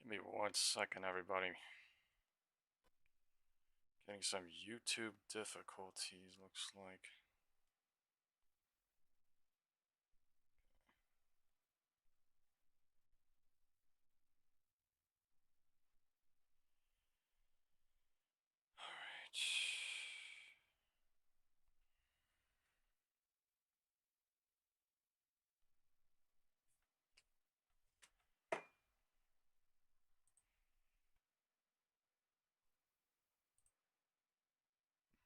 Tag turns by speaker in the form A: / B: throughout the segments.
A: Give me 1 second, everybody. Getting some YouTube difficulties, looks like. All right.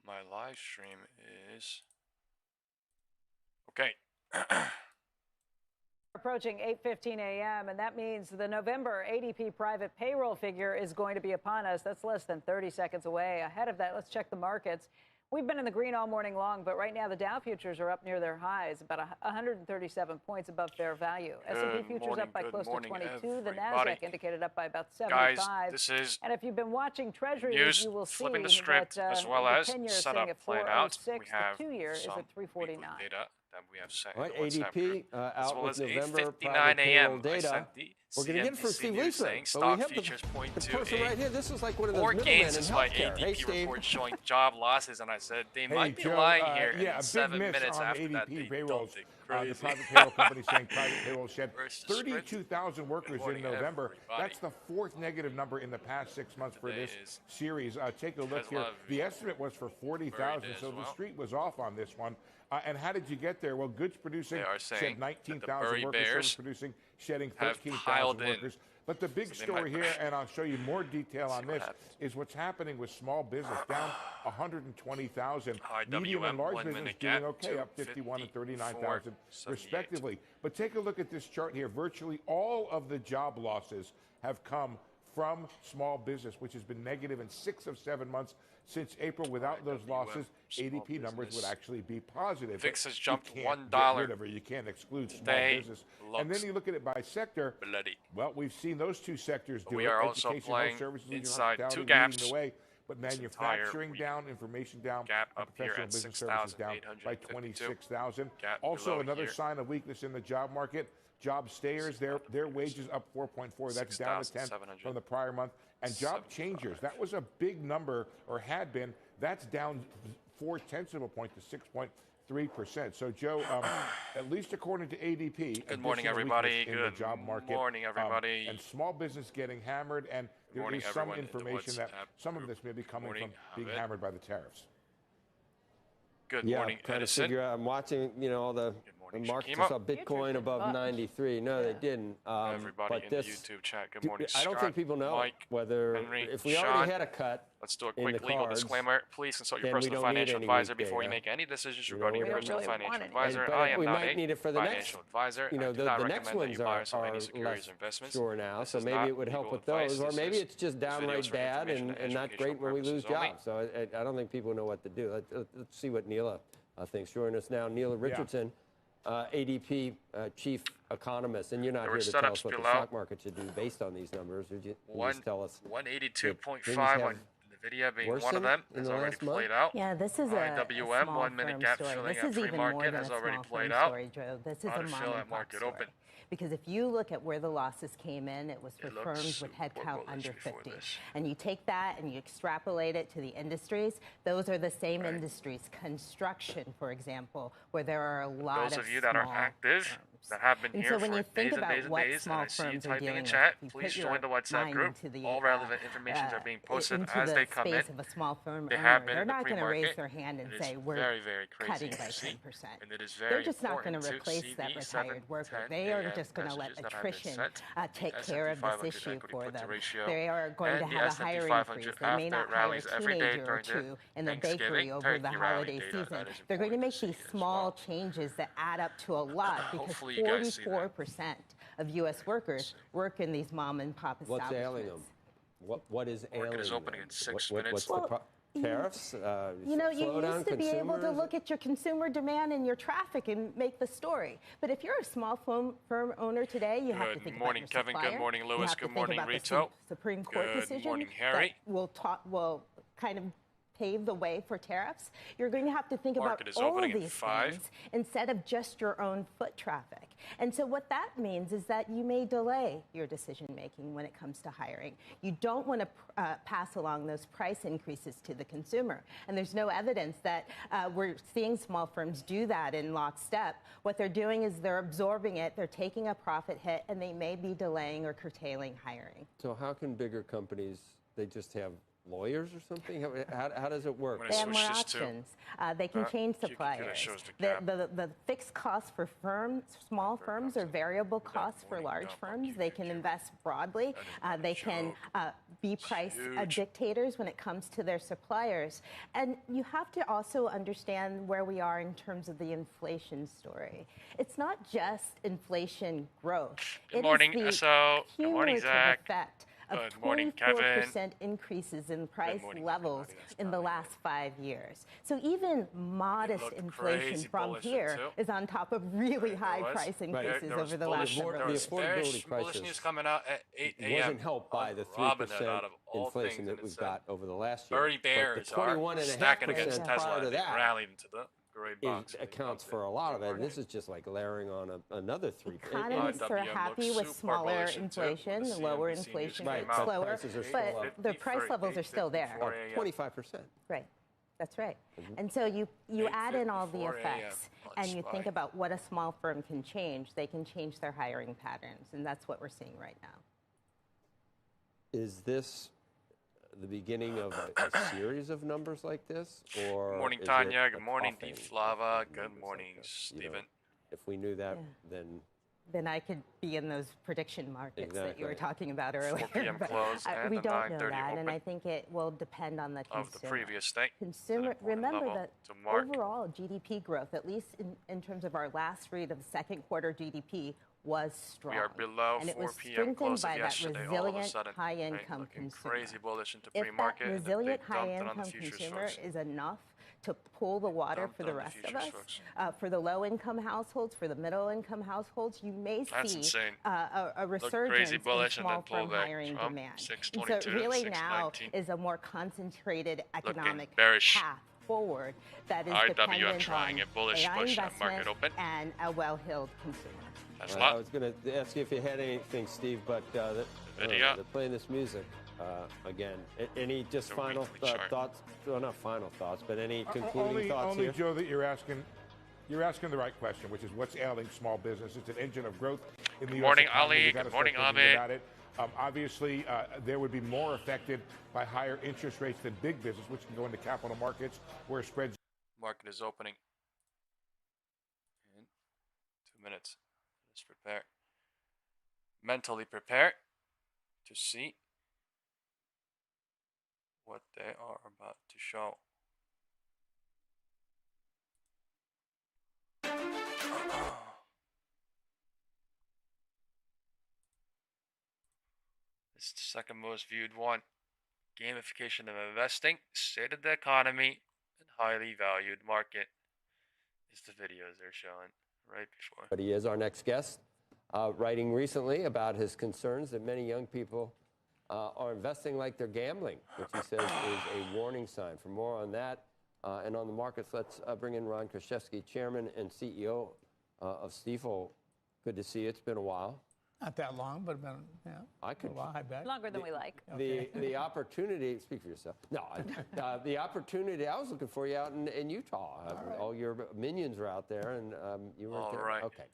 A: My live stream is okay.
B: Approaching 8:15 a.m. and that means the November ADP private payroll figure is going to be upon us. That's less than 30 seconds away. Ahead of that, let's check the markets. We've been in the green all morning long, but right now the Dow futures are up near their highs, about 137 points above fair value. S&P futures up by close to 22.
A: Everybody.
B: The Nasdaq indicated up by about 75.
A: Guys, this is
B: and if you've been watching Treasuries,
A: news,
B: you will see
A: flipping the script
B: that
A: as well
B: the
A: as
B: 10-year is
A: setup
B: sitting at
A: plan out. We
B: 406.
A: have
B: The 2-year is at 349.
A: Data that we have sent.
C: All right, ADP
A: as
C: out
A: well
C: with
A: as
C: November
A: 8:59 a.m.
C: data. We're going to get for Steve Lisa, but we
A: stock
C: have
A: futures point
C: the
A: to
C: person right here. This is like one of those
A: more
C: middlemen in
A: gains is by
C: healthcare. Hey,
A: ADP
C: Steve.
A: report showing job losses, and I said they might be
D: Joe,
A: lying here.
D: Yeah,
A: and
D: a
A: 7
D: big miss
A: minutes
D: on
A: after
D: ADP
A: that, they
D: payrolls.
A: dumped it crazy.
D: The private payroll company saying private payroll shed
A: Versus
D: 32,000 workers in November.
A: everybody.
D: That's the fourth negative number in the past 6 months for
A: Today
D: this series. Take a look
A: has a
D: here.
A: lot of
D: The estimate was for 40,000, so the street was off on this one. And how did you get there? Well, goods producing shed 19,000 workers, service producing shedding 13,000 workers. But the big story here, and I'll show you more detail on this, is what's happening with small business, down 120,000. Medium and large business doing okay, up 51 and 39,000 respectively. But take a look at this chart here. Virtually all of the job losses have come from small business, which has been negative in 6 of 7 months since April. Without those losses, ADP numbers would actually be positive.
A: VIX has jumped $1.
D: Get rid of it. You can't exclude small business. And then you look at it by sector. Well, we've seen those two sectors do it.
A: We are also playing inside two gaps.
D: The way, but manufacturing down, information down,
A: gap up here
D: professional
A: at
D: business services down by 26,000. Also, another sign of weakness in the job market. Job stayers, their wages up 4.4. That's down a tenth from the prior month. And job changers, that was a big number, or had been. That's down 0.4 of a point to 6.3%. So, Joe, at least according to ADP,
A: good morning, everybody.
D: Good job market,
A: morning, everybody.
D: And small business getting hammered, and there is some information that some of this may be coming from being hammered by the tariffs.
A: Good morning,
C: trying to figure out. I'm watching, all the markets. I saw Bitcoin above 93. No, they didn't.
A: Everybody
C: but
A: in the YouTube chat. Good morning,
C: I don't
A: Scott,
C: think people know
A: Mike,
C: whether
A: Henry,
C: if we
A: Sean,
C: already had a cut.
A: Let's do a quick legal disclaimer. Please consult your personal financial advisor before you make any decisions regarding your personal financial advisor. I am not a financial advisor. I do not recommend that you buy or sell any securities or investments.
C: Sure now, so maybe it would help with those, or maybe it's just downright bad and not great when we lose jobs. So I don't think people know what to do. Let's see what Neela thinks. Joining us now, Neela Richardson. ADP chief economist, and you're not here to tell us what the stock market should do based on these numbers. You just tell us
A: 182.5 on Nvidia being one of them has already played out.
E: Yeah, this is a
A: IWM,
E: small
A: 1 minute gap filling at pre-market has already played out.
E: This is a mom and pop story.
A: Open.
E: Because if you look at where the losses came in, it was for firms with headcount under 50. And you take that and you extrapolate it to the industries, those are the same industries. Construction, for example, where there are a lot of
A: those of you that are active,
E: firms.
A: that have been
E: and
A: here
E: so when
A: for
E: you think
A: days
E: about
A: and days
E: what
A: and days,
E: small
A: and I see you
E: firms are
A: typing
E: dealing
A: in chat,
E: with,
A: please join the WhatsApp group. All relevant information are being posted as they come in.
E: Into the space of a small firm
A: They
E: owner,
A: have been
E: they're
A: in the
E: not going to
A: pre-market,
E: raise their hand and say, we're
A: very, very crazy
E: cutting by 10%.
A: And it is very
E: They're just not going to
A: important
E: replace that retired worker. They are just going to let attrition take care of this issue for them. They are going to have a hiring freeze. They may not hire a teenager or two in the bakery over the holiday season. They're going to make these small changes that add up to a lot because 44% of U.S. workers work in these mom and pop establishments.
C: What's ailing them? What is ailing them?
A: Market is opening in 6 minutes.
C: Tariffs?
E: You used to be able to look at your consumer demand and your traffic and make the story. But if you're a small firm owner today, you have to think
A: morning,
E: about your
A: Kevin.
E: supplier.
A: Good morning, Lewis. Good morning,
E: Rito.
A: Rito.
E: Supreme Court decision
A: morning, Harry.
E: that will kind of pave the way for tariffs, you're going to have to think about all of these things instead of just your own foot traffic. And so what that means is that you may delay your decision making when it comes to hiring. You don't want to pass along those price increases to the consumer. And there's no evidence that we're seeing small firms do that in lockstep. What they're doing is they're absorbing it, they're taking a profit hit, and they may be delaying or curtailing hiring.
C: So how can bigger companies, they just have lawyers or something? How does it work?
E: They have more options. They can change suppliers. The fixed costs for small firms or variable costs for large firms. They can invest broadly. They can be price dictators when it comes to their suppliers. And you have to also understand where we are in terms of the inflation story. It's not just inflation growth.
A: Good morning, SO.
E: Good morning, Zach. Effect of 24% increases in price levels in the last 5 years. So even modest inflation from here is on top of really high price increases over the last several years.
C: The affordability crisis
A: news coming out at 8 a.m.
C: wasn't helped by the 3% inflation that we've got over the last year.
A: Burry Bears are stacking against Tesla. They rallied into the gray box.
C: It accounts for a lot of it. And this is just like layering on another 3%.
E: Economists are happy with smaller inflation, lower inflation rates, slower, but the price levels are still there.
C: 25%.
E: Right. That's right. And so you add in all the effects and you think about what a small firm can change. They can change their hiring patterns, and that's what we're seeing right now.
C: Is this the beginning of a series of numbers like this, or
A: good morning, Tanya. Good morning, Deep Flava. Good morning, Stephen.
C: If we knew that,
E: then I could be in those prediction markets that you were talking about earlier.
A: 4 p.m. close and
E: we
A: the
E: don't know
A: 9:30
E: that,
A: open
E: and I think it will depend on the consumer.
A: Of the previous day.
E: Remember that overall GDP growth, at least in terms of our last read of the second quarter GDP, was strong.
A: We are below
E: and it
A: 4
E: was
A: p.m.
E: strengthened
A: close
E: by
A: of
E: that
A: yesterday.
E: resilient high-income consumer.
A: Crazy bullish into
E: If
A: pre-market.
E: that resilient high-income consumer is enough to pull the water for the rest of us, for the low-income households, for the middle-income households, you may see a resurgence in small firm hiring demand. And so it really now is a more concentrated economic path forward that is dependent on AI investment and a well-heeled consumer.
C: I was going to ask you if you had anything, Steve, but they're playing this music again. Any just final thoughts? Well, not final thoughts, but any concluding thoughts here?
D: Only, Joe, that you're asking the right question, which is what's ailing small business? It's an engine of growth in the U.S. economy.
A: Good morning, Ali. Good morning, Ahmed.
D: Obviously, there would be more affected by higher interest rates than big business, which can go into capital markets where spreads.
A: Market is opening in 2 minutes. Let's prepare. Mentally prepare to see what they are about to show. This is the second most viewed one. Gamification of investing, state of the economy, and highly valued market is the videos they're showing right before.
C: But he is our next guest, writing recently about his concerns that many young people are investing like they're gambling, which he says is a warning sign. For more on that and on the markets, let's bring in Ron Kruszewski, Chairman and CEO of Stifel. Good to see you. It's been a while.
F: Not that long, but about a while, I bet.
B: Longer than we like.
C: The opportunity, speak for yourself. No, the opportunity, I was looking for you out in Utah. All your minions are out there, and you weren't there.
A: Right.
C: Okay.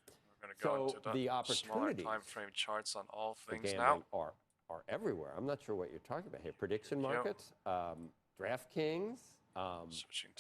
A: We're going to go into the
C: opportunities
A: smaller time frame charts on all things
C: now
A: now.
C: Are everywhere. I'm not sure what you're talking about here. Prediction markets, DraftKings,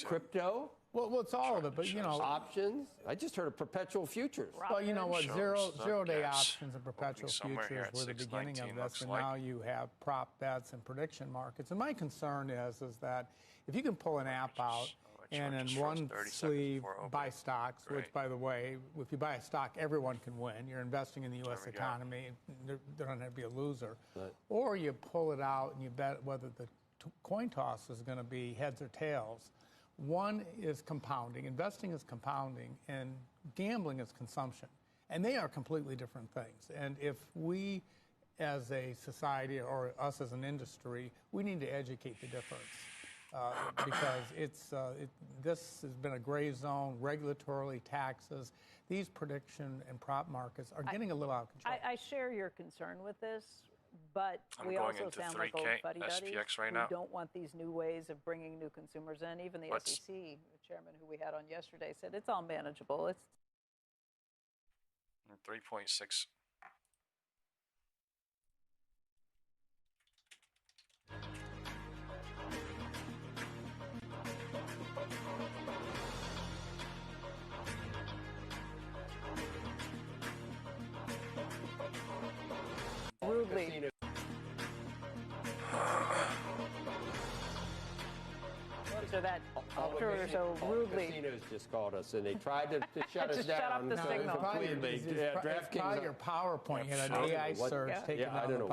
C: crypto.
F: Well, it's all of it, but
C: options. I just heard of perpetual futures.
F: Well, you know what? Zero-day options and perpetual futures were the beginning of this, and now you have prop bets and prediction markets. And my concern is that if you can pull an app out and in one sleeve buy stocks, which, by the way, if you buy a stock, everyone can win. You're investing in the U.S. economy. There don't have to be a loser. Right. Or you pull it out and you bet whether the coin toss is going to be heads or tails. One is compounding. Investing is compounding, and gambling is consumption. And they are completely different things. And if we, as a society or us as an industry, we need to educate the difference. because this has been a gray zone, regulatorily, taxes. These prediction and prop markets are getting a little out of control.
B: I share your concern with this, but we also sound like old fuddy-duddies
A: right
B: who don't want these new ways of bringing new consumers in. Even the SEC chairman who we had on yesterday said it's all manageable. It's
A: 3.6.
B: rudely. So that so rudely.
C: Casinos just called us, and they tried to shut us down.
B: Shut off the signal.
C: Completely.
F: DraftKings. Your PowerPoint, you had an AI search taking down the power.
C: I don't know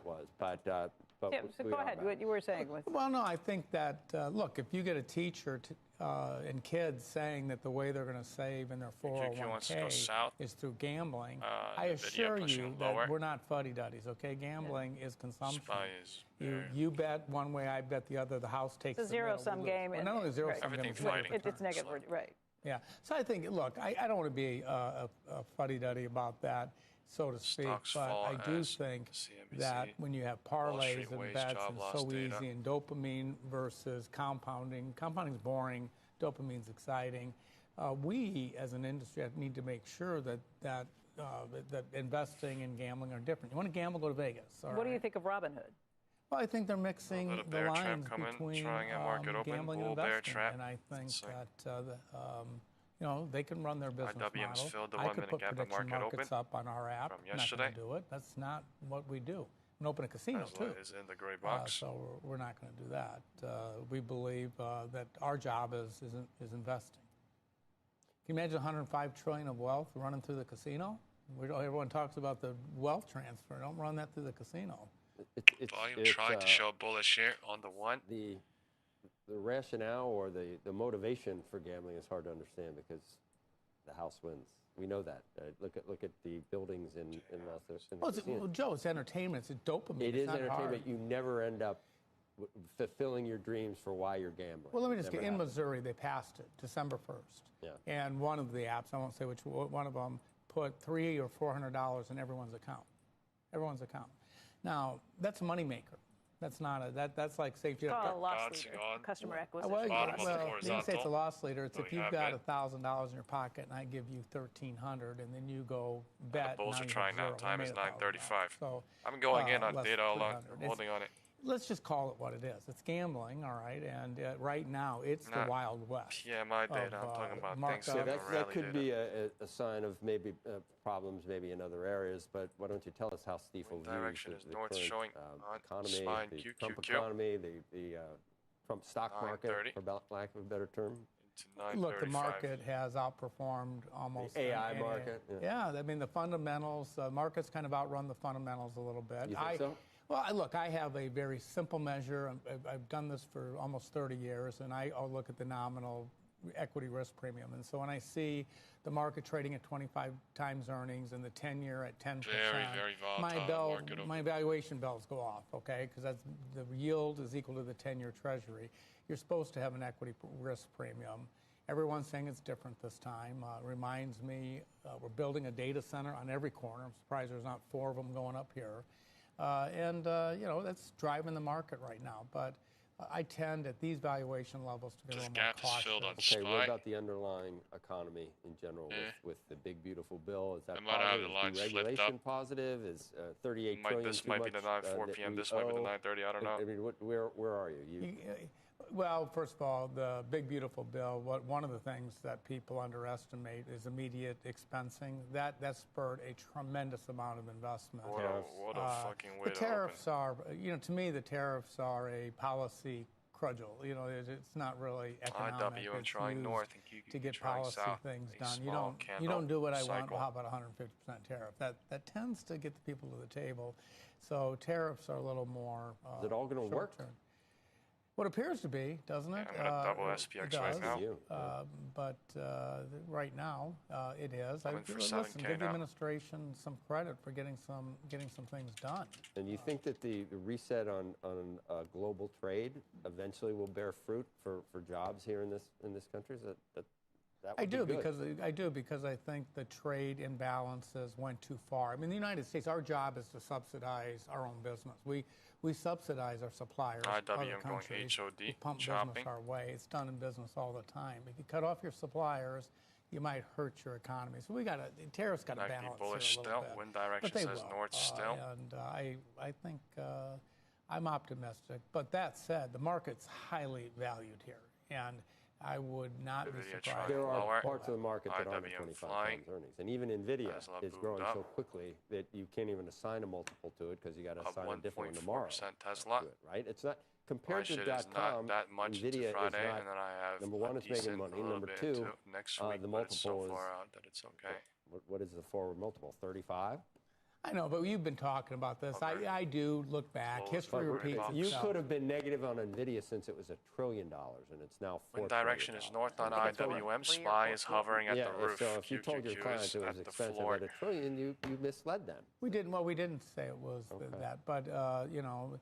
C: what that was, but
B: so go ahead. What you were saying was.
F: Well, no, I think that look, if you get a teacher and kids saying that the way they're going to save in their 401k is through gambling, I assure you that we're not fuddy-duddies, okay? Gambling is consumption. You bet one way, I bet the other. The house takes
B: it's a zero-sum game.
F: Well, not only zero-sum game.
B: It's negative, right?
F: Yeah. So I think, look, I don't want to be a fuddy-duddy about that, so to speak, but I do think that when you have parlays and bets and so easy and dopamine versus compounding, compounding's boring, dopamine's exciting. We, as an industry, need to make sure that investing and gambling are different. You want to gamble, go to Vegas.
B: What do you think of Robinhood?
F: Well, I think they're mixing the lines between gambling and investing, and I think that they can run their business model. I could put prediction markets up on our app. I'm not going to do it. That's not what we do. We can open a casino too.
A: Is in the gray box.
F: So we're not going to do that. We believe that our job is investing. Can you imagine 105 trillion of wealth running through the casino? Everyone talks about the wealth transfer. Don't run that through the casino.
A: Volume trying to show bullish here on the one.
C: The rationale or the motivation for gambling is hard to understand because the house wins. We know that. Look at the buildings in Las Vegas.
F: Well, Joe, it's entertainment. It's dopamine.
C: It is entertainment. You never end up fulfilling your dreams for why you're gambling.
F: Well, let me just get in Missouri. They passed it December 1st.
C: Yeah.
F: And one of the apps, I won't say which one of them, put $300 or $400 in everyone's account. Everyone's account. Now, that's a moneymaker. That's not that's like safety.
B: It's called a loss leader, customer acquisition.
F: Well, you can say it's a loss leader. It's if you've got $1,000 in your pocket and I give you $1,300 and then you go bet.
A: The bulls are trying now. Time is 9:35. So I'm going in on data along, holding on it.
F: Let's just call it what it is. It's gambling, all right, and right now it's the Wild West.
A: Yeah, my data. I'm talking about things.
C: Yeah, that could be a sign of maybe problems, maybe in other areas. But why don't you tell us how Stifel
A: direction is north,
C: current,
A: showing
C: economy, the Trump economy, the Trump stock market, for lack of a better term.
F: Look, the market has outperformed almost
C: the AI market.
F: Yeah, I mean the fundamentals. Markets kind of outrun the fundamentals a little bit.
C: You think so?
F: Well, look, I have a very simple measure. I've done this for almost 30 years, and I'll look at the nominal equity risk premium. And so when I see the market trading at 25 times earnings and the 10-year at 10%,
A: very volatile
F: my valuation bells go off, okay? Because that's the yield is equal to the 10-year Treasury. You're supposed to have an equity risk premium. Everyone's saying it's different this time. Reminds me, we're building a data center on every corner. I'm surprised there's not 4 of them going up here. That's driving the market right now. But I tend, at these valuation levels, to be a little more cautious.
C: Okay, what about the underlying economy in general with the big, beautiful bill? Is that positive? Is deregulation positive? Is 38 trillion
A: This might be the 9:04 p.m. This might be the 9:30. I don't know.
C: I mean, where are you?
F: Well, first of all, the big, beautiful bill, one of the things that people underestimate is immediate expensing. That spurred a tremendous amount of investment.
A: What a fucking way
F: the tariffs are, to me, the tariffs are a policy cudgel. It's not really economic.
A: IW and trying north and
F: to get policy things done. You don't do what I want. Well, how about 150% tariff? That tends to get the people to the table. So tariffs are a little more.
C: Is it all going to work?
F: Well, it appears to be, doesn't it?
A: Yeah, I'm at double SPX right now.
F: But right now, it is.
A: Listen,
F: give the administration some credit for getting some things done.
C: And you think that the reset on global trade eventually will bear fruit for jobs here in this country? Is that
F: I do because I think the trade imbalances went too far. I mean, the United States, our job is to subsidize our own business. We subsidize our suppliers.
A: IWM going HOD,
F: we pump
A: chopping.
F: Business our way. It's done in business all the time. If you cut off your suppliers, you might hurt your economy. So tariffs got to balance
A: bullish
F: here a
A: still.
F: little bit.
A: Wind direction says north still.
F: And I think I'm optimistic. But that said, the market's highly valued here, and I would not be surprised.
C: There are parts of the market that aren't at 25 times earnings. And even Nvidia is growing so quickly that you can't even assign a multiple to it because you got to assign a different one tomorrow.
A: Tesla.
C: Right? It's not compared to .com.
A: That much
C: Nvidia
A: Friday,
C: is not,
A: and then I have
C: number one, it's making money. Number two,
A: next week,
C: the multiple
A: so
C: is
A: far out that it's okay.
C: What is the forward multiple? 35?
F: I know, but you've been talking about this.
A: Okay.
F: I do look back. History repeats itself.
C: You could have been negative on Nvidia since it was $1 trillion, and it's now $4
A: trillion. Direction is north on IWM. SPY is hovering at the roof.
C: So if you told your clients it was expensive at $1 trillion, you misled them.
F: We didn't. Well, we didn't say it was that, but $1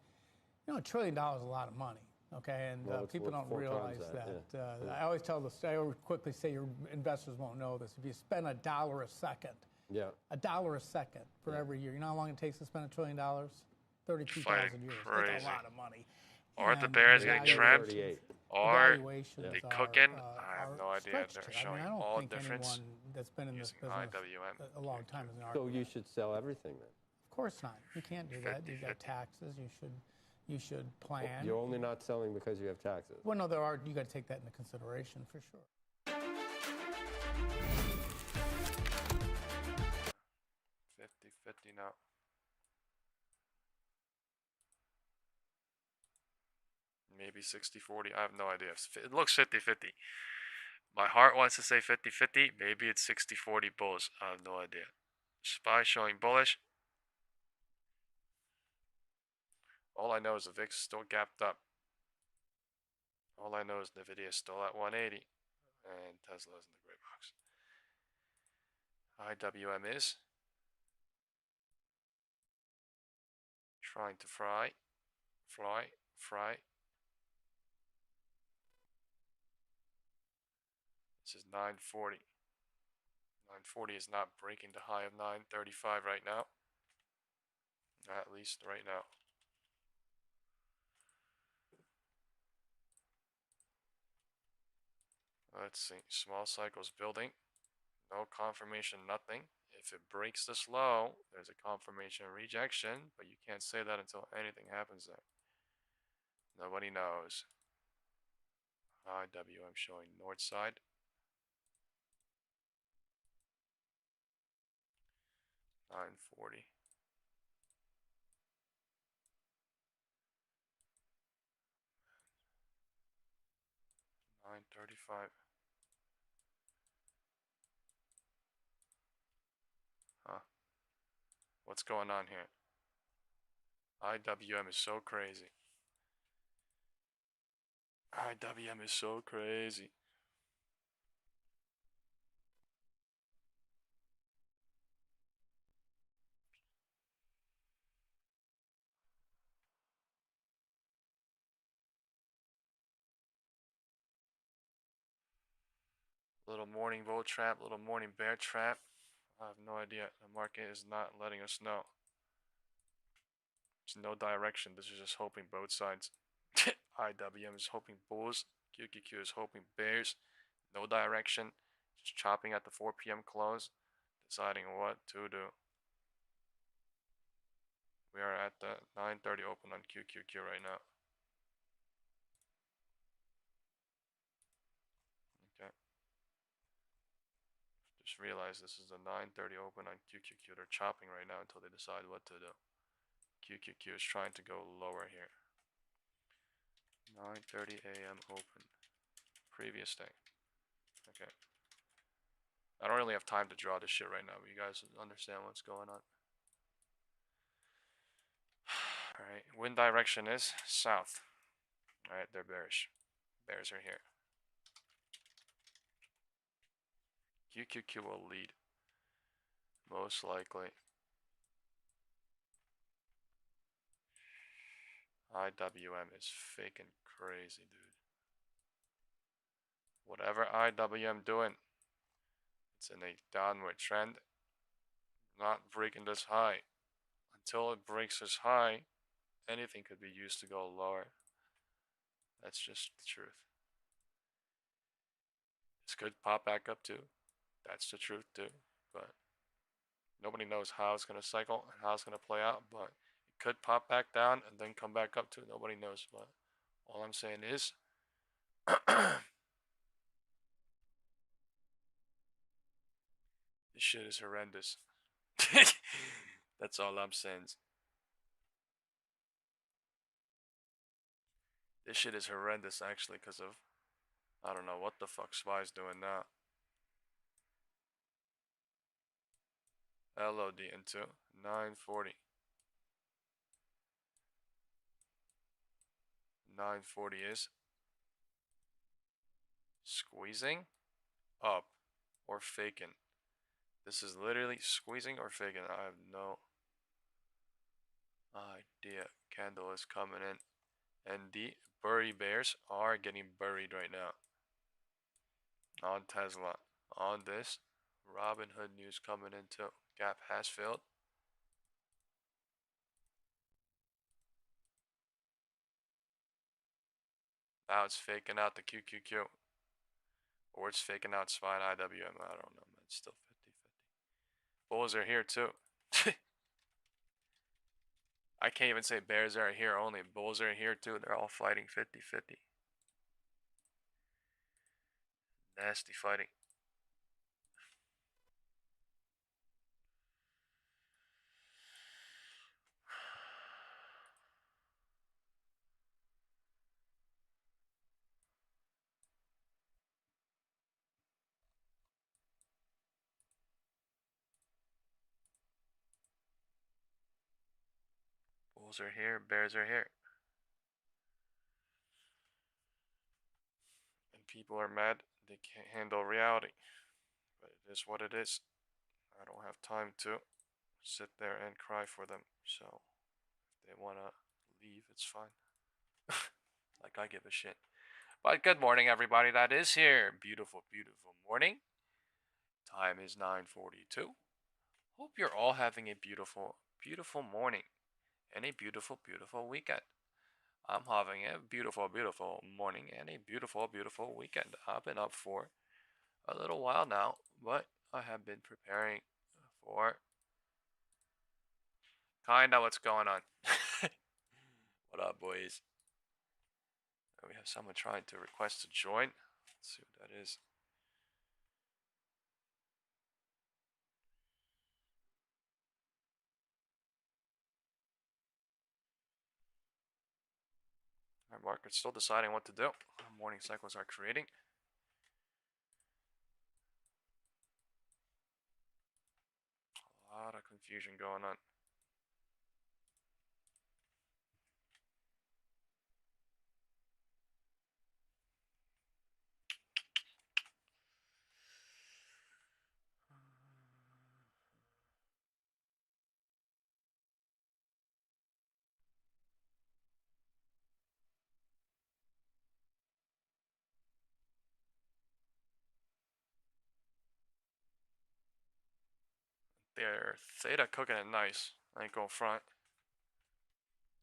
F: trillion is a lot of money. Okay, and people don't realize that. I always tell I always quickly say your investors won't know this. If you spend $1 a second.
C: Yeah.
F: $1 a second for every year. You know how long it takes to spend $1 trillion? 32,000 years. That's a lot of money.
A: Are the bears getting trapped? Are they cooking? I have no idea. They're showing all difference.
F: Anyone that's been in this business a long time is an
C: So you should sell everything then?
F: Of course not. You can't do that. You've got taxes. You should plan.
C: Well, you're only not selling because you have taxes.
F: Well, no, you got to take that into consideration for sure.
A: 50 now. Maybe 60-40. I have no idea. It looks 50-50. My heart wants to say 50-50. Maybe it's 60-40 bulls. I have no idea. SPY showing bullish. All I know is the VIX is still gapped up. All I know is Nvidia is still at 180. And Tesla's in the gray box. IWM is trying to fry. This is 940. 940 is not breaking the high of 935 right now. At least right now. Let's see. Small cycles building. No confirmation, nothing. If it breaks this low, there's a confirmation rejection, but you can't say that until anything happens there. Nobody knows. IWM showing north side. $940. $935. What's going on here? IWM is so crazy. IWM is so crazy. Little morning bull trap, little morning bear trap. I have no idea. The market is not letting us know. There's no direction. This is just hoping both sides. IWM is hoping bulls. QQQ is hoping bears. No direction. Just chopping at the 4 p.m. close. Deciding what to do. We are at the 9:30 open on QQQ right now. Okay. Just realize this is the 9:30 open on QQQ. They're chopping right now until they decide what to do. QQQ is trying to go lower here. 9:30 a.m. open. Previous day. Okay. I don't really have time to draw this shit right now, but you guys understand what's going on. Alright, wind direction is south. All right, they're bearish. Bears are here. QQQ will lead. Most likely. IWM is faking crazy, dude. Whatever IWM doing, it's in a downward trend. Not breaking this high. Until it breaks this high, anything could be used to go lower. That's just the truth. This could pop back up too. That's the truth too. But nobody knows how it's going to cycle and how it's going to play out. But it could pop back down and then come back up too. Nobody knows. But all I'm saying is this shit is horrendous. That's all I'm saying. This shit is horrendous actually because of, I don't know what the fuck SPY's doing now. LOD into 940. 940 is squeezing up or faking. This is literally squeezing or faking. I have no idea. Candle is coming in. And the Burry bears are getting buried right now. On Tesla. On this. Robinhood news coming in too. Gap has filled. Now it's faking out the QQQ. Or it's faking out SPY and IWM. I don't know, man. It's still 50-50. Bulls are here too. I can't even say bears are here only. Bulls are here too. They're all fighting 50-50. Nasty fighting. Bulls are here. Bears are here. And people are mad. They can't handle reality. But it is what it is. I don't have time to sit there and cry for them. So if they want to leave, it's fine. Like I give a shit. But good morning, everybody that is here. Beautiful, beautiful morning. Time is 9:42. Hope you're all having a beautiful, beautiful morning and a beautiful, beautiful weekend. I'm having a beautiful, beautiful morning and a beautiful, beautiful weekend. I've been up for a little while now, but I have been preparing for kinda what's going on. What up, boys? We have someone trying to request to join. Let's see what that is. Our market's still deciding what to do. Morning cycles are creating. A lot of confusion going on. They're theta cooking it nice. I ain't going front.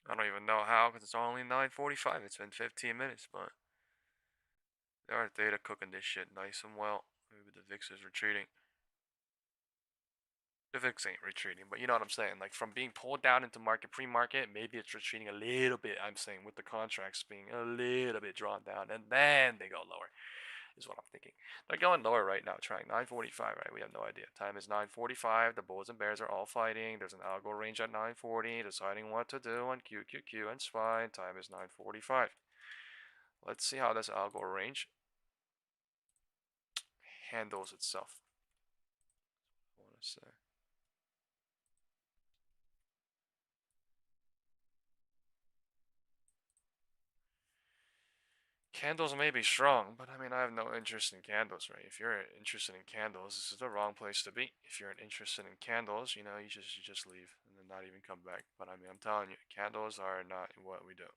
A: I don't even know how because it's only 9:45. It's been 15 minutes, but they are theta cooking this shit nice and well. Maybe the VIX is retreating. The VIX ain't retreating, but you know what I'm saying. Like from being pulled down into market pre-market, maybe it's retreating a little bit. I'm saying with the contracts being a little bit drawn down, and then they go lower. Is what I'm thinking. They're going lower right now, trying 9:45, right? We have no idea. Time is 9:45. The bulls and bears are all fighting. There's an algo range at 9:40, deciding what to do on QQQ and SPY. Time is 9:45. Let's see how this algo range handles itself. I want to say. Candles may be strong, but I mean, I have no interest in candles, right? If you're interested in candles, this is the wrong place to be. If you're interested in candles, you know, you just leave and then not even come back. But I mean, I'm telling you, candles are not what we do.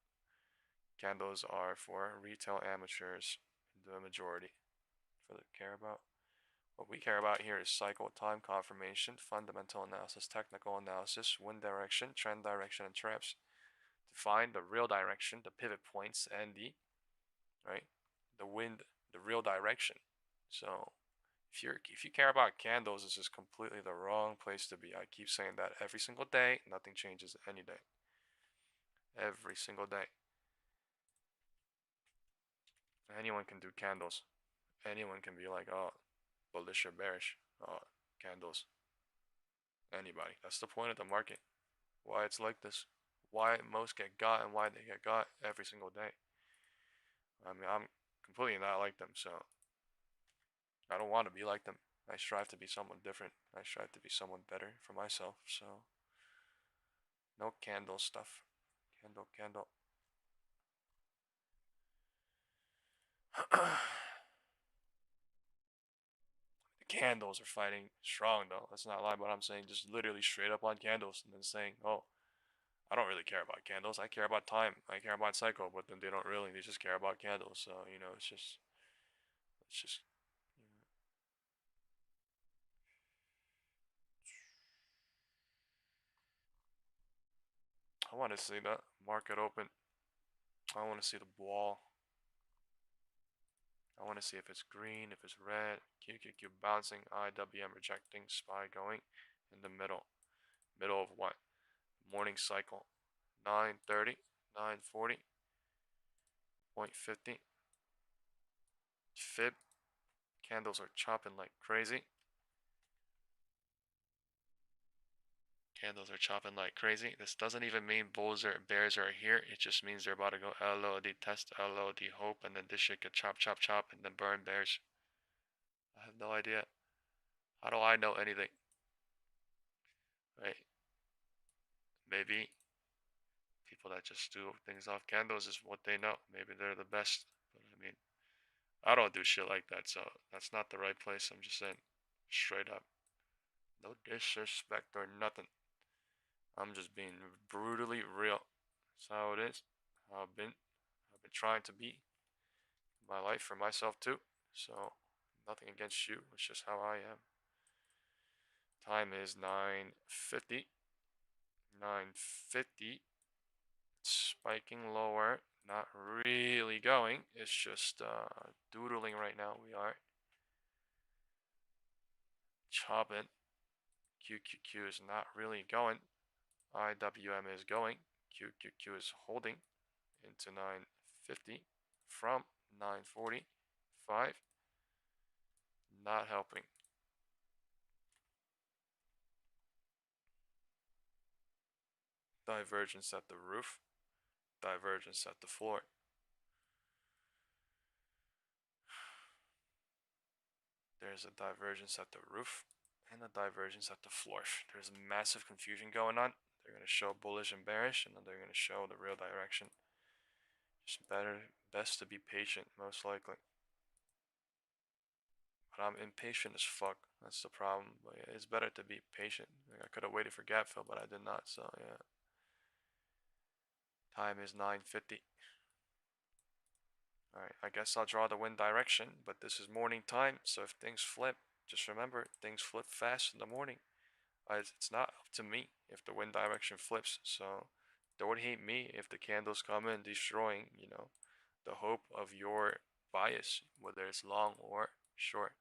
A: Candles are for retail amateurs, the majority. For the care about. What we care about here is cycle, time confirmation, fundamental analysis, technical analysis, wind direction, trend direction, and traps. To find the real direction, the pivot points, and the wind, the real direction. So if you care about candles, this is completely the wrong place to be. I keep saying that every single day. Nothing changes any day. Every single day. Anyone can do candles. Anyone can be like, oh, bullish or bearish. Oh, candles. Anybody. That's the point of the market. Why it's like this. Why most get got and why they get got every single day. I mean, I'm completely not like them, so I don't want to be like them. I strive to be someone different. I strive to be someone better for myself, so no candle stuff. Candle. The candles are fighting strong, though. That's not lie, but I'm saying just literally straight up on candles and then saying, oh, I don't really care about candles. I care about time. I care about cycle, but then they don't really. They just care about candles. So, you know, it's just you know. I want to see the market open. I want to see the wall. I want to see if it's green, if it's red, QQQ bouncing, IWM rejecting, SPY going in the middle. Middle of what? Morning cycle. 930, 940, 0.50. Fib. Candles are chopping like crazy. Candles are chopping like crazy. This doesn't even mean bulls or bears are here. It just means they're about to go LOD test, LOD hope, and then this shit could chop, and then burn bears. I have no idea. How do I know anything? Right? Maybe people that just do things off candles is what they know. Maybe they're the best. But I mean, I don't do shit like that, so that's not the right place. I'm just saying, straight up. No disrespect or nothing. I'm just being brutally real. That's how it is. How I've been trying to be in my life for myself too. So nothing against you. It's just how I am. Time is 9:50. 9:50. Spiking lower. Not really going. It's just doodling right now. We are chopping. QQQ is not really going. IWM is going. QQQ is holding into 9:50 from 9:45. Not helping. Divergence at the roof. Divergence at the floor. There's a divergence at the roof and a divergence at the floor. There's massive confusion going on. They're going to show bullish and bearish, and then they're going to show the real direction. Just best to be patient, most likely. But I'm impatient as fuck. That's the problem. But yeah, it's better to be patient. I could have waited for gap fill, but I did not. So yeah. Time is 9:50. Alright, I guess I'll draw the wind direction, but this is morning time, so if things flip, just remember, things flip fast in the morning. It's not up to me if the wind direction flips, so don't hate me if the candles come in destroying, you know, the hope of your bias, whether it's long or short,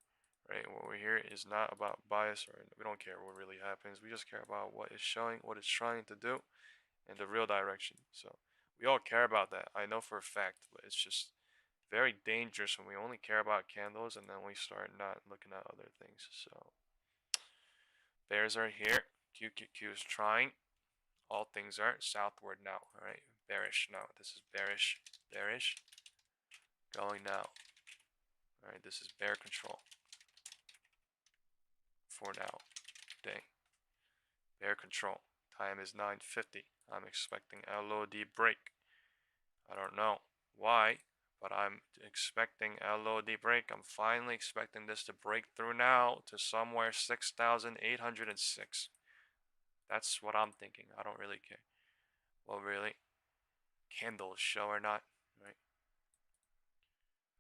A: right? What we're here is not about bias, or we don't care what really happens. We just care about what it's showing, what it's trying to do, and the real direction. So we all care about that. I know for a fact, but it's just very dangerous when we only care about candles and then we start not looking at other things. So bears are here. QQQ is trying. All things are southward now. All right, bearish now. This is bearish. Bearish. Going now. All right, this is bear control. For now. Day. Bear control. Time is 9:50. I'm expecting LOD break. I don't know why, But I'm expecting LOD break. I'm finally expecting this to break through now to somewhere 6,806. That's what I'm thinking. I don't really care. Well, really, candles show or not, right?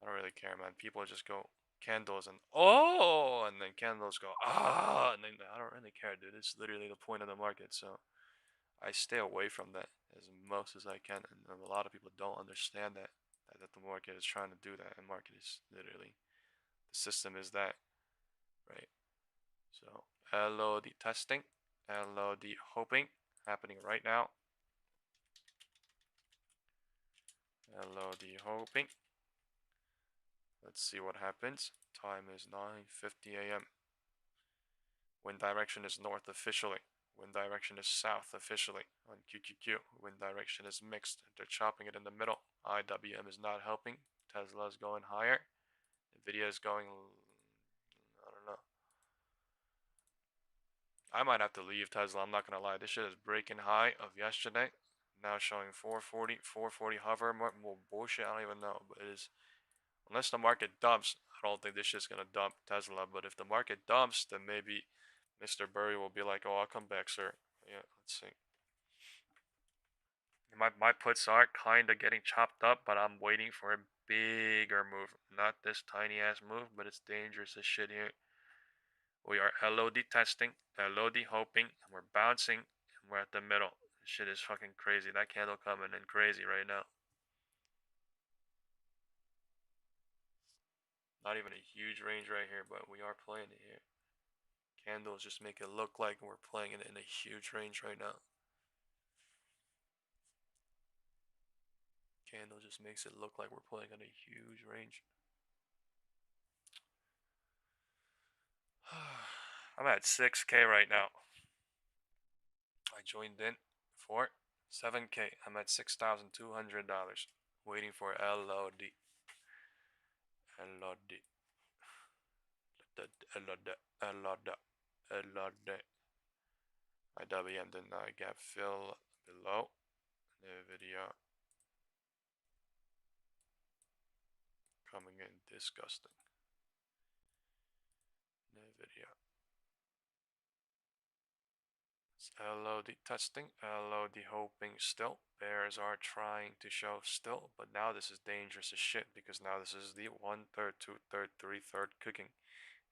A: I don't really care, man. People just go candles and oh, and then candles go ah, and then I don't really care, dude. It's literally the point of the market, so I stay away from that as most as I can. And a lot of people don't understand that the market is trying to do that, and market is literally the system is that, right? So LOD testing, LOD hoping happening right now. LOD hoping. Let's see what happens. Time is 9:50 a.m. Wind direction is north officially. Wind direction is south officially on QQQ. Wind direction is mixed. They're chopping it in the middle. IWM is not helping. Tesla is going higher. Nvidia is going, I don't know. I might have to leave Tesla. I'm not going to lie. This shit is breaking high of yesterday. Now showing 440, 440 hover. More bullshit. I don't even know. But it is, unless the market dumps, I don't think this shit's going to dump Tesla. But if the market dumps, then maybe Mr. Burry will be like, oh, I'll come back, sir. Yeah, let's see. My puts are kind of getting chopped up, but I'm waiting for a bigger move. Not this tiny ass move, but it's dangerous as shit here. We are LOD testing, LOD hoping, and we're bouncing, and we're at the middle. This shit is fucking crazy. That candle coming in crazy right now. Not even a huge range right here, but we are playing it here. Candles just make it look like we're playing it in a huge range right now. Candle just makes it look like we're playing on a huge range. I'm at 6K right now. I joined in for 7K. I'm at $6,200 waiting for LOD. LOD. IWM did not gap fill below. Nvidia coming in disgusting. Nvidia. It's LOD testing, LOD hoping still. Bears are trying to show still, but now this is dangerous as shit because now this is the 1/3, 2/3, 3/3 cooking.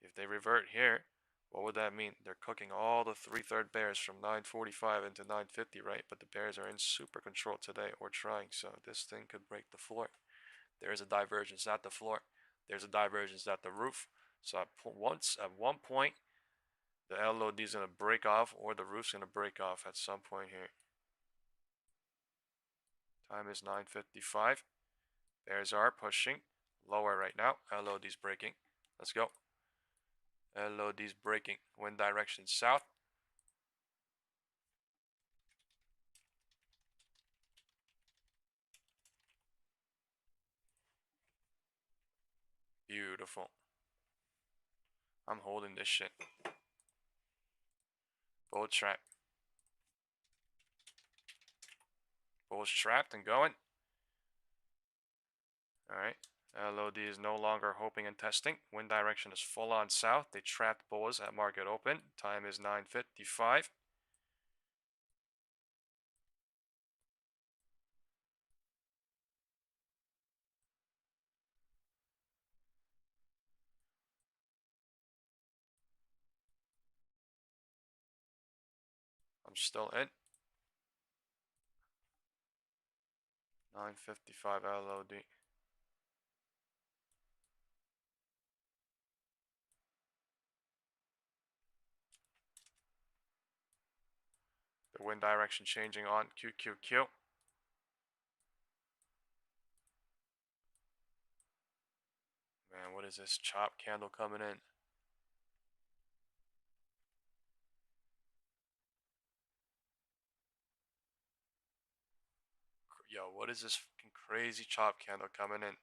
A: If they revert here, what would that mean? They're cooking all the 3/3 bears from 945 into 950, right? But the bears are in super control today or trying, so this thing could break the floor. There is a divergence at the floor. There's a divergence at the roof. So at one point, the LOD is going to break off or the roof's going to break off at some point here. Time is 9:55. Bears are pushing lower right now. LOD's breaking. Let's go. LOD's breaking. Wind direction south. Beautiful. I'm holding this shit. Bull trap. Bull's trapped and going. Alright. LOD is no longer hoping and testing. Wind direction is full on south. They trapped bulls at market open. Time is 9:55. I'm still in. 9:55 LOD. The wind direction changing on QQQ. Man, what is this chop candle coming in? Yo, what is this fucking crazy chop candle coming in?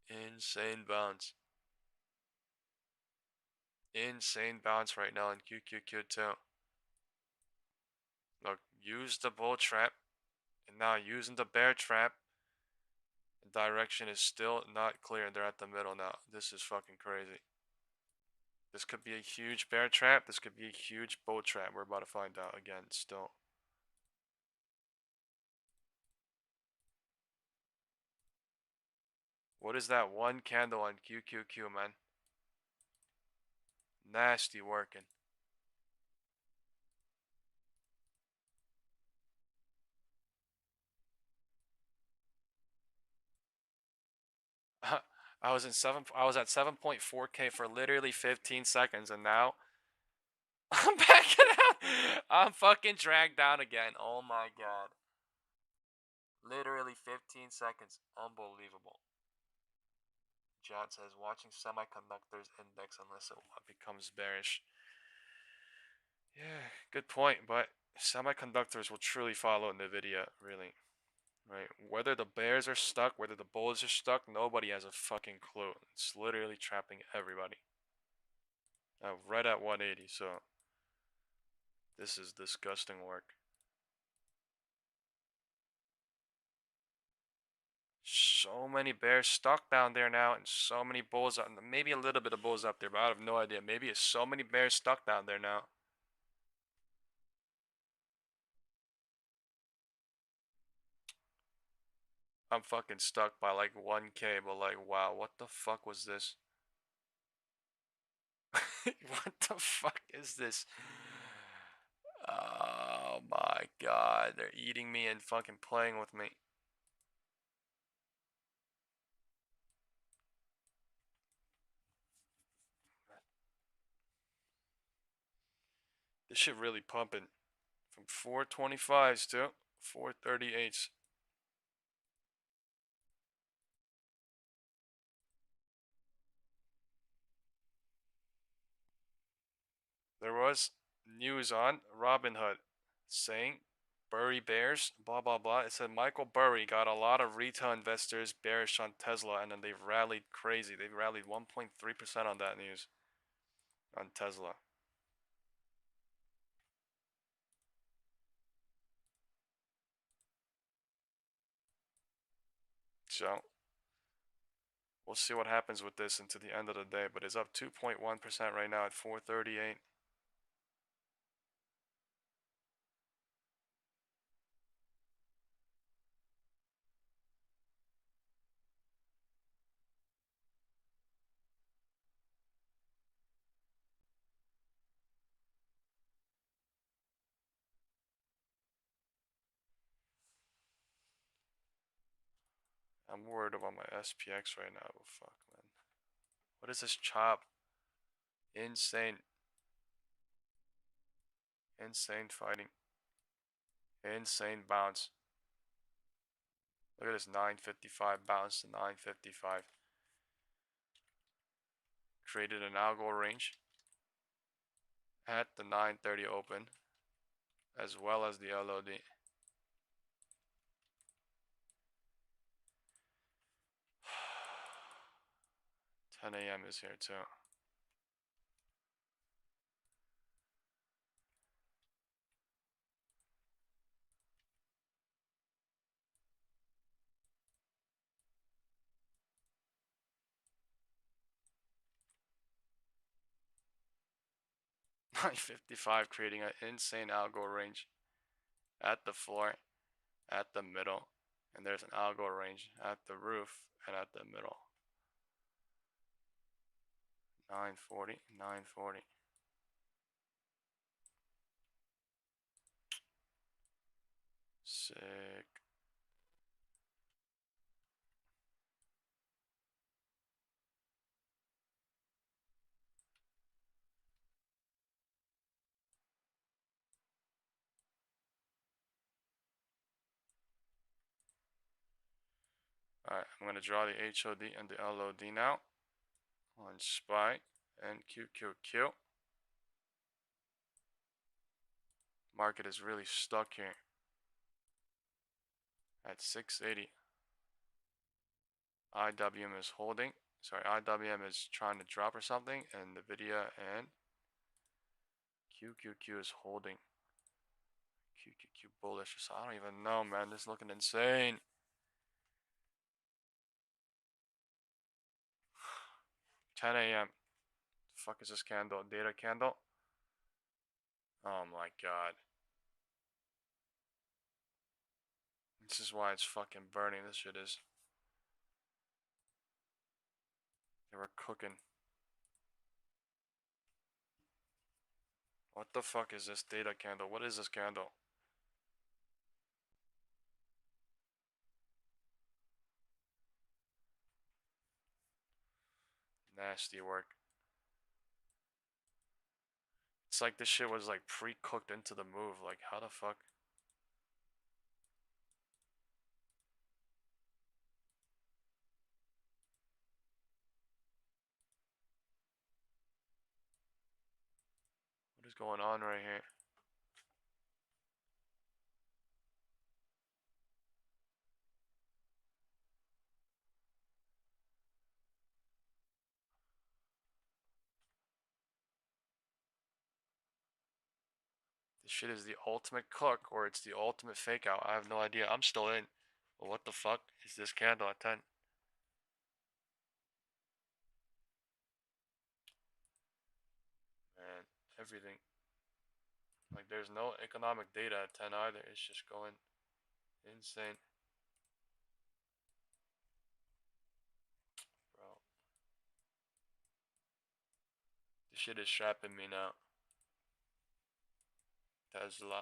A: Insane bounce. Insane bounce right now in QQQ too. Look, use the bull trap, and now using the bear trap. The direction is still not clear. They're at the middle now. This is fucking crazy. This could be a huge bear trap. This could be a huge bull trap. We're about to find out again still. What is that one candle on QQQ, man? Nasty working. I was at 7.4K for literally 15 seconds, and now I'm backing out. I'm fucking dragged down again. Oh my god. Literally 15 seconds. Unbelievable. John says, watching semiconductors index unless it becomes bearish. Yeah, good point, but semiconductors will truly follow Nvidia, really. Right? Whether the bears are stuck, whether the bulls are stuck, nobody has a fucking clue. It's literally trapping everybody. Right at 180, so this is disgusting work. So many bears stuck down there now, and so many bulls up. Maybe a little bit of bulls up there, but I have no idea. Maybe it's so many bears stuck down there now. I'm fucking stuck by like 1K, but like, wow, what the fuck was this? What the fuck is this? Oh my god, they're eating me and fucking playing with me. This shit really pumping. From 425s to 438s. There was news on Robinhood saying Burry bears, blah blah blah. It said Michael Burry got a lot of retail investors bearish on Tesla, and then they've rallied crazy. They've rallied 1.3% on that news on Tesla. So we'll see what happens with this into the end of the day, but it's up 2.1% right now at 438. I'm worried about my SPX right now, but fuck, man. What is this chop? Insane. Insane fighting. Insane bounce. Look at this 955 bounce to 955. Created an algo range at the 930 open, as well as the LOD. 10 a.m. is here too. $9.55 creating an insane algo range at the floor, at the middle, and there's an algo range at the roof and at the middle. 940, 940. Sick. Alright, I'm going to draw the HOD and the LOD now on SPY and QQQ. Market is really stuck here at 680. IWM is holding. Sorry, IWM is trying to drop or something, and Nvidia and QQQ is holding. QQQ bullish. So I don't even know, man. This is looking insane. 10 a.m. The fuck is this candle? Data candle? Oh my god. This is why it's fucking burning. This shit is. They were cooking. What the fuck is this data candle? What is this candle? Nasty work. It's like this shit was like pre-cooked into the move. Like, how the fuck? What is going on right here? This shit is the ultimate cook, or it's the ultimate fake out. I have no idea. I'm still in. But what the fuck is this candle at 10? Man, everything. Like, there's no economic data at 10 either. It's just going insane. Bro. This shit is trapping me now. Tesla.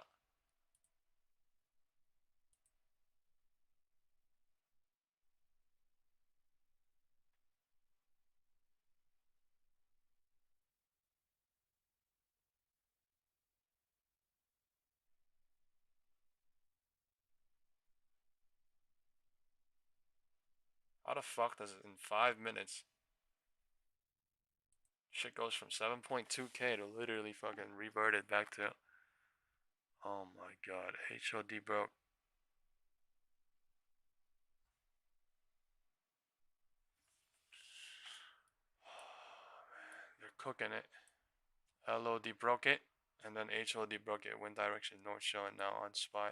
A: How the fuck does it in 5 minutes? Shit goes from 7.2k to literally fucking reverted back to. Oh my god, HOD broke. They're cooking it. LOD broke it, and then HOD broke it. Wind direction north showing now on SPY.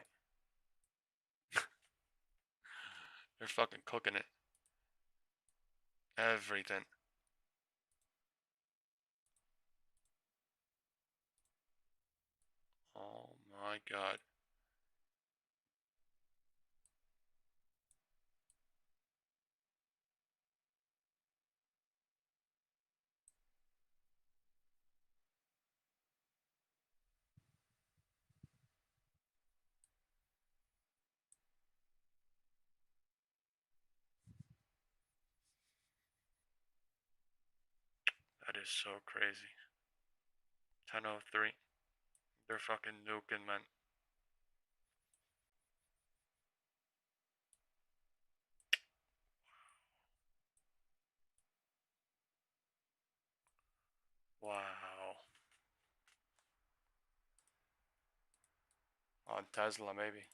A: They're fucking cooking it. Everything. Oh my god. That is so crazy. 10:03. They're fucking nuking, man. Wow. On Tesla, maybe.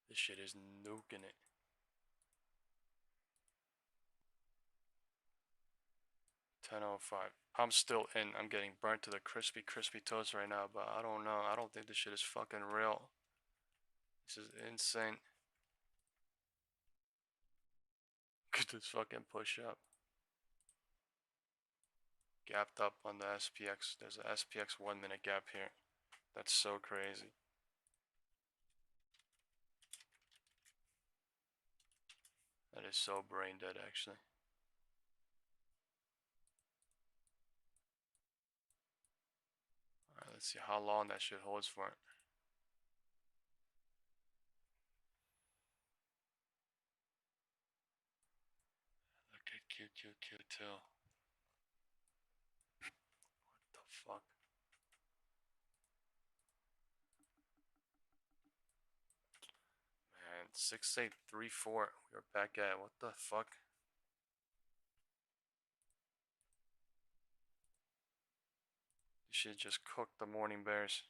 A: This shit is nuking it. 10:05. I'm still in. I'm getting burnt to the crispy toast right now, but I don't know. I don't think this shit is fucking real. This is insane. Look at this fucking push up. Gapped up on the SPX. There's a SPX 1 minute gap here. That's so crazy. That is so brain dead, actually. Alright, let's see how long that shit holds for. Look at QQQ2. What the fuck? Man, 6834. We are back at what the fuck? This shit just cooked the morning bears.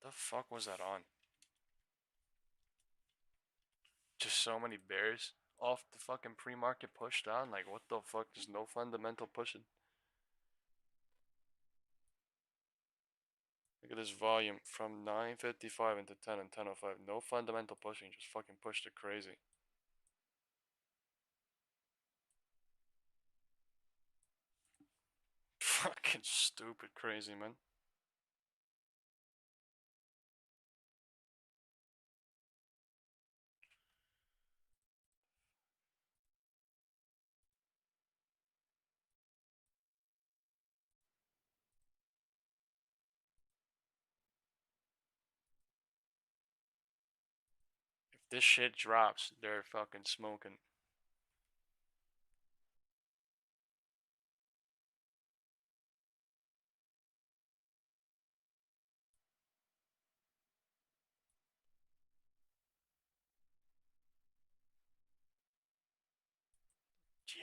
A: The fuck was that on? Just so many bears off the fucking pre-market push down. Like, what the fuck? There's no fundamental pushing. Look at this volume from 9:55 into 10 and 10:05. No fundamental pushing, just fucking pushed it crazy. Fucking stupid crazy, man. If this shit drops, they're fucking smoking. Yeah.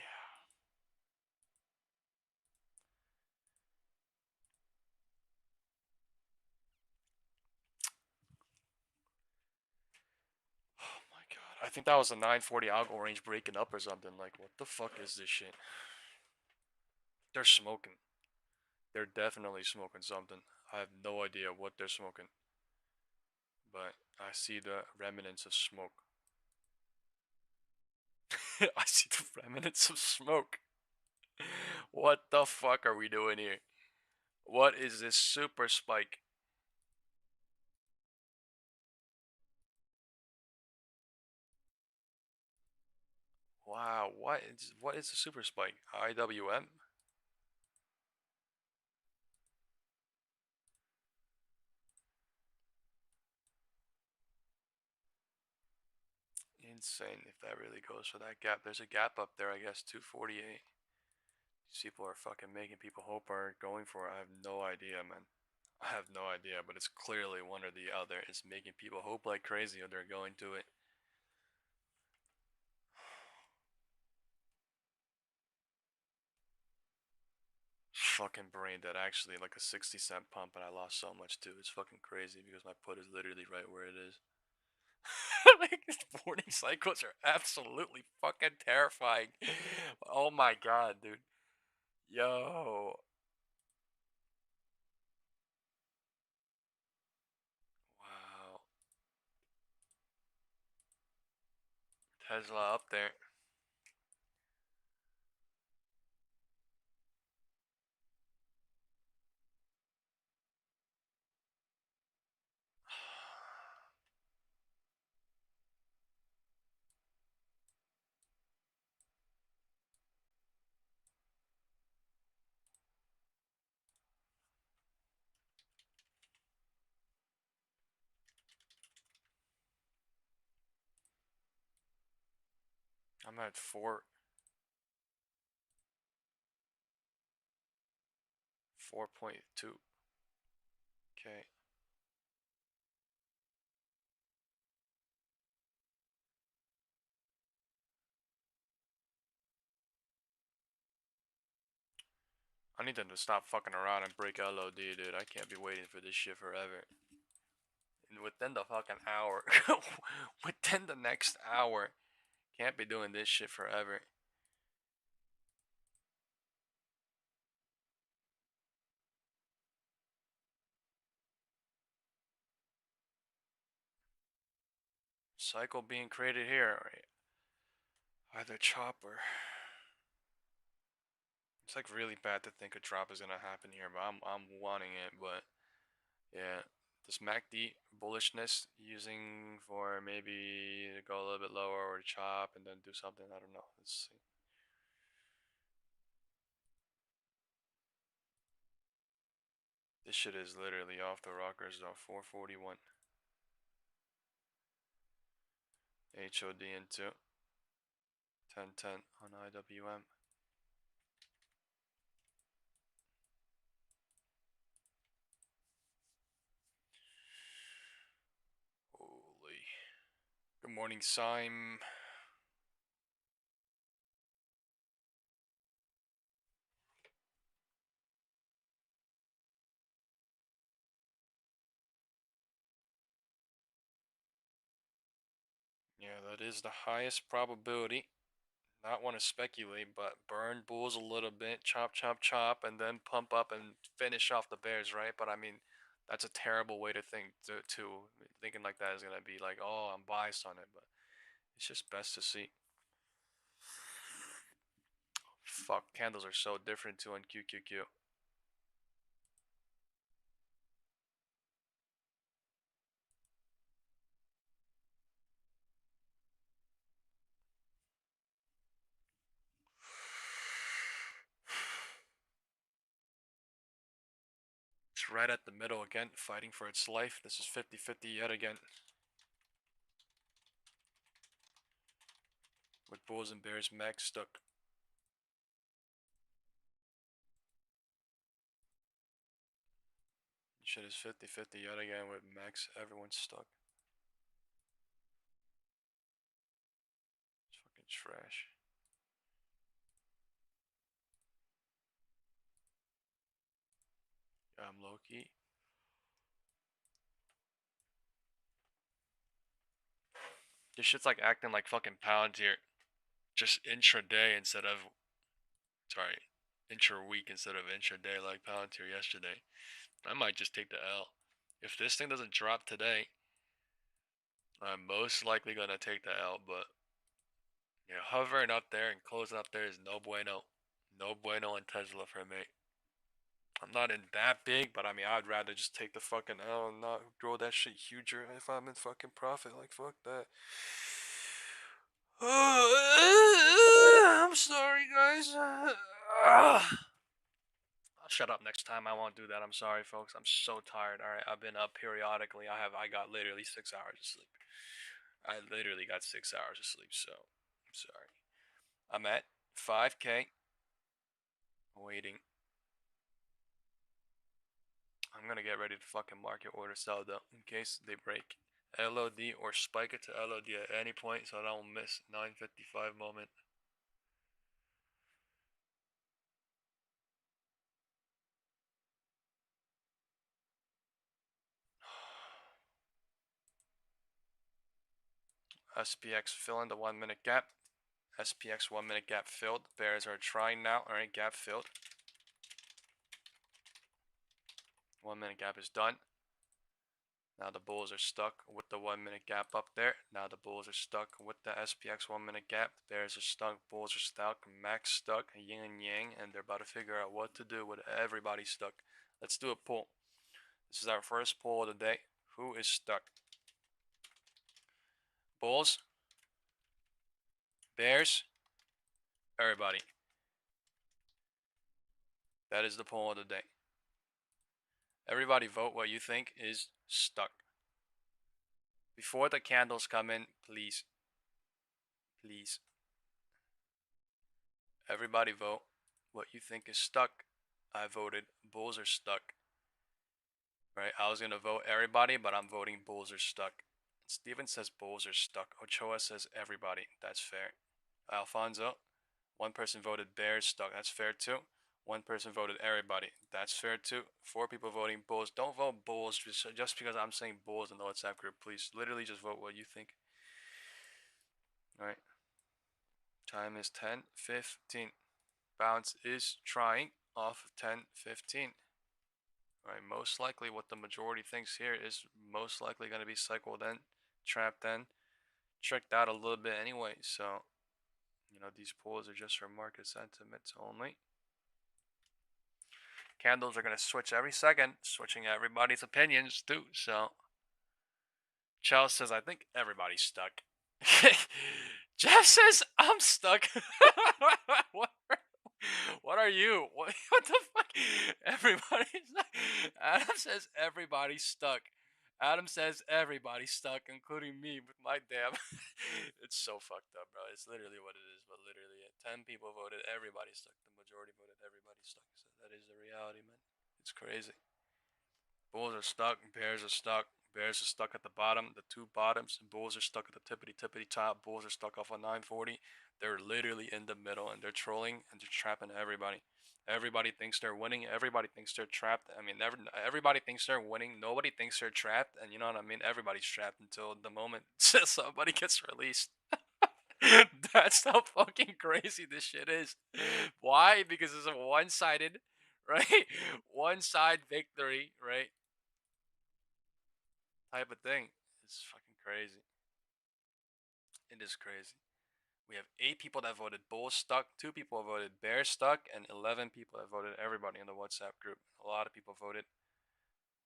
A: Oh my god. I think that was a 940 algo range breaking up or something. Like, what the fuck is this shit? They're smoking. They're definitely smoking something. I have no idea what they're smoking. But I see the remnants of smoke. I see the remnants of smoke. What the fuck are we doing here? What is this super spike? Wow, what is a super spike? IWM? Insane if that really goes for that gap. There's a gap up there, I guess, 248. These people are fucking making people hope are going for it. I have no idea, man. I have no idea, but it's clearly one or the other. It's making people hope like crazy or they're going to it. Fucking brain dead. Actually, like a 60-cent pump, and I lost so much too. It's fucking crazy because my put is literally right where it is. Like, these boarding cycles are absolutely fucking terrifying. Oh my god, dude. Yo. Wow. Tesla up there. I'm at 4.2. Okay. I need them to stop fucking around and break LOD, dude. I can't be waiting for this shit forever. And within the fucking hour. Within the next hour. Can't be doing this shit forever. Cycle being created here. Right? Either chop or... It's like really bad to think a drop is gonna happen here, but I'm wanting it, but yeah. This MACD bullishness using for maybe to go a little bit lower or chop and then do something, I don't know. Let's see. This shit is literally off the rockers though. 441. HOD into 1010 on IWM. Holy. Good morning, Sime. Yeah, that is the highest probability. Not want to speculate, but burn bulls a little bit, chop, chop, chop, and then pump up and finish off the bears, right? But I mean, that's a terrible way to think, too. Thinking like that is going to be like, oh, I'm biased on it, but it's just best to see. Fuck, candles are so different too on QQQ. It's right at the middle again, fighting for its life. This is 50-50 yet again. With bulls and bears, max stuck. Shit is 50-50 yet again with max, everyone's stuck. It's fucking trash. Yeah, I'm low-key. This shit's like acting like fucking Palantir. Just intraday instead of, sorry, intra-week instead of intraday like Palantir yesterday. I might just take the L. If this thing doesn't drop today, I'm most likely gonna take the L, but you know, hovering up there and closing up there is no bueno. No bueno in Tesla for me. I'm not in that big, but I mean, I'd rather just take the fucking L and not grow that shit huger if I'm in fucking profit. Like, fuck that. I'm sorry, guys. I'll shut up next time. I won't do that. I'm sorry, folks. I'm so tired. All right, I've been up periodically. I got literally 6 hours of sleep. I literally got 6 hours of sleep, so I'm sorry. I'm at 5K. Waiting. I'm gonna get ready to fucking market order sell though, in case they break LOD or spike it to LOD at any point, so I don't miss 9:55 moment. SPX filling the 1 minute gap. SPX 1 minute gap filled. Bears are trying now. Alright, gap filled. 1 minute gap is done. Now the bulls are stuck with the 1 minute gap up there. Now the bulls are stuck with the SPX 1 minute gap. Bears are stuck, bulls are stuck, max stuck, yin and yang, and they're about to figure out what to do with everybody stuck. Let's do a poll. This is our first poll of the day. Who is stuck? Bulls? Bears? Everybody. That is the poll of the day. Everybody vote what you think is stuck. Before the candles come in, please. Please. Everybody vote what you think is stuck. I voted bulls are stuck. Right, I was going to vote everybody, but I'm voting bulls are stuck. Steven says bulls are stuck. Ochoa says everybody. That's fair. Alfonso, one person voted bears stuck. That's fair too. One person voted everybody. That's fair too. 4 people voting bulls. Don't vote bulls just because I'm saying bulls in the WhatsApp group. Please, literally just vote what you think. All right. Time is 10:15. Bounce is trying off of 10:15. Right, most likely what the majority thinks here is most likely going to be cycled in, trapped in, tricked out a little bit anyway. So, you know, these pools are just for market sentiments only. Candles are going to switch every second, switching everybody's opinions too. So, Chell says, I think everybody's stuck. Jeff says, I'm stuck. What are you? What the fuck? Everybody's stuck. Adam says everybody's stuck. Adam says everybody's stuck, including me with my damn. It's so fucked up, bro. It's literally what it is, but literally 10 people voted everybody's stuck. The majority voted everybody's stuck. So that is the reality, man. It's crazy. Bulls are stuck. Bears are stuck. Bears are stuck at the bottom, the two bottoms. Bulls are stuck at the tippity top. Bulls are stuck off on 940. They're literally in the middle, and they're trolling, and they're trapping everybody. Everybody thinks they're winning. Everybody thinks they're trapped. I mean, everybody thinks they're winning. Nobody thinks they're trapped. And you know what I mean? Everybody's trapped until the moment somebody gets released. That's how fucking crazy this shit is. Why? Because it's a one-sided, right? One-side victory, right? Type of thing. It's fucking crazy. It is crazy. We have 8 people that voted bull stuck, 2 people voted bear stuck, and 11 people that voted everybody in the WhatsApp group. A lot of people voted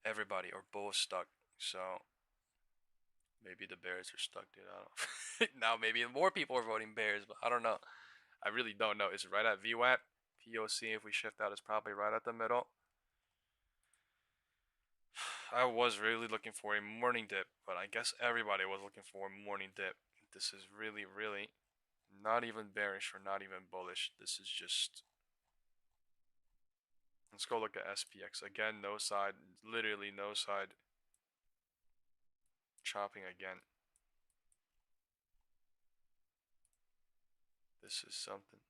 A: everybody or bull stuck. So maybe the bears are stuck, dude. I don't know. Now maybe more people are voting bears, but I don't know. I really don't know. Is it right at VWAP? POC, if we shift out, is probably right at the middle. I was really looking for a morning dip, but I guess everybody was looking for a morning dip. This is really, really not even bearish or not even bullish. This is just... Let's go look at SPX. Again, no side. Literally no side. Chopping again. This is something.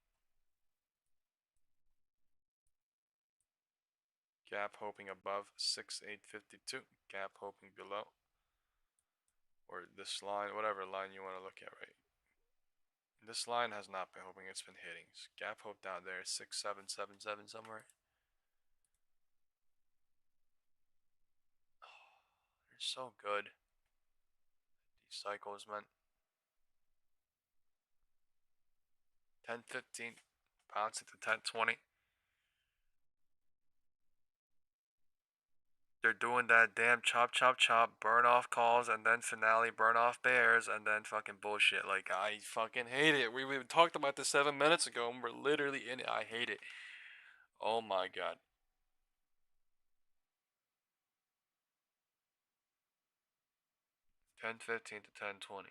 A: Gap hoping above 6852. Gap hoping below. Or this line, whatever line you want to look at, right? This line has not been hoping, it's been hitting. So gap hope down there, 6777 somewhere. Oh, they're so good. These cycles, man. 1015, bouncing to 1020. They're doing that damn chop, burn off calls, and then finale burn off bears, and then fucking bullshit. Like, I fucking hate it. We talked about this 7 minutes ago, and we're literally in it. I hate it. Oh my god. $10.15 to $10.20.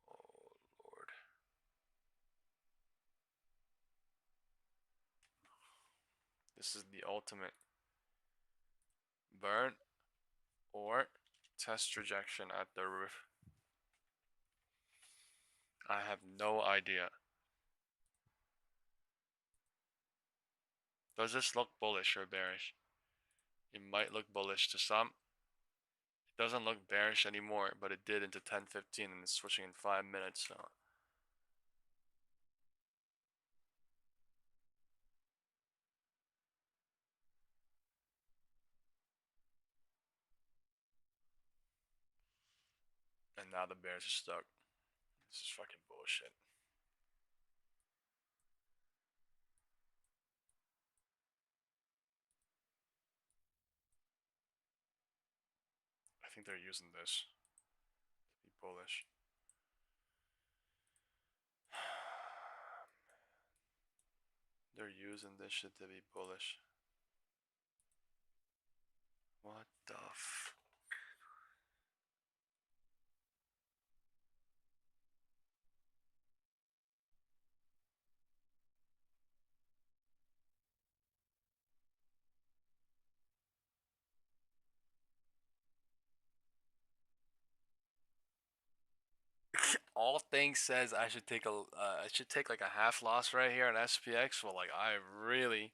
A: Oh lord. This is the ultimate burn or test rejection at the roof. I have no idea. Does this look bullish or bearish? It might look bullish to some. It doesn't look bearish anymore, but it did into 10:15 and it's switching in 5 minutes, so. And now the bears are stuck. This is fucking bullshit. I think they're using this to be bullish. They're using this shit to be bullish. What the f... All things says I should take like a half loss right here on SPX. Well, like, I really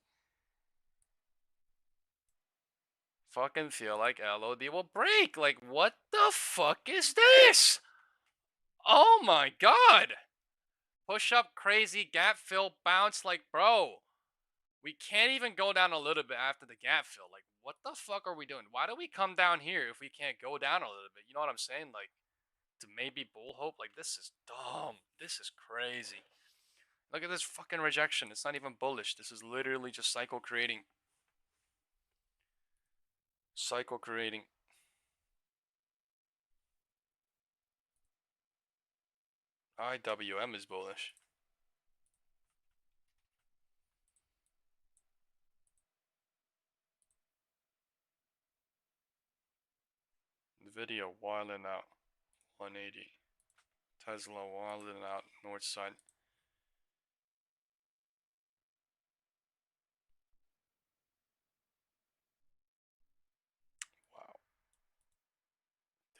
A: fucking feel like LOD will break. Like, what the fuck is this? Oh my god. Push up crazy, gap fill, bounce. Like, bro, we can't even go down a little bit after the gap fill. Like, what the fuck are we doing? Why do we come down here if we can't go down a little bit? You know what I'm saying? Like, to maybe bull hope. Like, this is dumb. This is crazy. Look at this fucking rejection. It's not even bullish. This is literally just cycle creating. Cycle creating. IWM is bullish. Nvidia wilding out. 180. Tesla wilding out north side. Wow.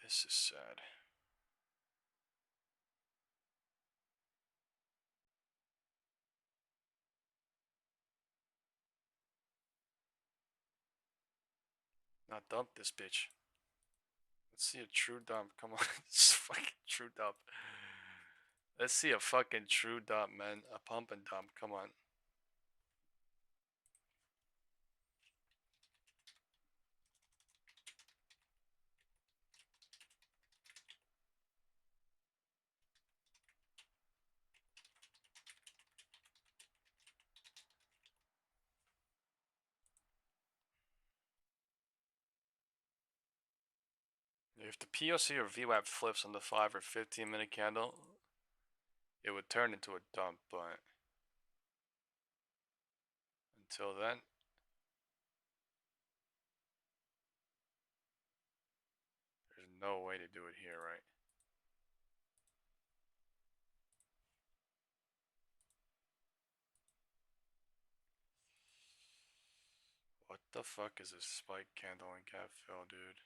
A: This is sad. Now dump this bitch. Let's see a true dump. Come on. It's fucking true dump. Let's see a fucking true dump, man. A pump and dump. Come on. If the POC or VWAP flips on the 5 or 15-minute candle, it would turn into a dump, but until then, there's no way to do it here, right? What the fuck is this spike candle and gap fill, dude?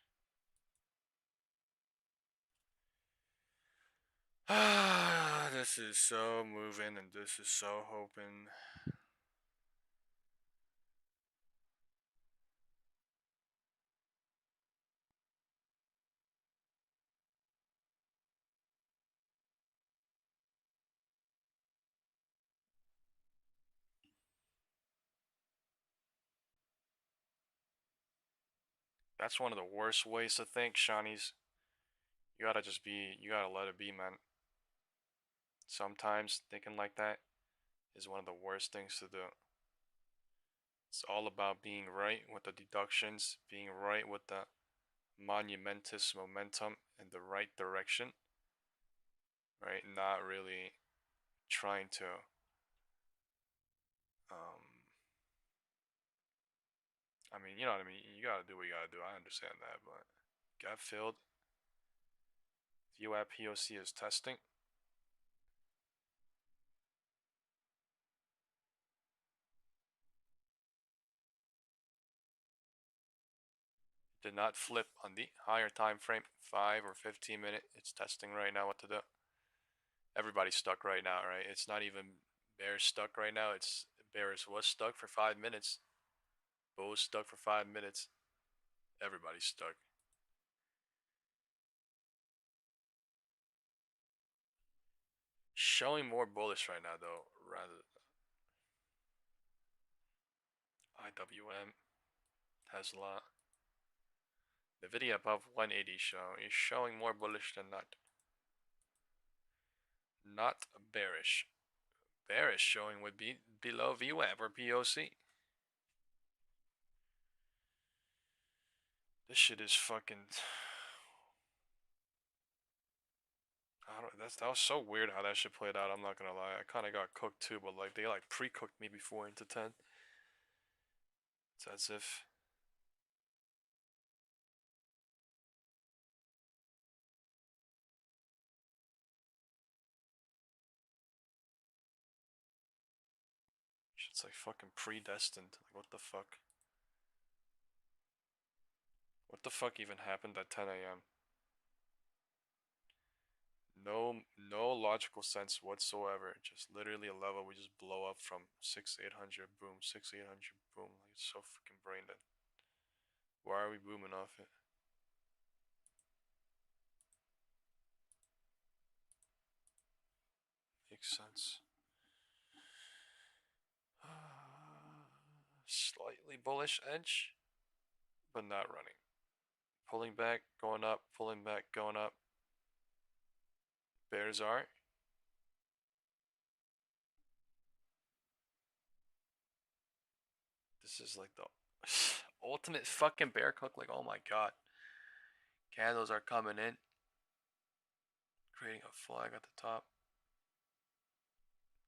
A: This is so moving and this is so hoping. That's one of the worst ways to think, Shawnees. You gotta just be, you gotta let it be, man. Sometimes thinking like that is one of the worst things to do. It's all about being right with the deductions, being right with the monumentous momentum in the right direction, right? Not really trying to I mean, you know what I mean? You gotta do what you gotta do. I understand that, but gap filled. VWAP POC is testing. Did not flip on the higher time frame, 5 or 15 minute. It's testing right now what to do. Everybody's stuck right now, right? It's not even Bearish stuck right now. It's Bearish was stuck for 5 minutes. Bull stuck for 5 minutes. Everybody's stuck. Showing more bullish right now though, rather IWM, Tesla, Nvidia above 180 is showing more bullish than not. Not bearish. Bearish showing would be below VWAP or POC. This shit is fucking. That was so weird how that shit played out. I'm not gonna lie. I kind of got cooked too, but like they like pre-cooked me before into 10. It's as if. Shit's like fucking predestined. Like what the fuck? What the fuck even happened at 10 a.m.? No logical sense whatsoever. Just literally a level we just blow up from 6,800 boom, 6,800 boom. Like it's so freaking brain dead. Why are we booming off it? Makes sense. Slightly bullish edge, but not running. Pulling back, going up, pulling back, going up. Bears are. This is like the ultimate fucking bear cook. Like, oh my god. Candles are coming in. Creating a flag at the top.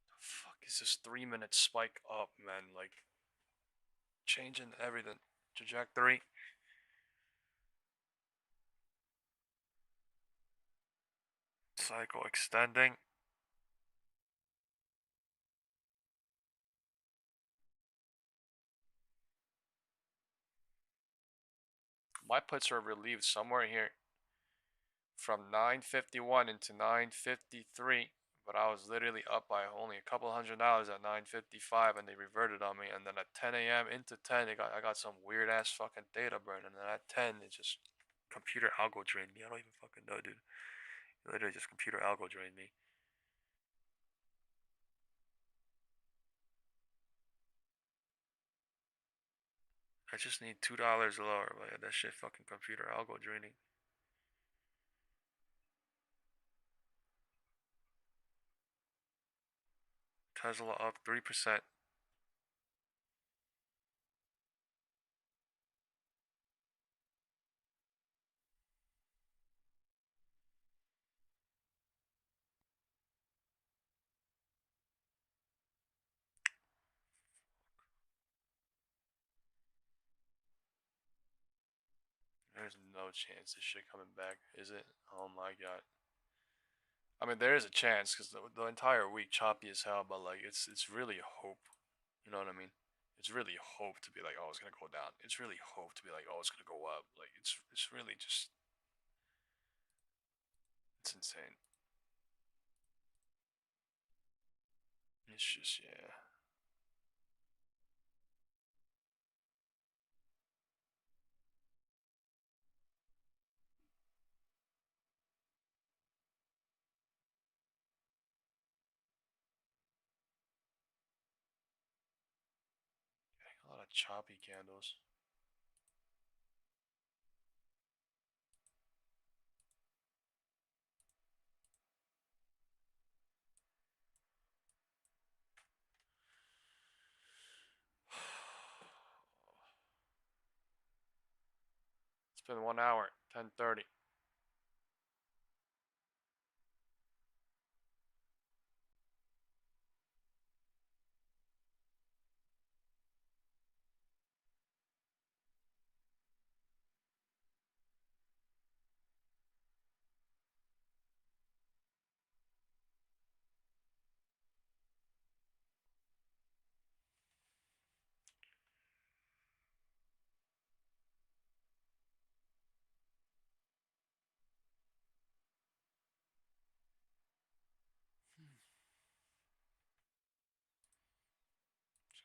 A: The fuck is this 3-minute spike up, man? Like, changing everything. Trajectory. cycle extending. My puts are relieved somewhere here from 951 into 953, but I was literally up by only a couple $100 at 955, and they reverted on me. And then at 10 a.m. into 10, I got some weird ass fucking data burn, and then at 10 it just computer algo drained me. I don't even fucking know, dude. It literally just computer algo drained me. I just need $2 lower, but that shit fucking computer algo draining. Tesla up 3%. There's no chance this shit coming back, is it? Oh my god. I mean, there is a chance because the entire week choppy as hell, but like it's really hope. You know what I mean? It's really hope to be like, oh, it's gonna go down. It's really hope to be like, oh, it's gonna go up. Like it's really just, it's insane. It's just, yeah. A lot of choppy candles. It's been 1 hour, 10:30.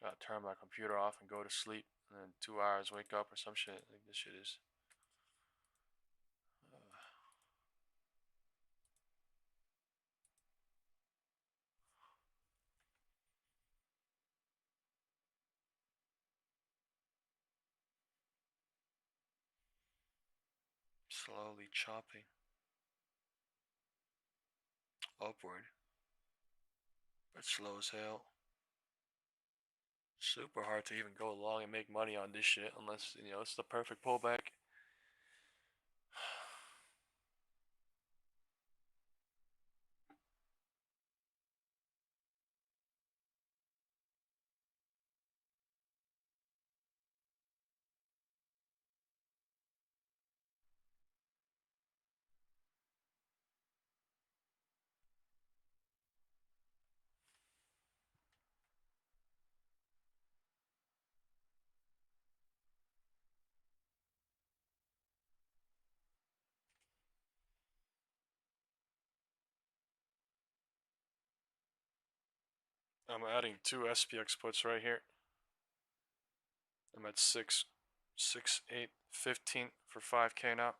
A: Just gotta turn my computer off and go to sleep, and then 2 hours wake up or some shit. Like this shit is. Slowly chopping upward, but slow as hell. Super hard to even go long and make money on this shit unless, you know, it's the perfect pullback. I'm adding 2 SPX puts right here. I'm at 6, 8, 15 for 5K now.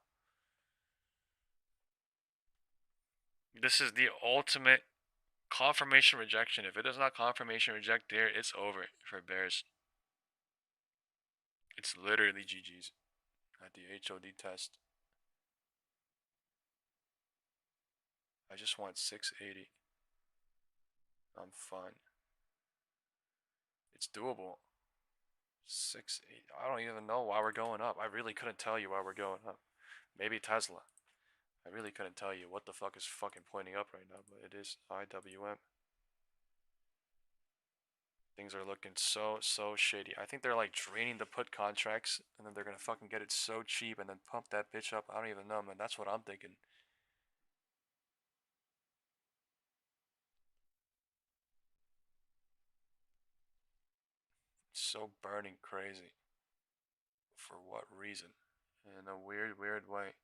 A: This is the ultimate confirmation rejection. If it does not confirmation reject there, it's over for bears. It's literally GG's at the HOD test. I just want 680. I'm fine. It's doable. 6, 8. I don't even know why we're going up. I really couldn't tell you why we're going up. Maybe Tesla. I really couldn't tell you what the fuck is fucking pointing up right now, but it is IWM. Things are looking so shady. I think they're like draining the put contracts, and then they're gonna fucking get it so cheap and then pump that bitch up. I don't even know, man. That's what I'm thinking. so burning crazy. For what reason? In a weird way.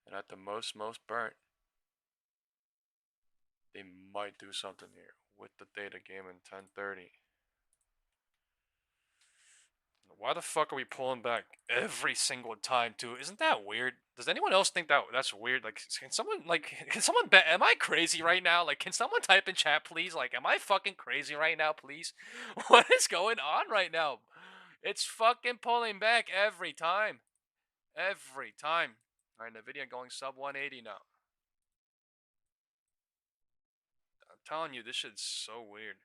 A: And at the most burnt, they might do something here with the data game in 10:30. Why the fuck are we pulling back every single time too? Isn't that weird? Does anyone else think that that's weird? Like, can someone bet? Am I crazy right now? Like, can someone type in chat, please? Like, am I fucking crazy right now, please? What is going on right now? It's fucking pulling back every time. Every time. Alright, Nvidia going sub 180 now. I'm telling you, this shit's so weird.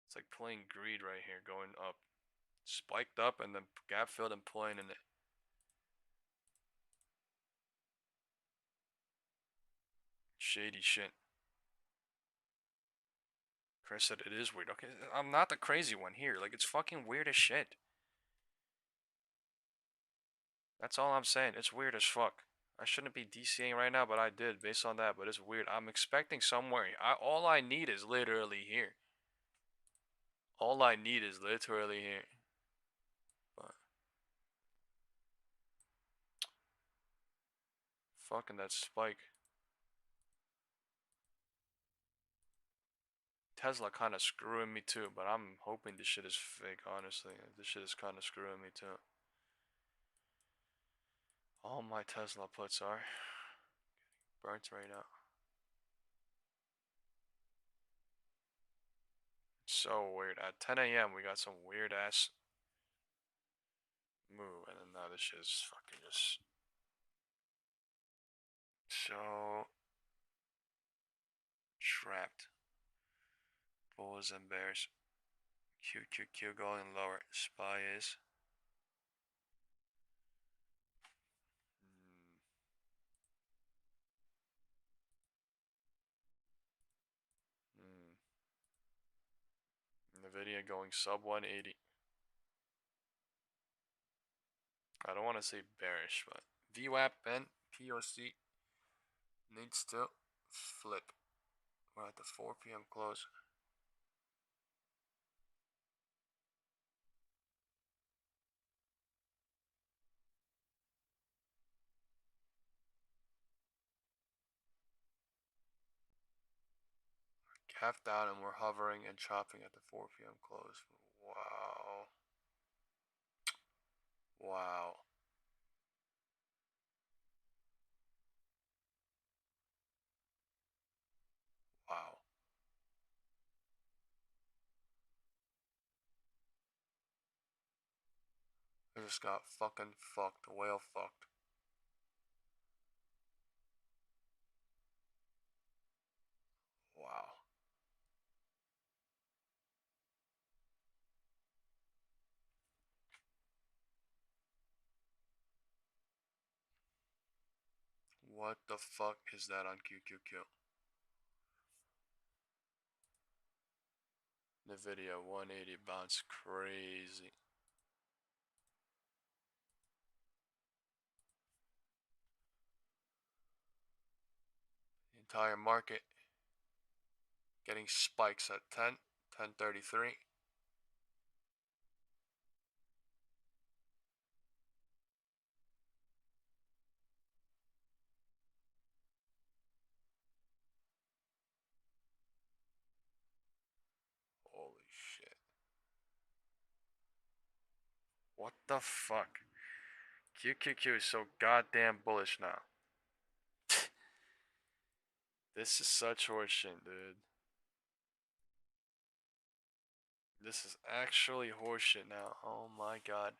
A: It's like playing greed right here, going up. Spiked up and then gap filled and playing in it. Shady shit. Chris said it is weird. Okay, I'm not the crazy one here. Like, it's fucking weird as shit. That's all I'm saying. It's weird as fuck. I shouldn't be DCing right now, but I did based on that. But it's weird. I'm expecting somewhere. All I need is literally here. All I need is literally here. But fucking that spike. Tesla kind of screwing me too, but I'm hoping this shit is fake, honestly. This shit is kind of screwing me too. All my Tesla puts are burnt right now. So weird. At 10 a.m. we got some weird ass move, and then now this shit is fucking just so trapped. Bulls and bears. QQQ going lower. SPY is. Nvidia going sub 180. I don't want to say bearish, but VWAP and POC needs to flip. We're at the 4 p.m. close. Half down and we're hovering and chopping at the 4 p.m. close. Wow. Wow. Wow. I just got fucking fucked. Whale fucked. Wow. What the fuck is that on QQQ? Nvidia 180 bounce crazy. The entire market getting spikes at 10:33. Holy shit. What the fuck? QQQ is so goddamn bullish now. This is such horseshit, dude. This is actually horseshit now. Oh my god.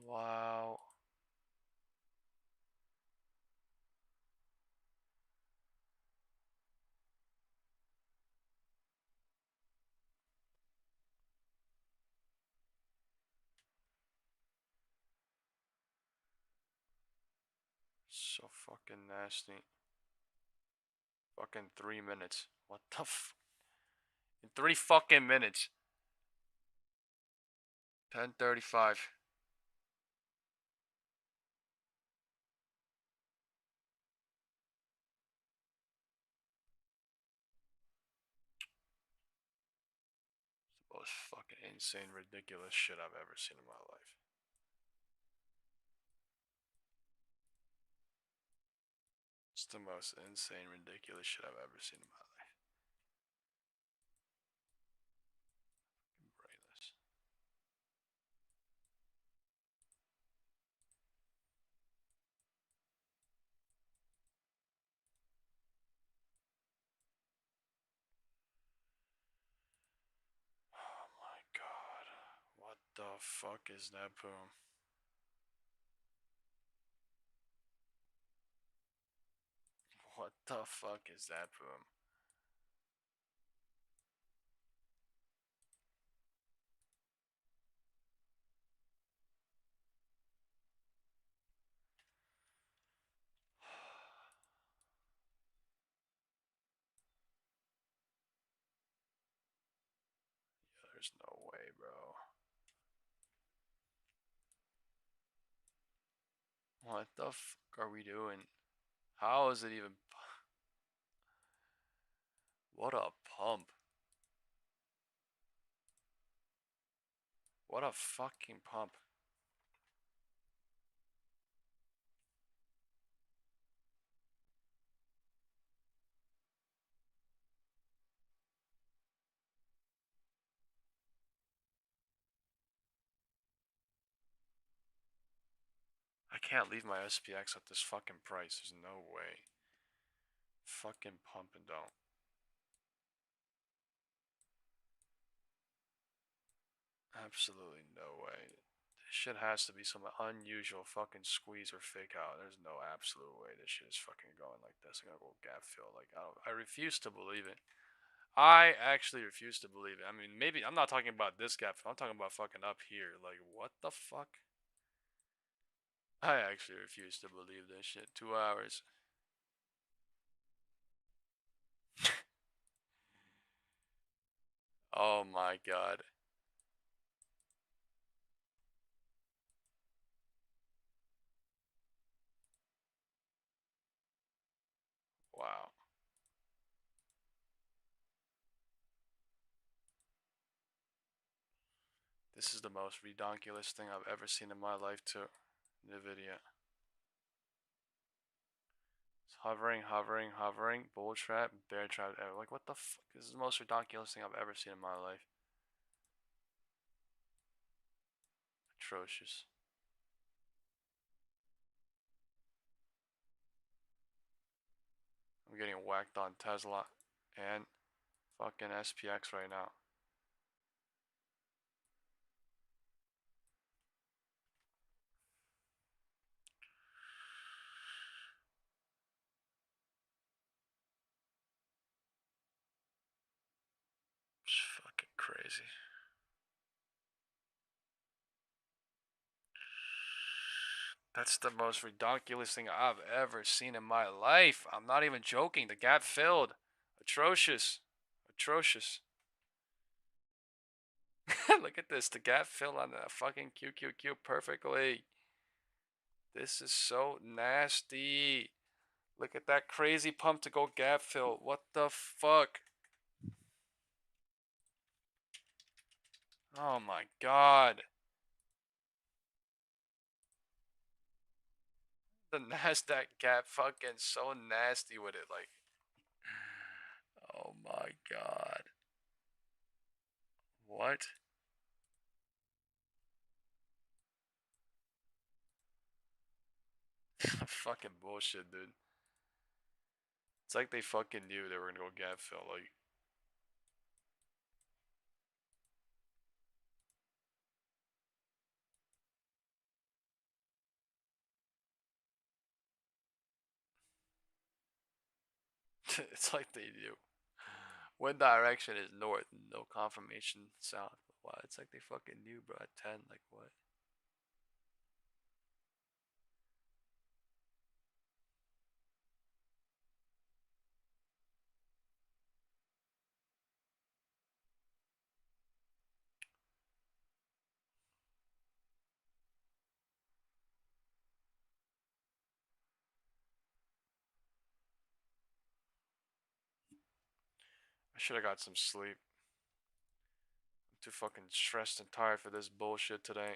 A: Wow. So fucking nasty. Fucking 3 minutes. What the f? In 3 fucking minutes. 10:35. Most fucking insane, ridiculous shit I've ever seen in my life. It's the most insane, ridiculous shit I've ever seen in my life. Brainless. Oh my god. What the fuck is that boom? What the fuck is that boom? Yeah, there's no way, bro. What the fuck are we doing? How is it even? What a pump. What a fucking pump. I can't leave my SPX at this fucking price. There's no way. Fucking pump and don't. Absolutely no way. This shit has to be some unusual fucking squeeze or fake out. There's no absolute way this shit is fucking going like this. I'm gonna go gap fill. Like, I refuse to believe it. I actually refuse to believe it. I mean, maybe I'm not talking about this gap fill. I'm talking about fucking up here. Like, what the fuck? I actually refuse to believe this shit. 2 hours. Oh my god. Wow. This is the most redonkulous thing I've ever seen in my life too. Nvidia. It's hovering, hovering, hovering. Bull trap, bear trap. Like, what the fuck? This is the most redonkulous thing I've ever seen in my life. Atrocious. I'm getting whacked on Tesla and fucking SPX right now. It's fucking crazy. That's the most ridiculous thing I've ever seen in my life. I'm not even joking. The gap filled. Atrocious. Atrocious. Look at this. The gap filled on the fucking QQQ perfectly. This is so nasty. Look at that crazy pump to go gap fill. What the fuck? Oh my god. The NASDAQ gap fucking so nasty with it. Like, oh my god. What? Fucking bullshit, dude. It's like they fucking knew they were gonna go gap fill. Like, it's like they knew. One direction is north, no confirmation south. Wow, it's like they fucking knew, bro. At 10, like what? I should have got some sleep. I'm too fucking stressed and tired for this bullshit today.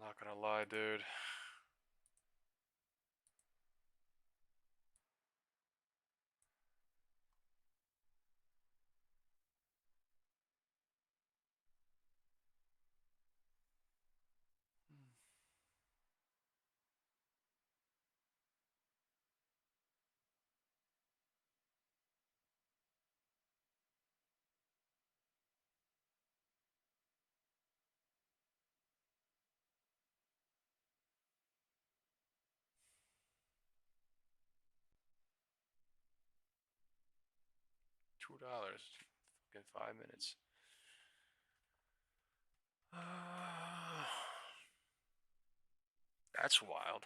A: I'm not gonna lie, dude. $2. Fucking 5 minutes. That's wild.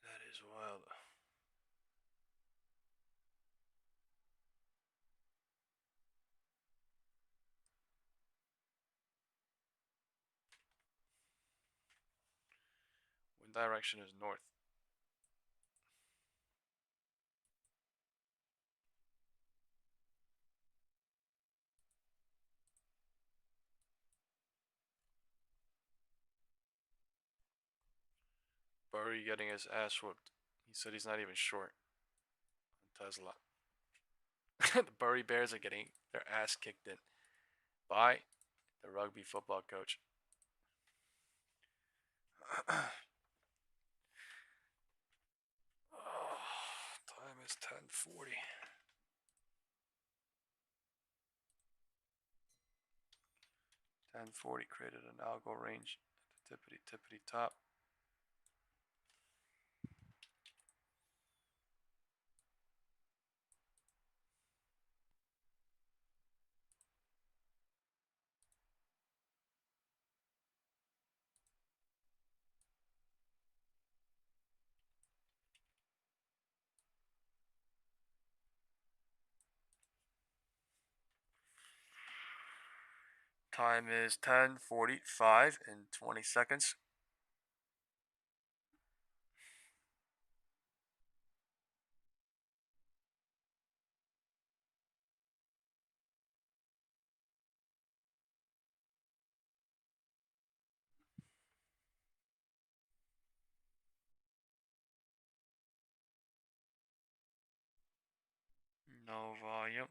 A: That is wild. Wind direction is north. Burry getting his ass whooped. He said he's not even short on Tesla. The Burry Bears are getting their ass kicked in by the rugby football coach. Oh, time is 10:40. $10.40 created an algo range at the tippity top. Time is 10:45 in 20 seconds. No volume.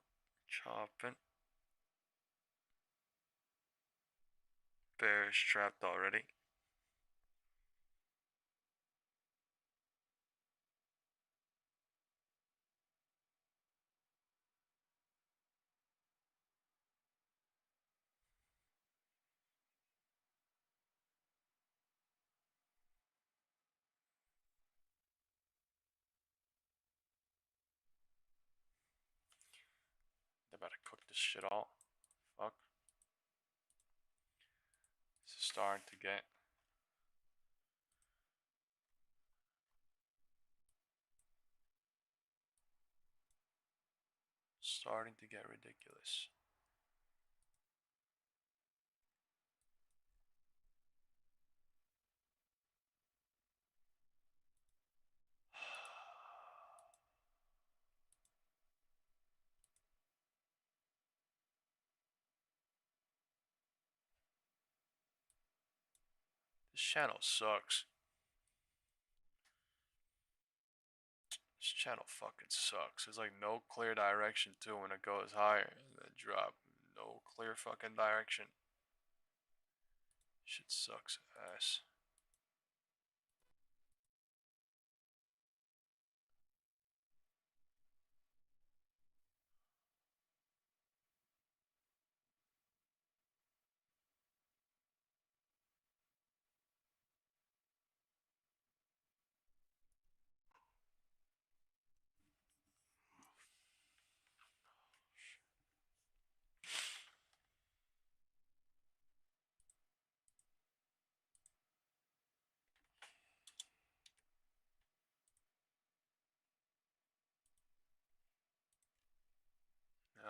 A: Chopping. Bearish trapped already. They're about to cook this shit all. Fuck. This is starting to get ridiculous. This channel sucks. This channel fucking sucks. There's like no clear direction too when it goes higher and then drop. No clear fucking direction. Shit sucks ass.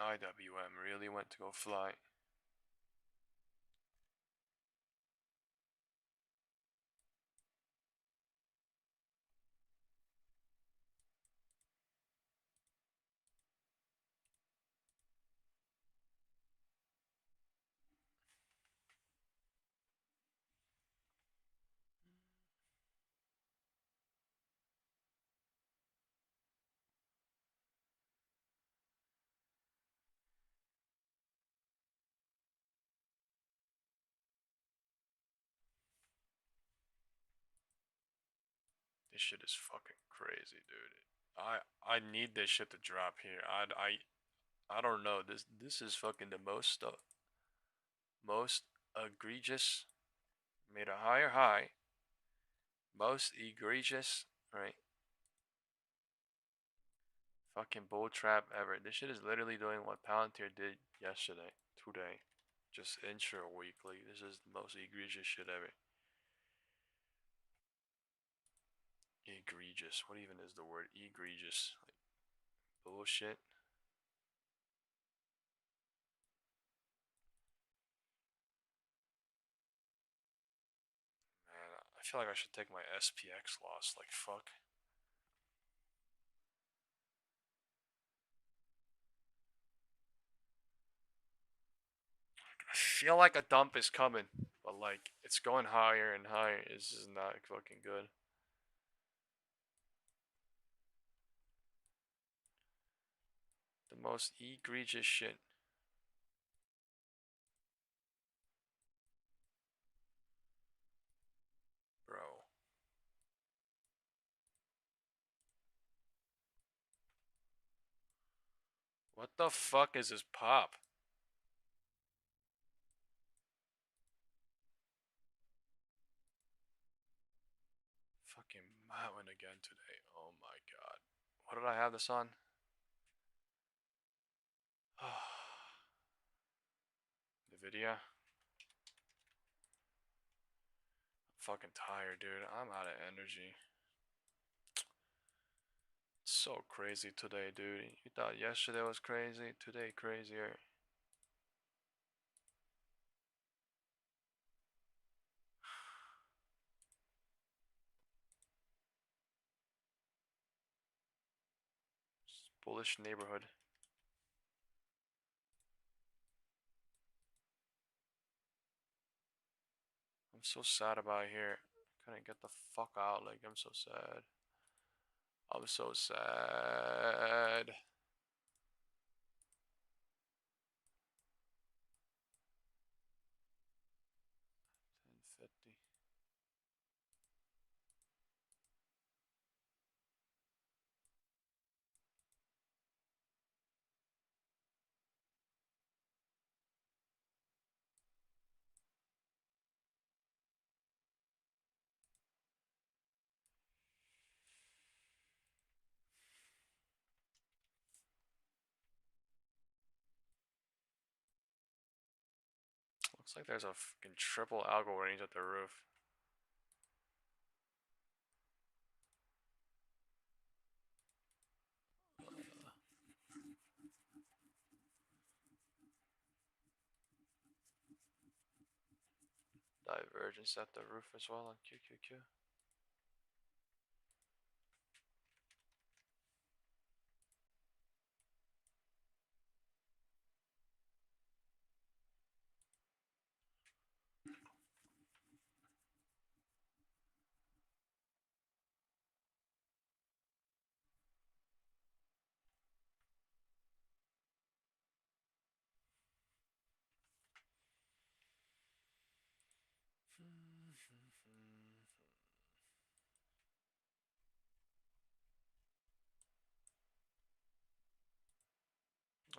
A: IWM really went to go fly. This shit is fucking crazy, dude. I need this shit to drop here. I don't know. This is fucking the most egregious. Made a higher high. Most egregious, right? Fucking bull trap ever. This shit is literally doing what Palantir did yesterday, today. Just intra weekly. This is the most egregious shit ever. Egregious. What even is the word egregious? Like bullshit. Man, I feel like I should take my SPX loss. Like fuck. I feel like a dump is coming, but like it's going higher and higher. This is not fucking good. The most egregious shit. Bro. What the fuck is this pop? Fucking mountain again today. Oh my god. What did I have this on? Nvidia. I'm fucking tired, dude. I'm out of energy. It's so crazy today, dude. You thought yesterday was crazy? Today crazier. Bullish neighborhood. I'm so sad about here. Couldn't get the fuck out. Like, I'm so sad. I'm so sad. $10.50. Looks like there's a fucking triple algo range at the roof. Divergence at the roof as well on QQQ.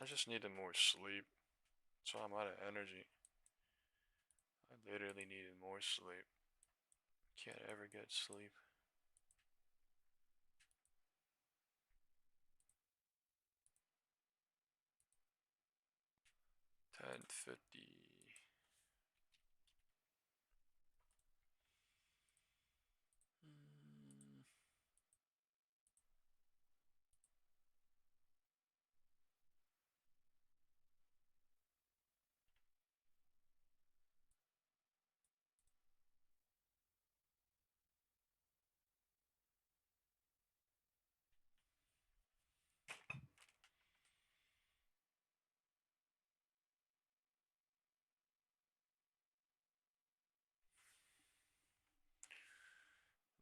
A: I just needed more sleep, so I'm out of energy. I literally needed more sleep. Can't ever get sleep. $10.50.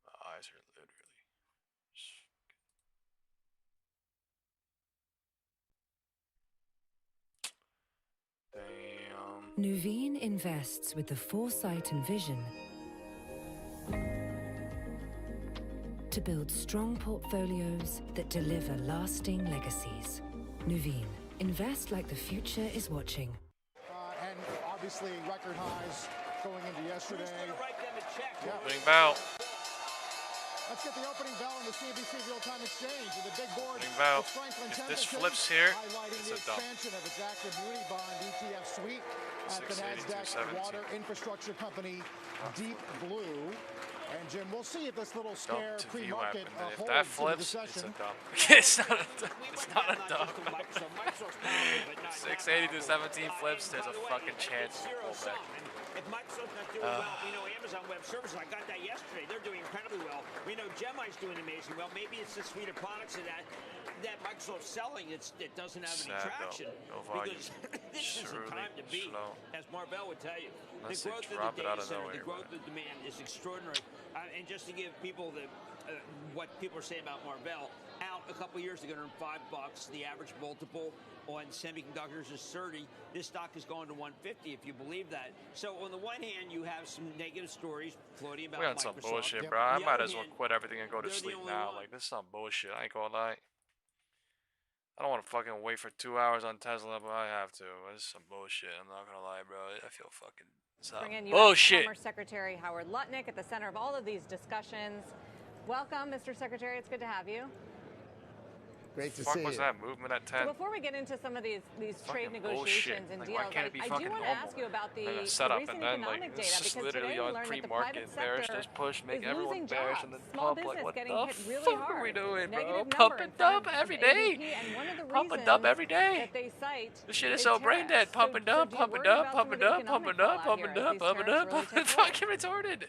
A: My eyes are literally. Damn.
G: Nuveen invests with the foresight and vision to to build strong portfolios that deliver lasting legacies. Nuveen. Invest like the future is watching.
H: And obviously record highs going into yesterday.
A: Opening bell.
H: Let's get the opening bell on the CNBC real-time exchange with the big board.
A: Opening bell. If this flips here, it's a dump.
H: Expansion of its active Moody bond ETF suite at the NASDAQ water infrastructure company Deep Blue. And Jim, we'll see if this little scare pre-market
A: if that flips, it's a dump. It's not a dump. It's not a dump. 680 to 17 flips, there's a fucking chance to pull back.
I: If Microsoft's not doing well, we know Amazon Web Services, I got that yesterday, they're doing incredibly well. We know Gemini's doing amazing well. Maybe it's the suite of products that Microsoft's selling it doesn't have any traction. Because this is the time to be, as Marvell would tell you. The growth of the data center, the growth of demand is extraordinary. And just to give people what people are saying about Marvell, out a couple years ago, $5. The average multiple on semiconductors is 30. This stock has gone to 150, if you believe that. So on the one hand, you have some negative stories floating about Microsoft.
A: We got some bullshit, bro. I might as well quit everything and go to sleep now. Like, this is some bullshit. I ain't gonna lie. I don't want to fucking wait for 2 hours on Tesla, but I have to. This is some bullshit. I'm not gonna lie, bro. I feel fucking
J: Bring in
A: bullshit.
J: Former Secretary Howard Lutnick at the center of all of these discussions. Welcome, Mr. Secretary. It's good to have you.
C: Great to
A: see you.
C: What
A: was that movement at 10?
J: So before we get into some of these trade negotiations and deals, I do want to ask you about the recent economic data, because today we learned that the private sector is losing jobs. Small business getting hit really hard.
A: What are we doing, bro?
J: Pump
A: and dump every day. Pump and dump every day. This shit is so brain dead. Pump and dump, pump and dump, pump and dump, pump and dump, pump and dump, pump and dump. It's fucking retarded.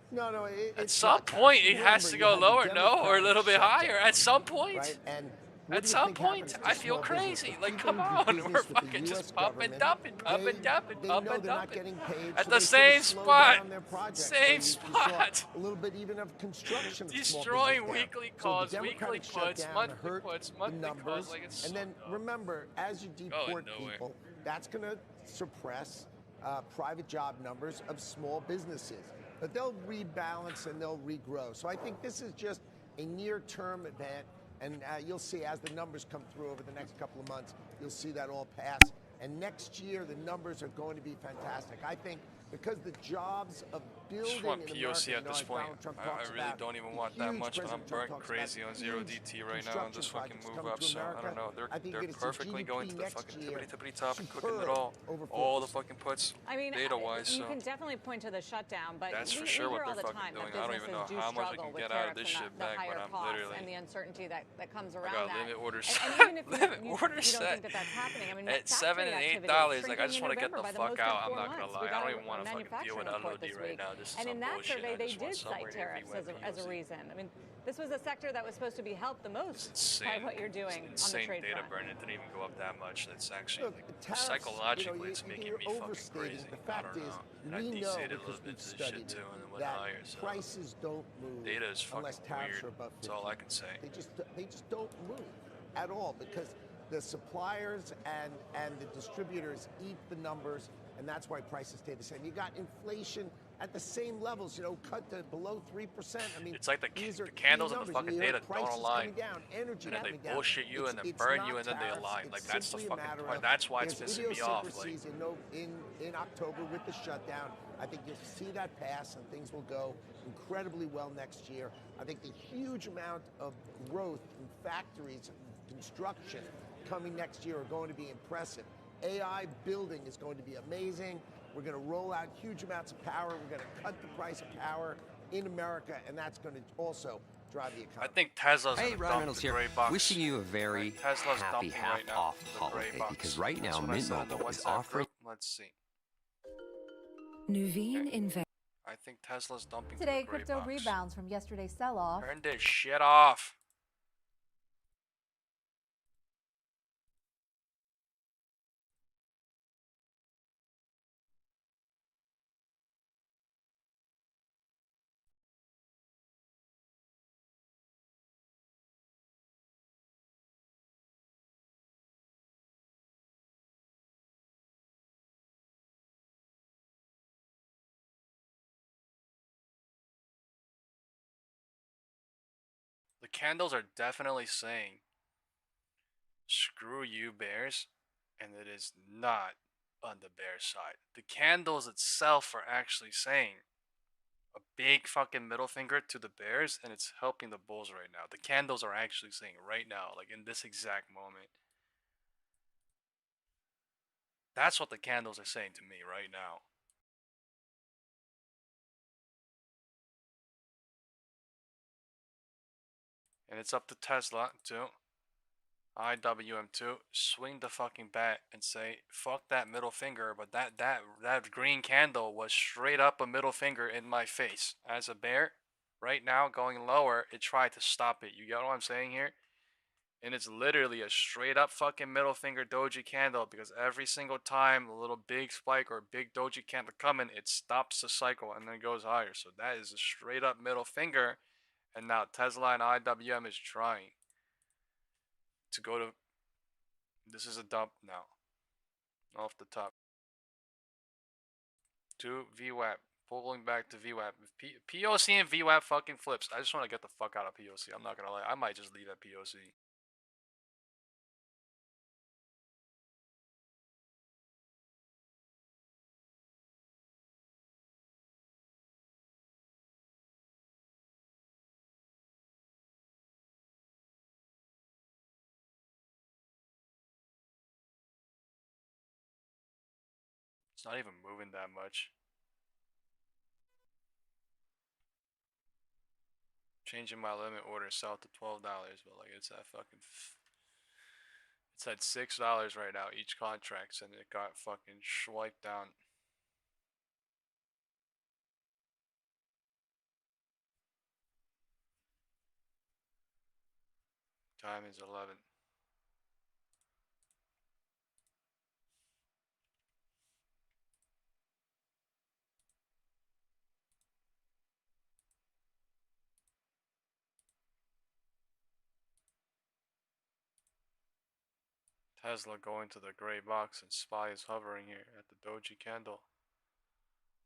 C: No.
A: At some point, it has to go lower, no, or a little bit higher. At some point.
C: Right? And
A: at some point, I feel crazy. Like, come on, we're fucking just pumping, dumping, pumping, dumping, pumping, dumping. At the same spot. Same spot.
C: A little bit even of construction.
A: Destroying weekly calls, weekly puts, monthly puts, monthly calls. Like, it's
C: and then remember, as you deport people, that's going to suppress private job numbers of small businesses. But they'll rebalance and they'll regrow. So I think this is just a near-term event, and you'll see as the numbers come through over the next couple of months, you'll see that all pass. And next year, the numbers are going to be fantastic. I think because the jobs of building
A: just want
C: in
A: POC
C: America,
A: at this point. I really don't even want that much, but I'm burnt crazy on 0DT right now and just fucking move up. So I don't know. They're perfectly going to the fucking tippity top and cooking it all the fucking puts.
J: I mean,
A: data-wise.
J: you can definitely point to the shutdown, but
A: that's for
J: we
A: sure
J: hear
A: what
J: all
A: they're
J: the
A: fucking
J: time
A: doing.
J: that
A: I don't even know
J: businesses
A: how
J: do
A: much I
J: struggle
A: can
J: with
A: get out of this
J: tariffs
A: shit
J: and the
A: back,
J: higher
A: but I'm
J: costs
A: literally.
J: and the uncertainty that comes
A: I
J: around
A: got
J: that.
A: limit orders.
J: And even if
A: limit
J: you
A: orders
J: don't think that that's happening, I mean,
A: at $7 and $8. Like, I just want to get the fuck out. I'm not gonna lie. I don't even want to fucking deal with LOD right now. This is
J: and in
A: some
J: that
A: bullshit.
J: survey, they did cite tariffs as a reason. I mean, this was a sector that was supposed to be helped the most by what you're doing on the trade
A: data
J: front.
A: burn. It didn't even go up that much. That's actually
C: Look, tariffs,
A: psychologically, it's making me fucking crazy.
C: The fact is, we know because we've studied that prices don't move unless tariffs are above 50.
A: That's all I can say.
C: They just don't move at all because the suppliers and the distributors eat the numbers, and that's why prices stay the same. You got inflation at the same levels, cut to below 3%. I mean,
A: it's like the candles and the fucking data don't align.
C: Energy
A: and then they bullshit you and then burn you and then they align. Like, that's the fucking point. That's why it's pissing me off. Like,
C: in October with the shutdown, I think you'll see that pass and things will go incredibly well next year. I think the huge amount of growth in factories and construction coming next year are going to be impressive. AI building is going to be amazing. We're going to roll out huge amounts of power. We're going to cut the price of power in America, and that's going to also drive the economy.
A: I think Tesla's
K: Hey, Ryan Reynolds here. Wishing you a very happy half-off holiday, because right now Mint Mobile is offering...
A: Let's see.
G: Nuveen Invest.
A: I think Tesla's dumping
L: today. Crypto rebounds from yesterday's sell-off.
A: Turn this shit off. The candles are definitely saying, screw you, bears, and it is not on the bear side. The candles itself are actually saying a big fucking middle finger to the bears, and it's helping the bulls right now. The candles are actually saying right now, like in this exact moment. That's what the candles are saying to me right now. And it's up to Tesla too. IWM2, swing the fucking bat and say fuck that middle finger, but that green candle was straight up a middle finger in my face. As a bear, right now going lower, it tried to stop it. You get what I'm saying here? And it's literally a straight up fucking middle finger doji candle, because every single time a little big spike or big doji candle coming, it stops the cycle and then goes higher. So that is a straight up middle finger, and now Tesla and IWM is trying to go to, this is a dump now, off the top, to VWAP, pulling back to VWAP. If POC and VWAP fucking flips, I just want to get the fuck out of POC. I'm not gonna lie, I might just leave at POC. It's not even moving that much. Changing my limit order south to $12, but like it's at fucking, it's at $6 right now each contracts, and it got fucking swiped down. Time is 11. Tesla going to the gray box, and SPY is hovering here at the doji candle.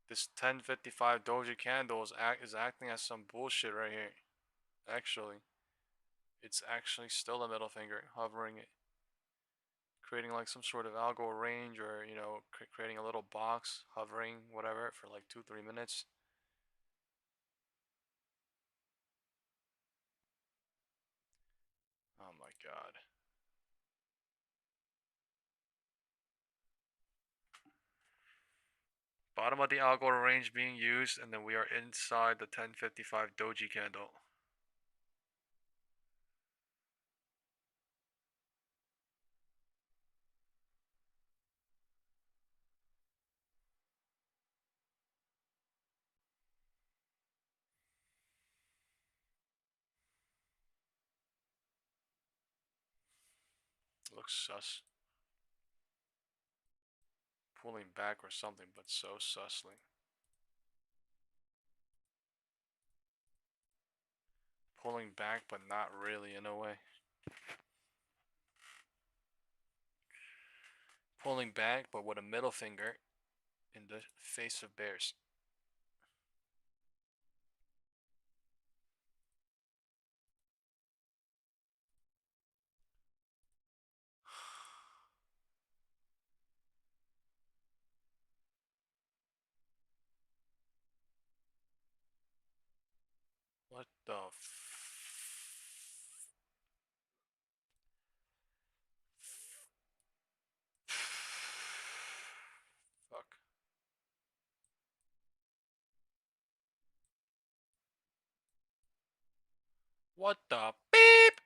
A: This 1055 doji candle is acting as some bullshit right here. Actually, it's actually still a middle finger, hovering it, creating like some sort of algo range, or you know, creating a little box, hovering, whatever, for like 2-3 minutes. Oh my god. Bottom of the algo range being used, and then we are inside the 1055 doji candle. Looks sus. Pulling back or something, but so susly. Pulling back, but not really in a way. Pulling back, but with a middle finger in the face of bears. What the fuck? What the beep?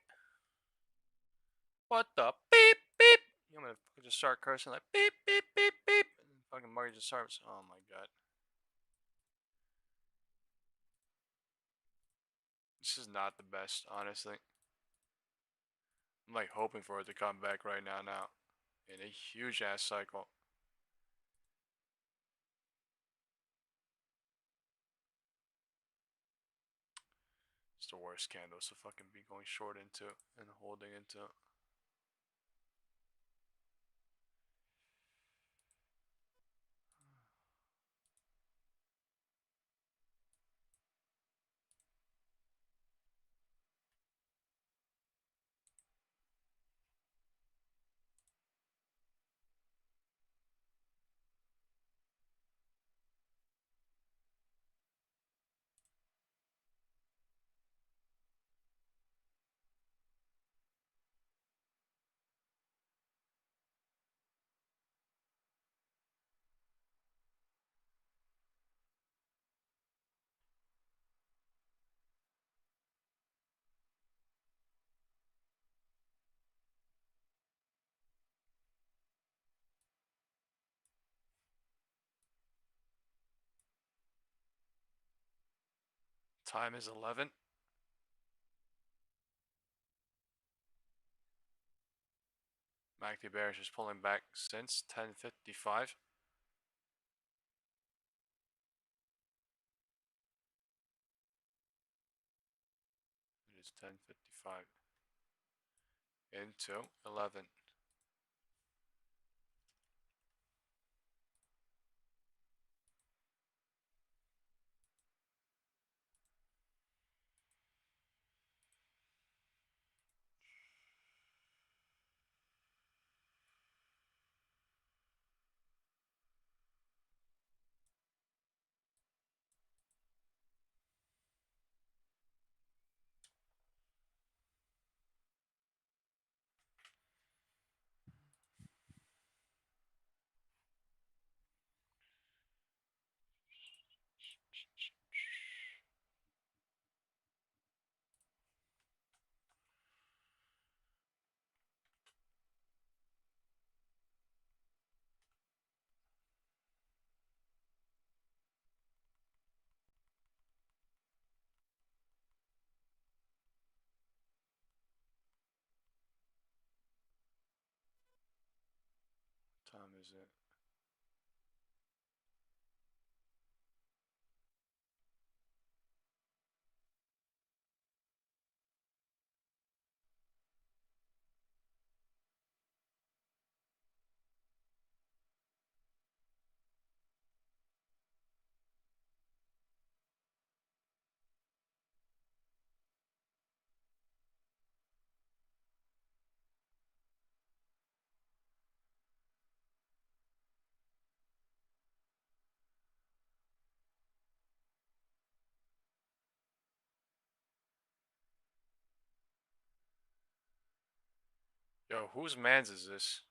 A: What the beep beep? I'm gonna just start cursing like beep beep beep beep, and fucking Mario just starts. Oh my god. This is not the best, honestly. I'm like hoping for it to come back right now in a huge ass cycle. It's the worst candles to fucking be going short into and holding into. Time is 11. MACD bearish is pulling back since 10:55. It is 10:55 into 11. What time is it? Yo, whose mans is this?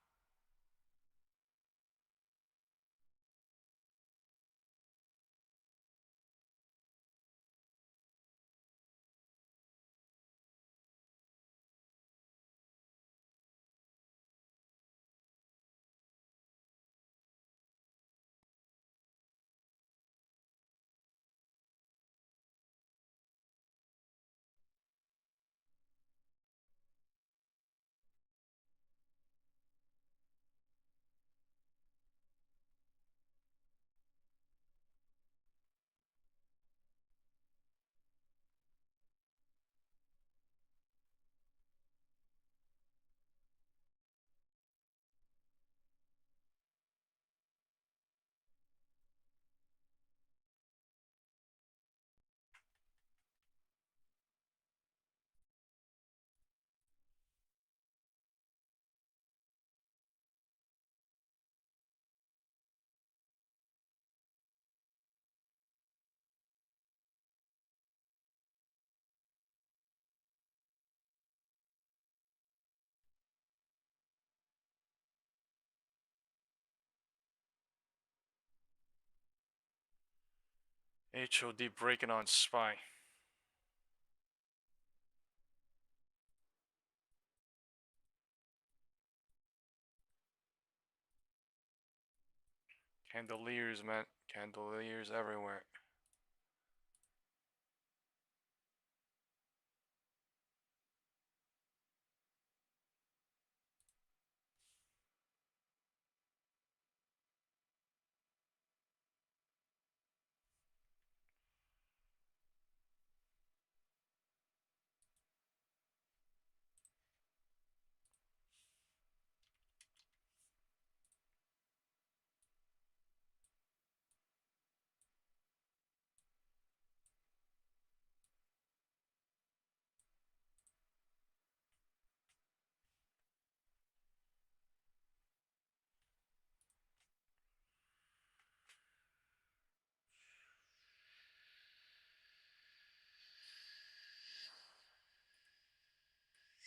A: HOD breaking on SPY. Candeliers, man. Candeliers everywhere.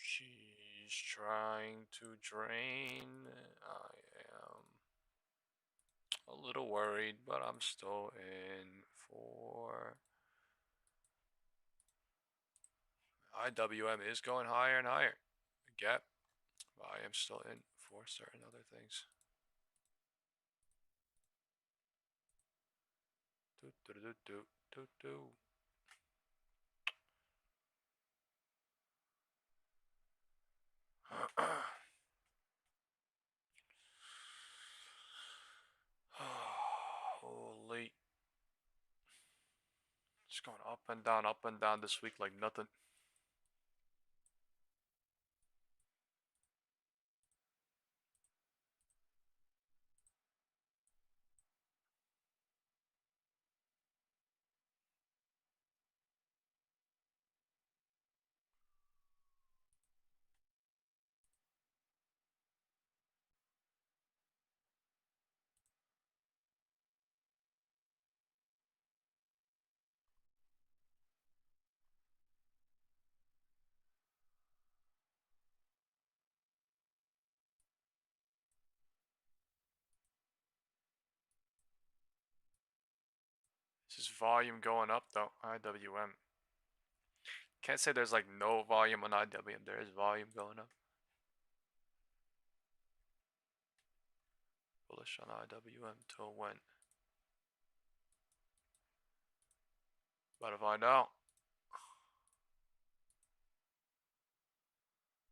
A: She's trying to drain. I am a little worried, but I'm still in for IWM is going higher and higher. Gap. But I am still in for certain other things. Do do do do do do. Just going up and down this week like nothing. This is volume going up though, IWM. Can't say there's like no volume on IWM. There is volume going up. Bullish on IWM till when? About to find out.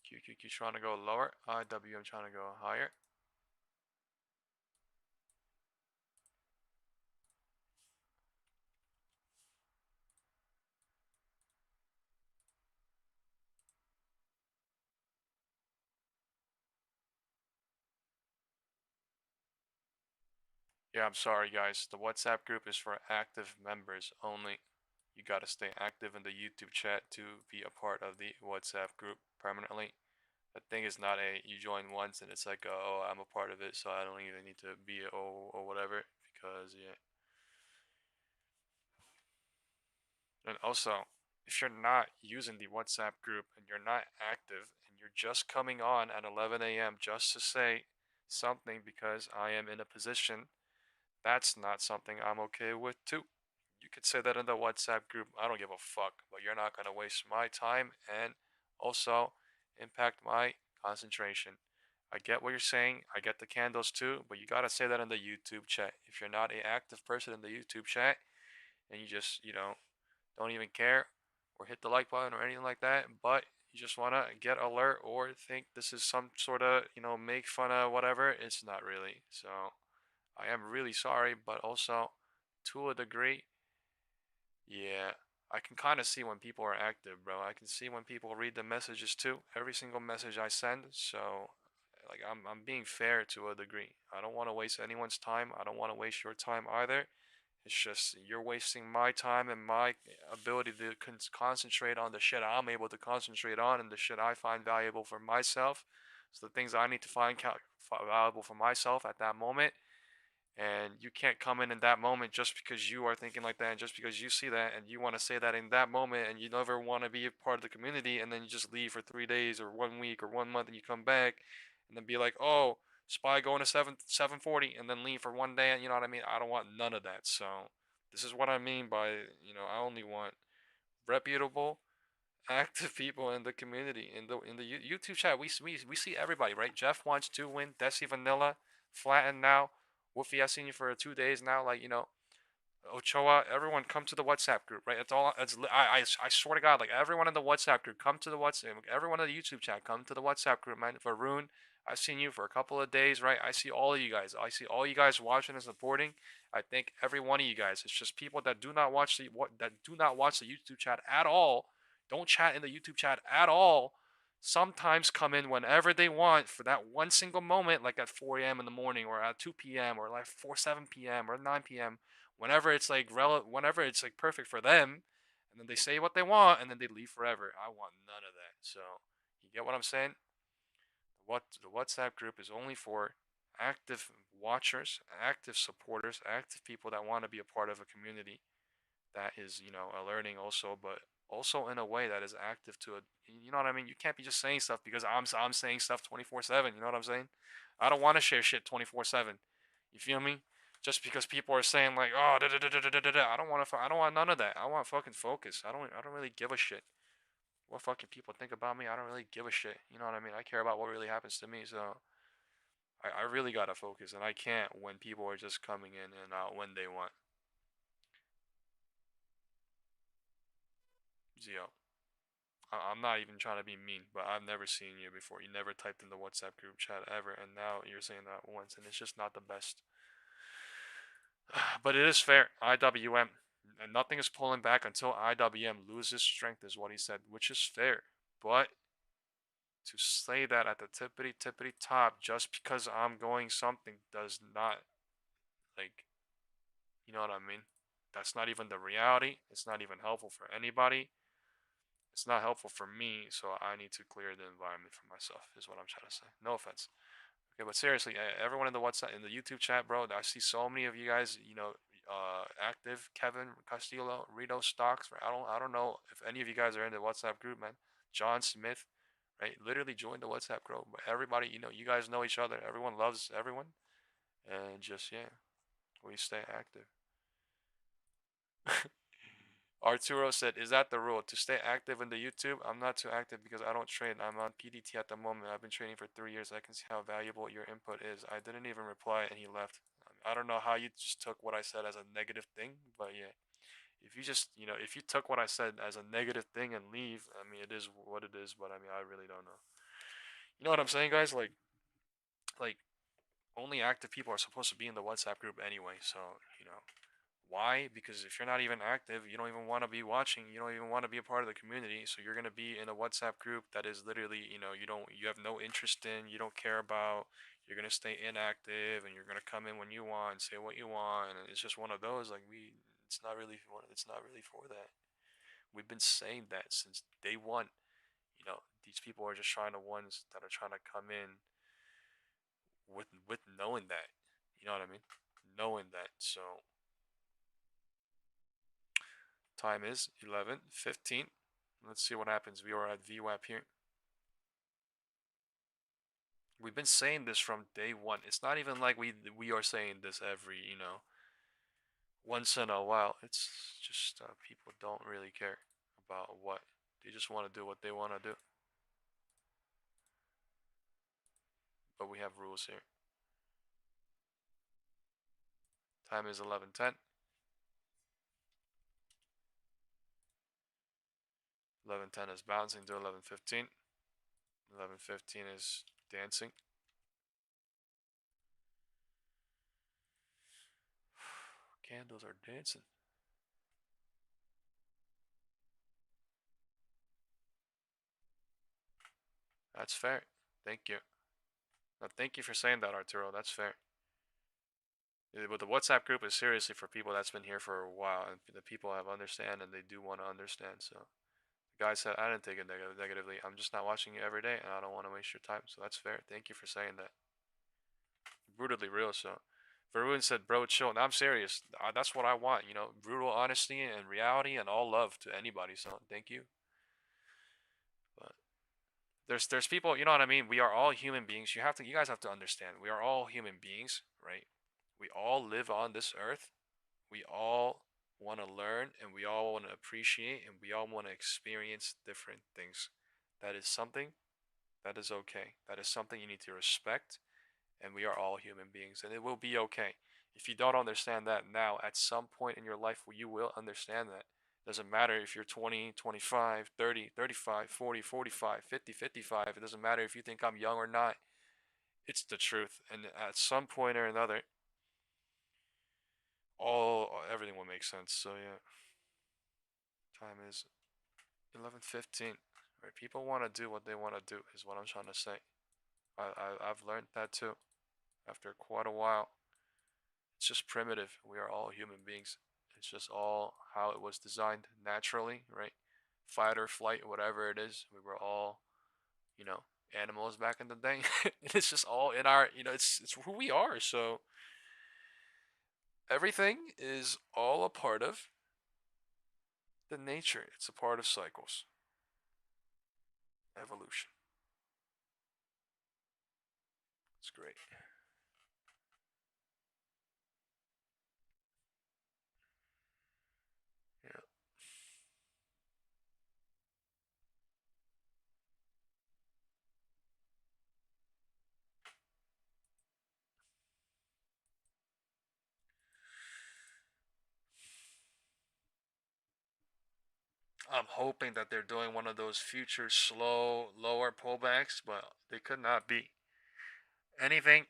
A: QQQ trying to go lower. IWM trying to go higher. Yeah, I'm sorry guys. The WhatsApp group is for active members only. You gotta stay active in the YouTube chat to be a part of the WhatsApp group permanently. The thing is not you join once and it's like, oh, I'm a part of it, so I don't even need to be or whatever, because yeah. And also, if you're not using the WhatsApp group and you're not active and you're just coming on at 11 a.m. just to say something because I am in a position, that's not something I'm okay with too. You could say that in the WhatsApp group. I don't give a fuck, but you're not going to waste my time and also impact my concentration. I get what you're saying. I get the candles too, but you got to say that in the YouTube chat. If you're not an active person in the YouTube chat and you just, don't even care or hit the like button or anything like that, but you just want to get alert or think this is some sort of, make fun of whatever, it's not really. So I am really sorry, but also to a degree, yeah, I can kind of see when people are active, bro. I can see when people read the messages too. Every single message I send. So, like, I'm being fair to a degree. I don't want to waste anyone's time. I don't want to waste your time either. It's just you're wasting my time and my ability to concentrate on the shit I'm able to concentrate on and the shit I find valuable for myself. So the things I need to find valuable for myself at that moment. And you can't come in that moment just because you are thinking like that and just because you see that and you want to say that in that moment and you never want to be a part of the community, and then you just leave for 3 days or 1 week or 1 month and you come back and then be like, oh, SPY going to 740 and then leave for 1 day, and you know what I mean? I don't want none of that. So this is what I mean by, I only want reputable, active people in the community. In the YouTube chat, we see everybody, right? Jeff wants to win. Desi Vanilla, Flatten now. Wolfie, I've seen you for 2 days now. Like, Ochoa, everyone come to the WhatsApp group, right? It's all. I swear to God, like everyone in the WhatsApp group, come to the WhatsApp. Everyone in the YouTube chat, come to the WhatsApp group, man. Varun, I've seen you for a couple of days, right? I see all of you guys. I see all you guys watching and supporting. I thank every one of you guys. It's just people that do not watch the YouTube chat at all. Don't chat in the YouTube chat at all. Sometimes come in whenever they want for that one single moment, like at 4 a.m. in the morning or at 2 p.m. or like 7 p.m. or 9 p.m. Whenever it's like whenever it's like perfect for them, and then they say what they want and then they leave forever. I want none of that. So you get what I'm saying? The WhatsApp group is only for active watchers, active supporters, active people that want to be a part of a community that is, alerting also, but also in a way that is active to you know what I mean? You can't be just saying stuff because I'm saying stuff 24/7, you know what I'm saying? I don't want to share shit 24/7. You feel me? Just because people are saying like, oh, I don't want none of that. I want fucking focus. I don't really give a shit what fucking people think about me. I don't really give a shit. You know what I mean? I care about what really happens to me. So I really gotta focus, and I can't when people are just coming in and out when they want. Zio. I'm not even trying to be mean, but I've never seen you before. You never typed in the WhatsApp group chat ever, and now you're saying that once, and it's just not the best. But it is fair. IWM, And nothing is pulling back until IWM loses strength, is what he said, which is fair. But to say that at the tippity top just because I'm going something does not, like, you know what I mean? That's not even the reality. It's not even helpful for anybody. It's not helpful for me, so I need to clear the environment for myself, is what I'm trying to say. No offense. Okay, but seriously, everyone in the WhatsApp, in the YouTube chat, bro, I see so many of you guys, you know, active. Kevin Castillo, Rito Stocks. Right? I don't know if any of you guys are in the WhatsApp group, man. John Smith, right? Literally join the WhatsApp group. But everybody, you know, you guys know each other. Everyone loves everyone, and just yeah, we stay active. Arturo said, "Is that the rule to stay active in the YouTube?" I'm not too active because I don't trade. I'm on PDT at the moment. I've been trading for 3 years. I can see how valuable your input is. I didn't even reply, and he left. I don't know how you just took what I said as a negative thing, but yeah. If you just, you know, if you took what I said as a negative thing and leave, I mean, it is what it is, but I mean, I really don't know. You know what I'm saying, guys? Like only active people are supposed to be in the WhatsApp group anyway, so, you know. Why? Because if you're not even active, you don't even want to be watching, you don't even want to be a part of the community, so you're going to be in a WhatsApp group that is literally, you know, you have no interest in, you don't care about, you're going to stay inactive, and you're going to come in when you want, say what you want, and it's just one of those, like, it's not really for that. We've been saying that since day one. You know, these people are just trying to ones that are trying to come in with knowing that. You know what I mean? Knowing that. So time is 11:15. Let's see what happens. We are at VWAP here. We've been saying this from day one. It's not even like we are saying this every, you know, once in a while. It's just people don't really care about what. They just want to do what they want to do. But we have rules here. Time is 11:10. 11:10 is bouncing to 11:15. 11:15 is dancing. Candles are dancing. That's fair. Thank you. Now, thank you for saying that, Arturo. That's fair. But the WhatsApp group is seriously for people that's been here for a while, and the people have understand, and they do want to understand. So, the guy said, I didn't take it negatively. I'm just not watching you every day, and I don't want to waste your time. So that's fair. Thank you for saying that. Brutally real. So, Varun said, bro, chill. Now, I'm serious. That's what I want. You know, brutal honesty and reality, and all love to anybody. So, thank you. But there's people, you know what I mean? We are all human beings. You guys have to understand. We are all human beings, right? We all live on this earth. We all want to learn, and we all want to appreciate, and we all want to experience different things. That is something that is okay. That is something you need to respect, and we are all human beings, and it will be okay. If you don't understand that now, at some point in your life, you will understand that. Doesn't matter if you're 20, 25, 30, 35, 40, 45, 50, 55. It doesn't matter if you think I'm young or not. It's the truth. And at some point or another, everything will make sense. So yeah. Time is 11:15. Right? People want to do what they want to do is what I'm trying to say. I've learned that too. After quite a while. It's just primitive. We are all human beings. It's just all how it was designed naturally, right? Fight or flight, whatever it is. We were all, you know, animals back in the day. It's just all in our, you know, it's who we are. So everything is all a part of the nature. It's a part of cycles. Evolution. It's great. Yeah. I'm hoping that they're doing one of those future slow, lower pullbacks, but they could not be. Anything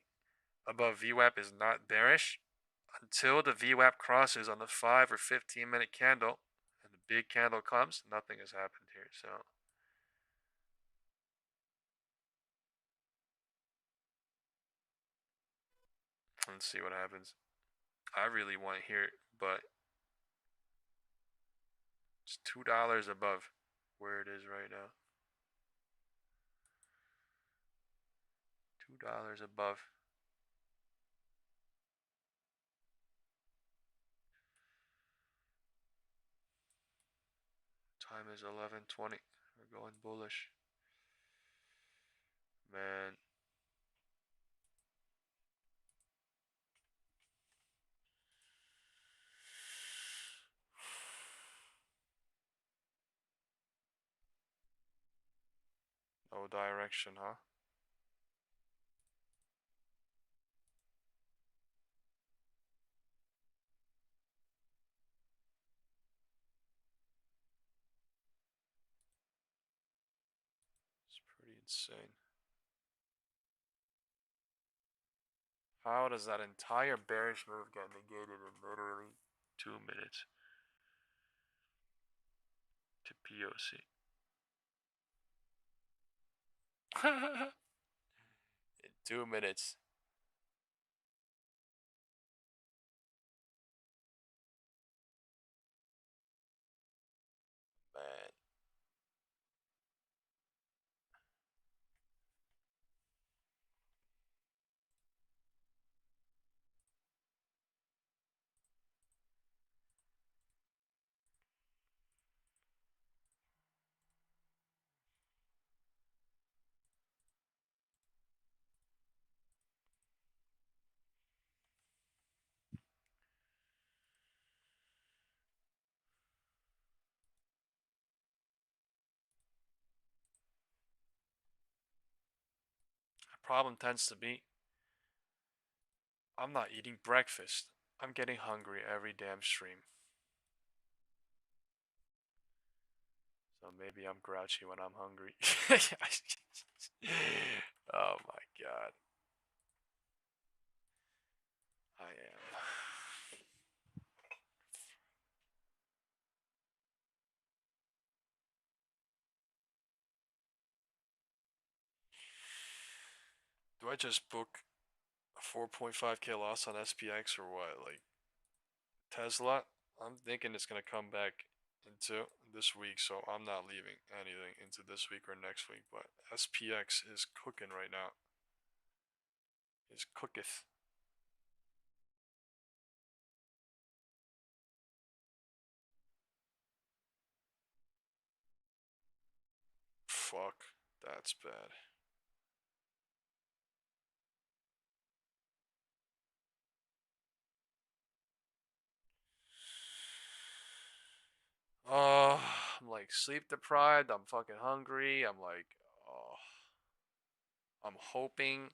A: above VWAP is not bearish. until the VWAP crosses on the 5 or 15-minute candle and the big candle comes, nothing has happened here. So let's see what happens. I really want here, but it's $2 above where it is right now. $2 above. Time is 11:20. We're going bullish. Man. No direction, huh? It's pretty insane. How does that entire bearish move get negated in literally 2 minutes to POC? In 2 minutes. Man. The problem tends to be I'm not eating breakfast. I'm getting hungry every damn stream. So maybe I'm grouchy when I'm hungry. Oh my god. I am. Do I just book a 4.5k loss on SPX or what? Like Tesla? I'm thinking it's gonna come back into this week, so I'm not leaving anything into this week or next week. But SPX is cooking right now. Is cooketh. Fuck, that's bad. Oh, I'm like sleep deprived. I'm fucking hungry. I'm like, oh, I'm hoping.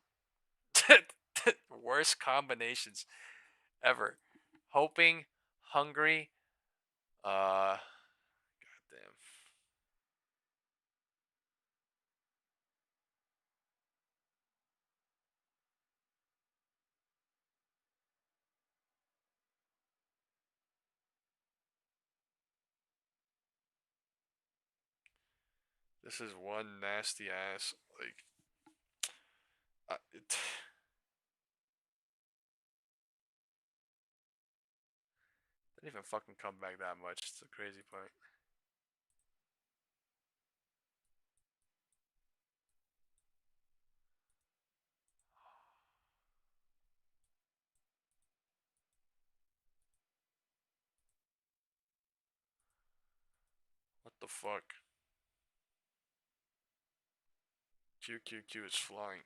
A: Worst combinations ever. Hoping, hungry. Goddamn. This is one nasty ass, like, it didn't even fucking come back that much. It's a crazy point. What the fuck? QQQ is flying.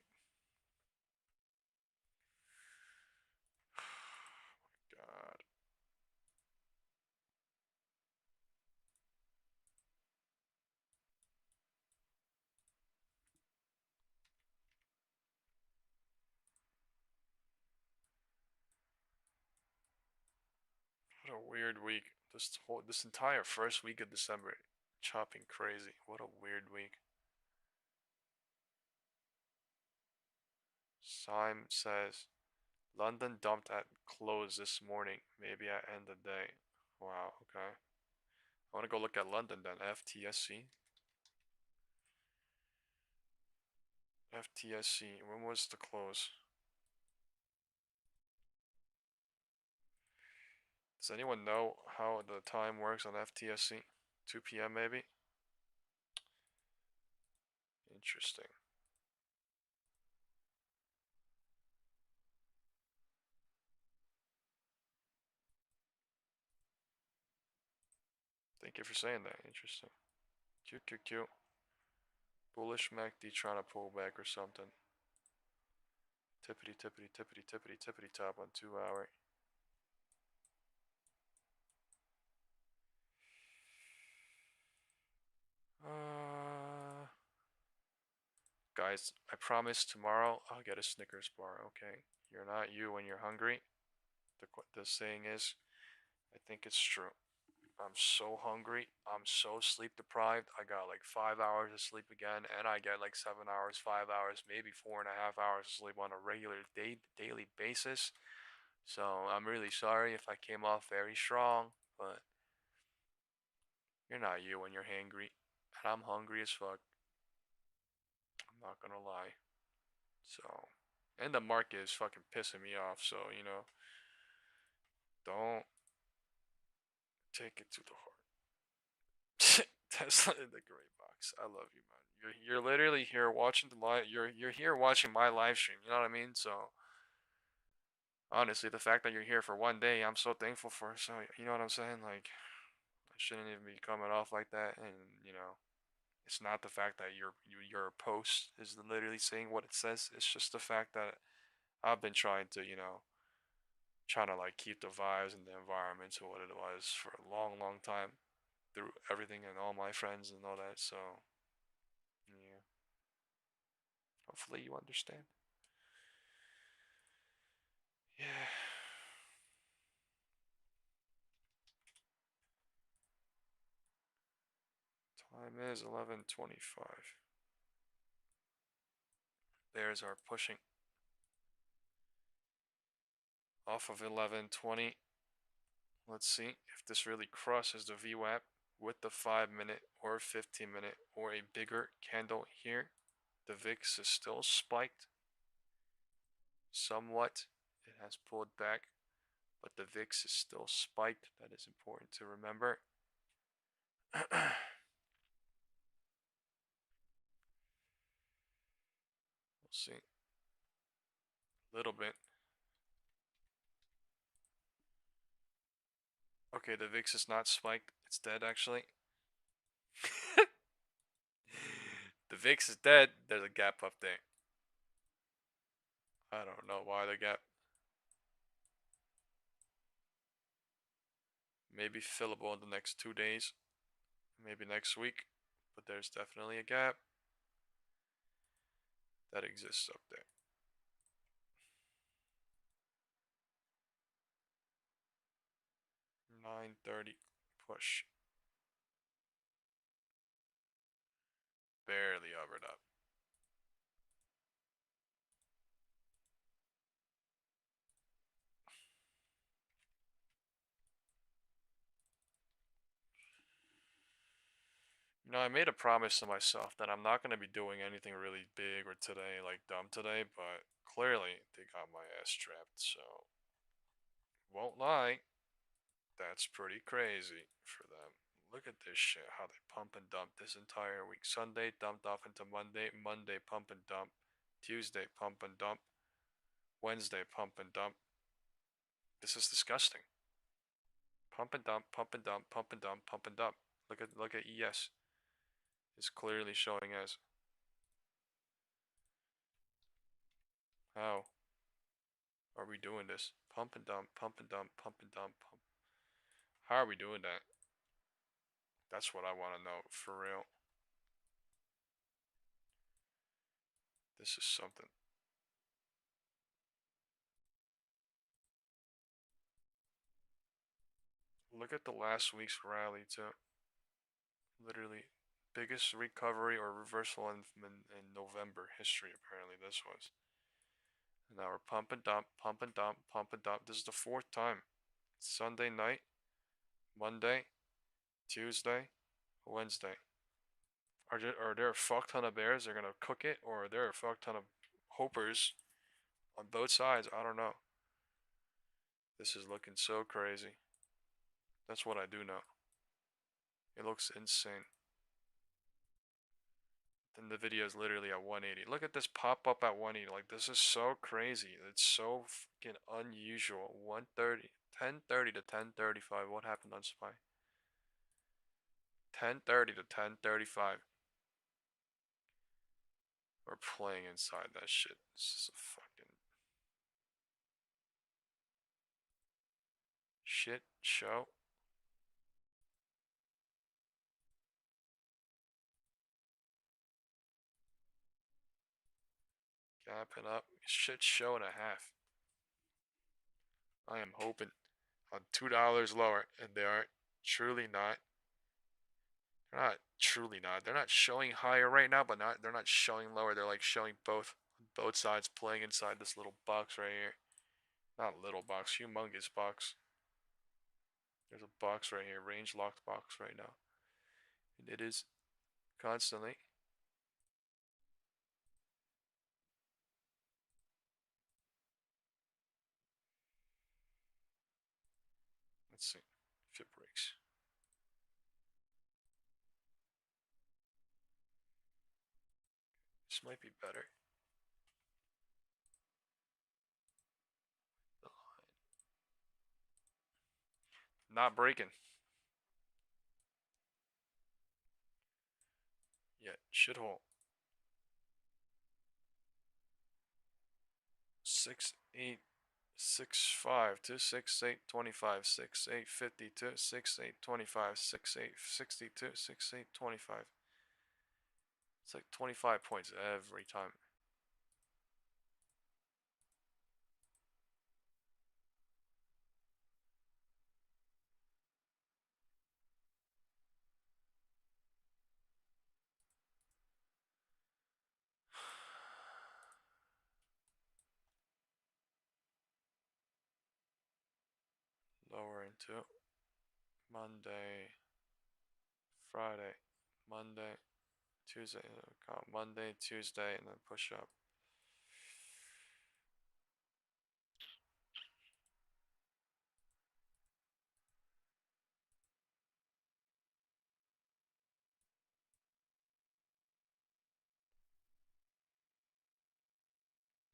A: God. What a weird week. This entire first week of December, chopping crazy. What a weird week. Syme says, London dumped at close this morning. Maybe at end of day. Wow, okay. I want to go look at London then. FTSE. FTSE. When was the close? Does anyone know how the time works on FTSE? 2 p.m. maybe? Interesting. Thank you for saying that. Interesting. Cute. Bullish MACD trying to pull back or something. Tippity top on 2 hour. Guys, I promise tomorrow I'll get a Snickers bar, okay? You're not you when you're hungry. The saying is, I think it's true. I'm so hungry. I'm so sleep deprived. I got like 5 hours of sleep again, and I get like 7 hours, 5 hours, maybe 4.5 hours of sleep on a regular daily basis. So I'm really sorry if I came off very strong, but you're not you when you're hangry, and I'm hungry as fuck. I'm not gonna lie. So, and the market is fucking pissing me off. So you know, don't take it to the heart. Tesla in the gray box. I love you, man. You're literally here watching the live. You're here watching my live stream. You know what I mean? So honestly, the fact that you're here for one day, I'm so thankful for. So you know what I'm saying? Like, I shouldn't even be coming off like that. And you know, it's not the fact that your post is literally saying what it says. It's just the fact that I've been trying to, you know, trying to like keep the vibes and the environment to what it was for a long time through everything and all my friends and all that. So yeah, hopefully you understand. Yeah. Time is 11:25. Bears are pushing off of 11:20. Let's see if this really crosses the VWAP with the 5-minute or 15-minute or a bigger candle here. The VIX is still spiked somewhat. It has pulled back, but the VIX is still spiked. That is important to remember. We'll see. A little bit. Okay, the VIX is not spiked. It's dead, actually. The VIX is dead. There's a gap up there. I don't know why the gap. Maybe fillable in the next 2 days. Maybe next week. But there's definitely a gap that exists up there. 9:30 push. Barely hovered up. You know, I made a promise to myself that I'm not going to be doing anything really big or today, like dumb today, but clearly they got my ass trapped, so won't lie, that's pretty crazy for them. Look at this shit, how they pump and dump this entire week. Sunday dumped off into Monday, Monday pump and dump, Tuesday pump and dump, Wednesday pump and dump. This is disgusting. Pump and dump, pump and dump, pump and dump, pump and dump. Look at ES. It's clearly showing as. How are we doing this? Pump and dump, pump and dump, pump and dump, pump. How are we doing that? That's what I want to know, for real. This is something. Look at the last week's rally too. Literally, biggest recovery or reversal in November history, apparently this was. Now we're pump and dump, pump and dump, pump and dump. This is the 4th time. Sunday night, Monday, Tuesday, Wednesday. Are there a fuck ton of bears? They're gonna cook it, or are there a fuck ton of hopers on both sides? I don't know. This is looking so crazy. That's what I do know. It looks insane. Then the video is literally at 180. Look at this pop up at 180. Like, this is so crazy. It's so fucking unusual. 130, 1030 to 1035. What happened on SPY? 1030 to 1035. We're playing inside that shit. This is a fucking shit show. Gapping up. Shit show and a half. I am hoping on $2 lower, and they are truly not. They're not truly not. They're not showing higher right now, but they're not showing lower. They're like showing both sides playing inside this little box right here. Not little box, humongous box. There's a box right here, range locked box right now. And it is constantly let's see if it breaks. This might be better. The line. Not breaking. Yet. Shithole. 6, 8, 6, 5 to 6, 8, 25, 6, 8, 52, 6, 8, 25, 6, 8, 62, 6, 8, 25. It's like 25 points every time. Lower into Monday, Friday, Monday, Tuesday, Monday, Tuesday, and then push up.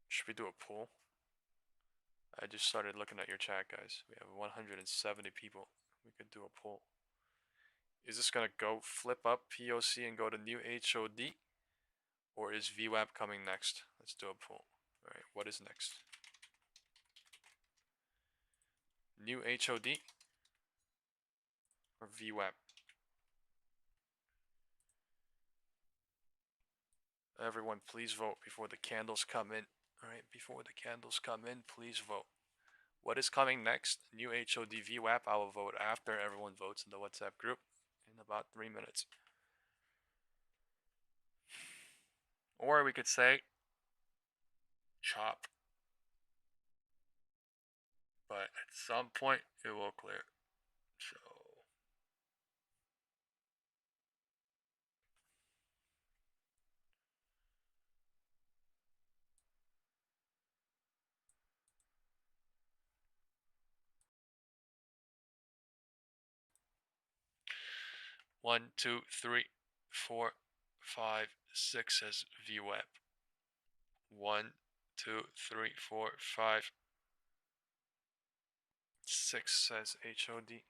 A: Should we do a poll? I just started looking at your chat, guys. We have 170 people. We could do a poll. Is this gonna go flip up POC and go to new HOD? Or is VWAP coming next? Let's do a poll. Alright, what is next? New HOD or VWAP? Everyone, please vote before the candles come in. Alright, before the candles come in, please vote. What is coming next? New HOD VWAP. I will vote after everyone votes in the WhatsApp group in about 3 minutes. Or we could say chop. But at some point it will clear. So 1, 2, 3, 4, 5, 6 says VWAP. 1, 2, 3, 4, 5, 6 says HOD.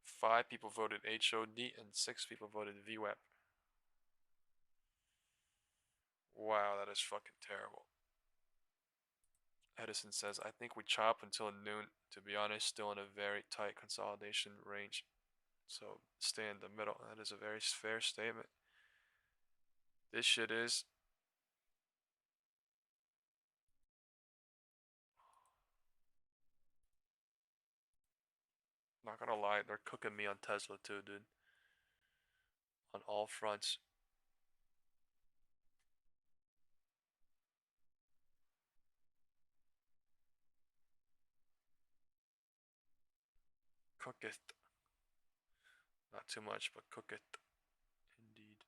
A: 5 people voted HOD and 6 people voted VWAP. Wow, that is fucking terrible. Edison says, I think we chop until noon. To be honest, still in a very tight consolidation range. So stay in the middle. That is a very fair statement. This shit is not gonna lie, they're cooking me on Tesla too, dude. On all fronts. cook it. Not too much, but cook it. Indeed.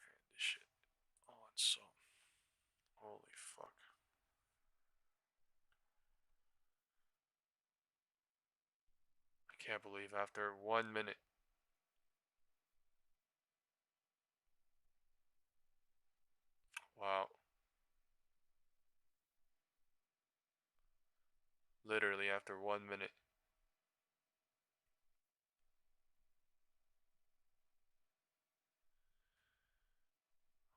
A: And this shit on some. Holy fuck. I can't believe after 1 minute. Wow. Literally after 1 minute.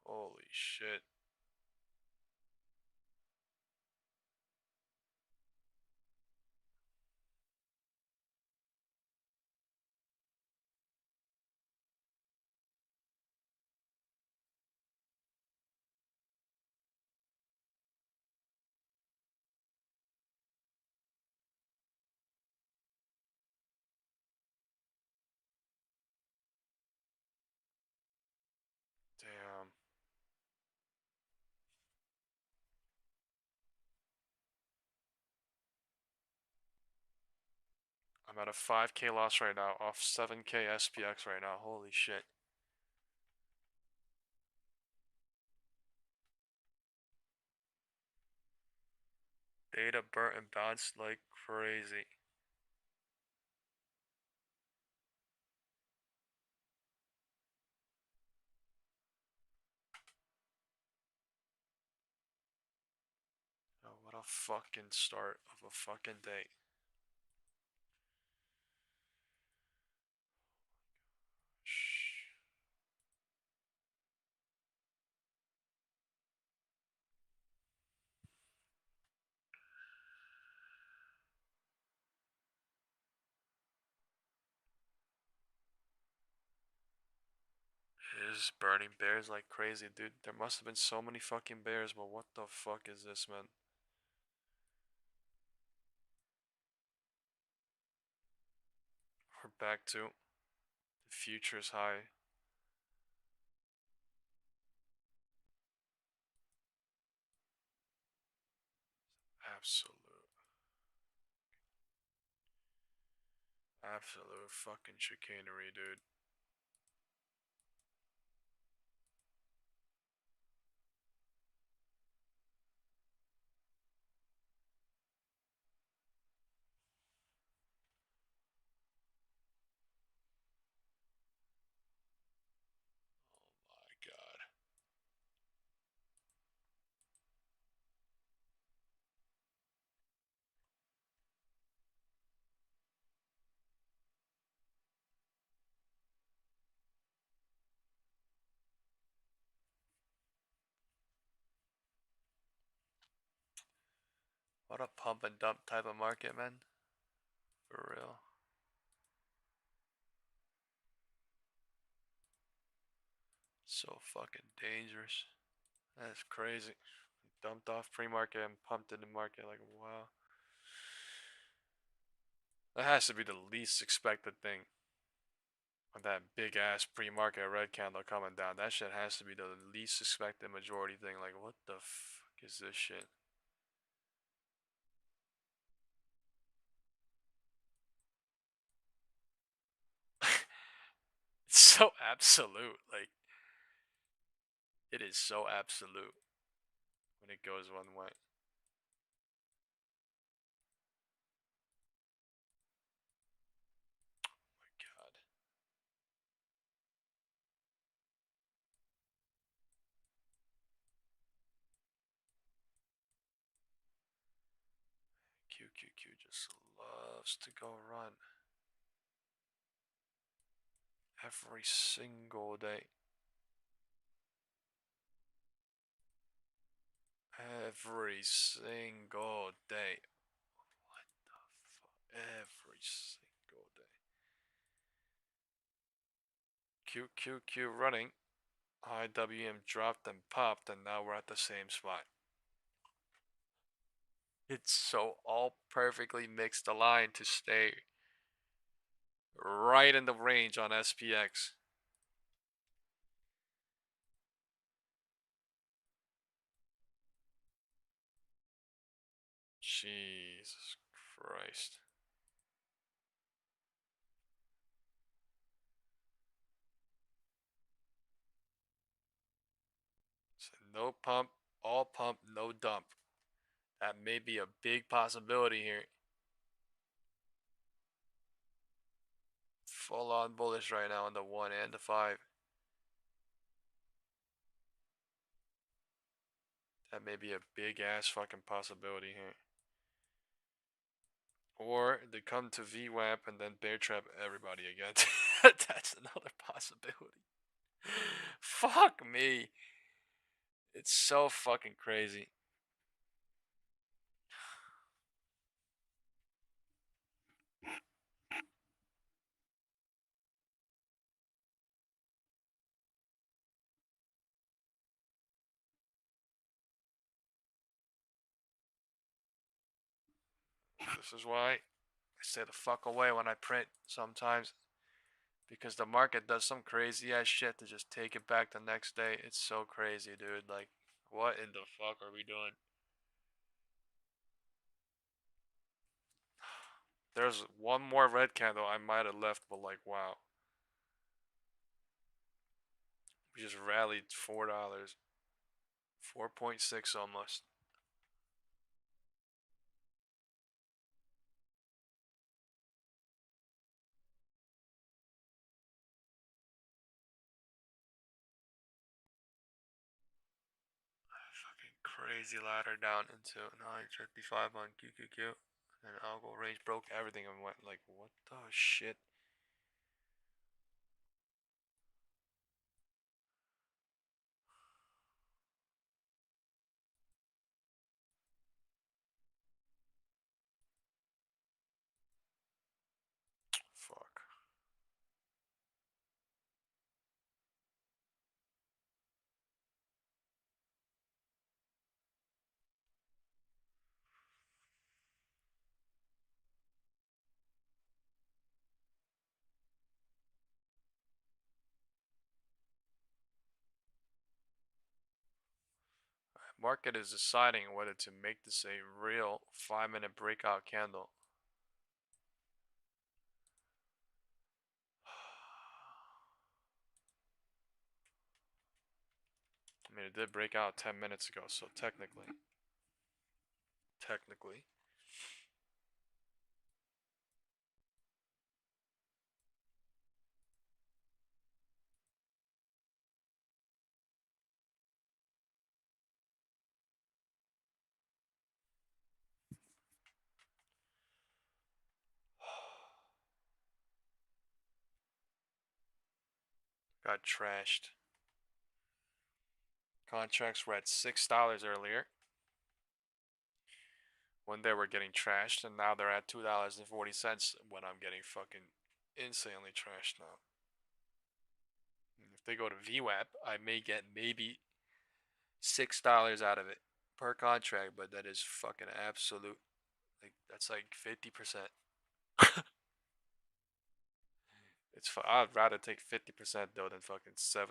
A: Holy shit. Damn. I'm at a 5K loss right now off 7K SPX right now. Holy shit. Data burnt and bounced like crazy. Oh, what a fucking start of a fucking day. It is burning bears like crazy, dude. There must have been so many fucking bears, but what the fuck is this, man? We're back to the futures high. Absolute fucking chicanery, dude. Oh my god. What a pump and dump type of market, man. For real. So fucking dangerous. That's crazy. Dumped off pre-market and pumped in the market, like, wow. That has to be the least expected thing. With that big ass pre-market red candle coming down. That shit has to be the least expected majority thing. Like, what the fuck is this shit? It's so absolute. Like, it is so absolute when it goes one way. Oh my god. QQQ just loves to go run. Every single day. Every single day. What the fuck? Every single day. QQQ running. IWM dropped and popped, and now we're at the same spot. It's so all perfectly mixed aligned to stay right in the range on SPX. Jesus Christ. So no pump, all pump, no dump. That may be a big possibility here. Full on bullish right now on the 1 and the 5. That may be a big ass fucking possibility here. Or they come to VWAP and then bear trap everybody again. That's another possibility. Fuck me. It's so fucking crazy. This is why I stay the fuck away when I print sometimes. Because the market does some crazy ass shit to just take it back the next day. It's so crazy, dude. Like, what in the fuck are we doing? There's one more red candle I might have left, but like, wow. We just rallied $4. 4.6 almost. Fucking crazy ladder down into 955 on QQQ. And algo range broke everything and went like, what the shit? Fuck. Market is deciding whether to make this a real 5-minute breakout candle. I mean, it did break out 10 minutes ago, so technically. Got trashed. Contracts were at $6 earlier when they were getting trashed, and now they're at $2.40 when I'm getting fucking insanely trashed now. And if they go to VWAP, I may get maybe $6 out of it per contract, but that is fucking absolute. Like, that's like 50%. I'd rather take 50% though than fucking 78%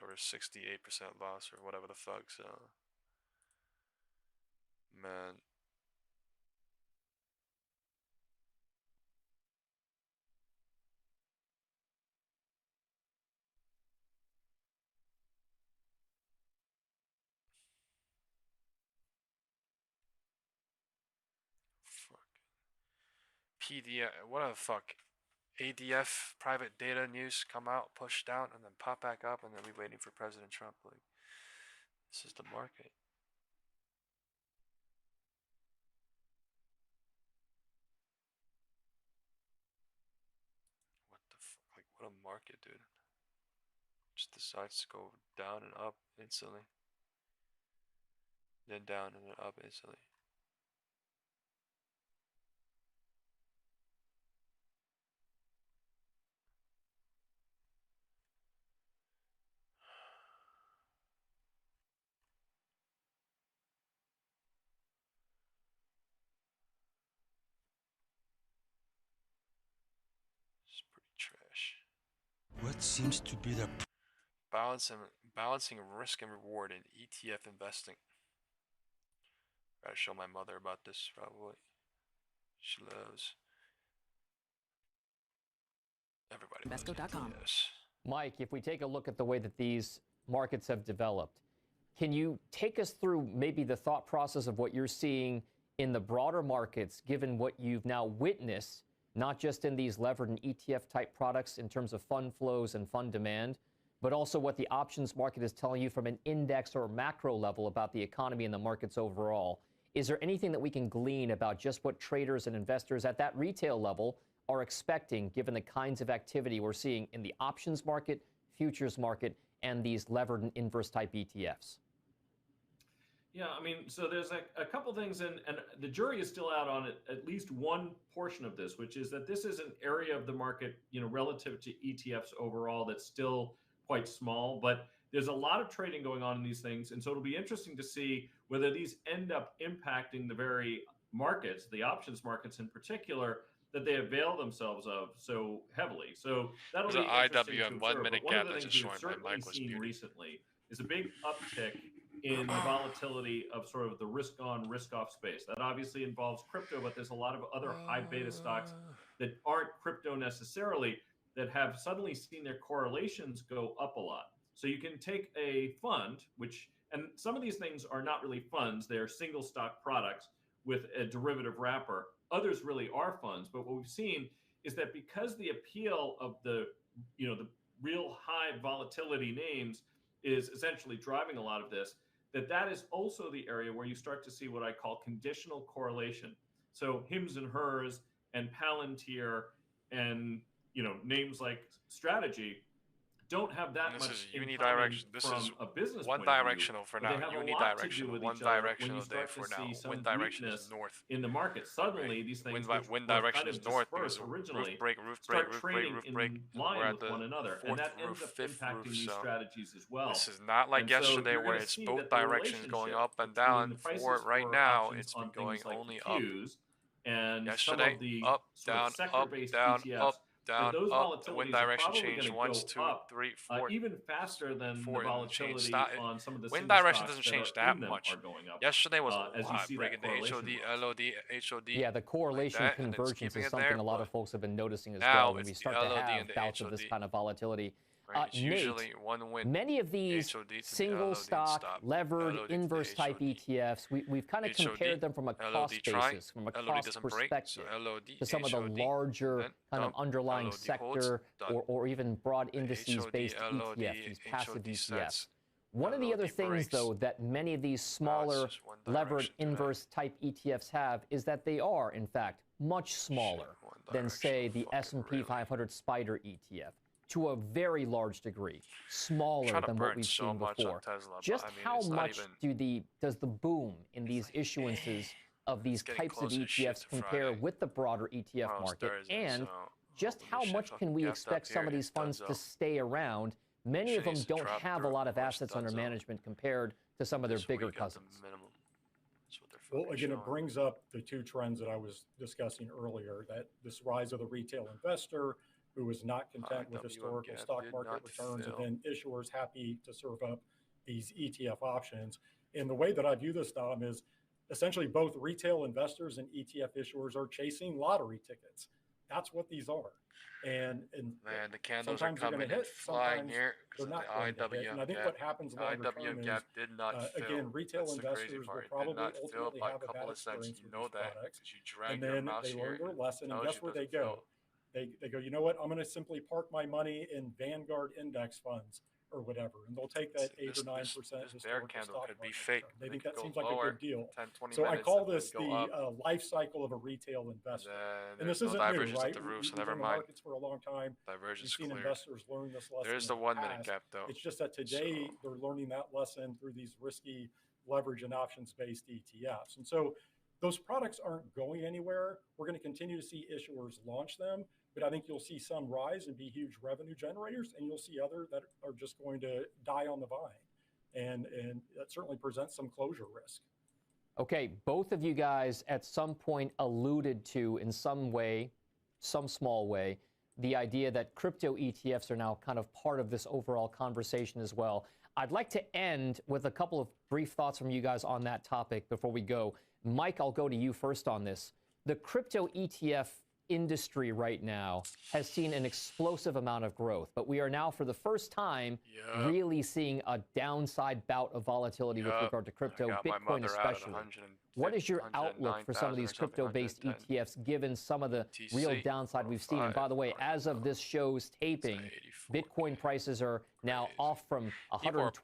A: or 68% loss or whatever the fuck, so. Man. Fuck. PDF, what the fuck? ADF private data news come out, push down, and then pop back up, and then we waiting for President Trump. Like, this is the market. What the fuck? Like, what a market, dude. Just decides to go down and up instantly. Then down and then up instantly. It's pretty trash.
M: What seems to be the
A: balancing risk and reward in ETF investing. Gotta show my mother about this probably. She loves everybody.
N: Invesco.com.
A: Yes.
N: Mike, if we take a look at the way that these markets have developed, can you take us through maybe the thought process of what you're seeing in the broader markets, given what you've now witnessed, not just in these levered and ETF type products in terms of fund flows and fund demand, but also what the options market is telling you from an index or macro level about the economy and the markets overall? Is there anything that we can glean about just what traders and investors at that retail level are expecting, given the kinds of activity we're seeing in the options market, futures market, and these levered and inverse type ETFs?
O: Yeah, I mean, so there's a couple things, and the jury is still out on at least one portion of this, which is that this is an area of the market, relative to ETFs overall, that's still quite small, but there's a lot of trading going on in these things. And so it'll be interesting to see whether these end up impacting the very markets, the options markets in particular, that they avail themselves of so heavily. So that'll be interesting to observe.
A: 1 minute
O: One
A: gap
O: of the
A: that's
O: things
A: just
O: we've
A: showing my
O: certainly
A: mic was
O: seen
A: muted.
O: recently is a big uptick in the volatility of sort of the risk on, risk off space. That obviously involves crypto, but there's a lot of other high beta stocks that aren't crypto necessarily that have suddenly seen their correlations go up a lot. So you can take a fund, and some of these things are not really funds, they're single stock products with a derivative wrapper. Others really are funds, but what we've seen is that because the appeal of the real high volatility names is essentially driving a lot of this, that is also the area where you start to see what I call conditional correlation. So hims and hers and Palantir and names like Strategy don't have that much in common from a business
A: one
O: point of view,
A: directional for
O: but
A: now.
O: They have
A: Unidirectional.
O: A lot to do with
A: One
O: each other
A: directional
O: when you start
A: day for
O: to see
A: now.
O: some
A: Wind direction
O: weakness
A: is north.
O: in the market. Suddenly, these things
A: wind direction is north because
O: originally
A: roof break,
O: start
A: roof
O: trading
A: break.
O: in line
A: We're at
O: with
A: the
O: one another, and that ends up impacting these strategies as well.
A: This is not like yesterday where it's both directions going up and down. For right now, it's been going only up.
O: And
A: yesterday, up, down, up, down, up, down, up. The wind direction changed once, 2, 3, 4.
O: Even faster than the volatility on some of the
A: wind direction doesn't change that much. Yesterday was a
O: as
A: lot, breaking the HOD, LOD, HOD.
N: Yeah, the correlation
A: like
N: convergence is something
A: there,
N: a lot of folks have been noticing as
A: now
N: well when we start to have bouts of this kind of volatility.
A: It's usually one win.
N: Many of these single stock, levered, inverse type ETFs, we've kind of compared them from a cost basis, from a cost perspective, to some of the larger kind of underlying sector or even broad indices-based ETFs, these passive ETFs. One of the other things, though, that many of these smaller levered inverse type ETFs have is that they are, in fact, much smaller than, say, the S&P 500 SPDR ETF. To a very large degree, smaller than what we've seen before. Just how much does the boom in these issuances of these types of ETFs compare with the broader ETF market? And just how much can we expect some of these funds to stay around? Many of them don't have a lot of assets under management compared to some of their bigger cousins.
P: Well, again, it brings up the two trends that I was discussing earlier, that this rise of the retail investor who was not content with historical stock market returns, and then issuers happy to serve up these ETF options. And the way that I view this, Dom, is essentially both retail investors and ETF issuers are chasing lottery tickets. That's what these are. And
A: man, the candles are coming in flying here because the IWM
P: and I think what happens longer term is,
A: did not
P: again, retail investors will probably ultimately have a bad experience with these products, and then they learn their lesson, and guess where they go? They go, you know what, I'm going to simply park my money in Vanguard index funds or whatever, and they'll take that 8 or 9% historical stock market return. They think that seems like a good deal. So I call this the life cycle of a retail investor. And this isn't new, right? We've been in the markets for a long time. We've seen investors learn this lesson.
A: There's the 1 minute gap, though.
P: It's just that today they're learning that lesson through these risky leverage and options-based ETFs. And so those products aren't going anywhere. We're going to continue to see issuers launch them, but I think you'll see some rise and be huge revenue generators, and you'll see other that are just going to die on the vine. And that certainly presents some closure risk.
N: Okay, both of you guys at some point alluded to in some way, some small way, the idea that crypto ETFs are now kind of part of this overall conversation as well. I'd like to end with a couple of brief thoughts from you guys on that topic before we go. Mike, I'll go to you first on this. The crypto ETF industry right now has seen an explosive amount of growth, but we are now for the first time really seeing a downside bout of volatility with regard to crypto, Bitcoin especially. What is your outlook for some of these crypto-based ETFs given some of the real downside we've seen? And by the way, as of this show's taping, Bitcoin prices are now off from $125,000+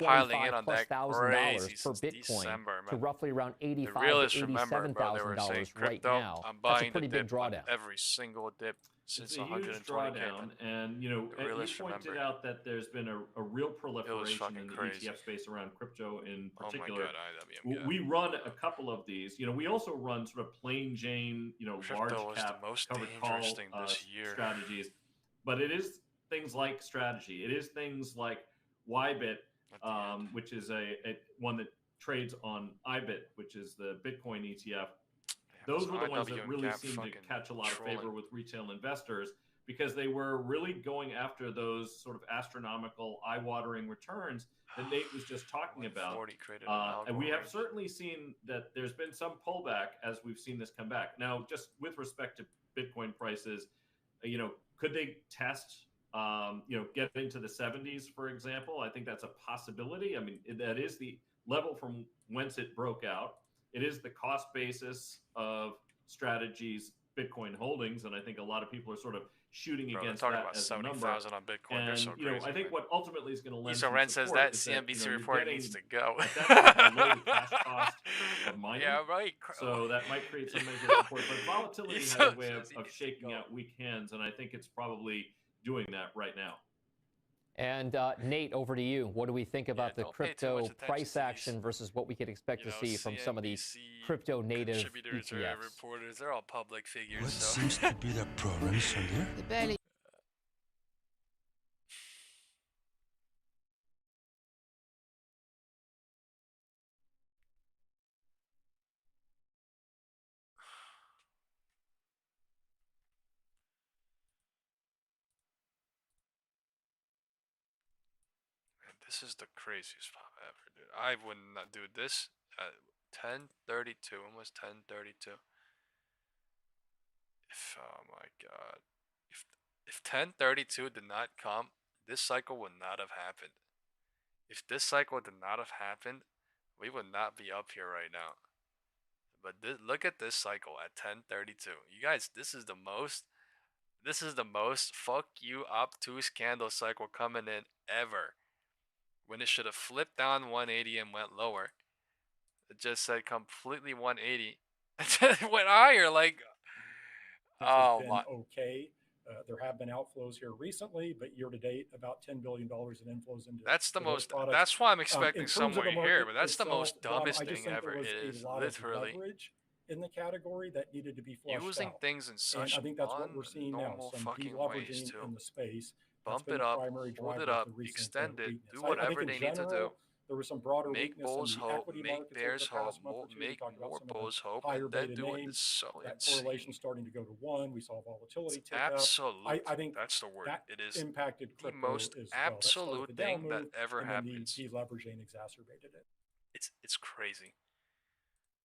N: per Bitcoin to roughly around $85,000 to $87,000 right now. That's a pretty big drawdown.
A: Every single dip since
O: it's a huge
A: 120
O: drawdown, and you pointed out that there's been a real proliferation in the ETF space around crypto in particular.
A: Oh my God,
O: we run a couple of these. We also run sort of plain Jane, large cap covered call strategies, but it is things like strategy. It is things like YBIT, which is a one that trades on IBIT, which is the Bitcoin ETF. Those were the ones that really seemed to catch a lot of favor with retail investors because they were really going after those sort of astronomical, eye-watering returns that Nate was just talking about. And we have certainly seen that there's been some pullback as we've seen this come back. Now, just with respect to Bitcoin prices, could they test, get into the 70s, for example? I think that's a possibility. I mean, that is the level from whence it broke out. It is the cost basis of Strategy's Bitcoin holdings, and I think a lot of people are sort of shooting against that
A: about
O: as
A: 70,000 on Bitcoin.
O: And
A: They're so crazy,
O: I think what ultimately is going to lend some
A: Ren says that
O: support
A: CNBC report needs to go.
O: below the cash cost of mining.
A: Yeah, right.
O: So that might create some measure of support, but volatility has a way of shaking out weak hands, and I think it's probably doing that right now.
N: And Nate, over to you. What do we think about the crypto price action versus what we could expect to see from some of these crypto native ETFs?
A: Reporters, they're all public figures.
M: What seems to be the problem, Sandra?
Q: The belly.
A: This is the craziest pop ever, dude. I would not do this at 10:32, almost 10:32. Oh my God, if 10:32 did not come, this cycle would not have happened. If this cycle did not have happened, we would not be up here right now. But look at this cycle at 10:32. You guys, this is the most fuck you obtuse candle cycle coming in ever. When it should have flipped down 180 and went lower. It just said completely 180. It went higher, like,
P: oh my. Okay. There have been outflows here recently, but year to date, about $10 billion in inflows into.
A: That's the most. That's why I'm expecting somewhere here, but that's the most dumbest thing ever. It is literally
P: leverage in the category that needed to be flushed
A: using
P: out.
A: things in such
P: and I think that's what we're seeing now. Some deleveraging in the space.
A: Bump it up, hold it up, extend it, do whatever they need to do.
P: There was some broader
A: make bulls hope, make bears hope, make more bulls hope, and then do it. It's so insane.
P: Correlation starting to go to 1. We saw volatility tick
A: absolute.
P: up. I think
A: that's the word. It is
P: impacted
A: the most absolute thing that ever happens.
P: The deleveraging exacerbated it.
A: It's crazy.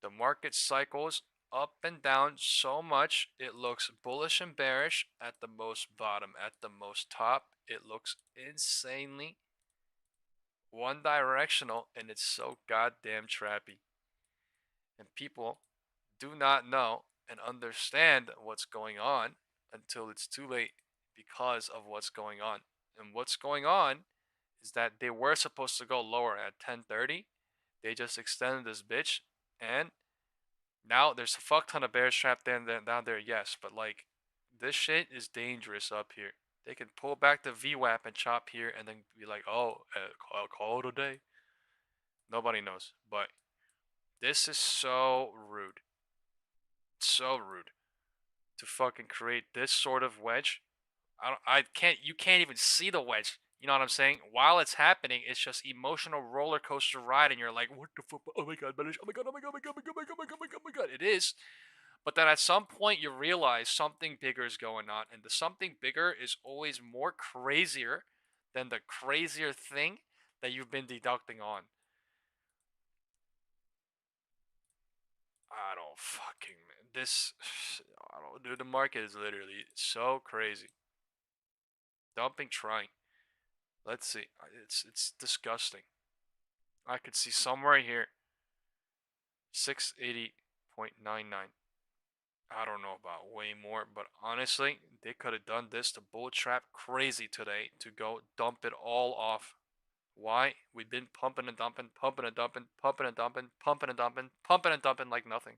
A: The market cycles up and down so much it looks bullish and bearish at the most bottom. At the most top it looks insanely one directional, and it's so goddamn trappy, and people do not know and understand what's going on until it's too late because of what's going on. And what's going on is that they were supposed to go lower at 10:30. They just extended this bitch, and now there's a fuck ton of bears trapped down there, yes, but like this shit is dangerous up here. They can pull back the VWAP and chop here and then be like, oh, I'll call it a day. Nobody knows, but this is so rude. So rude to fucking create this sort of wedge. You can't even see the wedge. You know what I'm saying? While it's happening, it's just emotional roller coaster ride, and you're like, what the fuck? Oh my God, Bearish. Oh my God, oh my God, oh my God, oh my God, oh my God, oh my God, oh my God. It is. But then at some point you realize something bigger is going on, and the something bigger is always more crazier than the crazier thing that you've been deducting on. I don't fucking, man. This, I don't, dude, the market is literally so crazy. Dumping, trying. Let's see. It's disgusting. I could see somewhere here 680.99. I don't know about way more, but honestly, they could have done this to bull trap crazy today to go dump it all off. Why? We've been pumping and dumping, pumping and dumping, pumping and dumping, pumping and dumping, pumping and dumping like nothing.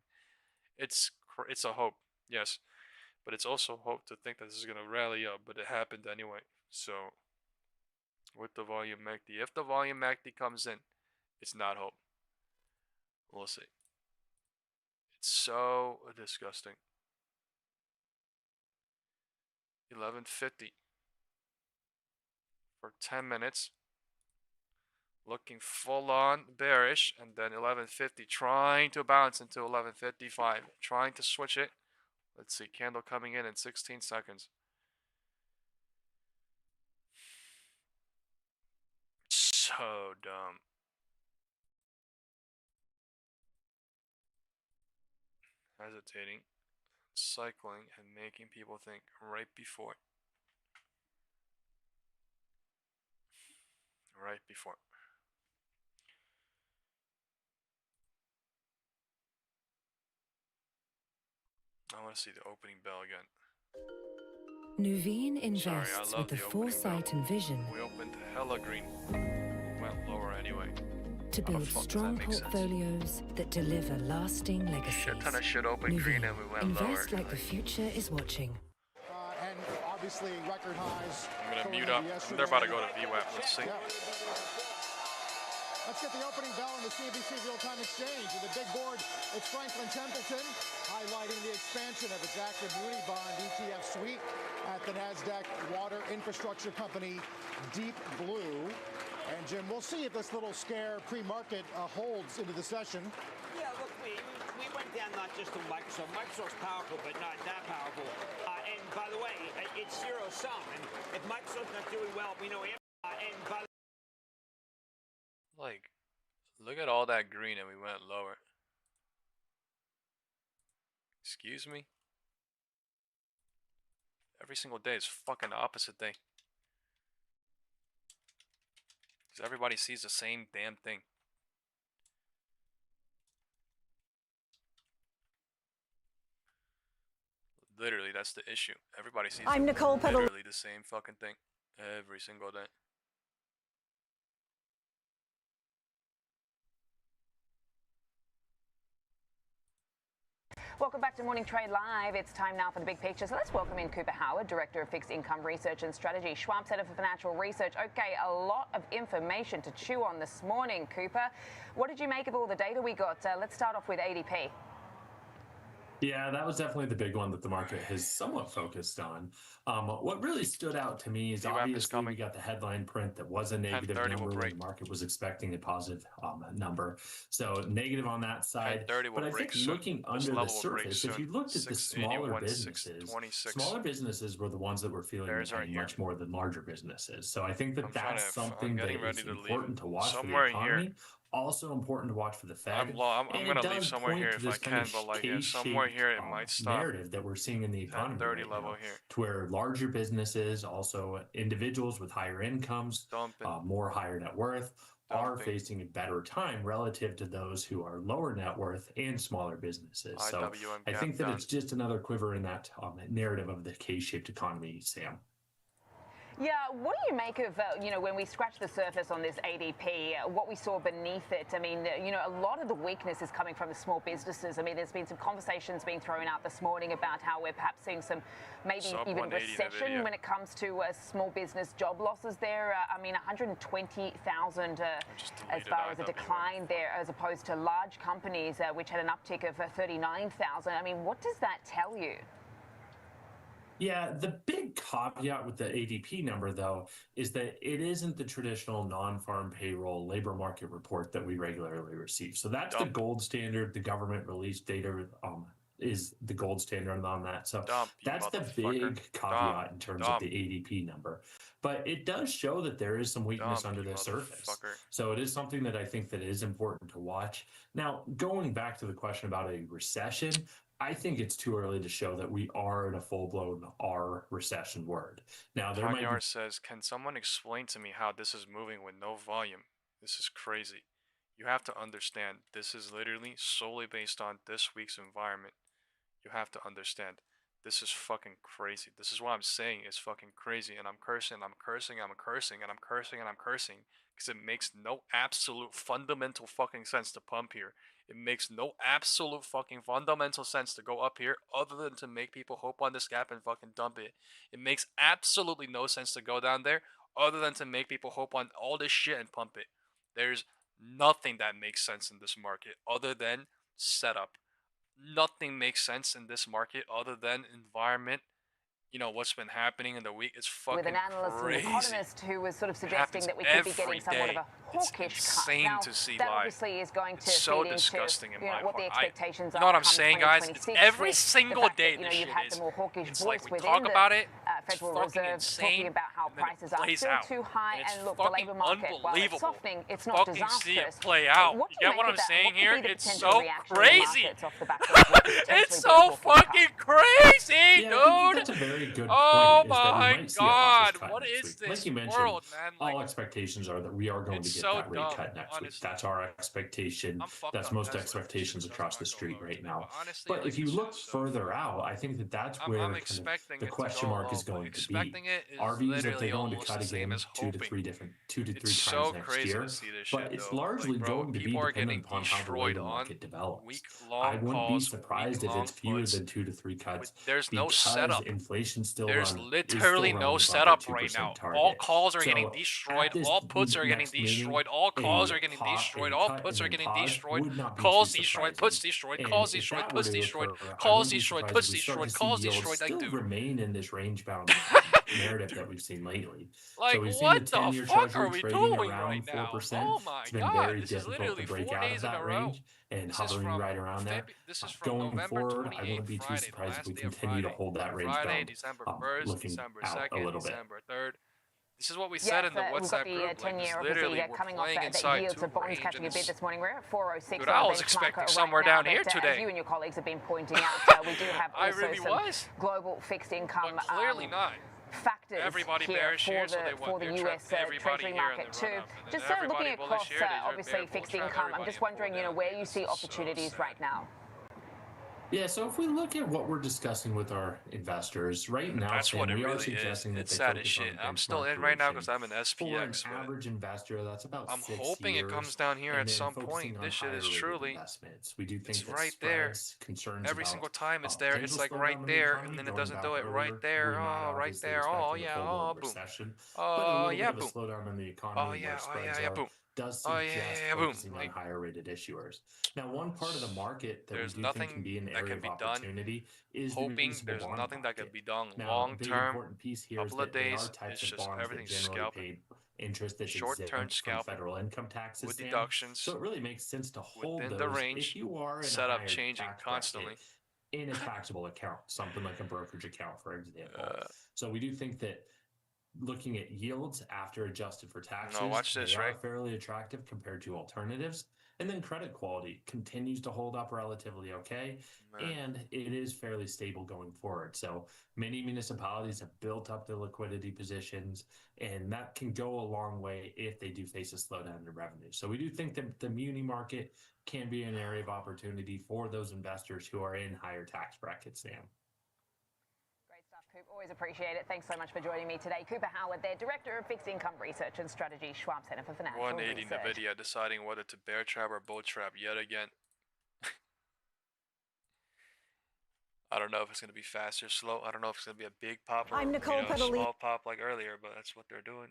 A: It's a hope, yes, but it's also hope to think that this is gonna rally up, but it happened anyway. So with the volume MACD, if the volume MACD comes in, it's not hope. We'll see. It's so disgusting. 1150 for 10 minutes. Looking full on bearish, and then 1150 trying to bounce into 1155, trying to switch it. Let's see, candle coming in 16 seconds. So dumb. Hesitating, cycling, and making people think right before. Right before. I want to see the opening bell again.
G: Nuveen invests with the foresight and vision.
A: We opened hella green. Went lower anyway.
G: To build strong portfolios that deliver lasting legacies.
A: Shit ton of shit open green and we went lower.
G: Invest like the future is watching.
H: And obviously record highs.
A: I'm gonna mute up. They're about to go to VWAP. Let's see.
H: Let's get the opening bell on the CNBC Real-Time Exchange. With the big board, it's Franklin Templeton highlighting the expansion of its active muni bond ETF suite at the NASDAQ water infrastructure company Deep Blue. And Jim, we'll see if this little scare pre-market holds into the session.
I: Yeah, look, we went down not just to Microsoft. Microsoft's powerful, but not that powerful. And by the way, it's zero sum. And if Microsoft's not doing well, we know. And by the
A: like, look at all that green and we went lower. Excuse me? Every single day is fucking the opposite day. Because everybody sees the same damn thing. Literally, that's the issue. Everybody sees literally the same fucking thing every single day.
Q: Welcome back to Morning Trade Live. It's time now for the big picture. So let's welcome in Cooper Howard, Director of Fixed Income Research and Strategy, Schwab Center for Financial Research. Okay, a lot of information to chew on this morning, Cooper. What did you make of all the data we got? Let's start off with ADP.
R: Yeah, that was definitely the big one that the market has somewhat focused on. What really stood out to me is obviously we got the headline print that was a negative number when the market was expecting a positive number. So negative on that side. But I think looking under the surface, if you looked at the smaller businesses were the ones that were feeling much more than larger businesses. So I think that that's something that is important to watch for the economy. Also important to watch for the Fed.
A: I'm going to leave somewhere here if I can, but like somewhere here it might stop.
R: Narrative that we're seeing in the economy right now, to where larger businesses, also individuals with higher incomes, more higher net worth, are facing a better time relative to those who are lower net worth and smaller businesses. So I think that it's just another quiver in that narrative of the K-shaped economy, Sam.
Q: Yeah, what do you make of, when we scratch the surface on this ADP, what we saw beneath it? I mean, a lot of the weakness is coming from the small businesses. I mean, there's been some conversations being thrown out this morning about how we're perhaps seeing some maybe even recession when it comes to small business job losses there. I mean, 120,000 as far as a decline there, as opposed to large companies, which had an uptick of 39,000. I mean, what does that tell you?
R: Yeah, the big caveat with the ADP number, though, is that it isn't the traditional non-farm payroll labor market report that we regularly receive. So that's the gold standard, the government released data is the gold standard on that. So that's the big caveat in terms of the ADP number. But it does show that there is some weakness under the surface. So it is something that I think that is important to watch. Now, going back to the question about a recession, I think it's too early to show that we are in a full-blown R recession word. Now, there might be...
A: says, can someone explain to me how this is moving with no volume? This is crazy. You have to understand, this is literally solely based on this week's environment. You have to understand, this is fucking crazy. This is what I'm saying is fucking crazy. And I'm cursing, I'm cursing, I'm cursing, and I'm cursing, and I'm cursing. Because it makes no absolute fundamental fucking sense to pump here. It makes no absolute fucking fundamental sense to go up here other than to make people hope on this gap and fucking dump it. It makes absolutely no sense to go down there other than to make people hope on all this shit and pump it. There's nothing that makes sense in this market other than setup. Nothing makes sense in this market other than environment. You know, what's been happening in the week is fucking
Q: with an analyst
A: crazy.
Q: And economist who was sort of suggesting that we could be getting somewhat of a hawkish cut. Now,
A: to see
Q: that
A: live.
Q: Obviously is going to
A: so
Q: feed
A: disgusting
Q: into
A: in my
Q: what the expectations
A: you know what I'm
Q: come
A: saying, guys? It's every single day
Q: that,
A: this
Q: you've
A: shit
Q: had
A: is.
Q: the more hawkish
A: It's
Q: voice
A: like we
Q: within
A: talk about
Q: the
A: it,
Q: Federal Reserve talking about how prices are still too high, and look, the labor market, while it's softening, it's not disastrous.
A: See it play out.
Q: What
A: you get what I'm saying here?
Q: It's
A: so crazy. It's so fucking crazy, dude.
R: That's a very good point.
A: Oh
R: is that we might see a hawkish cut
A: what
R: next
A: is
R: week.
A: this
R: Like you mentioned,
A: world, man?
R: all expectations are that we are going to get that rate cut next week. That's our expectation. That's most expectations across the street right now. But if you look further out, I think that that's where kind of the question mark is going to be. Our view is that they're going to cut again two to three times next year. But it's largely going to be dependent upon how the labor market develops. I wouldn't be surprised if it's fewer than 2 to 3 cuts.
A: There's no setup.
R: Inflation still
A: There's literally no setup right now.
R: Target.
A: All calls are getting destroyed. All puts are getting destroyed. All calls are getting destroyed. All puts are getting destroyed. Calls destroyed. Puts destroyed. Calls destroyed. Puts destroyed. Calls destroyed. Puts destroyed. Calls destroyed.
R: Still remain in this range bound narrative that we've seen lately.
A: Like,
R: so we've seen
A: what
R: the 10-year
A: the fuck
R: Treasury
A: are we
R: trading
A: doing
R: around
A: right now?
R: 4%.
A: Oh my
R: it's been
A: God,
R: very
A: this is
R: difficult
A: literally
R: to break
A: 4
R: out
A: days
R: of
A: in a
R: that
A: row.
R: range and hovering right around there.
A: This is from
R: Going
A: November
R: forward,
A: 28th,
R: I wouldn't be too
A: Friday,
R: surprised if we
A: the last day of
R: continue to
A: Friday.
R: hold that range
A: Friday,
R: bound,
A: December 1st,
R: looking
A: December
R: out
A: 2nd,
R: a little bit.
A: December 3rd. This is what we said in the WhatsApp group.
Q: We've got the 10-year,
A: literally,
Q: obviously, coming off that yields of bonds catching a bid this morning. We're at 406.
A: Dude, I was expecting somewhere down here today.
Q: As you and your colleagues have been pointing out, we do have also some global fixed income.
A: But clearly not.
Q: Factors
A: everybody
Q: here
A: for
Q: the US Treasury market too. Just looking across, obviously, fixed income, I'm just wondering, where you see opportunities right now.
R: Yeah, so if we look at what we're discussing with our investors right now,
A: that's what it
R: we
A: really
R: are suggesting
A: is.
R: that
A: It's
R: they
A: sad as shit. I'm still in right now because I'm an SPX.
R: For an average investor, that's about
A: I'm
R: 6
A: hoping
R: years,
A: it comes down here at some point.
R: on
A: This shit is
R: higher-rated
A: truly.
R: investments. We do think
A: It's
R: that
A: right there.
R: Concerns
A: Every
R: about,
A: single time it's there. It's like
R: potential
A: right
R: slowdown in the
A: there,
R: economy
A: and then it
R: going
A: doesn't
R: back
A: do it right
R: earlier.
A: there.
R: We're not
A: Oh, right
R: obviously
A: there. Oh,
R: expecting a
A: yeah.
R: full-blown
A: Oh, boom.
R: recession, but a
A: Oh,
R: little
A: yeah,
R: bit of a
A: boom.
R: slowdown in the economy
A: Oh, yeah.
R: where
A: Oh,
R: spreads
A: yeah,
R: are
A: boom.
R: does
A: Oh,
R: suggest
A: yeah, boom.
R: focusing on higher-rated issuers. Now, one part of the market that we
A: There's
R: do
A: nothing
R: think can be an
A: that
R: area
A: can
R: of
A: be done.
R: opportunity is the
A: Hoping
R: municipal
A: there's
R: bond
A: nothing that
R: market.
A: could be done
R: Now,
A: long
R: a big
A: term.
R: important piece here is
A: Couple of
R: that they are
A: days,
R: types
A: it's
R: of
A: just
R: bonds that
A: everything's
R: generally
A: scalping.
R: pay interest that's
A: Short-term
R: exempt from
A: scalping.
R: federal income taxes.
A: With
R: Stan.
A: deductions.
R: So it really makes sense to hold
A: within
R: those
A: the range.
R: if you are in
A: Set
R: a
A: up
R: higher
A: changing
R: tax
A: constantly.
R: bracket in a taxable account, something like a brokerage account, for example. So we do think that looking at yields after adjusted for taxes,
A: watch this,
R: they are
A: right?
R: fairly attractive compared to alternatives. And then credit quality continues to hold up relatively okay, and it is fairly stable going forward. So many municipalities have built up their liquidity positions, and that can go a long way if they do face a slowdown in revenue. So we do think that the muni market can be an area of opportunity for those investors who are in higher tax brackets now.
Q: Always appreciate it. Thanks so much for joining me today. Cooper Howard, their Director of Fixed Income Research and Strategy, Schwab Center for Financial
A: 180
Q: Research.
A: Nvidia deciding whether to bear trap or bull trap yet again. I don't know if it's going to be fast or slow. I don't know if it's going to be a big pop or a small pop like earlier, but that's what they're doing.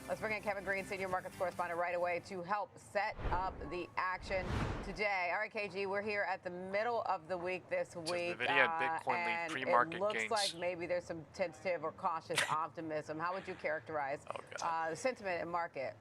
S: Let's bring in Kevin Green, senior markets correspondent, right away to help set up the action today. All right, KG, we're here at the middle of the week this week.
A: Nvidia and Bitcoin lead pre-market
S: gains. It looks like maybe there's some tentative or cautious optimism. How would you characterize the sentiment in market?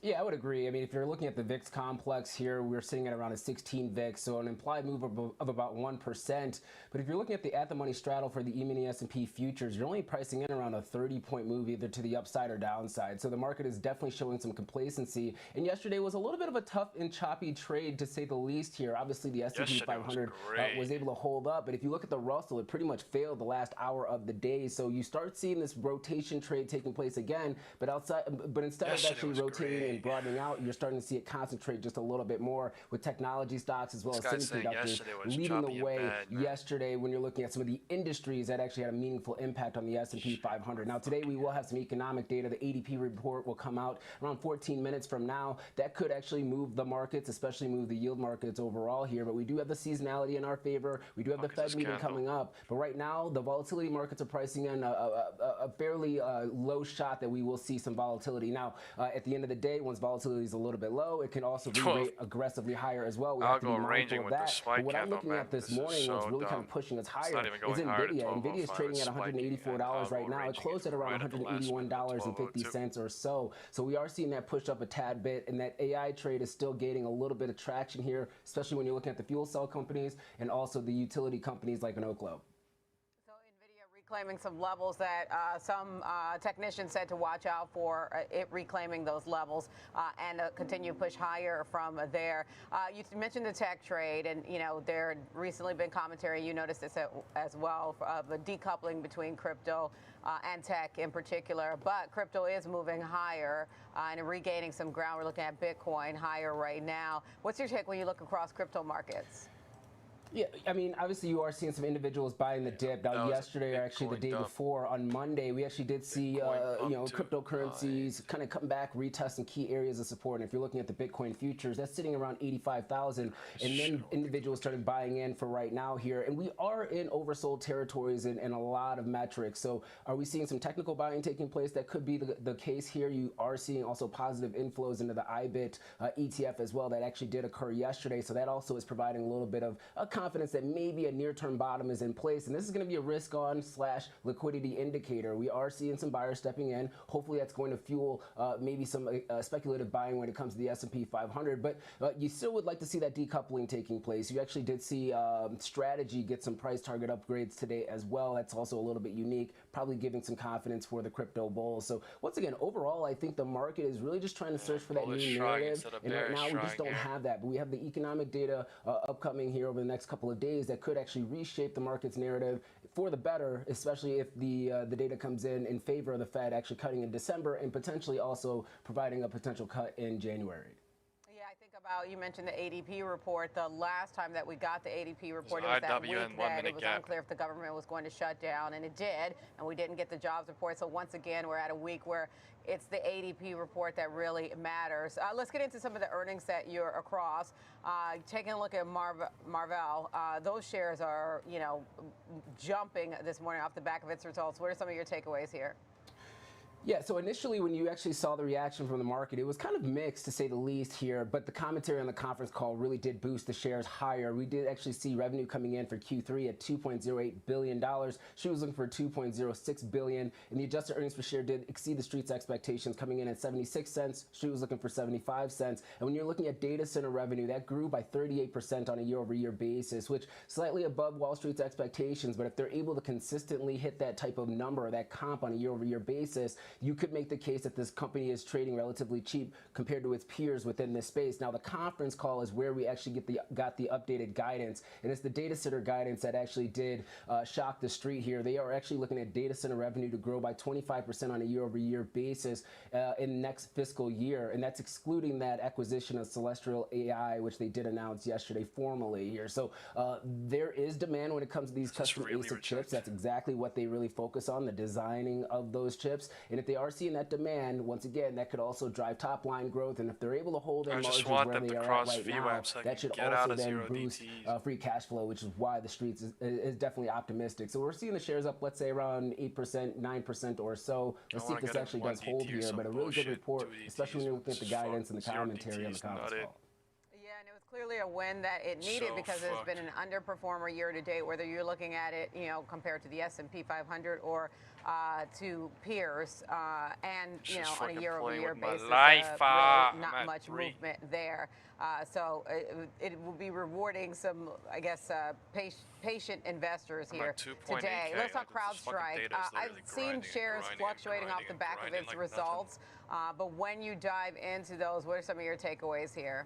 T: Yeah, I would agree. I mean, if you're looking at the VIX complex here, we're sitting at around a 16 VIX, so an implied move of about 1%. But if you're looking at the at-the-money straddle for the E-mini S&P futures, you're only pricing in around a 30-point move either to the upside or downside. So the market is definitely showing some complacency. And yesterday was a little bit of a tough and choppy trade, to say the least here. Obviously, the S&P 500 was able to hold up. But if you look at the Russell, it pretty much failed the last hour of the day. So you start seeing this rotation trade taking place again. But instead of actually rotating and broadening out, you're starting to see it concentrate just a little bit more with technology stocks as well as semiconductors leading the way yesterday when you're looking at some of the industries that actually had a meaningful impact on the S&P 500. Now today we will have some economic data. The ADP report will come out around 14 minutes from now. That could actually move the markets, especially move the yield markets overall here. But we do have the seasonality in our favor. We do have the Fed meeting coming up. But right now the volatility markets are pricing in a fairly low shot that we will see some volatility. Now at the end of the day, once volatility is a little bit low, it can also re-rate aggressively higher as well. We have to be mindful of that. But what I'm looking at this morning, what's really kind of pushing us higher is Nvidia. Nvidia is trading at $184 right now. It closed at around $181.50 or so. So we are seeing that push up a tad bit, and that AI trade is still gaining a little bit of traction here, especially when you're looking at the fuel cell companies and also the utility companies like an Oak Globe.
S: Reclaiming some levels that some technicians said to watch out for, it reclaiming those levels and continue to push higher from there. You mentioned the tech trade, and there had recently been commentary, you noticed this as well, of a decoupling between crypto and tech in particular. But crypto is moving higher and regaining some ground. We're looking at Bitcoin higher right now. What's your take when you look across crypto markets?
T: Yeah, I mean, obviously you are seeing some individuals buying the dip. Now, yesterday, or actually the day before, on Monday, we actually did see, cryptocurrencies kind of come back, retest some key areas of support. And if you're looking at the Bitcoin futures, that's sitting around 85,000. And then individuals started buying in for right now here. And we are in oversold territories in a lot of metrics. So are we seeing some technical buying taking place? That could be the case here. You are seeing also positive inflows into the IBIT ETF as well. That actually did occur yesterday. So that also is providing a little bit of a confidence that maybe a near-term bottom is in place, and this is going to be a risk-on/liquidity indicator. We are seeing some buyers stepping in. Hopefully that's going to fuel maybe some speculative buying when it comes to the S&P 500, but you still would like to see that decoupling taking place. You actually did see Strategy get some price target upgrades today as well. That's also a little bit unique, probably giving some confidence for the crypto bulls. So once again, overall, I think the market is really just trying to search for that new narrative, and right now we just don't have that. But we have the economic data upcoming here over the next couple of days that could actually reshape the market's narrative for the better, especially if the data comes in favor of the Fed actually cutting in December and potentially also providing a potential cut in January.
S: You mentioned the ADP report. The last time that we got the ADP report, it was that week that it was unclear if the government was going to shut down, and it did, and we didn't get the jobs report. So once again, we're at a week where it's the ADP report that really matters. Let's get into some of the earnings that you're across. Taking a look at Marvell, those shares are, jumping this morning off the back of its results. What are some of your takeaways here?
T: Yeah, so initially when you actually saw the reaction from the market, it was kind of mixed to say the least here, but the commentary on the conference call really did boost the shares higher. We did actually see revenue coming in for Q3 at $2.08 billion. She was looking for $2.06 billion, and the adjusted earnings per share did exceed the street's expectations, coming in at 76 cents. She was looking for 75 cents. And when you're looking at data center revenue, that grew by 38% on a year-over-year basis, which slightly above Wall Street's expectations. But if they're able to consistently hit that type of number, that comp on a year-over-year basis, you could make the case that this company is trading relatively cheap compared to its peers within this space. Now, the conference call is where we actually got the updated guidance, and it's the data center guidance that actually did shock the street here. They are actually looking at data center revenue to grow by 25% on a year-over-year basis in next fiscal year, and that's excluding that acquisition of Celestial AI, which they did announce yesterday formally here. So there is demand when it comes to these custom ASIC chips. That's exactly what they really focus on, the designing of those chips. And if they are seeing that demand, once again, that could also drive top line growth. And if they're able to hold their margins where they are at right now, that should also then boost free cash flow, which is why the streets is definitely optimistic. So we're seeing the shares up, let's say, around 8%, 9% or so. Let's see if this actually does hold here. But a really good report, especially when you're looking at the guidance and the commentary on the conference call.
S: Yeah, and it was clearly a win that it needed because it's been an underperformer year to date, whether you're looking at it, you know, compared to the S&P 500 or to peers, and you know, on a year-over-year basis, really not much movement there. So it will be rewarding some, I guess, patient investors here today. Let's talk CrowdStrike. I've seen shares fluctuating off the back of its results, but when you dive into those, what are some of your takeaways here?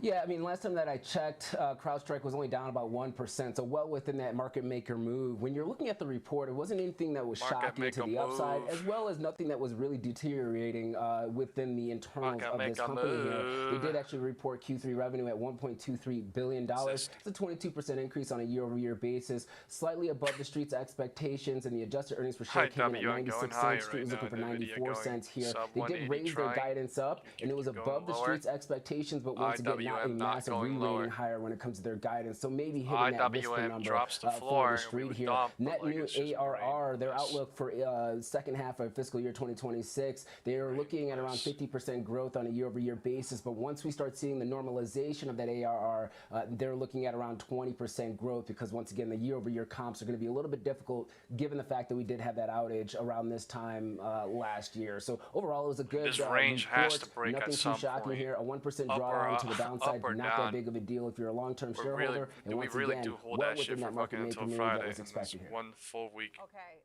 T: Yeah, I mean, last time that I checked, CrowdStrike was only down about 1%, so well within that market maker move. When you're looking at the report, it wasn't anything that was shocking to the upside, as well as nothing that was really deteriorating within the internals of this company here. They did actually report Q3 revenue at $1.23 billion. It's a 22% increase on a year-over-year basis, slightly above the street's expectations, and the adjusted earnings per share came in at 96 cents. Street was looking for 94 cents here. They did raise their guidance up, and it was above the street's expectations, but once again, not a massive re-rating higher when it comes to their guidance. So maybe hitting that whisper number for the street here. Net new ARR, their outlook for second half of fiscal year 2026, they are looking at around 50% growth on a year-over-year basis. But once we start seeing the normalization of that ARR, they're looking at around 20% growth, because once again, the year-over-year comps are going to be a little bit difficult given the fact that we did have that outage around this time last year. So overall, it was a good
A: this range has to break
T: nothing
A: at some
T: too shocking
A: point.
T: here. A 1% drawdown to the downside, not that big of a deal if you're a long-term shareholder. And once again, well within that market maker move that was expected here.
A: One full week.
S: Okay,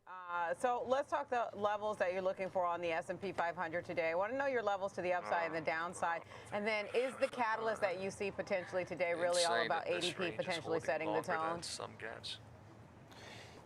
S: so let's talk the levels that you're looking for on the S&P 500 today. I want to know your levels to the upside and the downside. And then is the catalyst that you see potentially today really all about ADP potentially setting the tone?
A: Some gaps.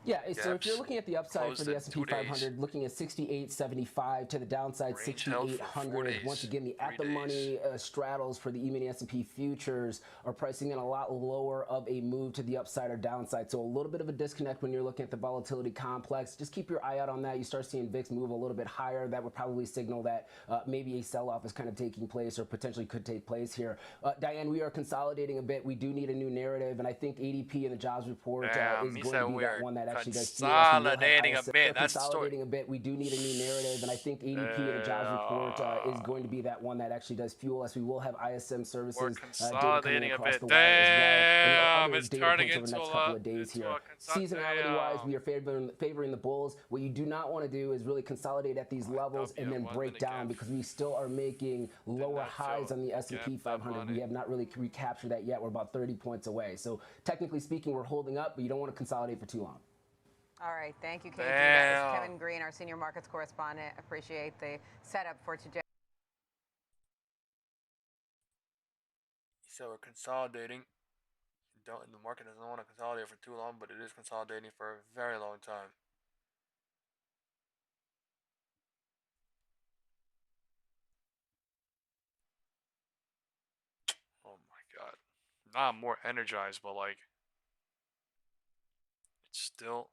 T: Yeah, so if you're looking at the upside for the S&P 500, looking at 68.75 to the downside 6,800. Once again, the at-the-money straddles for the E-mini S&P futures are pricing in a lot lower of a move to the upside or downside. So a little bit of a disconnect when you're looking at the volatility complex. Just keep your eye out on that. You start seeing VIX move a little bit higher. That would probably signal that maybe a sell-off is kind of taking place or potentially could take place here. Diane, we are consolidating a bit. We do need a new narrative, and I think ADP and the jobs report is going to be that one that actually does
A: consolidating a bit.
T: That's consolidating a bit. We do need a new narrative, and I think ADP and the jobs report is going to be that one that actually does fuel us. We will have ISM services data coming across the wire as well.
A: It's turning into
T: over the next couple of days here. Seasonality-wise, we are favoring the bulls. What you do not want to do is really consolidate at these levels and then break down, because we still are making lower highs on the S&P 500. We have not really recaptured that yet. We're about 30 points away. So technically speaking, we're holding up, but you don't want to consolidate for too long.
S: All right, thank you, KG. That was Kevin Green, our senior markets correspondent. Appreciate the setup for today.
A: So we're consolidating. The market doesn't want to consolidate for too long, but it is consolidating for a very long time. Oh my god. Now I'm more energized, but like, it's still...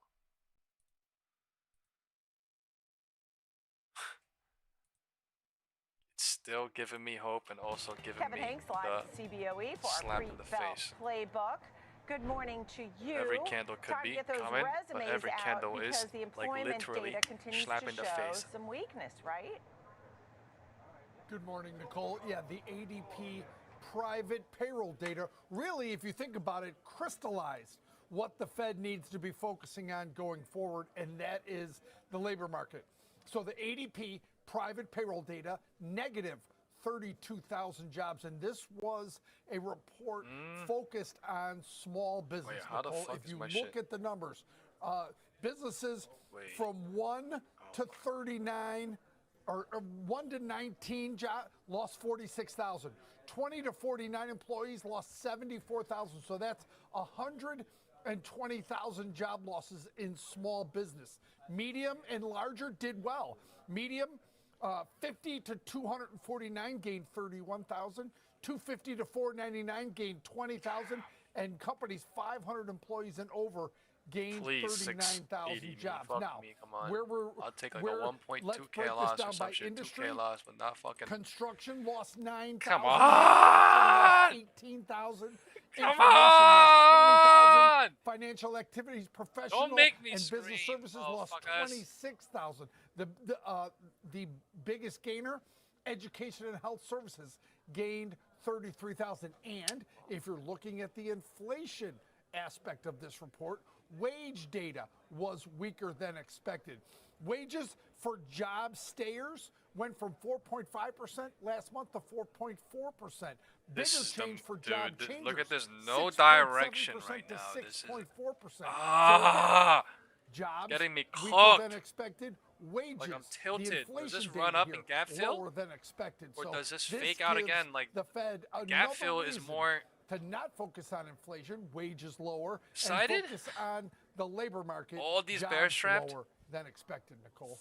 A: still giving me hope and also giving
U: Kevin
A: me
U: Hanks live at CBOE for our pre-belt playbook. Good morning to you.
A: Every candle could be coming, but every candle is like literally slapping the face.
U: Some weakness, right?
H: Good morning, Nicole. Yeah, the ADP private payroll data really, if you think about it, crystallized what the Fed needs to be focusing on going forward, and that is the labor market. So the ADP private payroll data, negative 32,000 jobs. And this was a report focused on small business. Wait, if you look at the numbers, businesses from 1 to 39 or 1 to 19 lost 46,000. 20 to 49 employees lost 74,000. So that's 120,000 job losses in small business. Medium and larger did well. Medium, 50 to 249 gained 31,000. 250 to 499 gained 20,000. And companies 500 employees and over
F: gained 39,000 jobs. Now,
A: I'll take like a 1.2K loss or some shit, 2K loss, but not fucking.
F: Construction lost 9,000.
A: Come on!
F: 18,000.
A: Come on!
F: Financial activities, professional and business services lost 26,000. The biggest gainer, education and health services, gained 33,000. And if you're looking at the inflation aspect of this report, wage data was weaker than expected. Wages for job stayers went from 4.5% last month to 4.4%. Bigger change for job changers.
A: Look at this, no direction right now. This is
F: 6.4%. Jobs
A: getting me
F: weaker
A: cooked.
F: than expected. Wages,
A: like I'm tilted. Does this
F: inflation
A: run
F: data
A: up in gap fill?
F: lower than expected.
A: Or
F: So
A: does this fake out
F: gives
A: again? Like
F: the Fed
A: gap fill is more
F: to not focus on inflation, wages lower,
A: excited?
F: and focus on the labor market.
A: All these
F: jobs
A: bears trapped?
F: lower than expected, Nicole.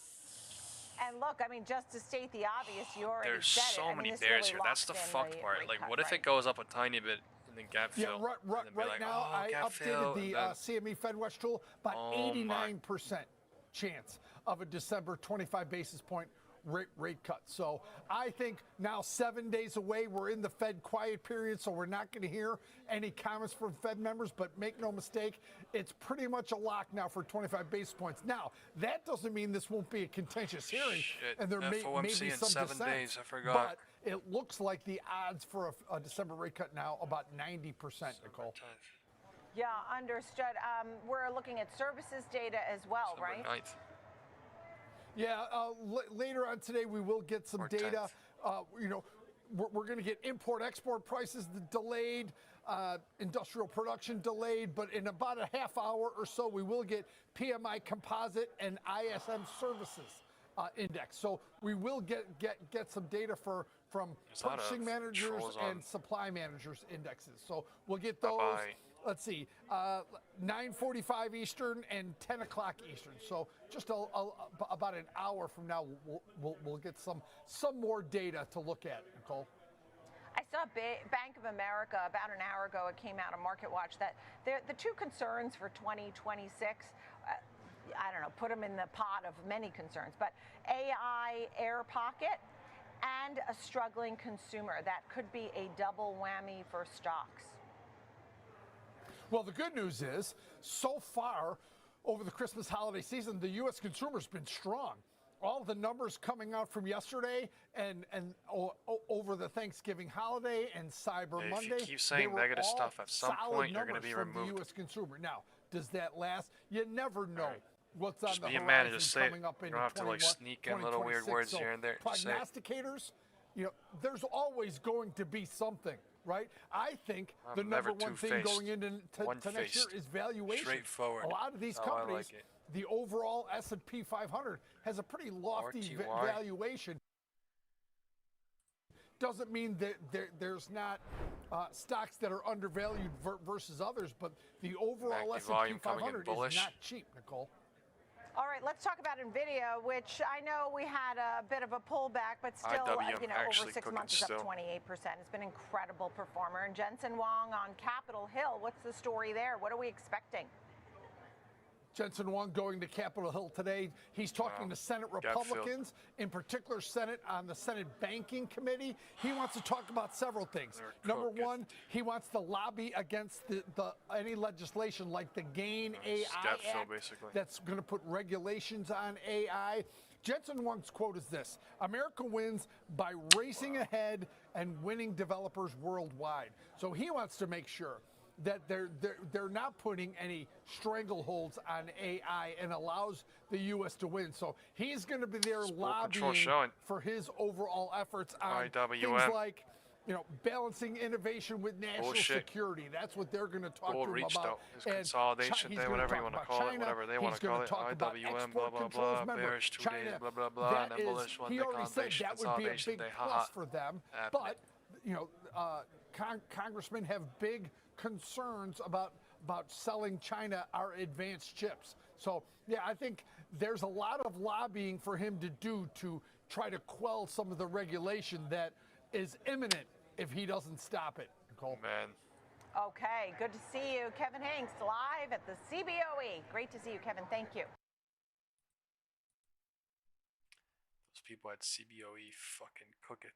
U: And look, I mean, just to state the obvious, you already
A: There's
U: said
A: so
U: it.
A: many
U: this
A: bears
U: really
A: here. That's the
U: locks in
A: fucked part. Like,
U: cut,
A: what if it goes up a tiny bit and then gap fill?
F: Yeah, right
A: like,
F: now I
A: gap fill,
F: updated the CME FedWatch tool by 89% chance of a December 25 basis point rate cut. So I think now 7 days away, we're in the Fed quiet period, so we're not going to hear any comments from Fed members, but make no mistake, it's pretty much a lock now for 25 basis points. Now, that doesn't mean this won't be a contentious hearing, and there may be some
A: in 7
F: dissent,
A: days, I forgot.
F: but it looks like the odds for a December rate cut now about 90%, Nicole.
U: Yeah, understood. We're looking at services data as well, right?
A: 9th.
F: Yeah, later on today we will get some data. You know, we're going to get import-export prices delayed, industrial production delayed, but in about a half hour or so we will get PMI composite and ISM services index. So we will get some data from purchasing managers and supply managers indexes. So we'll get those. Let's see, 9:45 Eastern and 10 o'clock Eastern. So just about an hour from now, we'll get some more data to look at, Nicole.
U: I saw Bank of America about an hour ago. It came out on Market Watch that the two concerns for 2026. I don't know, put them in the pot of many concerns, but AI air pocket and a struggling consumer. That could be a double whammy for stocks.
F: Well, the good news is, so far over the Christmas holiday season, the U.S. consumer's been strong. All the numbers coming out from yesterday and over the Thanksgiving holiday and Cyber Monday.
A: If you keep saying negative stuff, at some point you're going to be removed.
F: The U.S. consumer. Now, does that last? You never know. What's on the
A: horizon
F: just
A: coming up in 2021, you don't have to like sneak in little weird words here and there.
F: Prognosticators, you know, there's always going to be something. Right? I think the number one thing going into next year is valuation.
A: Straightforward.
F: A lot of these companies, the overall S&P 500 has a pretty lofty valuation. Doesn't mean that there's not stocks that are undervalued versus others, but the overall S&P 500 is not cheap, Nicole.
U: All right, let's talk about Nvidia, which I know we had a bit of a pullback, but still, you know, over 6 months, it's up 28%. It's been an incredible performer. And Jensen Huang on Capitol Hill, what's the story there? What are we expecting?
F: Jensen Huang going to Capitol Hill today. He's talking to Senate Republicans, in particular on the Senate Banking Committee. He wants to talk about several things. Number one, he wants to lobby against any legislation like the GAIN AI Act that's going to put regulations on AI. Jensen Huang's quote is this: "America wins by racing ahead and winning developers worldwide." So he wants to make sure that they're not putting any strangleholds on AI and allows the U.S. to win. So he's going to be there lobbying for his overall efforts on things like, you know, balancing innovation with national security. That's what they're going to talk to him about.
A: His consolidation thing, whatever you want to call it, whatever they want to call it. IWM, blah, blah, blah, bearish 2 days, blah, blah, blah, and then bullish one day, consolidation,
F: that would be a big plus for them. But, you know, congressmen have big concerns about selling China our advanced chips. So, yeah, I think there's a lot of lobbying for him to do to try to quell some of the regulation that is imminent if he doesn't stop it, Nicole.
A: Man,
U: Okay, good to see you. Kevin Hanks live at the CBOE. Great to see you, Kevin. Thank you.
A: Those people at CBOE fucking cook it.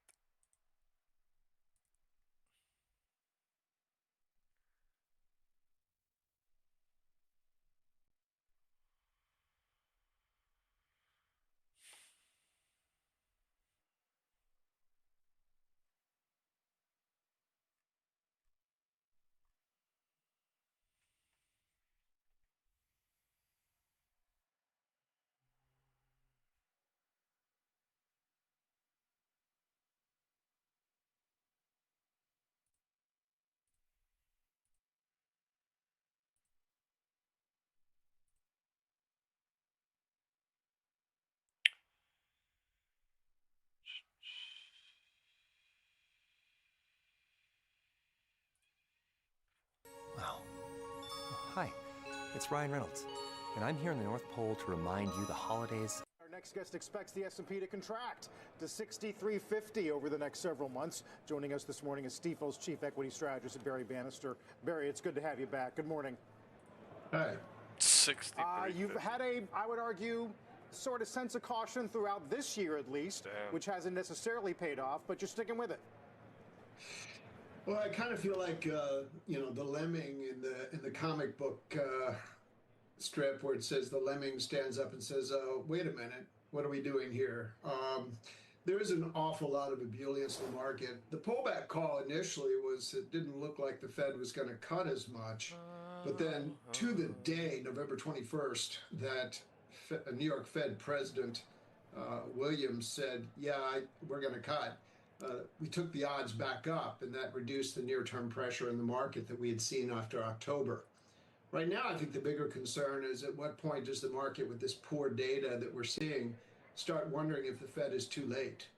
E: Wow. Hi, it's Ryan Reynolds, and I'm here in the North Pole to remind you the holidays.
H: Our next guest expects the S&P to contract to 6350 over the next several months. Joining us this morning is Stifel's chief equity strategist, Barry Bannister. Barry, it's good to have you back. Good morning.
D: Hi.
A: 63.
H: You've had a, I would argue, sort of sense of caution throughout this year at least, which hasn't necessarily paid off, but you're sticking with it.
V: Well, I kind of feel like the lemming in the comic book strip where it says the lemming stands up and says, "Wait a minute, what are we doing here?" There is an awful lot of ebullience in the market. The pullback call initially was it didn't look like the Fed was going to cut as much, but then to the day, November 21st, that New York Fed President Williams said, "Yeah, we're going to cut." We took the odds back up, and that reduced the near-term pressure in the market that we had seen after October. Right now, I think the bigger concern is at what point does the market, with this poor data that we're seeing, start wondering if the Fed is too late?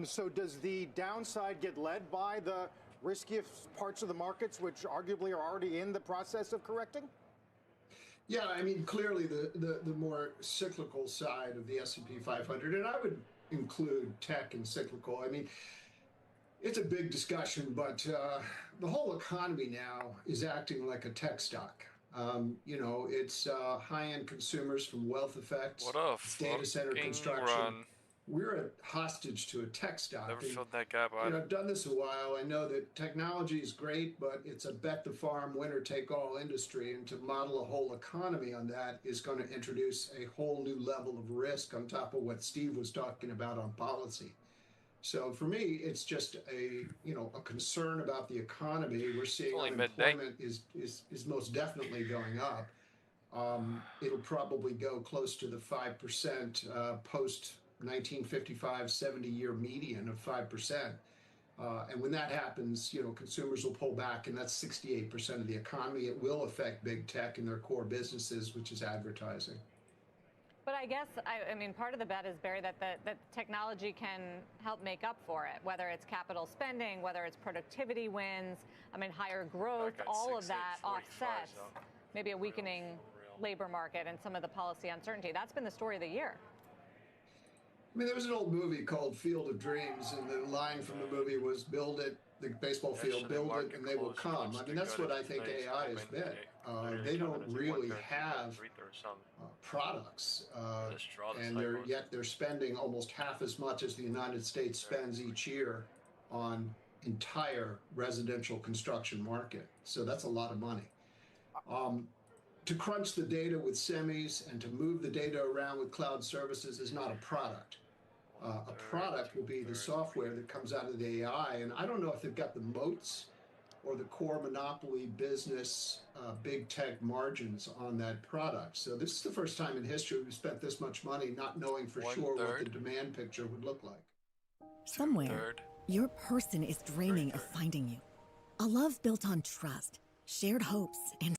H: So does the downside get led by the riskiest parts of the markets, which arguably are already in the process of correcting?
V: Yeah, I mean, clearly the more cyclical side of the S&P 500, and I would include tech and cyclical. I mean, it's a big discussion, but the whole economy now is acting like a tech stock. It's high-end consumers from wealth effects, data center construction. We're a hostage to a tech stock.
A: Never filled that gap out.
V: I've done this a while. I know that technology is great, but it's a bet the farm, winner-take-all industry, and to model a whole economy on that is going to introduce a whole new level of risk on top of what Steve was talking about on policy. So for me, it's just a concern about the economy. We're seeing unemployment is most definitely going up. It'll probably go close to the 5% post 1955 70-year median of 5%. And when that happens, consumers will pull back, and that's 68% of the economy. It will affect big tech and their core businesses, which is advertising.
J: But I guess, I mean, part of the bet is, Barry, that technology can help make up for it, whether it's capital spending, whether it's productivity wins, I mean, higher growth, all of that offsets maybe a weakening labor market and some of the policy uncertainty. That's been the story of the year.
V: I mean, there was an old movie called Field of Dreams, and the line from the movie was, "Build it, the baseball field, build it, and they will come." I mean, that's what I think AI has been. They don't really have products, and yet they're spending almost half as much as the United States spends each year on entire residential construction market. So that's a lot of money. To crunch the data with semis and to move the data around with cloud services is not a product. A product will be the software that comes out of the AI, and I don't know if they've got the moats or the core monopoly business, big tech margins on that product. So this is the first time in history we've spent this much money not knowing for sure what the demand picture would look like.
W: Somewhere, your person is dreaming of finding you. A love built on trust, shared hopes, and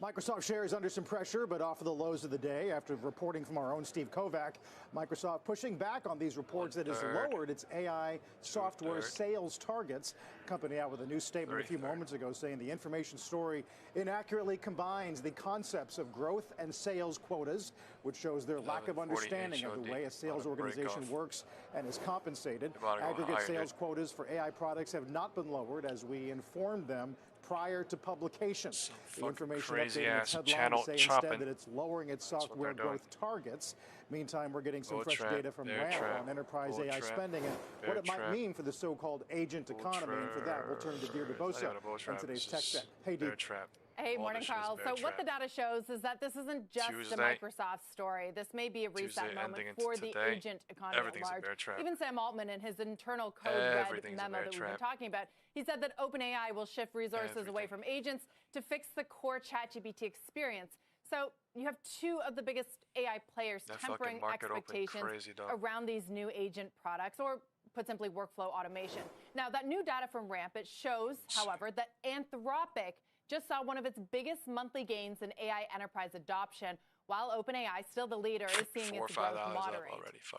H: Microsoft shares under some pressure, but off of the lows of the day after reporting from our own Steve Kovac. Microsoft pushing back on these reports that has lowered its AI software sales targets. Company out with a new statement a few moments ago saying the information story inaccurately combines the concepts of growth and sales quotas, which shows their lack of understanding of the way a sales organization works and is compensated. Aggregate sales quotas for AI products have not been lowered as we informed them prior to publication. The information updating its headline to say instead that it's lowering its software growth targets. Meantime, we're getting some fresh data from Ramp on enterprise AI spending and what it might mean for the so-called agent economy. And for that, we'll turn to Deirdre Bosa on today's Tech Check. Hey, Deirdre.
B: Hey, morning, Carl. So what the data shows is that this isn't just a Microsoft story. This may be a reset moment for the agent economy at large. Even Sam Altman in his internal code red memo that we've been talking about, he said that OpenAI will shift resources away from agents to fix the core ChatGPT experience. So you have two of the biggest AI players tempering expectations around these new agent products, or put simply, workflow automation. Now, that new data from Ramp, it shows, however, that Anthropic just saw one of its biggest monthly gains in AI enterprise adoption, while OpenAI, still the leader, is seeing its growth moderate.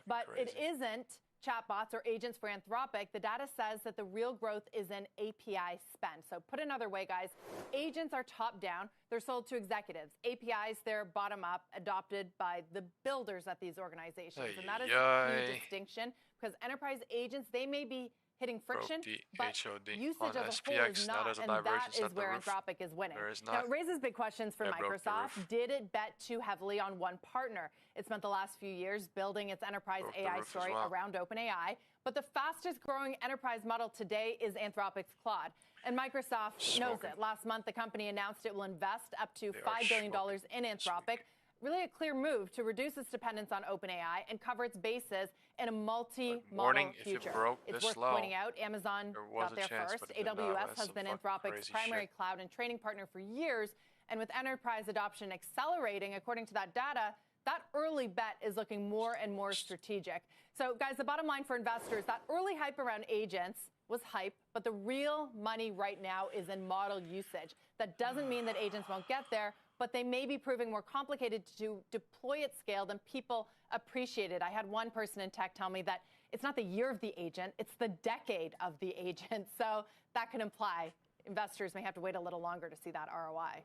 B: But it isn't chatbots or agents for Anthropic. The data says that the real growth is in API spend. So put another way, guys, agents are top-down. They're sold to executives. APIs, they're bottom-up, adopted by the builders at these organizations. And that is a key distinction, because enterprise agents, they may be hitting friction, but usage as a whole is not, and that is where Anthropic is winning. Now, it raises big questions for Microsoft. Did it bet too heavily on one partner? It spent the last few years building its enterprise AI story around OpenAI, but the fastest growing enterprise model today is Anthropic's Claude. And Microsoft knows it. Last month, the company announced it will invest up to $5 billion in Anthropic. Really a clear move to reduce its dependence on OpenAI and cover its bases in a multi-model future. It's worth pointing out, Amazon got there first. AWS has been Anthropic's primary cloud and training partner for years. And with enterprise adoption accelerating, according to that data, that early bet is looking more and more strategic. So, guys, the bottom line for investors, that early hype around agents was hype, but the real money right now is in model usage. That doesn't mean that agents won't get there, but they may be proving more complicated to deploy at scale than people appreciated. I had one person in tech tell me that it's not the year of the agent, it's the decade of the agent. So that could imply investors may have to wait a little longer to see that ROI.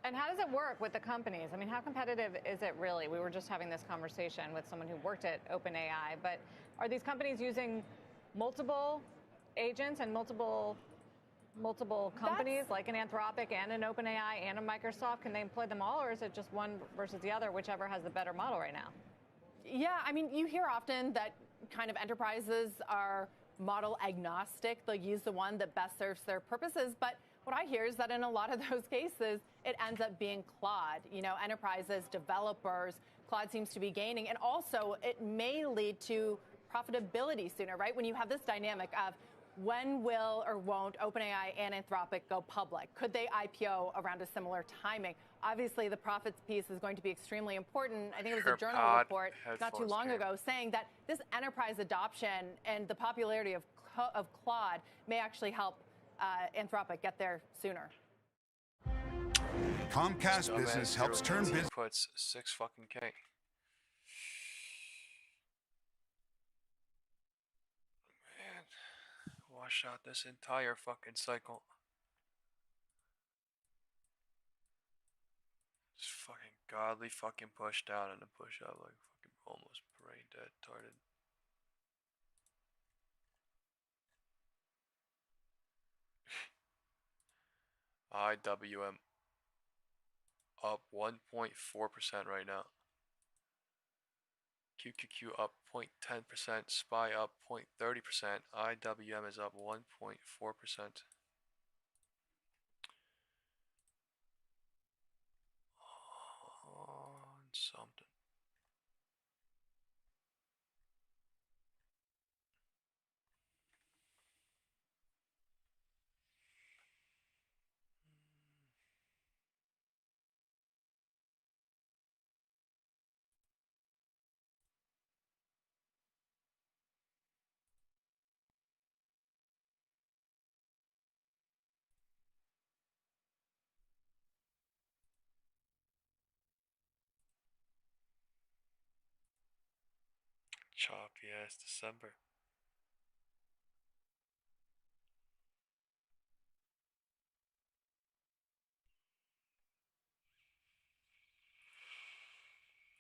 J: And how does it work with the companies? I mean, how competitive is it really? We were just having this conversation with someone who worked at OpenAI, but are these companies using multiple agents and multiple companies like an Anthropic and an OpenAI and a Microsoft? Can they employ them all, or is it just one versus the other, whichever has the better model right now?
B: Yeah, I mean, you hear often that kind of enterprises are model agnostic. They'll use the one that best serves their purposes. But what I hear is that in a lot of those cases, it ends up being Claude. You know, enterprises, developers, Claude seems to be gaining. And also, it may lead to profitability sooner, right? When you have this dynamic of when will or won't OpenAI and Anthropic go public? Could they IPO around a similar timing? Obviously, the profits piece is going to be extremely important. I think it was a journal report not too long ago saying that this enterprise adoption and the popularity of Claude may actually help Anthropic get there sooner.
C: Comcast Business helps turn business.
A: Puts 6 fucking K. Wash out this entire fucking cycle. Just fucking godly fucking push down and a push up, like fucking almost brain dead, tarded. IWM up 1.4% right now. QQQ up 0.10%, SPY up 0.30%, IWM is up 1.4%. Something. CPS December.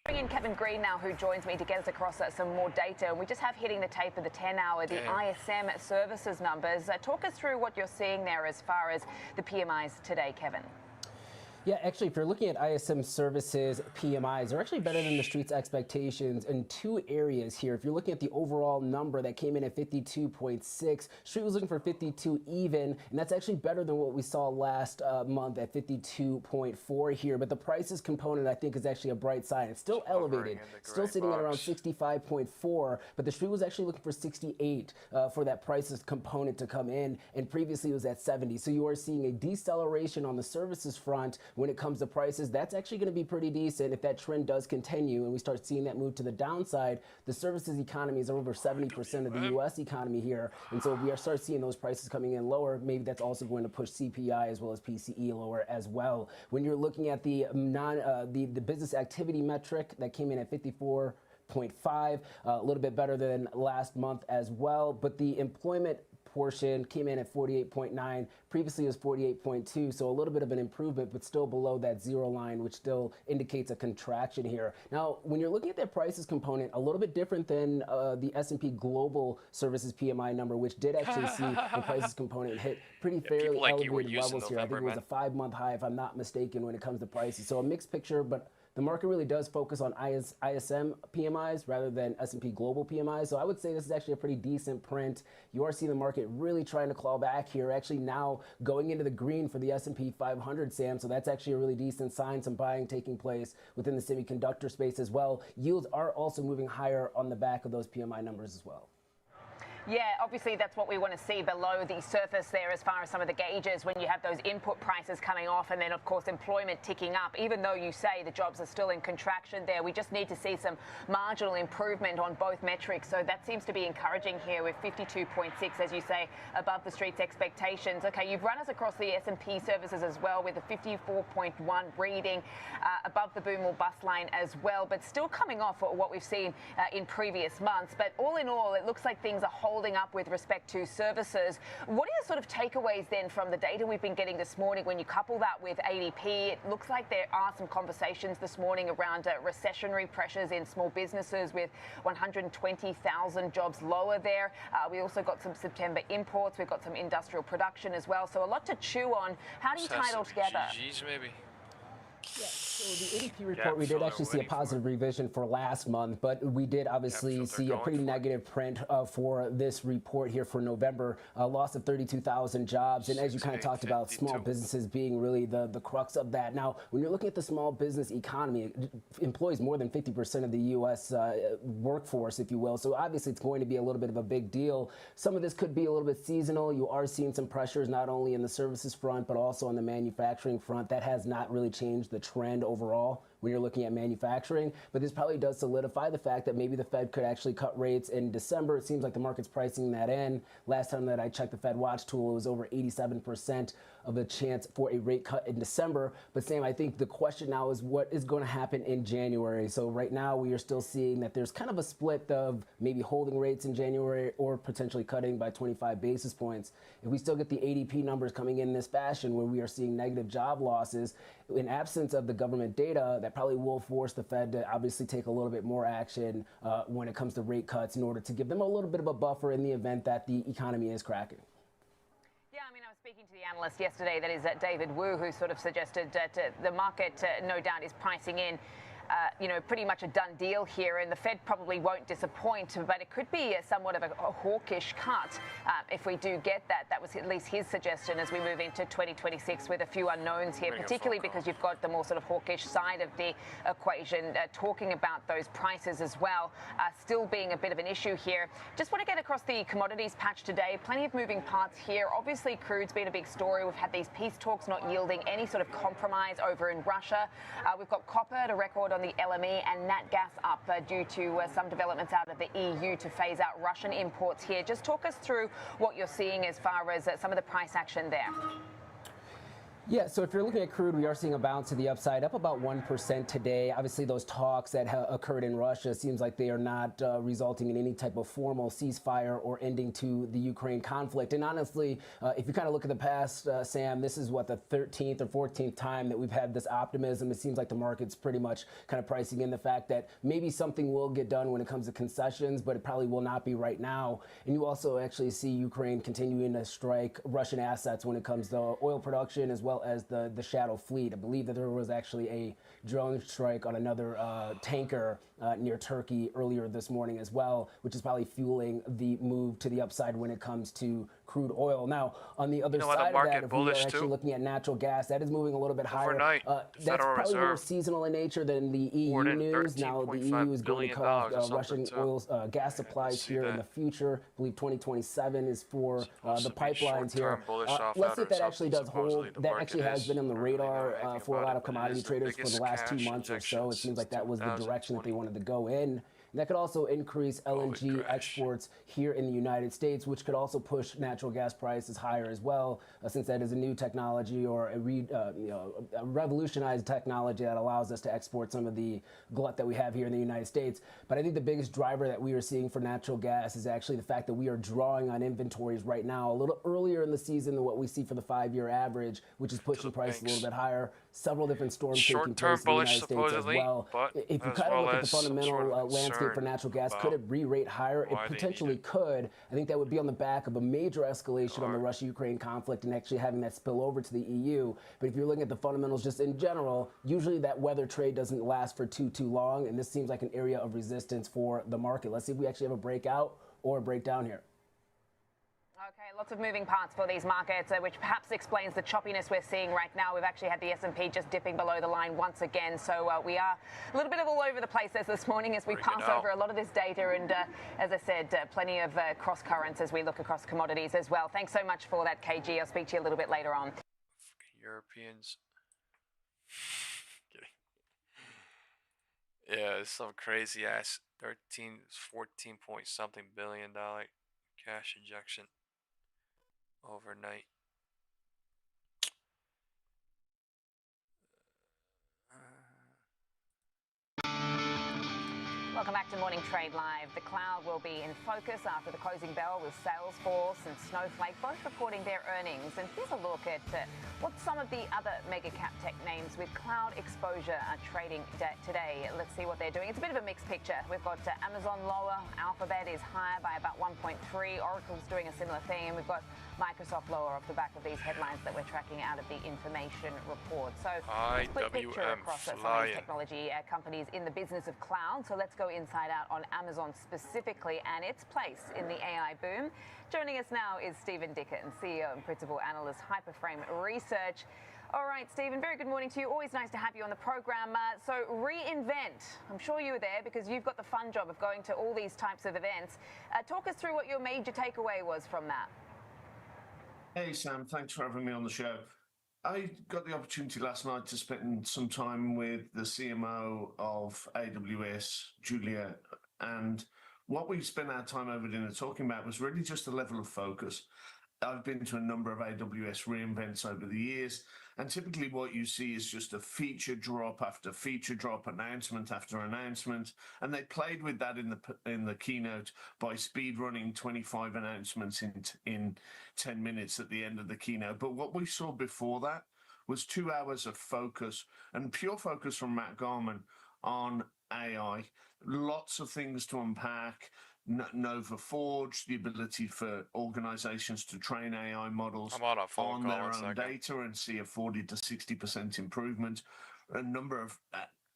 Q: Bring in Kevin Green now, who joins me to get us across some more data. And we just have hitting the tape of the 10-hour, the ISM services numbers. Talk us through what you're seeing there as far as the PMIs today, Kevin.
T: Yeah, actually, if you're looking at ISM services PMIs, they're actually better than the street's expectations in two areas here. If you're looking at the overall number that came in at 52.6, street was looking for 52 even, and that's actually better than what we saw last month at 52.4 here. But the prices component, I think, is actually a bright side. It's still elevated, still sitting at around 65.4, but the street was actually looking for 68 for that prices component to come in, and previously it was at 70. So you are seeing a deceleration on the services front. When it comes to prices, that's actually going to be pretty decent if that trend does continue and we start seeing that move to the downside. The services economy is over 70% of the U.S. economy here, and so if we start seeing those prices coming in lower, maybe that's also going to push CPI as well as PCE lower as well. When you're looking at the the business activity metric that came in at 54.5, a little bit better than last month as well, but the employment portion came in at 48.9. Previously it was 48.2, so a little bit of an improvement, but still below that zero line, which still indicates a contraction here. Now, when you're looking at that prices component, a little bit different than the S&P Global Services PMI number, which did actually see the prices component hit pretty fairly elevated levels here. I think it was a 5-month high, if I'm not mistaken, when it comes to prices. So a mixed picture, but the market really does focus on ISM PMIs rather than S&P Global PMIs. So I would say this is actually a pretty decent print. You are seeing the market really trying to claw back here, actually now going into the green for the S&P 500, Sam. So that's actually a really decent sign, some buying taking place within the semiconductor space as well. Yields are also moving higher on the back of those PMI numbers as well.
Q: Yeah, obviously that's what we want to see below the surface there as far as some of the gauges when you have those input prices coming off and then, of course, employment ticking up. Even though you say the jobs are still in contraction there, we just need to see some marginal improvement on both metrics. So that seems to be encouraging here with 52.6, as you say, above the street's expectations. Okay, you've run us across the S&P services as well with a 54.1 reading above the boom or bust line as well, but still coming off what we've seen in previous months. But all in all, it looks like things are holding up with respect to services. What are your sort of takeaways then from the data we've been getting this morning when you couple that with ADP? It looks like there are some conversations this morning around recessionary pressures in small businesses with 120,000 jobs lower there. We also got some September imports. We've got some industrial production as well. So a lot to chew on. How do you tie it all together?
A: GGs maybe.
T: Yeah, so the ADP report, we did actually see a positive revision for last month, but we did obviously see a pretty negative print for this report here for November, a loss of 32,000 jobs. And as you kind of talked about, small businesses being really the crux of that. Now, when you're looking at the small business economy, it employs more than 50% of the U.S. Workforce, if you will. So obviously it's going to be a little bit of a big deal. Some of this could be a little bit seasonal. You are seeing some pressures not only in the services front, but also on the manufacturing front. That has not really changed the trend overall when you're looking at manufacturing, but this probably does solidify the fact that maybe the Fed could actually cut rates in December. It seems like the market's pricing that in. Last time that I checked the Fed Watch tool, it was over 87% of a chance for a rate cut in December. But Sam, I think the question now is what is going to happen in January. So right now we are still seeing that there's kind of a split of maybe holding rates in January or potentially cutting by 25 basis points. If we still get the ADP numbers coming in this fashion where we are seeing negative job losses, in absence of the government data, that probably will force the Fed to obviously take a little bit more action when it comes to rate cuts in order to give them a little bit of a buffer in the event that the economy is cracking.
Q: Yeah, I mean, I was speaking to the analyst yesterday, that is David Wu, who sort of suggested that the market, no doubt, is pricing in pretty much a done deal here, and the Fed probably won't disappoint, but it could be somewhat of a hawkish cut if we do get that. That was at least his suggestion as we move into 2026 with a few unknowns here, particularly because you've got the more sort of hawkish side of the equation, talking about those prices as well, still being a bit of an issue here. Just want to get across the commodities patch today. Plenty of moving parts here. Obviously, crude's been a big story. We've had these peace talks not yielding any sort of compromise over in Russia. We've got copper at a record on the LME and nat gas up due to some developments out of the EU to phase out Russian imports here. Just talk us through what you're seeing as far as some of the price action there.
T: Yeah, so if you're looking at crude, we are seeing a bounce to the upside, up about 1% today. Obviously, those talks that occurred in Russia seems like they are not resulting in any type of formal ceasefire or ending to the Ukraine conflict. And honestly, if you kind of look at the past, Sam, this is what, the 13th or 14th time that we've had this optimism. It seems like the market's pretty much kind of pricing in the fact that maybe something will get done when it comes to concessions, but it probably will not be right now. And you also actually see Ukraine continuing to strike Russian assets when it comes to oil production as well as the shadow fleet. I believe that there was actually a drone strike on another tanker near Turkey earlier this morning as well, which is probably fueling the move to the upside when it comes to crude oil. Now, on the other side of that, if we are actually looking at natural gas, that is moving a little bit higher. That's probably more seasonal in nature than the EU news. Now, the EU is going to cut off Russian oil gas supplies here in the future. I believe 2027 is for the pipelines here. Let's see if that actually does hold. That actually has been on the radar for a lot of commodity traders for the last 2 months or so. It seems like that was the direction that they wanted to go in. And that could also increase LNG exports here in the United States, which could also push natural gas prices higher as well, since that is a new technology or a revolutionized technology that allows us to export some of the glut that we have here in the United States. But I think the biggest driver that we are seeing for natural gas is actually the fact that we are drawing on inventories right now a little earlier in the season than what we see for the 5-year average, which is pushing prices a little bit higher. Several different storms taking place in the United States as well. If you kind of look at the fundamental landscape for natural gas, could it re-rate higher? It potentially could. I think that would be on the back of a major escalation on the Russia-Ukraine conflict and actually having that spill over to the EU. But if you're looking at the fundamentals just in general, usually that weather trade doesn't last for too long, and this seems like an area of resistance for the market. Let's see if we actually have a breakout or a breakdown here.
Q: Okay, lots of moving parts for these markets, which perhaps explains the choppiness we're seeing right now. We've actually had the S&P just dipping below the line once again, so we are a little bit of all over the place this morning as we pass over a lot of this data, and as I said, plenty of cross currents as we look across commodities as well. Thanks so much for that, KG. I'll speak to you a little bit later on.
A: Europeans. Yeah, it's some crazy ass 14 point something billion cash injection overnight.
Q: Welcome back to Morning Trade Live. The cloud will be in focus after the closing bell with Salesforce and Snowflake both reporting their earnings. And here's a look at what some of the other mega cap tech names with cloud exposure are trading today. Let's see what they're doing. It's a bit of a mixed picture. We've got Amazon lower, Alphabet is higher by about 1.3, Oracle's doing a similar thing, and we've got Microsoft lower off the back of these headlines that we're tracking out of the information report. So a split picture across some of these technology companies in the business of cloud. So let's go inside out on Amazon specifically and its place in the AI boom. Joining us now is Stephen Dickett, CEO and Principal Analyst, Hyperframe Research. All right, Stephen, very good morning to you. Always nice to have you on the program. So reInvent, I'm sure you were there because you've got the fun job of going to all these types of events. Talk us through what your major takeaway was from that.
K: Hey, Sam, thanks for having me on the show. I got the opportunity last night to spend some time with the CMO of AWS, Julia, and what we spent our time over dinner talking about was really just the level of focus. I've been to a number of AWS reInvents over the years, and typically what you see is just a feature drop after feature drop, announcement after announcement, and they played with that in the keynote by speed running 25 announcements in 10 minutes at the end of the keynote. But what we saw before that was 2 hours of focus, and pure focus from Matt Garman on AI. Lots of things to unpack. Nova Forge, the ability for organizations to train AI models on their own data and see a 40 to 60% improvement. A number of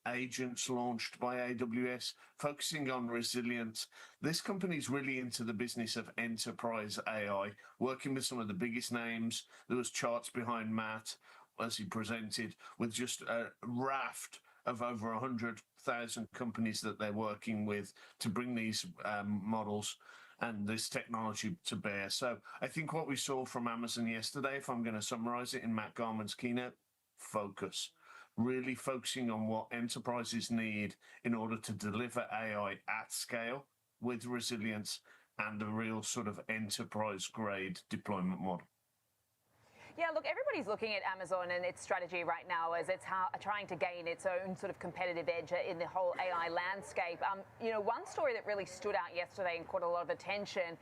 K: agents launched by AWS, focusing on resilience. This company's really into the business of enterprise AI, working with some of the biggest names. There was charts behind Matt as he presented with just a raft of over 100,000 companies that they're working with to bring these models and this technology to bear. So I think what we saw from Amazon yesterday, if I'm going to summarize it in Matt Garman's keynote, focus. Really focusing on what enterprises need in order to deliver AI at scale with resilience and a real sort of enterprise grade deployment model.
Q: Yeah, look, everybody's looking at Amazon and its strategy right now as it's trying to gain its own sort of competitive edge in the whole AI landscape. You know, one story that really stood out yesterday and caught a lot of attention,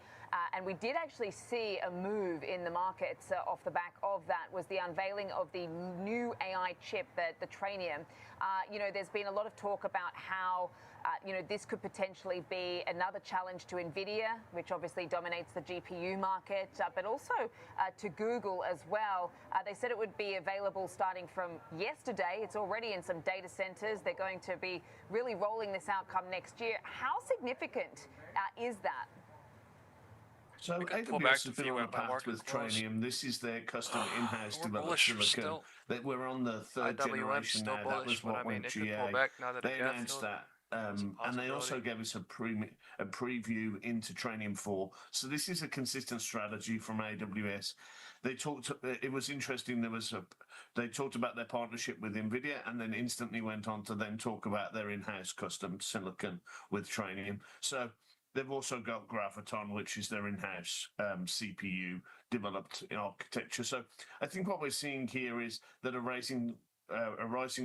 Q: and we did actually see a move in the markets off the back of that, was the unveiling of the new AI chip, the Trainium. You know, there's been a lot of talk about how you know, this could potentially be another challenge to Nvidia, which obviously dominates the GPU market, but also to Google as well. They said it would be available starting from yesterday. It's already in some data centers. They're going to be really rolling this out come next year. How significant is that?
K: So AWS has been on a path with Trainium. This is their custom in-house developed silicon. That we're on the third generation now. That was what went GA. They announced that. And they also gave us a preview into Trainium 4. So this is a consistent strategy from AWS. They talked. It was interesting. They talked about their partnership with Nvidia, and then instantly went on to then talk about their in-house custom silicon with Trainium. So they've also got Graviton, which is their in-house CPU developed in architecture. So I think what we're seeing here is that a rising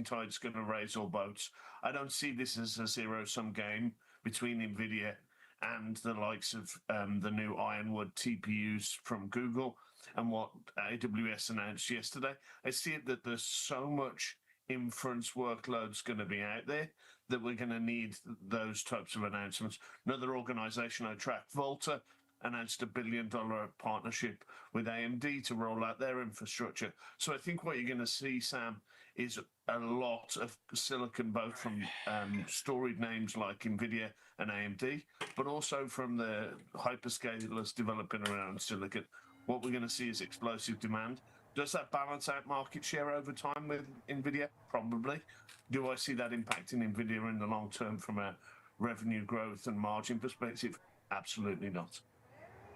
K: tide's going to raise all boats. I don't see this as a zero-sum game between Nvidia and the likes of the new Ironwood TPUs from Google and what AWS announced yesterday. I see it that there's so much inference workloads going to be out there that we're going to need those types of announcements. Another organization I track, Volta, announced $1 billion partnership with AMD to roll out their infrastructure. So I think what you're going to see, Sam, is a lot of silicon, both from storied names like Nvidia and AMD, but also from the hyperscalers developing around silicon. What we're going to see is explosive demand. Does that balance out market share over time with Nvidia? Probably. Do I see that impacting Nvidia in the long term from a revenue growth and margin perspective? Absolutely not.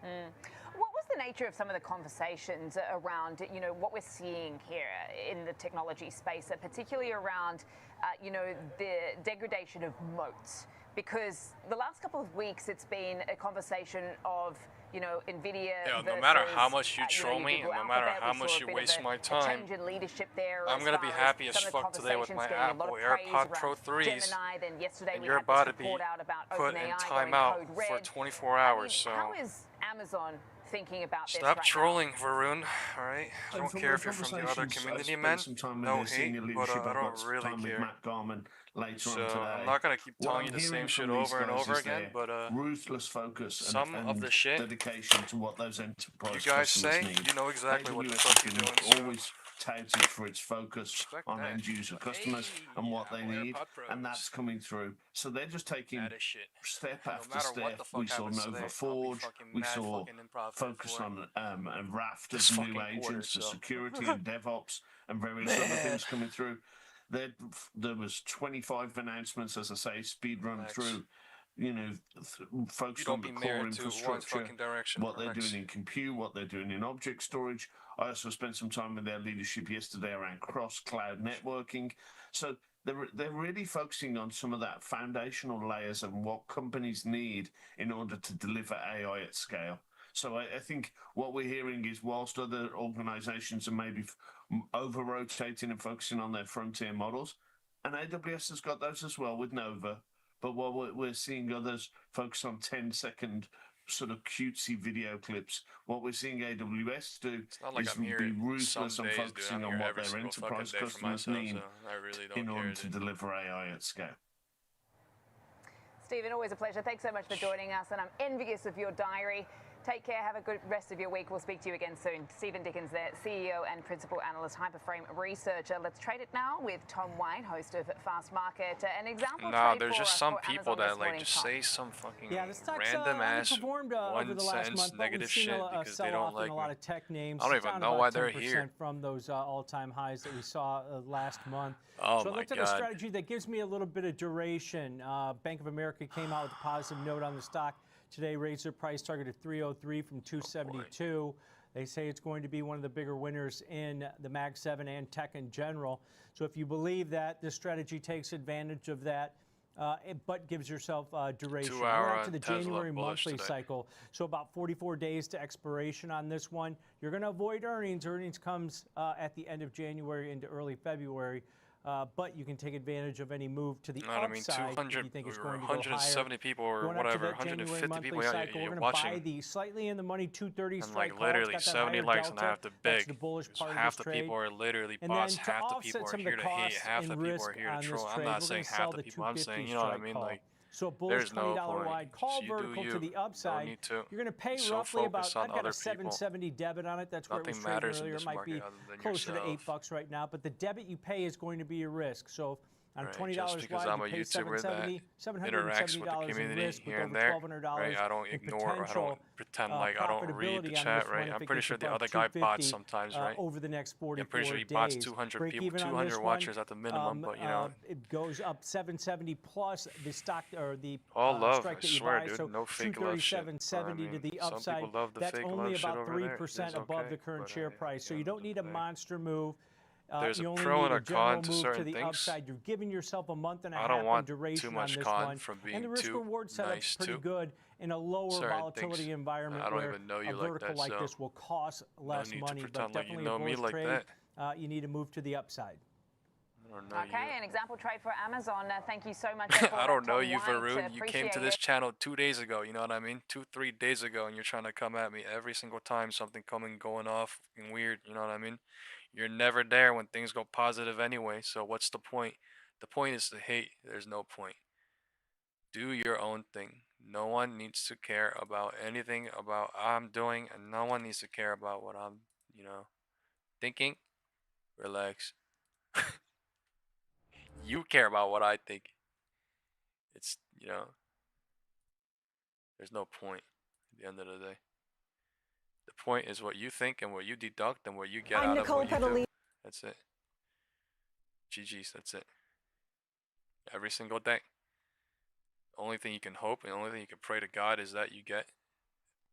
Q: What was the nature of some of the conversations around, you know, what we're seeing here in the technology space, particularly around, you know, the degradation of moats? Because the last couple of weeks, it's been a conversation of, you know, Nvidia.
A: Yeah, no matter how much you troll me, and no matter how much you waste my time, I'm going to be happy as fuck today with my Apple AirPod Pro 3s, and you're about to be put in timeout for 24 hours, so
Q: how is Amazon thinking about this
A: stop trolling, Varun, all right? I don't care if you're from the other community, man. No hate, but I don't really care. So I'm not going to keep telling you the same shit over and over again, but
K: ruthless focus
A: some of the shit
K: dedication to what those enterprise
A: you guys say,
K: need.
A: you know exactly what the fuck you're doing. So
K: always touted for its focus on end user customers and what they need, and that's coming through. So they're just taking step after step. We saw Nova Forge, we saw focus on a raft of new agents for security and DevOps and various other things coming through. There was 25 announcements, as I say, speed run through, you know, focused on the core infrastructure, what they're doing in compute, what they're doing in object storage. I also spent some time with their leadership yesterday around cross-cloud networking. So they're really focusing on some of that foundational layers and what companies need in order to deliver AI at scale. So I think what we're hearing is, whilst other organizations are maybe over-rotating and focusing on their frontier models, and AWS has got those as well with Nova, but what we're seeing others focus on 10-second sort of cutesy video clips. What we're seeing AWS do is be ruthless on focusing on what their enterprise customers need in order to deliver AI at scale.
Q: Stephen, always a pleasure. Thanks so much for joining us, and I'm envious of your diary. Take care. Have a good rest of your week. We'll speak to you again soon. Stephen Dickens there, CEO and Principal Analyst, Hyperframe Researcher. Let's trade it now with Tom White, host of Fast Market. An example trade
A: there's just some people
Q: that
A: like just say some fucking random ass one sentence negative shit because they don't like
L: a lot of tech names.
A: I don't even know why they're here.
L: From those all-time highs that we saw last month.
A: Oh
L: so I looked at a strategy that gives me a little bit of duration. Bank of America came out with a positive note on the stock. Today, raised their price target to 303 from 272. They say it's going to be one of the bigger winners in the Mag 7 and tech in general. So if you believe that, this strategy takes advantage of that. but gives yourself duration.
A: 2
L: We're
A: hour
L: out to the
A: Tesla
L: January
A: bullish
L: monthly
A: today.
L: cycle, so about 44 days to expiration on this one. You're going to avoid earnings. Earnings comes at the end of January into early February. But you can take advantage of any move to the upside if you think it's going to go higher.
A: 170 people or
L: going
A: whatever,
L: up to that
A: 150 people
L: cycle, we're going to
A: watching.
L: buy the slightly in the money 230
A: And
L: strike
A: like
L: call.
A: literally 70 likes and half the big.
L: The bullish part of
A: half
L: this
A: the people are literally
L: and
A: bots,
L: then
A: half the people are here to hate, half the people are here to troll. I'm not saying half the people, I'm saying, you know what I mean? Like,
L: so a bullish
A: there's no
L: $20
A: point.
L: wide call
A: Just you do
L: vertical
A: you.
L: to the upside.
A: No need to.
L: You're going to pay
A: So
L: roughly about,
A: focus on
L: I've got
A: other
L: a 770 debit on it. That's where
A: Nothing
L: it was trading
A: matters in
L: earlier.
A: this
L: It might
A: market
L: be
A: other than
L: closer
A: yourself.
L: to $8 right now, but the debit you pay is going to be your risk. So on
A: Right,
L: $20
A: just because
L: wide,
A: I'm
L: you
A: a
L: pay
A: YouTuber that interacts with the
L: $770 in
A: community
L: risk
A: here
L: with
A: and
L: over
A: there,
L: $1,200
A: right? I don't
L: in
A: ignore, I
L: potential
A: don't pretend like I don't read the
L: profitability on
A: chat,
L: this
A: right?
L: one if
A: I'm
L: it
A: pretty
L: gets
A: sure the
L: above
A: other guy bots
L: 250,
A: sometimes, right?
L: over the next 44
A: I'm pretty sure he
L: days.
A: bots 200
L: Break
A: people,
L: even on
A: 200
L: this
A: watchers
L: one,
A: at the minimum, but you know.
L: it goes up 770 plus the stock or the
A: All love,
L: strike
A: I
L: that you
A: swear,
L: buy.
A: dude.
L: So
A: No fake love shit.
L: 237.70 to the
A: Some
L: upside.
A: people love the
L: That's
A: fake
L: only
A: love shit
L: about
A: over there.
L: 3%
A: It's
L: above
A: okay,
L: the current
A: but,
L: share price. So you don't need a monster move.
A: There's
L: You
A: a
L: only
A: pro
L: need
A: and a
L: general
A: con
L: move
A: to certain
L: to the
A: things.
L: upside. You're giving yourself a month and a
A: I
L: half
A: don't want
L: in duration
A: too much
L: on this
A: con
L: one.
A: from being
L: And the risk
A: too
L: reward setup's
A: nice
L: pretty
A: too.
L: good in a lower
A: Certain
L: volatility
A: things.
L: environment
A: I don't
L: where
A: even know
L: a
A: you like
L: vertical
A: that,
L: like
A: so
L: this will cost less
A: need to
L: money, but
A: pretend like you
L: definitely
A: know
L: a
A: me
L: bullish
A: like
L: trade.
A: that.
L: You need to move to the upside.
A: I don't know
Q: Okay,
A: you.
Q: an example trade for Amazon. Thank you so much.
A: I don't know you, Varun. You came to this channel 2 days ago, you know what I mean? 3 days ago, and you're trying to come at me every single time something going off and weird, you know what I mean? You're never there when things go positive anyway, so what's the point? The point is to hate. There's no point. Do your own thing. No one needs to care about anything about I'm doing, and no one needs to care about what I'm, thinking. Relax. You care about what I think. It's, there's no point at the end of the day. The point is what you think and what you deduct and what you get out of what you do. That's it. GG's, that's it. Every single day. The only thing you can hope and the only thing you can pray to God is that you get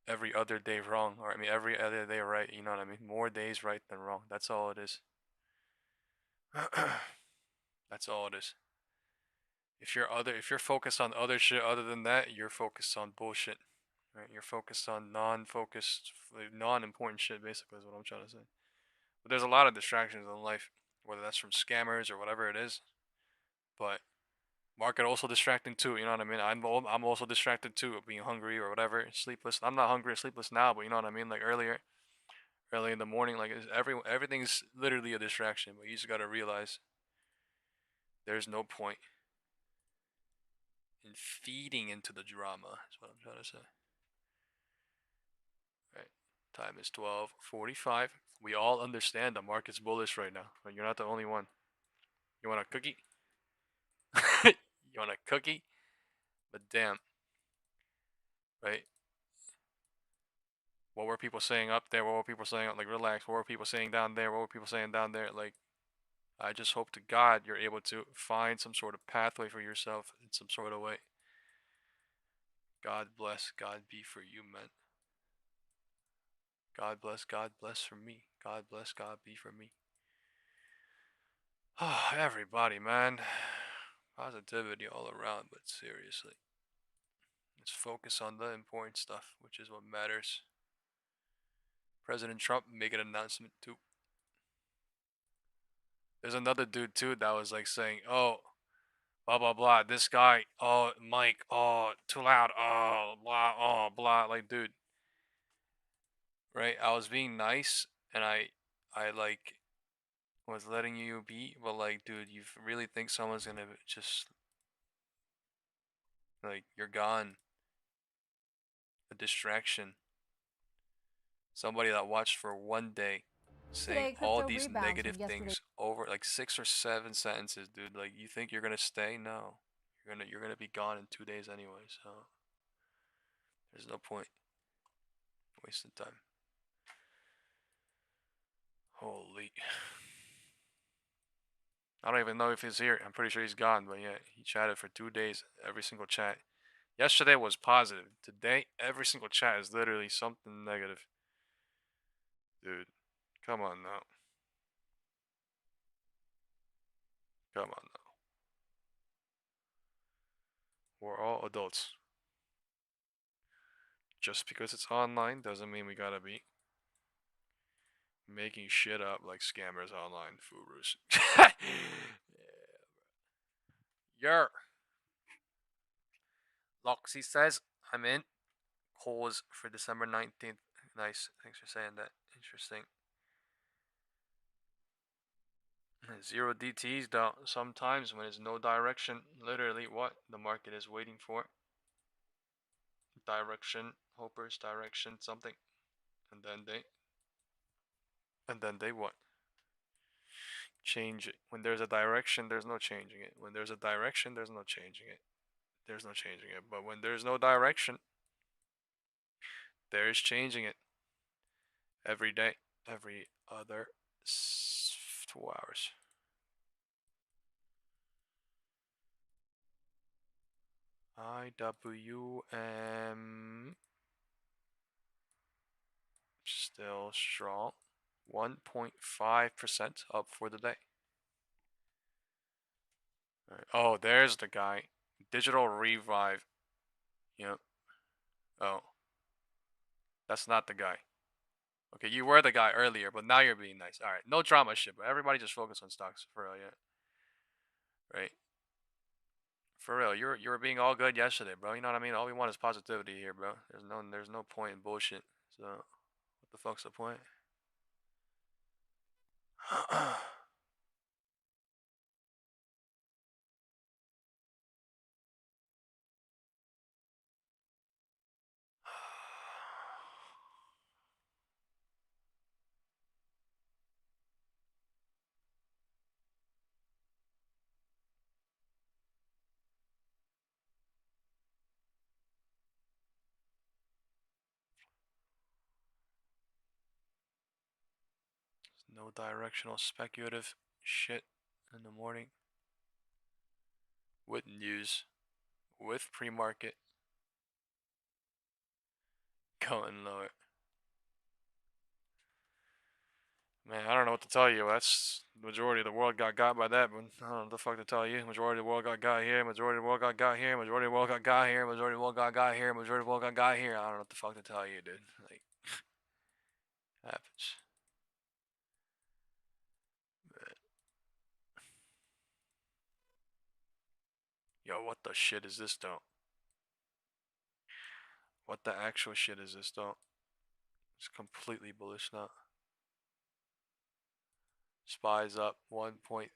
A: every other day wrong. Or, every other day right, you know what I mean? More days right than wrong. That's all it is. That's all it is. If you're focused on other shit other than that, you're focused on bullshit. Right? You're focused on non-important shit, basically, is what I'm trying to say. But there's a lot of distractions in life, whether that's from scammers or whatever it is. But market also distracting too, you know what I mean? I'm also distracted too, of being hungry or whatever, sleepless. I'm not hungry or sleepless now, but you know what I mean? Like early in the morning, like everything's literally a distraction. But you just gotta realize there's no point in feeding into the drama. Is what I'm trying to say. Right. Time is 12:45. We all understand the market's bullish right now. But you're not the only one. You want a cookie? You want a cookie? But damn. Right? What were people saying up there? What were people saying? Like, relax. What were people saying down there? What were people saying down there? Like, I just hope to God you're able to find some sort of pathway for yourself in some sort of way. God bless. God be for you, man. God bless for me. God bless, God be for me. Oh, everybody, man. Positivity all around, but seriously. Let's focus on the important stuff, which is what matters. President Trump make an announcement too. There's another dude too that was like saying, oh, blah blah blah, this guy, oh, Mike, oh, too loud, oh, blah, oh, blah, like, dude. Right? I was being nice and I like was letting you be, but like, dude, you really think someone's gonna just like, you're gone. A distraction. Somebody that watched for one day saying all these negative things over like 6 or 7 sentences, dude. Like, you think you're gonna stay? No. You're gonna be gone in 2 days anyway, so there's no point wasting time. Holy. I don't even know if he's here. I'm pretty sure he's gone, but yeah, he chatted for 2 days, every single chat. Yesterday was positive. Today, every single chat is literally something negative. Dude, come on now. Come on now. know, adults. Just because it's online doesn't mean we gotta be making shit up like scammers online, furus. Yeah. Loxy says, I'm in. Calls for December 19th. Nice. Thanks for saying that. Interesting. Zero DTs though. Sometimes when there's no direction, literally what the market is waiting for. Direction, hopers, direction, something. And then they what? Change it. When there's a direction, there's no changing it. When there's a direction, there's no changing it. There's no changing it. But when there's no direction, there is changing it. Every day, every other 2 hours. IWM still strong. 1.5% up for the day. All right. Oh, there's the guy. Digital Revive. Yep. Oh. That's not the guy. Okay, you were the guy earlier, but now you're being nice. All right, no drama shit, but everybody just focus on stocks for real, yeah. Right. For real, you were being all good yesterday, bro. You know what I mean? All we want is positivity here, bro. There's no point in bullshit. So, what the fuck's the point? No directional speculative shit in the morning. With news. With pre-market. Going lower. Man, I don't know what to tell you. That's the majority of the world got by that, but I don't know what the fuck to tell you. Majority of the world got here. Majority of the world got here. Majority of the world got here. Majority of the world got here. Majority of the world got here. I don't know what the fuck to tell you, dude. Like, happens. Yo, what the shit is this, though? What the actual shit is this, though? It's completely bullish now. SPY's up 1.35,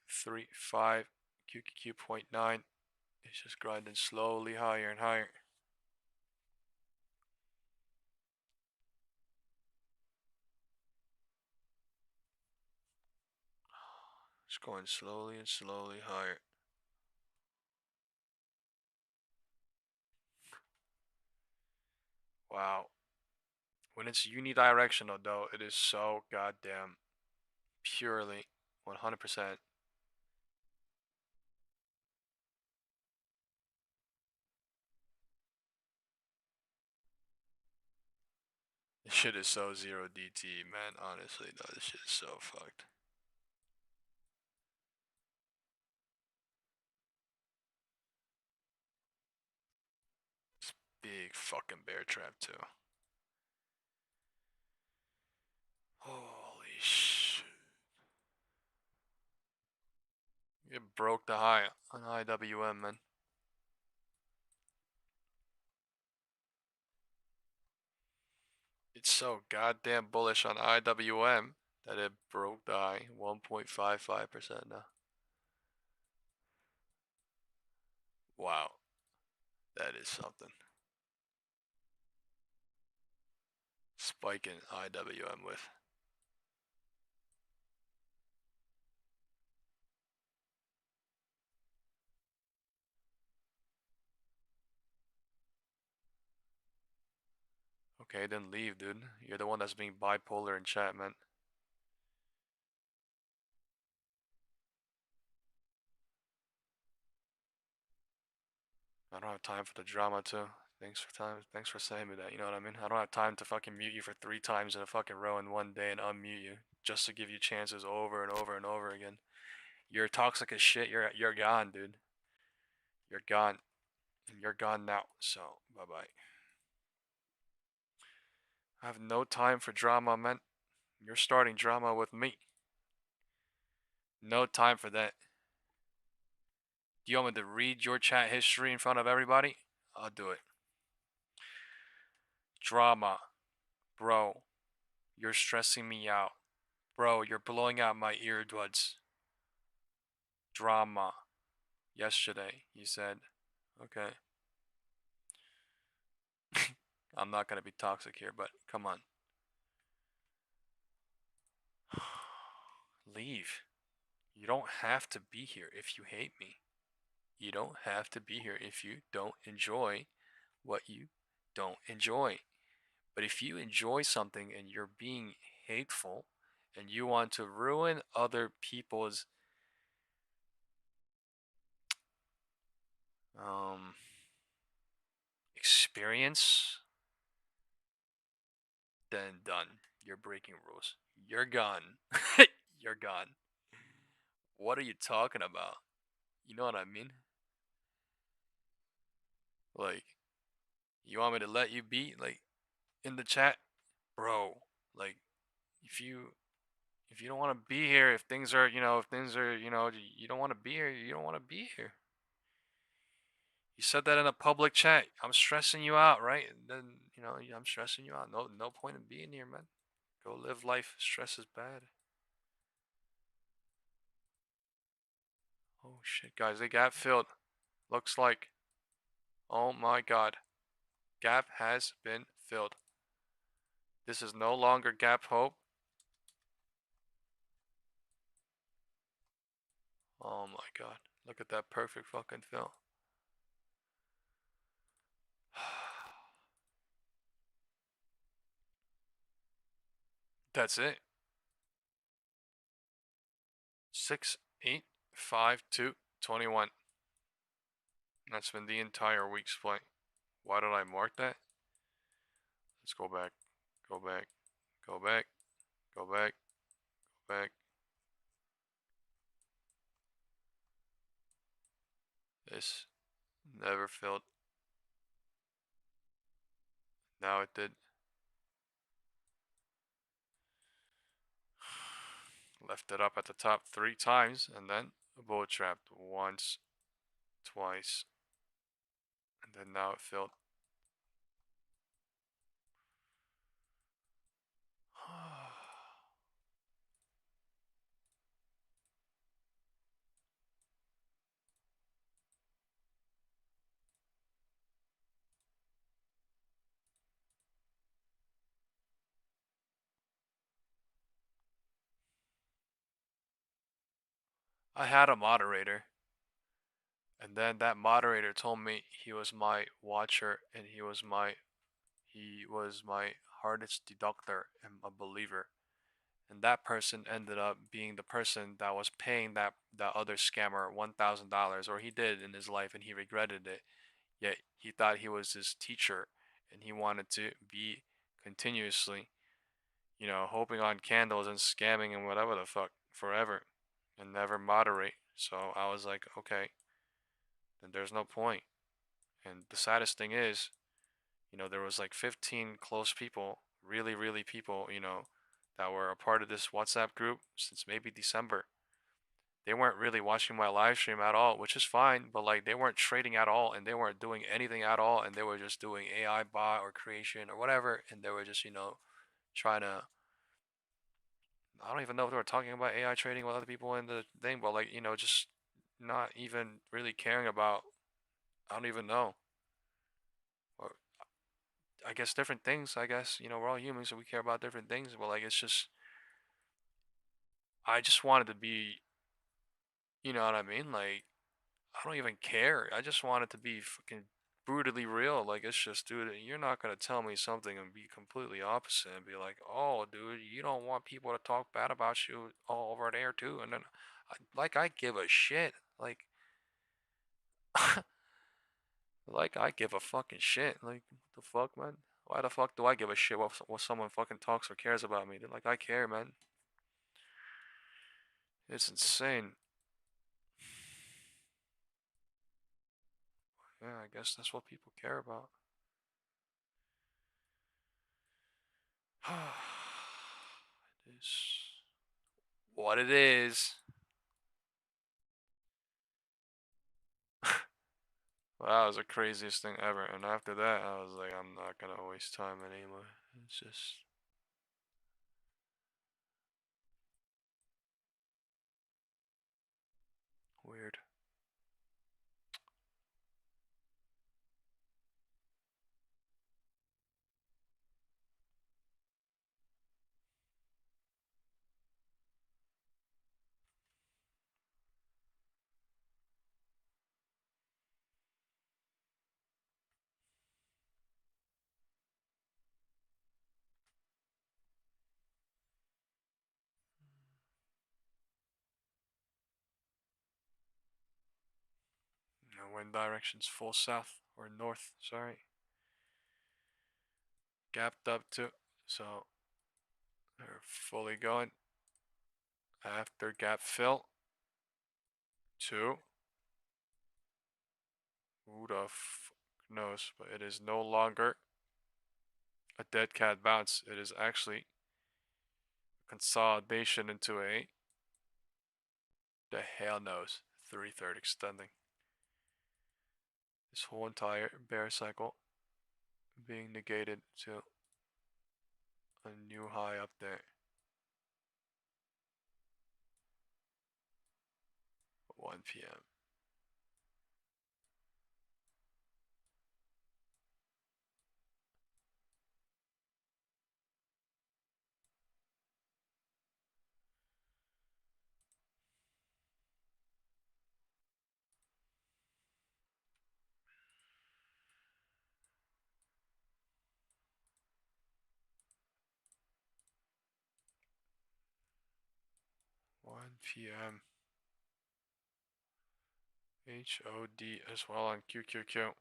A: QQQ 0.9. It's just grinding slowly higher and higher. It's going slowly and slowly higher. Wow. When it's unidirectional, though, it is so goddamn purely 100%. This shit is so zero DT, man. Honestly, though, this shit is so fucked. It's big fucking bear trap, too. Holy shit. It broke the high on IWM, man. It's so goddamn bullish on IWM that it broke the high 1.55% now. Wow. That is something. Spiking IWM with. Okay, then leave, dude. You're the one that's being bipolar in chat, man. I don't have time for the drama, too. Thanks for saying me that, you know what I mean? I don't have time to fucking mute you for 3 times in a fucking row in one day and unmute you just to give you chances over and over and over again. You're toxic as shit. You're gone, dude. You're gone. And you're gone now, so bye-bye. I have no time for drama, man. You're starting drama with me. No time for that. Do you want me to read your chat history in front of everybody? I'll do it. Drama. Bro, you're stressing me out. Bro, you're blowing out my earbuds. Drama. Yesterday, you said. Okay. I'm not going to be toxic here, but come on. Leave. You don't have to be here if you hate me. You don't have to be here if you don't enjoy what you don't enjoy. But if you enjoy something and you're being hateful and you want to ruin other people's experience, then done. You're breaking rules. You're gone. You're gone. What are you talking about? You know what I mean? Like, you want me to let you be, like, in the chat? Bro, like, if you don't want to be here, if things are, you don't want to be here, you don't want to be here. You said that in a public chat. I'm stressing you out, right? And then, I'm stressing you out. No point in being here, man. Go live life. Stress is bad. Oh shit, guys, they gap filled. Looks like. Oh my god. Gap has been filled. This is no longer gap hope. Oh my god. Look at that perfect fucking fill. That's it. 6, 8, 5, 2, 21. That's been the entire week's play. Why did I mark that? Let's go back. Go back. Go back. Go back. Go back. This never filled. Now it did. Left it up at the top 3 times and then a bullet trapped once, twice, and then now it filled. I had a moderator, and then that moderator told me he was my watcher and he was my hardest deductor and a believer. And that person ended up being the person that was paying that other scammer $1,000, or he did in his life, and he regretted it. Yet he thought he was his teacher, and he wanted to be continuously, hoping on candles and scamming and whatever the fuck forever, and never moderate. So I was like, okay, then there's no point. And the saddest thing is, there was like 15 close people, really people, that were a part of this WhatsApp group since maybe December. They weren't really watching my live stream at all, which is fine, but like they weren't trading at all and they weren't doing anything at all, and they were just doing AI bot or creation or whatever, and they were just, trying to, I don't even know if they were talking about AI trading with other people in the thing, but like, just not even really caring about, I don't even know. Or I guess different things, I guess, we're all humans, so we care about different things, but like, it's just, I just wanted to be, you know what I mean? Like, I don't even care. I just want it to be fucking brutally real. Like, it's just, dude, you're not gonna tell me something and be completely opposite and be like, oh, dude, you don't want people to talk bad about you all over there too. And then, I give a shit. Like, like I give a fucking shit. Like, what the fuck, man? Why the fuck do I give a shit what someone fucking talks or cares about me? Like, I care, man. It's insane. Yeah, I guess that's what people care about. It is what it is. Well, that was the craziest thing ever. And after that, I was like, I'm not gonna waste time anymore. It's just weird. No wind directions full south or north, sorry. Gapped up too, so they're fully going. After gap fill, 2. Who the f knows, but it is no longer a dead cat bounce. It is actually consolidation into a, the hell knows, 3/3 extending. This whole entire bear cycle being negated to a new high up there. 1 p.m. HOD as well on QQQ.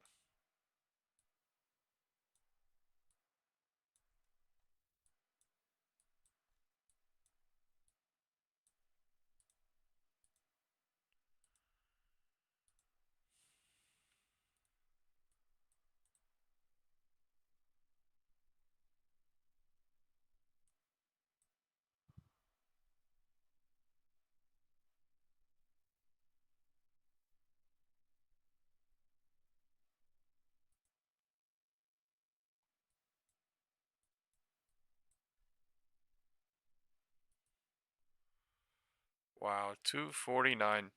A: Wow, 249.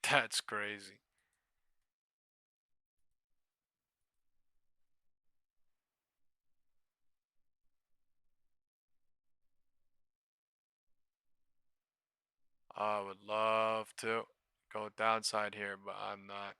A: That's crazy. I would love to go downside here, but I'm not.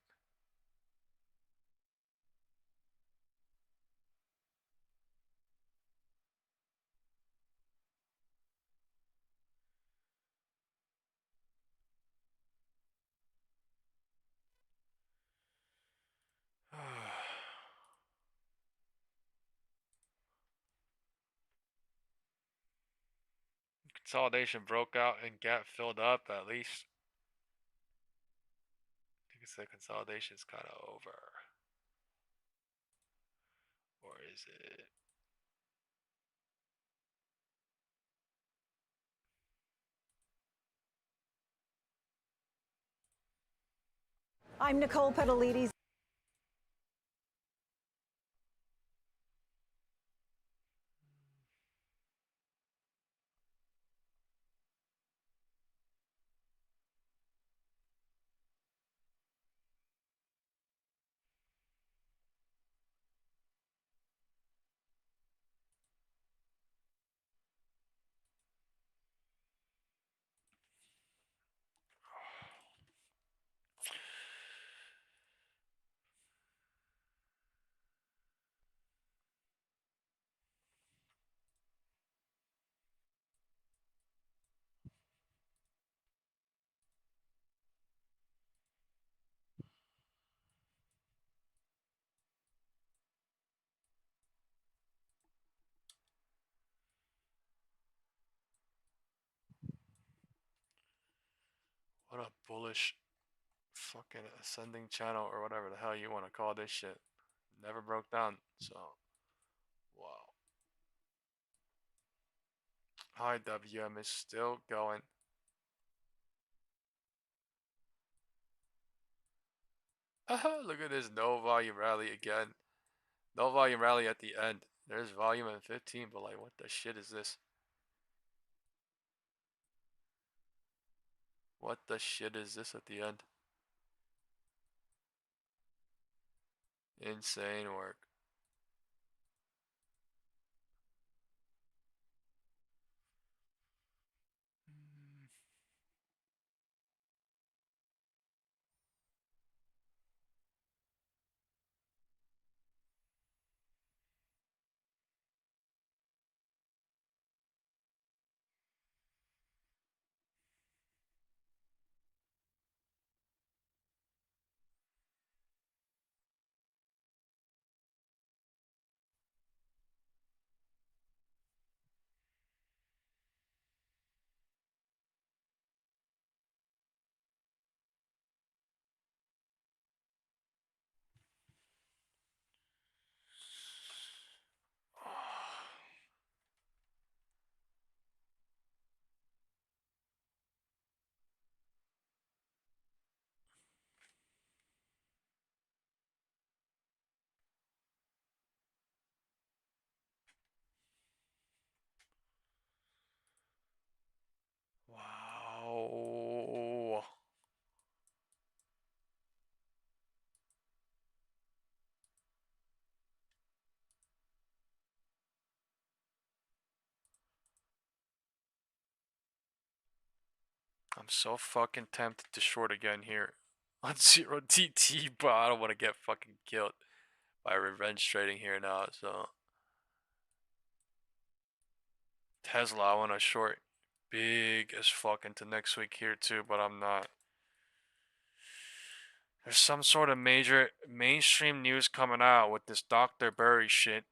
A: Consolidation broke out and gap filled up at least. You can say consolidation is kind of over. Or is it?
M: I'm Nicole Pedalides.
A: What a bullish Fucking ascending channel or whatever the hell you want to call this shit. Never broke down, so wow. High WM is still going. Look at this no volume rally again. No volume rally at the end. There's volume in 15, but like, what the shit is this? What the shit is this at the end? Insane work. Wow. I'm so fucking tempted to short again here on 0 DT, but I don't want to get fucking killed by revenge trading here now, so Tesla, I want to short big as fuck into next week here too, but I'm not. There's some sort of major mainstream news coming out with this Dr. Burry shit.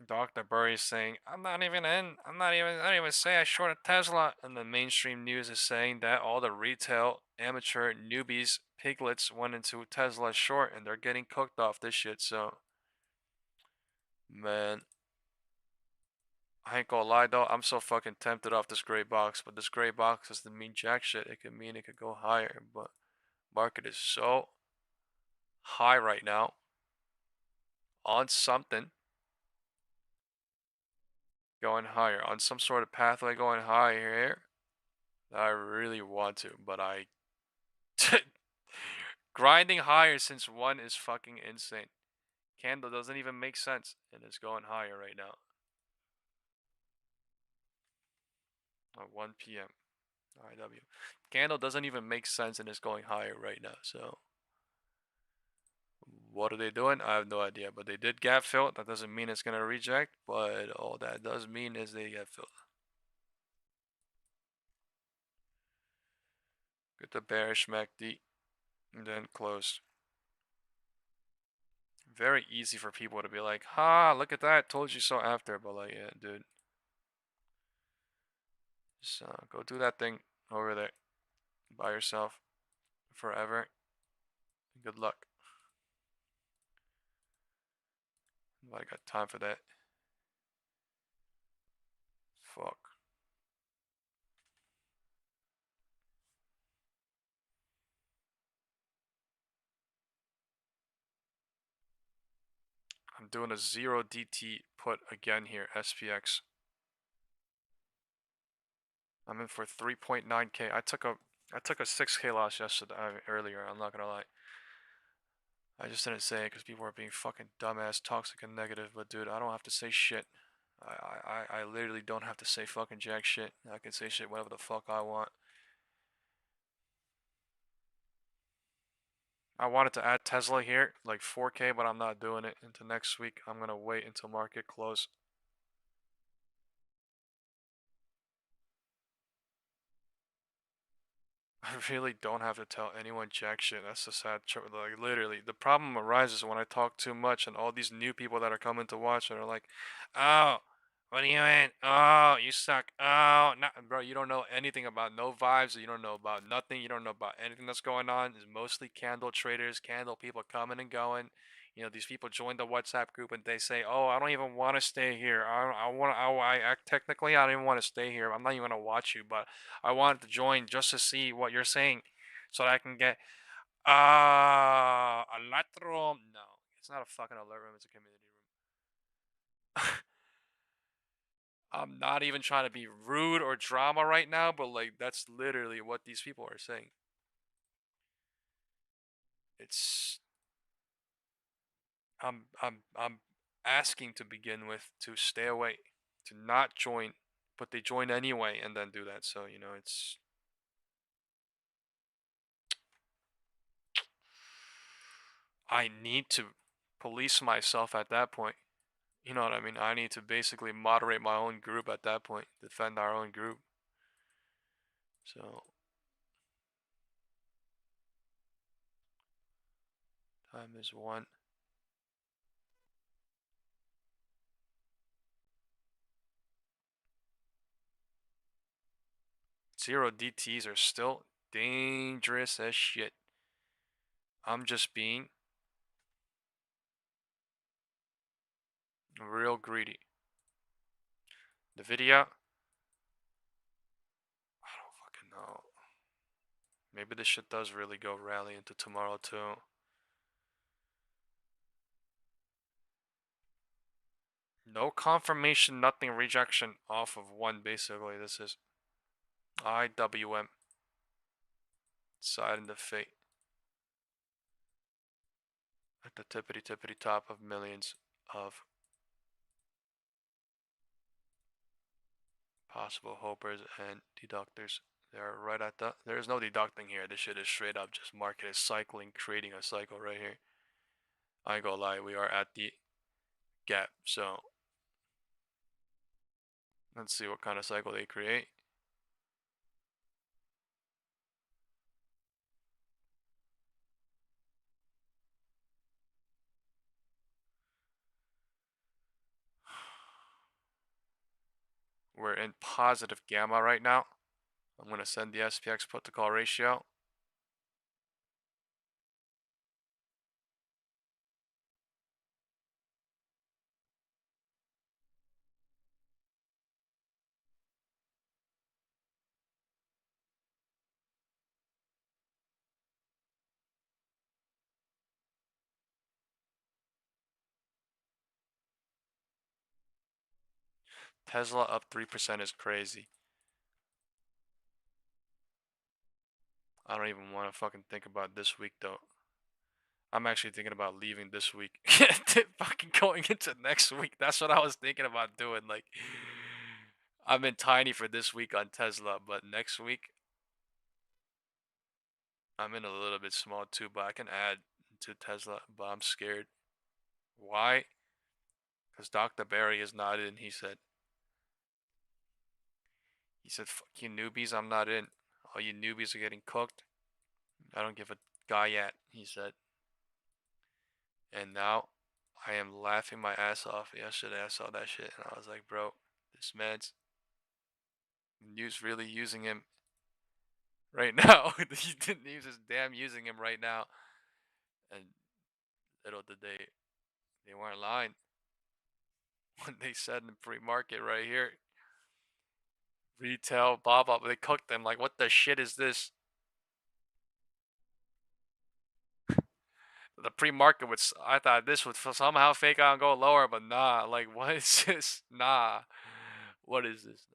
A: Dr. Burry is saying, I'm not even in. I don't even say I shorted Tesla. And the mainstream news is saying that all the retail, amateur, newbies, piglets went into Tesla short and they're getting cooked off this shit. So, man, I ain't gonna lie though. I'm so fucking tempted off this gray box. But this gray box doesn't mean jack shit. It could mean it could go higher. But market is so high right now on something going higher, on some sort of pathway going higher. I really want to, but I grinding higher since one is fucking insane. Candle doesn't even make sense and it's going higher right now. At 1 p.m. IW. Candle doesn't even make sense and it's going higher right now. So what are they doing? I have no idea, but they did gap fill. That doesn't mean it's gonna reject, but all that does mean is they gap filled. Get the bearish MACD and then closed. Very easy for people to be like, ha, look at that, told you so after, but like, yeah, dude. Just go do that thing over there by yourself forever. Good luck. I got time for that. Fuck. I'm doing a 0 DT put again here, SPX. I'm in for 3.9k. I took a 6k loss yesterday earlier. I'm not gonna lie. I just didn't say it because people are being fucking dumbass, toxic, and negative. But dude, I don't have to say shit. I literally don't have to say fucking jack shit. I can say shit whatever the fuck I want. I wanted to add Tesla here, like 4k, but I'm not doing it into next week. I'm gonna wait until market close. I really don't have to tell anyone jack shit. That's the sad truth. Like, literally, the problem arises when I talk too much and all these new people that are coming to watch and are like, oh, What do you mean? Oh, you suck. Oh, no, bro, you don't know anything about no vibes. You don't know about nothing. You don't know about anything that's going on. It's mostly candle traders, candle people coming and going. You know, these people join the WhatsApp group and they say, "Oh, I don't even want to stay here. Technically, I don't even want to stay here. I'm not even gonna watch you, but I wanted to join just to see what you're saying, so that I can get alert room." No, it's not a fucking alert room. It's a community room. I'm not even trying to be rude or drama right now, but like that's literally what these people are saying. It's I'm asking to begin with to stay away, to not join, but they join anyway and then do that. So, you know, it's I need to police myself at that point. You know what I mean? I need to basically moderate my own group at that point, defend our own group. So time is 1. Zero DTs are still dangerous as shit. I'm just being real greedy. Nvidia, I don't fucking know. Maybe this shit does really go rally into tomorrow too. No confirmation, nothing, rejection off of 1 basically. This is IWM. Side in the fate. At the tippity top of millions of possible hopers and deductors. They're right at the, there's no deducting here. This shit is straight up just market is cycling, creating a cycle right here. I ain't gonna lie, we are at the gap. So let's see what kind of cycle they create. We're in positive gamma right now. I'm going to send the SPX put to call ratio. Tesla up 3% is crazy. I don't even want to fucking think about this week though. I'm actually thinking about leaving this week. Fucking going into next week. That's what I was thinking about doing. Like, I'm in tiny for this week on Tesla, but next week, I'm in a little bit small too, but I can add to Tesla, but I'm scared. Why? Because Dr. Burry is not in, he said. He said, fuck you newbies, I'm not in. All you newbies are getting cooked. I don't give a guy yet, he said. And now, I am laughing my ass off. Yesterday I saw that shit and I was like, bro, this man's really using him right now. He didn't use his damn using him right now. And little did they weren't lying. When they said in pre-market right here, retail, blah, blah, they cooked them. Like, what the shit is this? The pre-market would, I thought this would somehow fake out and go lower, but nah. Like, what is this? Nah. What is this?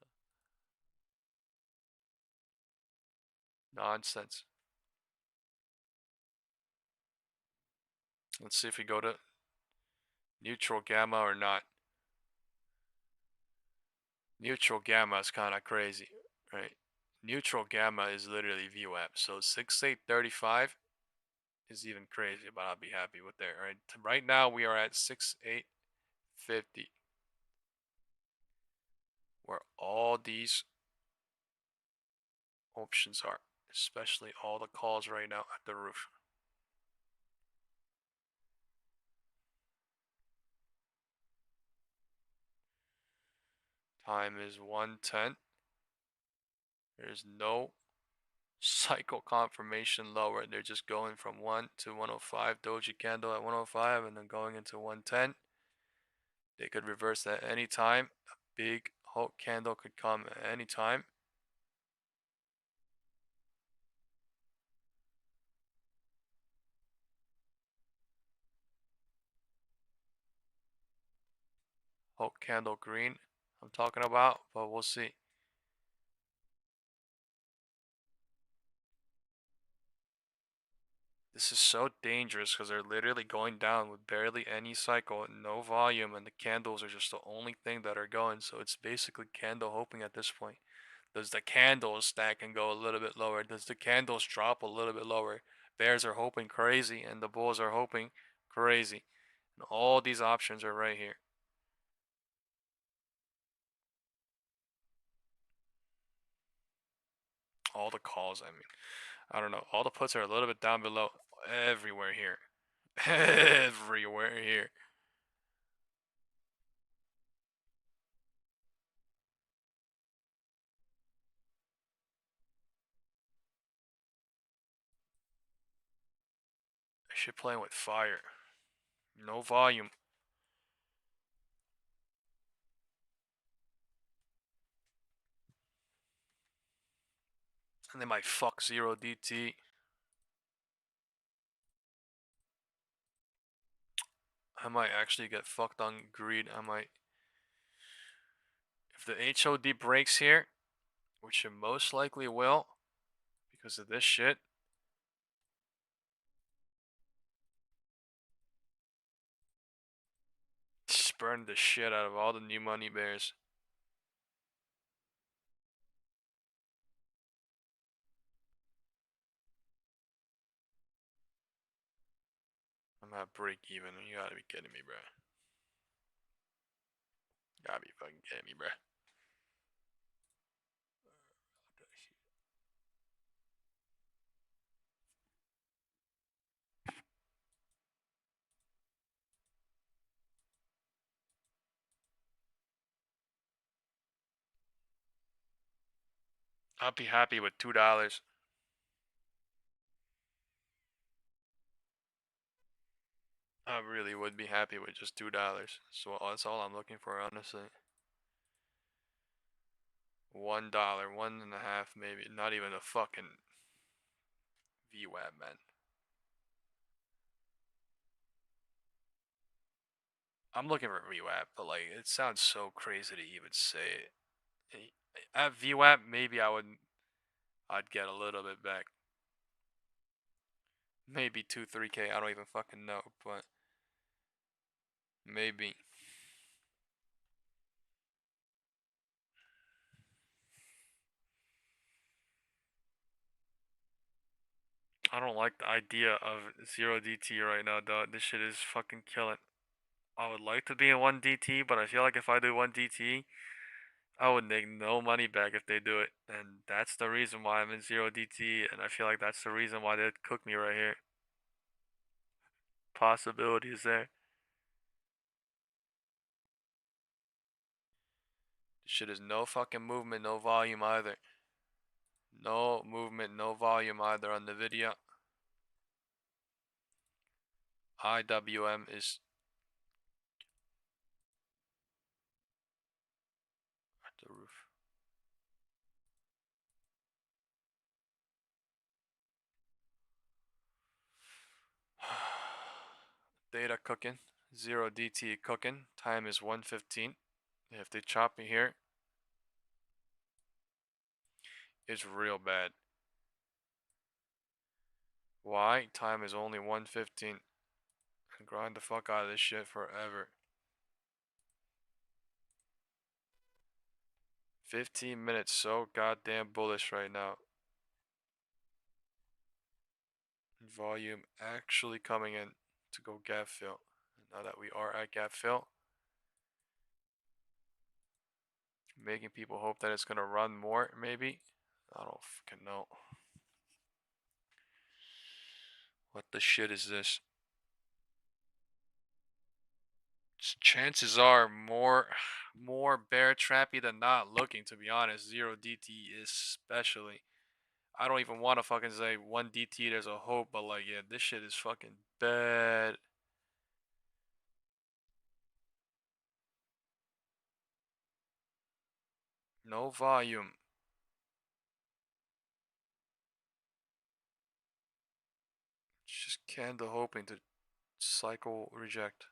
A: Nonsense. Let's see if we go to neutral gamma or not. Neutral gamma is kind of crazy, right? Neutral gamma is literally VWAP. So 6835 is even crazy, but I'll be happy with that, right? Right now we are at 6850, where all these options are, especially all the calls right now at the roof. Time is 1:10. There's no cycle confirmation lower. They're just going from 1 to 105. Doji candle at 105 and then going into 110. They could reverse that any time. A big Hulk candle could come at any time. Hulk candle green I'm talking about, but we'll see. This is so dangerous because they're literally going down with barely any cycle and no volume, and the candles are just the only thing that are going. So it's basically candle hoping at this point. Does the candles stack and go a little bit lower? Does the candles drop a little bit lower? Bears are hoping crazy and the bulls are hoping crazy. And all these options are right here. All the calls, I mean, I don't know. All the puts are a little bit down below. Everywhere here. Everywhere here. Shit playing with fire. No volume. And they might fuck 0 DT. I might actually get fucked on greed. I might. If the HOD breaks here, which it most likely will, because of this shit. Spurn the shit out of all the new money bears. I'm at break even. You gotta be kidding me, bro. Gotta be fucking kidding me, bro. I'll be happy with $2. I really would be happy with just $2. So that's all I'm looking for, honestly. $1, 1.5 maybe. Not even a fucking VWAP, man. I'm looking for VWAP, but like it sounds so crazy to even say it. At VWAP, maybe I'd get a little bit back. Maybe 2-3K, I don't even fucking know, but maybe. I don't like the idea of 0 DT right now, dog. This shit is fucking killing. I would like to be in 1 DT, but I feel like if I do 1 DT, I would make no money back if they do it. And that's the reason why I'm in 0 DT, and I feel like that's the reason why they'd cook me right here. Possibilities there. This shit is no fucking movement, no volume either. No movement, no volume either on Nvidia. IWM is at the roof. Data cooking. 0 DT cooking. Time is 1:15. If they chop me here, it's real bad. Why? Time is only 1:15. And grind the fuck out of this shit forever. 15 minutes, so goddamn bullish right now. Volume actually coming in to go gap fill. Now that we are at gap fill, making people hope that it's gonna run more, maybe. I don't fucking know. What the shit is this? It's chances are more bear trappy than not looking, to be honest. 0 DT especially. I don't even want to fucking say 1 DT there's a hope, but like, yeah, this shit is fucking bad. No volume. It's just candle hoping to cycle reject.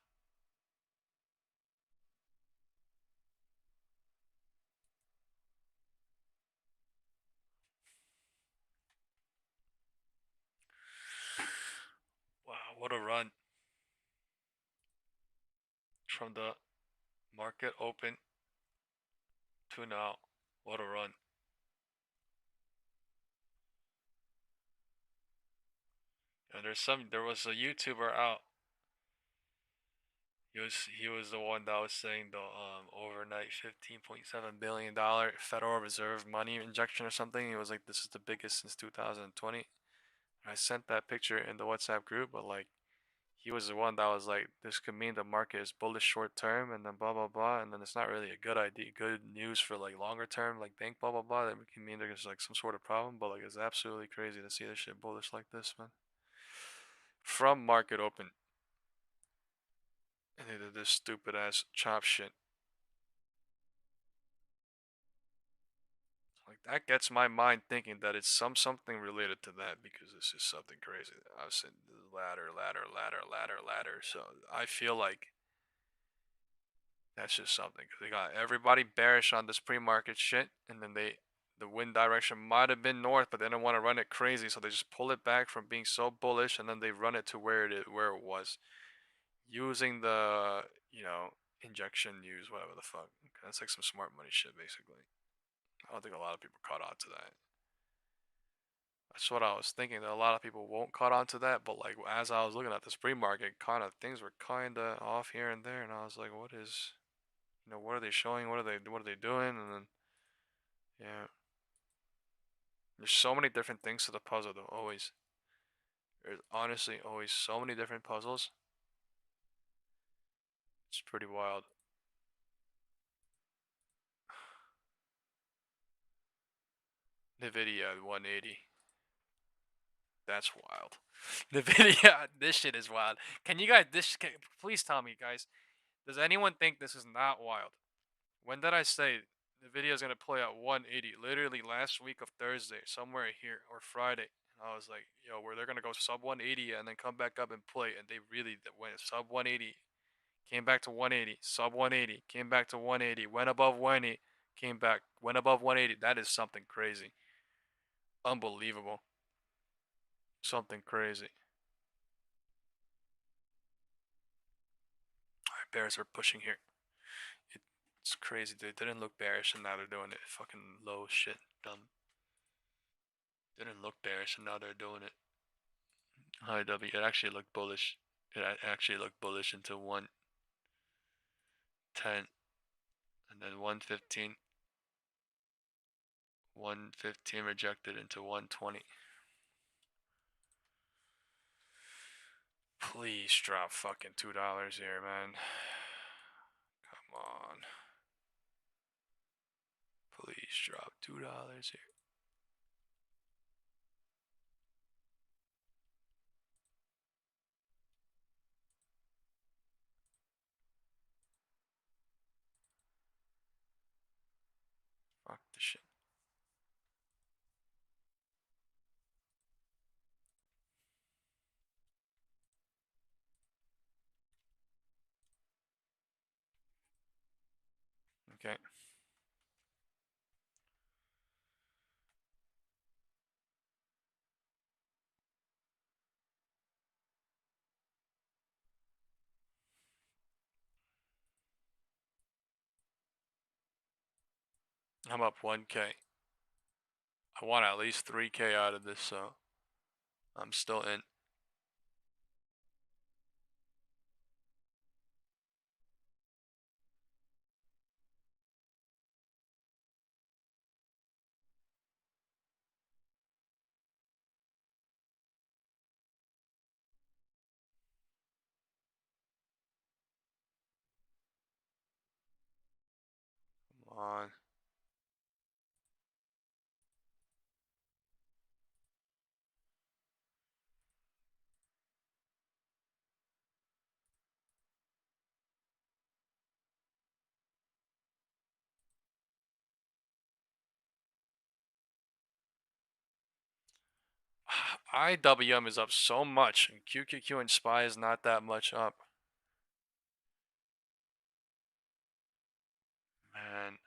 A: Wow, what a run. From the market open to now. What a run. And there was a YouTuber out. He was the one that was saying the overnight $15.7 billion Federal Reserve money injection or something. He was like, this is the biggest since 2020. And I sent that picture in the WhatsApp group, but like, he was the one that was like, this could mean the market is bullish short term, and then blah blah blah, and then it's not really a good idea, good news for like longer term, like bank blah blah blah. That can mean there's like some sort of problem, but like it's absolutely crazy to see this shit bullish like this, man. From market open, and they did this stupid ass chop shit. Like that gets my mind thinking that it's something related to that, because this is something crazy. I was saying ladder. So I feel like that's just something, because they got everybody bearish on this pre-market shit, and then the wind direction might have been north, but they didn't want to run it crazy, so they just pull it back from being so bullish, and then they run it to where it was, using the injection news, whatever the fuck. That's like some smart money shit, basically. I don't think a lot of people caught on to that. That's what I was thinking, that a lot of people won't caught on to that, but like as I was looking at this pre-market, kind of things were kind of off here and there, and I was like, what is, what are they showing? What are they doing? And then, yeah, there's so many different things to the puzzle, though. Always, there's honestly always so many different puzzles. It's pretty wild. Nvidia at 180. That's wild. Nvidia, this shit is wild. Can you guys, please tell me, guys, does anyone think this is not wild? When did I say Nvidia is gonna play at 180? Literally last week of Thursday, somewhere here, or Friday. And I was like, yo, where they're gonna go sub 180 and then come back up and play, and they really went sub 180, came back to 180, sub 180, came back to 180, went above 180, came back, went above 180. That is something crazy. Unbelievable. Something crazy. Alright, bears are pushing here. It's crazy. They didn't look bearish and now they're doing it. Fucking low shit. Dumb. Didn't look bearish and now they're doing it. High W. It actually looked bullish. It actually looked bullish into 110. And then 115. 115 rejected into 120. Please drop fucking $2 here, man. Come on. Please drop $2 here. Fuck this shit. Okay. I'm up 1K. I want at least 3K out of this, so I'm still in. on. IWM is up so much, and QQQ and SPY is not that much up. Man.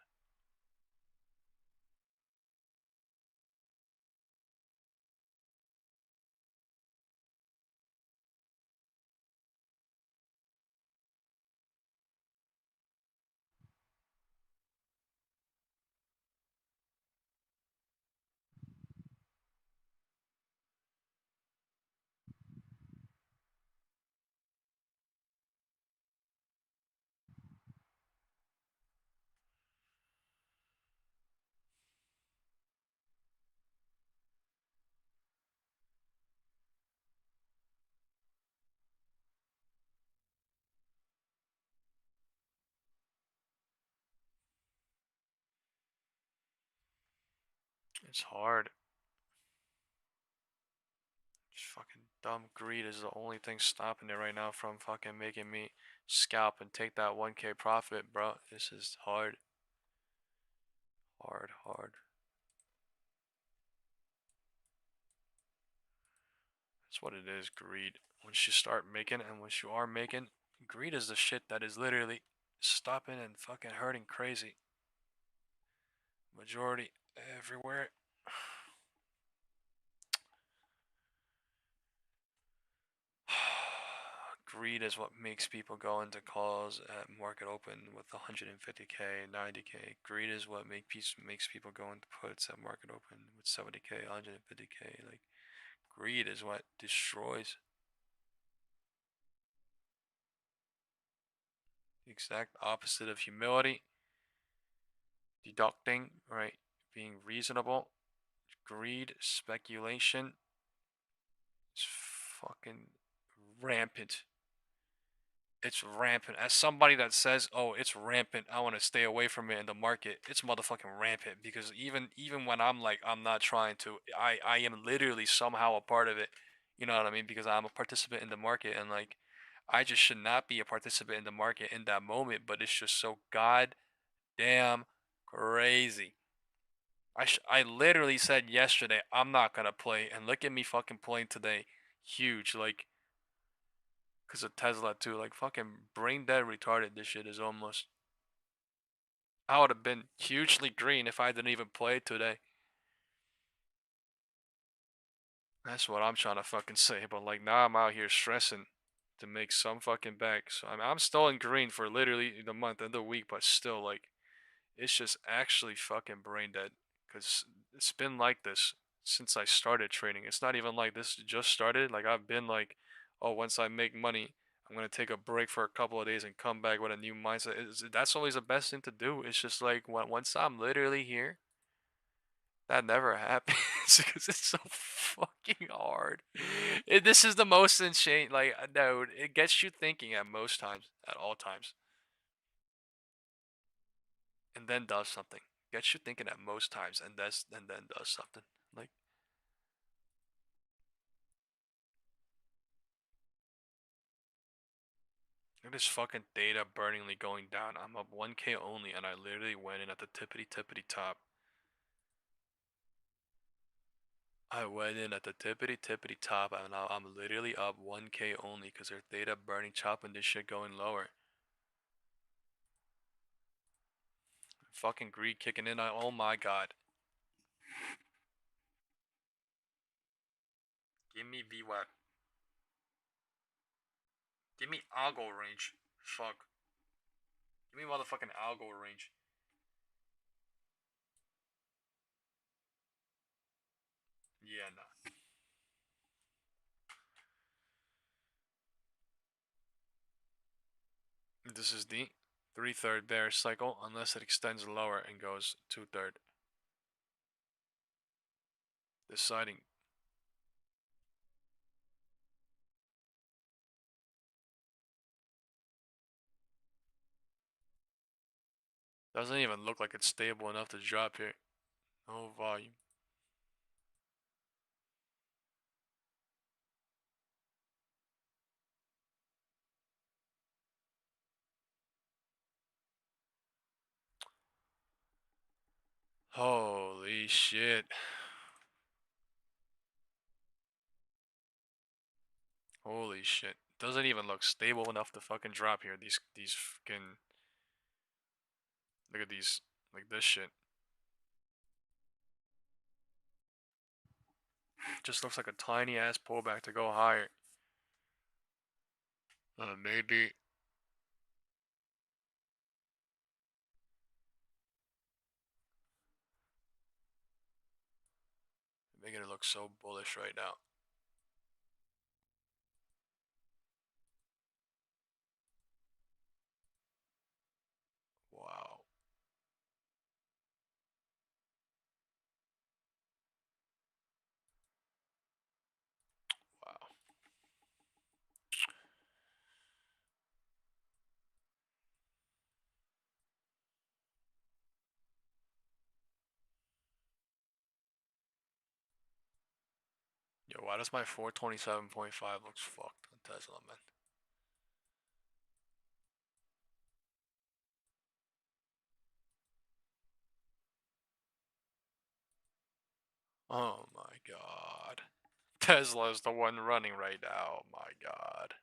A: It's hard. Just fucking dumb greed is the only thing stopping it right now from fucking making me scalp and take that 1K profit, bro. This is hard. Hard, hard. That's what it is, greed. Once you start making, and once you are making, greed is the shit that is literally stopping and fucking hurting crazy. Majority everywhere. Greed is what makes people go into calls at market open with 150K, 90K. Greed is what makes people go into puts at market open with 70K, 150K. Like, greed is what destroys. The exact opposite of humility. Deducting, right? Being reasonable. Greed, speculation. It's fucking rampant. It's rampant. As somebody that says, "Oh, it's rampant. I want to stay away from it in the market." It's motherfucking rampant because even when I'm like I'm not trying to, I am literally somehow a part of it. You know what I mean? Because I'm a participant in the market and like I just should not be a participant in the market in that moment, but it's just so goddamn crazy. I literally said yesterday I'm not gonna play, and look at me fucking playing today. Huge, like. Because of Tesla too, like fucking brain dead retarded this shit is almost. I would have been hugely green if I didn't even play today. That's what I'm trying to fucking say, but like now I'm out here stressing to make some fucking back. So I'm still in green for literally the month and the week, but still like it's just actually fucking brain dead. Because it's been like this since I started trading. It's not even like this just started. Like I've been like, oh, once I make money, I'm gonna take a break for a couple of days and come back with a new mindset. That's always the best thing to do. It's just like once I'm literally here, that never happens because it's so fucking hard. This is the most insane. Like, no, it gets you thinking at most times, at all times, and then does something. Gets you thinking at most times, and then does something. Like. Look at this fucking data burningly going down. I'm up 1K only, and I literally went in at the tippity top. I went in at the tippity top, and now I'm literally up 1K only because there's data burning, chopping this shit going lower. Fucking greed kicking in. Oh my god. Give me VWAP. Give me algo range. Fuck. Give me motherfucking algo range. Yeah, nah. This is the 3/3 bearish cycle unless it extends lower and goes 2/3. Deciding. Doesn't even look like it's stable enough to drop here. No volume. Holy shit. Holy shit. Doesn't even look stable enough to fucking drop here. These fucking... Look at these. Like this shit. Just looks like a tiny ass pullback to go higher. Maybe. Making it look so bullish right now. Wow. Wow. Yo, why does my 427.5 looks fucked on Tesla, man? Oh my god. Tesla is the one running right now. Oh my god.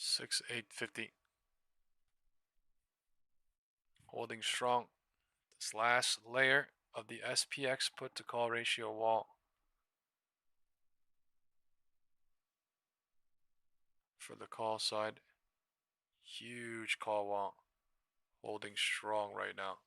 A: Six, 850. Holding strong. This last layer of the SPX put to call ratio wall. For the call side. Huge call wall. Holding strong right now.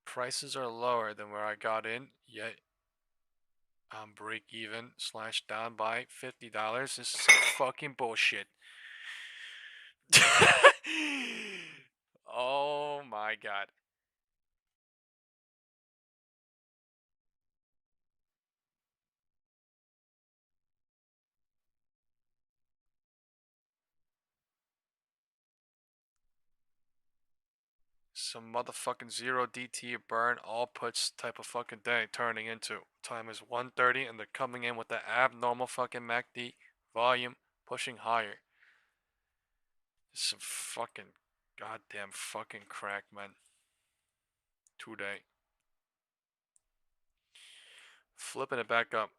A: Prices are lower than where I got in, yet I'm break even / down by $50. This is some fucking bullshit. Oh my god. Some motherfucking 0 DT burn all puts type of fucking day turning into. Time is 1:30 and they're coming in with the abnormal fucking MACD volume pushing higher. Some fucking goddamn fucking crack, man. Today. Flipping it back up.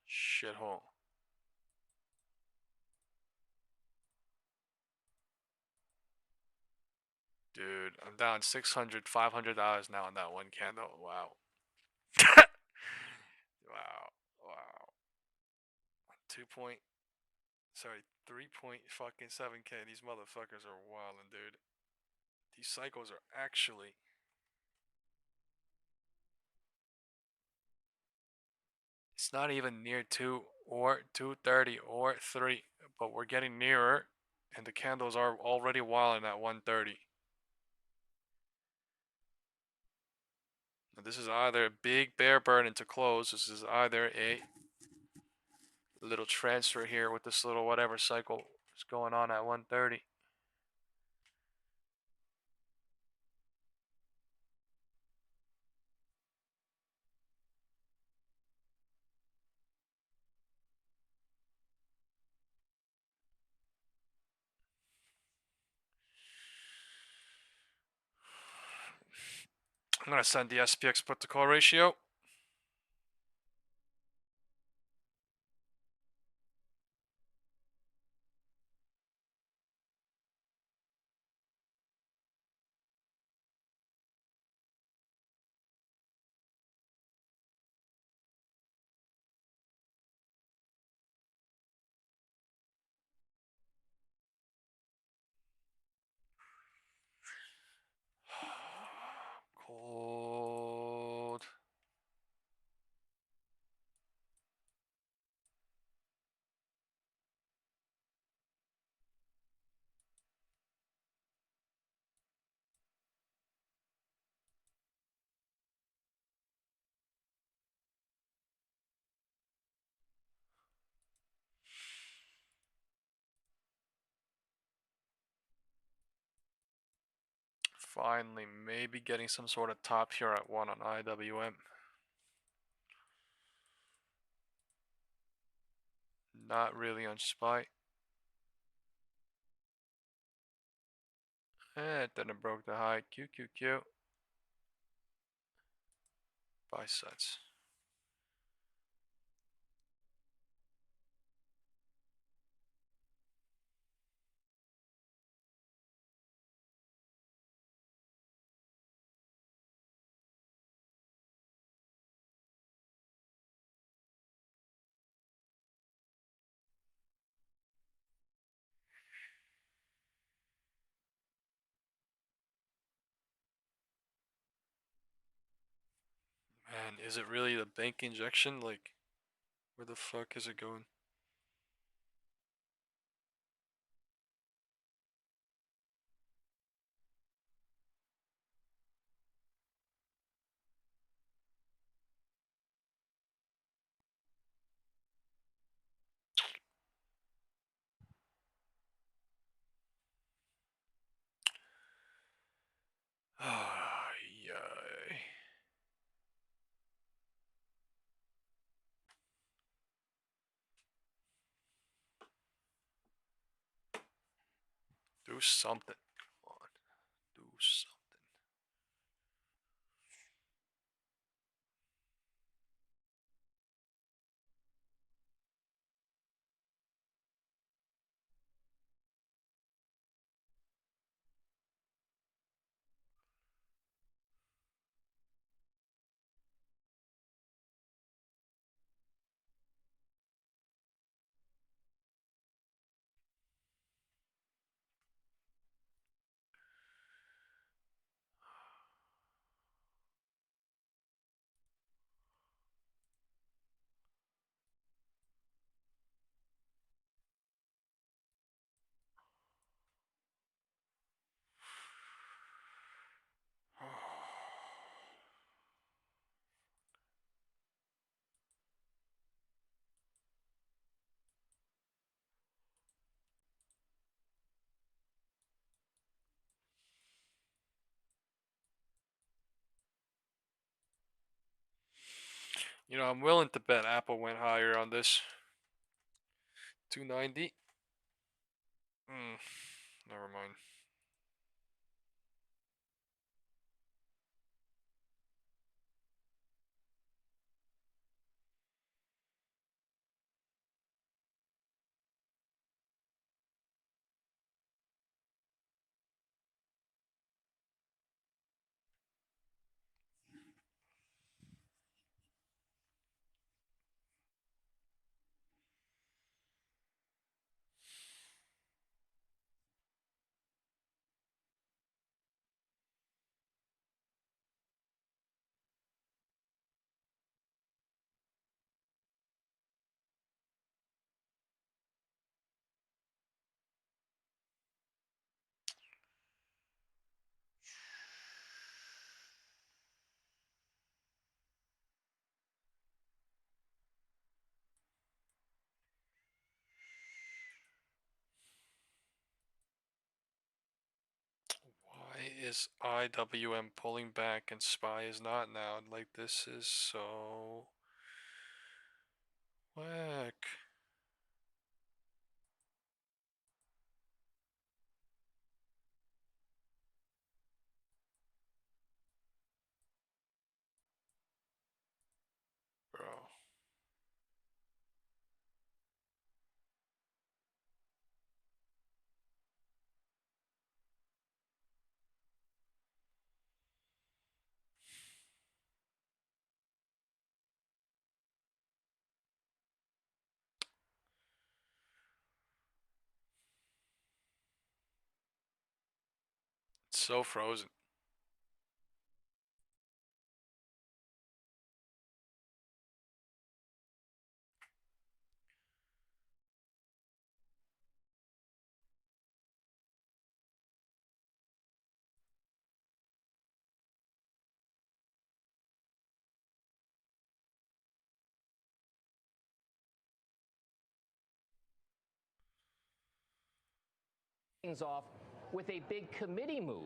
A: Shithole. Dude, I'm down $600, $500 now on that one candle. Wow. Wow. Wow. 3.7K. These motherfuckers are wildin', dude. These cycles are actually... It's not even near 2 or 230 or 3, but we're getting nearer, and the candles are already wildin' at 130. Now this is either a big bear burn into close. This is either a little transfer here with this little whatever cycle is going on at 130. I'm going to send the SPX put to call ratio. Cold. Finally, maybe getting some sort of top here at 1 on IWM. Not really on SPY. It didn't broke the high. QQQ. Buy sets. Man, is it really the bank injection? Like, where the fuck is it going? Yay. Do something. Come on. Do something. You know, I'm willing to bet Apple went higher on this. 290. Never mind. Why is IWM pulling back and SPY is not now? Like, this is so whack. It's so frozen.
N: Things off with a big committee move.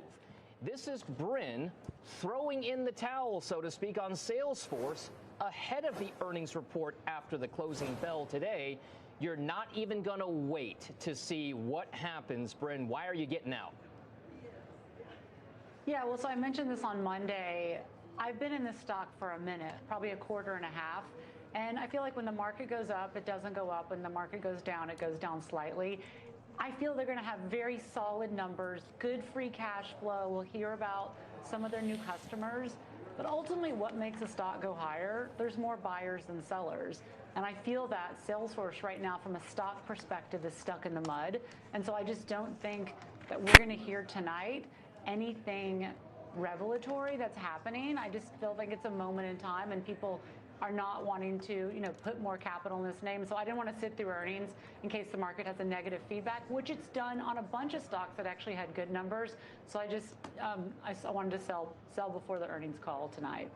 N: This is Brin throwing in the towel, so to speak, on Salesforce ahead of the earnings report after the closing bell today. You're not even going to wait to see what happens, Brin. Why are you getting out?
O: Yeah, well, so I mentioned this on Monday. I've been in this stock for a minute, probably a quarter and a half. And I feel like when the market goes up, it doesn't go up. When the market goes down, it goes down slightly. I feel they're going to have very solid numbers, good free cash flow. We'll hear about some of their new customers. But ultimately, what makes a stock go higher? There's more buyers than sellers. And I feel that Salesforce right now, from a stock perspective, is stuck in the mud. And so I just don't think that we're going to hear tonight anything revelatory that's happening. I just feel like it's a moment in time, and people are not wanting to, put more capital in this name. So I didn't want to sit through earnings in case the market has a negative feedback, which it's done on a bunch of stocks that actually had good numbers. So I just, I wanted to sell before the earnings call tonight.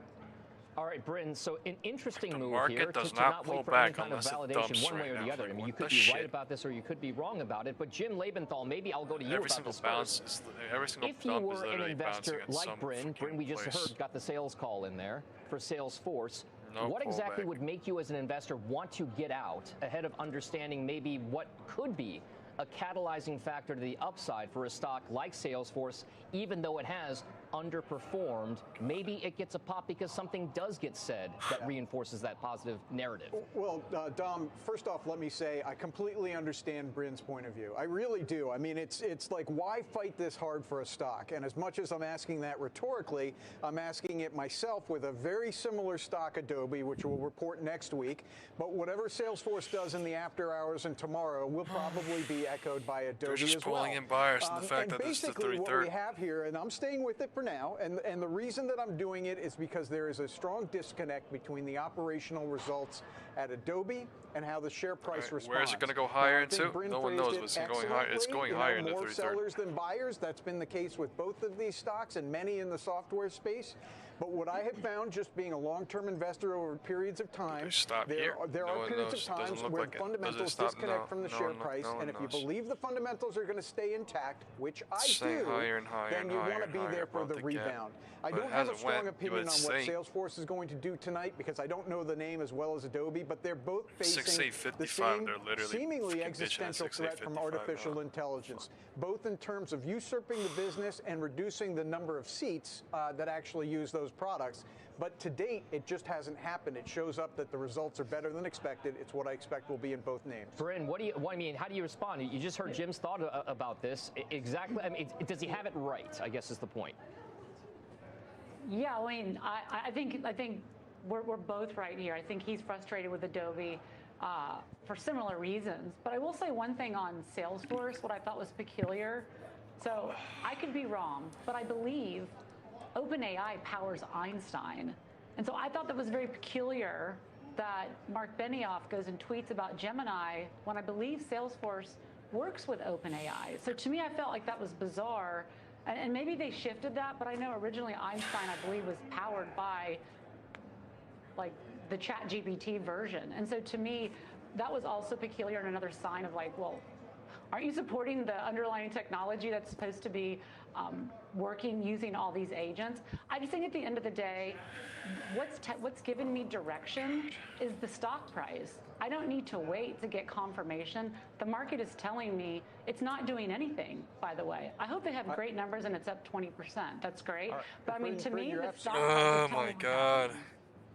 N: All right, Bryn, so an interesting move
A: market
N: here
A: does
N: to
A: not
N: not
A: pull
N: wait for
A: back
N: any kind of
A: unless it
N: validation
A: dumps
N: one way
A: right
N: or the
A: now.
N: other.
A: Like,
N: I mean, you
A: what
N: could
A: the
N: be
A: shit?
N: right about this or you could be wrong about it. But Jim Lebenthal, maybe I'll go to you
A: Every
N: about
A: single
N: this
A: bounce
N: first.
A: is every single
N: If you
A: dump is
N: were an
A: literally
N: investor
A: bouncing at
N: like
A: some
N: Bryn,
A: fucking
N: we just
A: place.
N: heard got the sales call in there for Salesforce.
A: No
N: what exactly
A: pullback.
N: would make you as an investor want to get out ahead of understanding maybe what could be a catalyzing factor to the upside for a stock like Salesforce, even though it has underperformed? Maybe it gets a pop because something does get said that reinforces that positive narrative.
P: Well, Dom, first off, let me say I completely understand Bryn's point of view. I really do. I mean, it's like, why fight this hard for a stock? And as much as I'm asking that rhetorically, I'm asking it myself with a very similar stock, Adobe, which will report next week. But whatever Salesforce does in the after hours and tomorrow will probably be echoed by Adobe as well.
A: They're just pulling in buyers in the fact that this is the 3/3.
P: Basically, what we have here, and I'm staying with it for now, and the reason that I'm doing it is because there is a strong disconnect between the operational results at Adobe and how the share price responds.
A: Where is it going to go higher into? No one knows, but it's going higher. It's going higher in the 3/3.
P: More sellers than buyers. That's been the case with both of these stocks and many in the software space. But what I have found, just being a long-term investor over periods of time, there are periods of times where the fundamentals disconnect from the share price, and if you believe the fundamentals are going to stay intact, which I do, then you want to be there for the rebound. I don't have a strong opinion on what Salesforce is going to do tonight because I don't know the name as well as Adobe, but they're both facing the same seemingly existential threat from artificial intelligence, both in terms of usurping the business and reducing the number of seats that actually use those products. But to date, it just hasn't happened. It shows up that the results are better than expected. It's what I expect will be in both names.
N: Bryn, how do you respond? You just heard Jim's thought about this. Exactly. I mean, does he have it right, I guess is the point.
O: Yeah, I mean, I think we're both right here. I think he's frustrated with Adobe for similar reasons. But I will say one thing on Salesforce, what I thought was peculiar. So I could be wrong, but I believe OpenAI powers Einstein. And so I thought that was very peculiar that Mark Benioff goes and tweets about Gemini when I believe Salesforce works with OpenAI. So to me, I felt like that was bizarre. And maybe they shifted that, but I know originally Einstein, I believe, was powered by like the ChatGPT version. And so to me, that was also peculiar and another sign of like, well, aren't you supporting the underlying technology that's supposed to be working using all these agents? I just think at the end of the day, what's given me direction is the stock price. I don't need to wait to get confirmation. The market is telling me it's not doing anything, by the way. I hope they have great numbers and it's up 20%. That's great. But I mean, to me, the stock price is telling me.
A: Oh my God.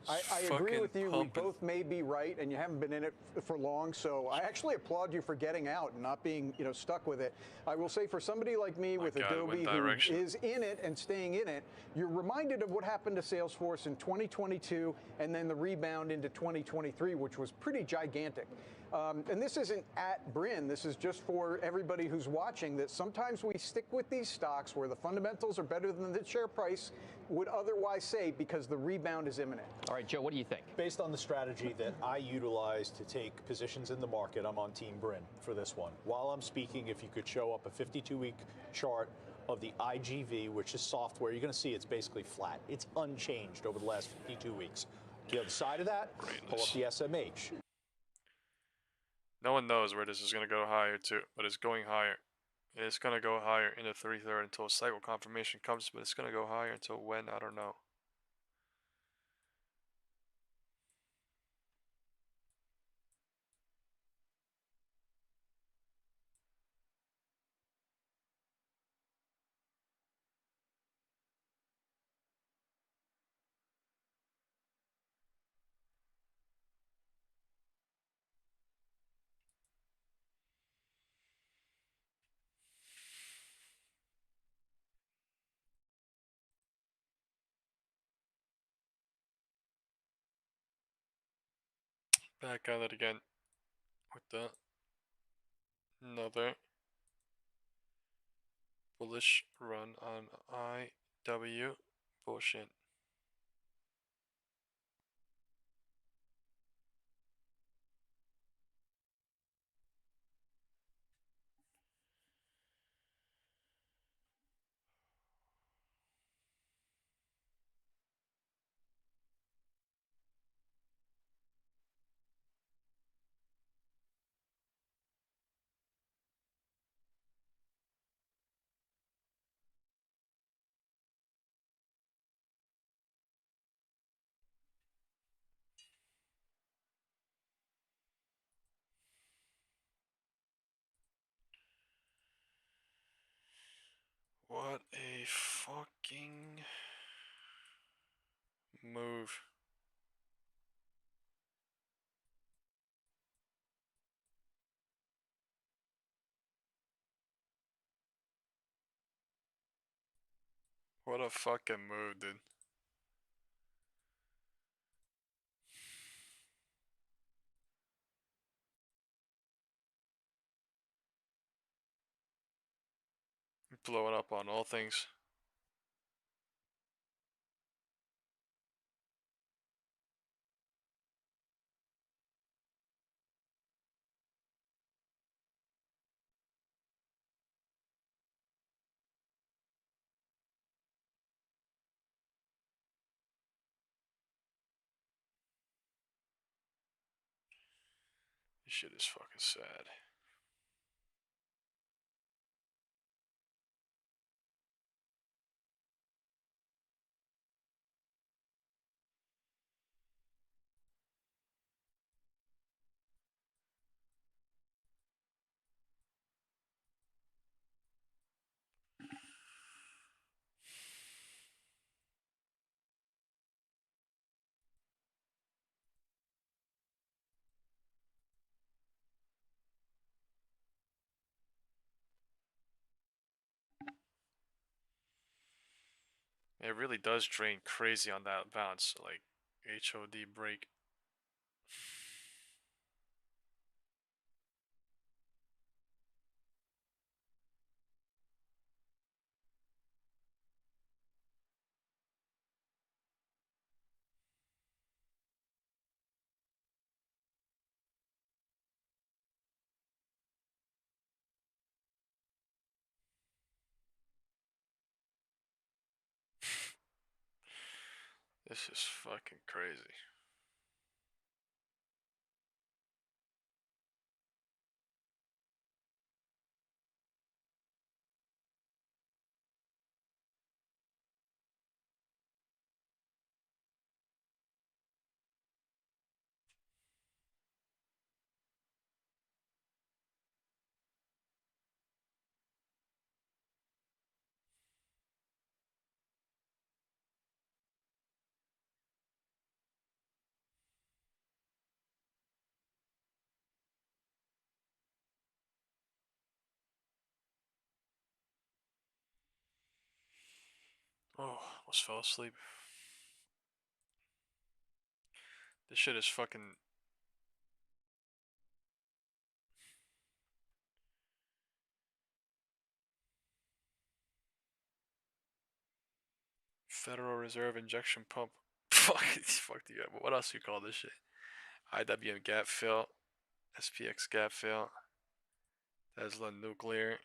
P: I agree with you. We both may be right, and you haven't been in it for long. So I actually applaud you for getting out and not being, stuck with it. I will say for somebody like me with Adobe who is in it and staying in it, you're reminded of what happened to Salesforce in 2022 and then the rebound into 2023, which was pretty gigantic. And this isn't at Bryn. This is just for everybody who's watching, that sometimes we stick with these stocks where the fundamentals are better than the share price would otherwise say because the rebound is imminent.
G: All right, Joe, what do you think?
I: Based on the strategy that I utilize to take positions in the market, I'm on Team Bryn for this one. While I'm speaking, if you could show up a 52-week chart of the IGV, which is software, you're going to see it's basically flat. It's unchanged over the last 52 weeks. The other side of that, pull up the SMH.
A: No one knows where this is going to go higher to, but it's going higher. It's going to go higher in the 3/3 until cycle confirmation comes, but it's going to go higher until when, I don't know. Back at it again with another bullish run on IW. Bullshit. What a fucking move. What a fucking move, dude. Blow it up on all things. This shit is fucking sad. It really does drain crazy on that bounce, like HOD break. This is fucking crazy. Oh, almost fell asleep. This shit is fucking... Federal Reserve injection pump. Fuck you. What else do you call this shit? IWM gap fill. SPX gap fill. Tesla nuclear.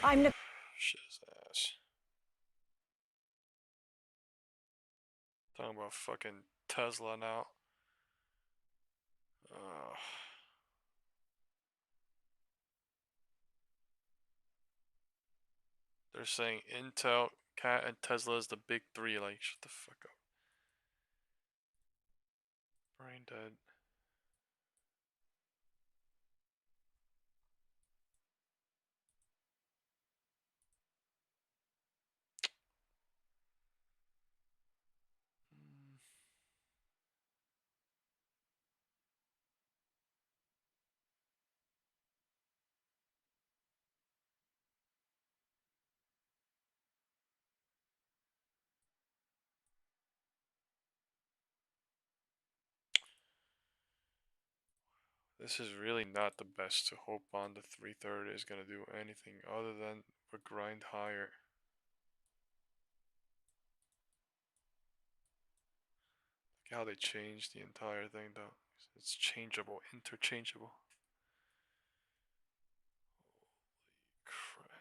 M: I'm
A: Shit's ass. Talking about fucking Tesla now. They're saying Intel, Cat, and Tesla is the big three. Like, shut the fuck up. Brain dead. This is really not the best to hope on the 330 is going to do anything other than grind higher. Look how they changed the entire thing though. It's changeable, interchangeable. Holy crap.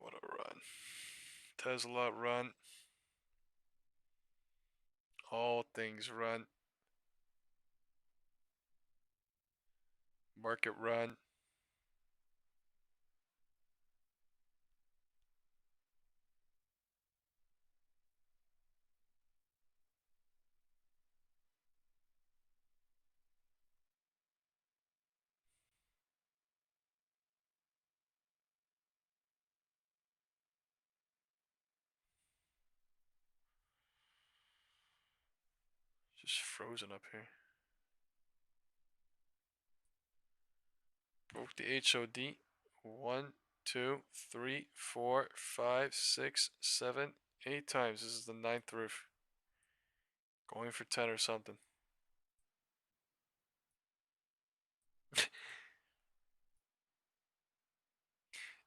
A: What a run. Tesla run. All things run. Market run. Just frozen up here. Broke the HOD. 1, 2, 3, 4, 5, 6, 7, 8 times. This is the 9th roof. Going for 10 or something.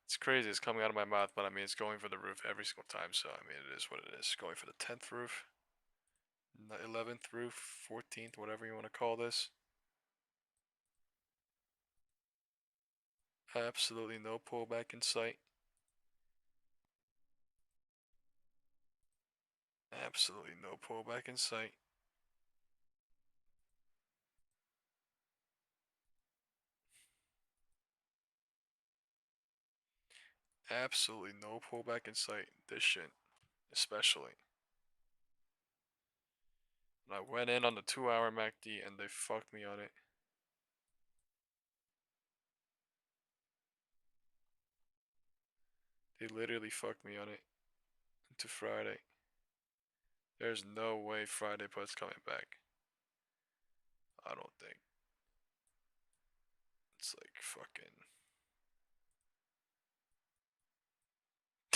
A: It's crazy. It's coming out of my mouth, but I mean, it's going for the roof every single time. So, I mean, it is what it is. Going for the 10th roof, 11th roof, 14th, whatever you want to call this. Absolutely no pullback in sight. Absolutely no pullback in sight. Absolutely no pullback in sight. This shit, especially. And I went in on the 2-hour MACD and they fucked me on it. They literally fucked me on it into Friday. There's no way Friday put's coming back. I don't think. It's like fucking...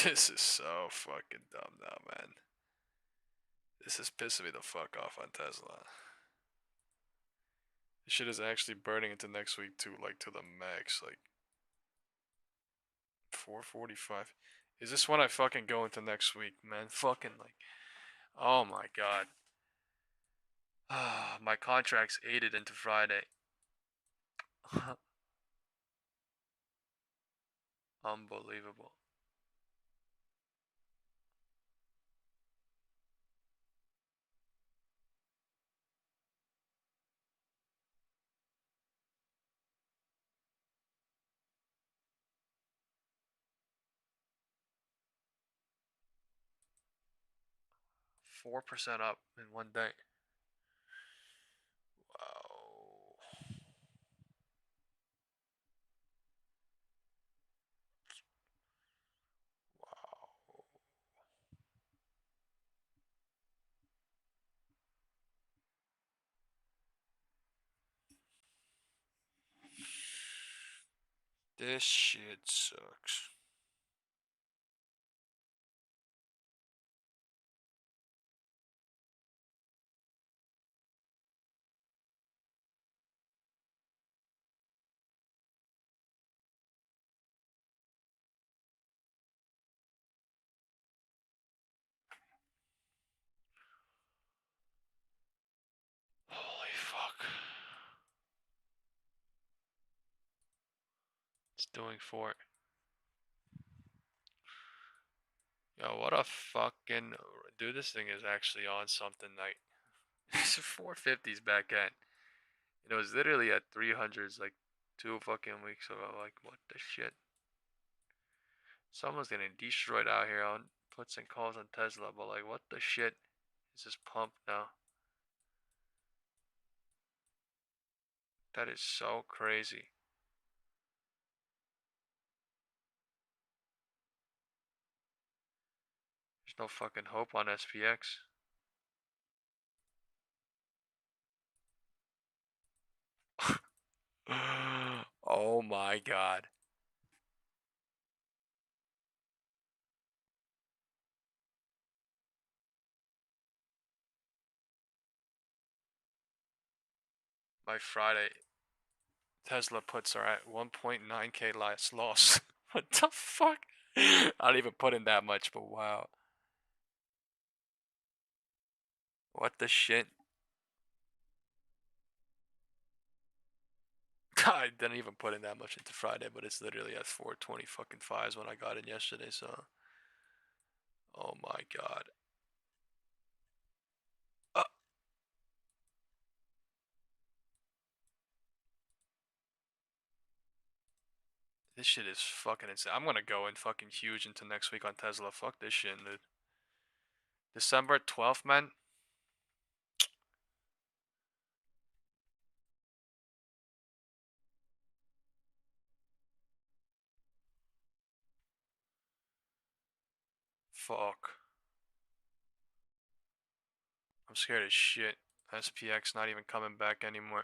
A: This is so fucking dumb now, man. This is pissing me the fuck off on Tesla. This shit is actually burning into next week too, like to the max, like 445. Is this when I fucking go into next week, man? Fucking like, oh my god. My contract's aided into Friday. Unbelievable. Four percent up in one day. Wow. Wow. This shit sucks. Holy fuck. It's doing for it. Yo, what a fucking dude, this thing is actually on something like it's 450s back end. It was literally at 300s like 2 fucking weeks ago. Like, what the shit? Someone's getting destroyed out here on puts and calls on Tesla, but like, what the shit is this pump now? That is so crazy. There's no fucking hope on SPX. Oh my god. My Friday Tesla puts are at 1.9k last loss. What the fuck? I don't even put in that much, but wow. What the shit? I didn't even put in that much into Friday, but it's literally at 420 fucking fives when I got in yesterday, so. Oh my god. This shit is fucking insane. I'm gonna go in fucking huge into next week on Tesla. Fuck this shit, dude. December 12th, man. Fuck. I'm scared as shit. SPX not even coming back anymore.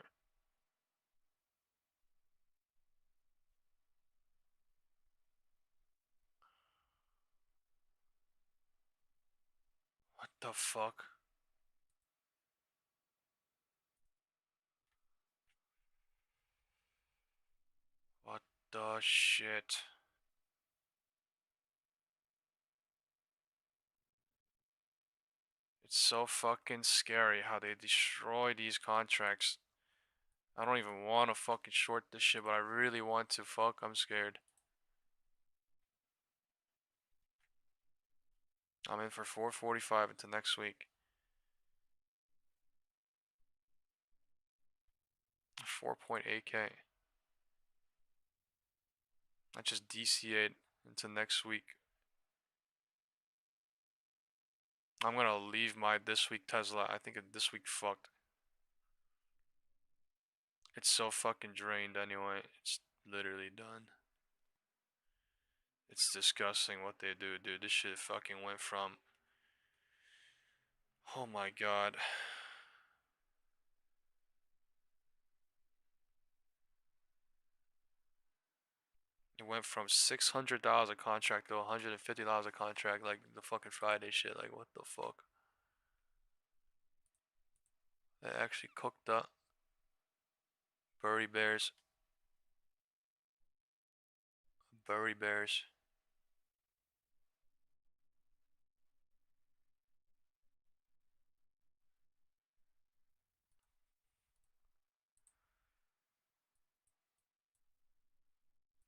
A: What the fuck? What the shit? It's so fucking scary how they destroy these contracts. I don't even want to fucking short this shit, but I really want to. Fuck, I'm scared. I'm in for 445 into next week. 4.8k. I just DCA'd into next week. I'm gonna leave my this week Tesla. I think this week fucked. It's so fucking drained anyway. It's literally done. It's disgusting what they do, dude. This shit fucking went from... Oh my god. It went from $600 a contract to $150 a contract, like the fucking Friday shit. Like, what the fuck? They actually cooked up. Burry bears. Burry bears.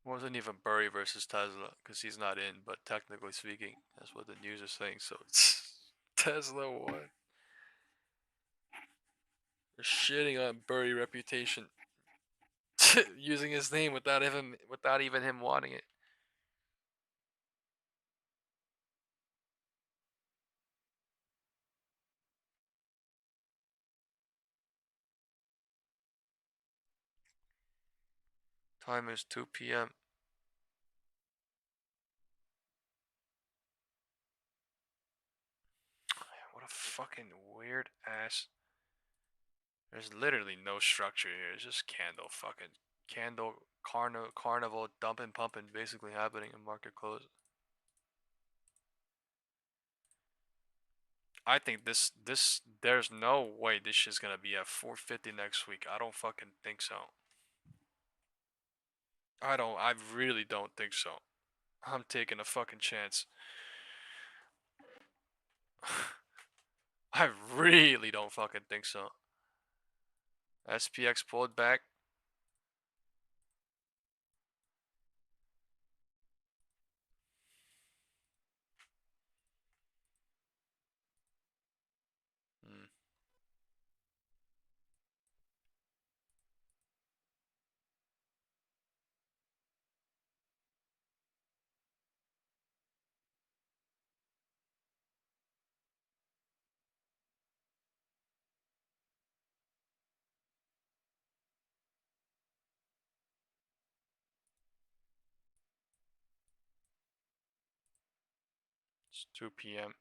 A: Wasn't even Burry versus Tesla because he's not in, but technically speaking, that's what the news is saying. So it's Tesla won. They're shitting on Burry reputation, using his name without even him wanting it. Time is 2 p.m. What a fucking weird ass. There's literally no structure here. It's just candle carnival dumping pumping basically happening in market close. I think there's no way this shit's gonna be at 450 next week. I don't fucking think so. I really don't think so. I'm taking a fucking chance. I really don't fucking think so. SPX pulled back. Hmm. It's 2 p.m.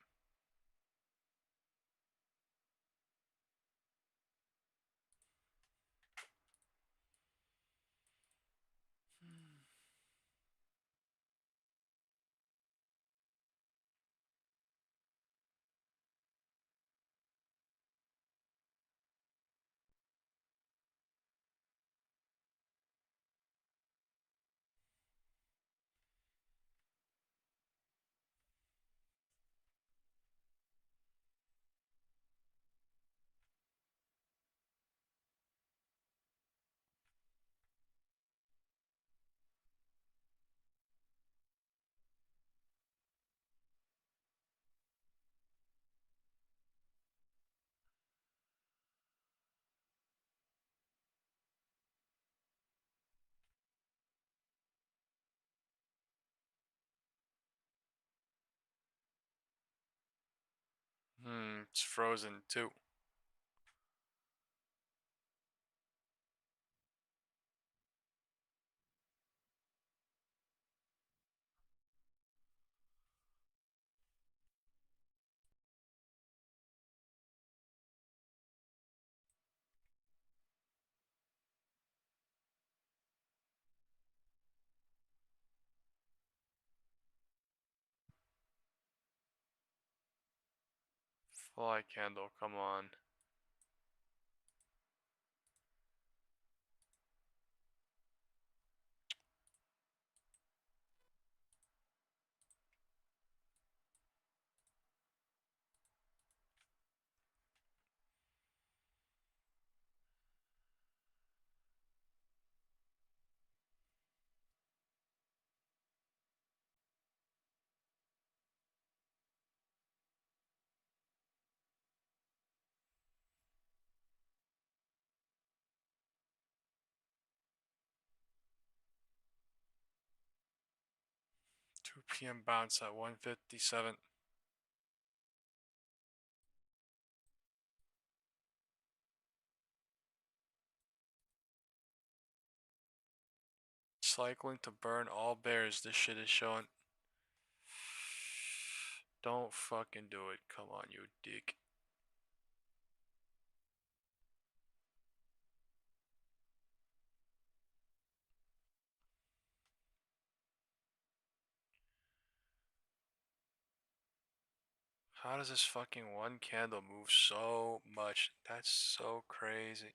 A: It's frozen too. Fly candle, come on. Two p.m. bounce at 157. Cycling to burn all bears. This shit is showing. Don't fucking do it. Come on, you dick. How does this fucking one candle move so much? That's so crazy.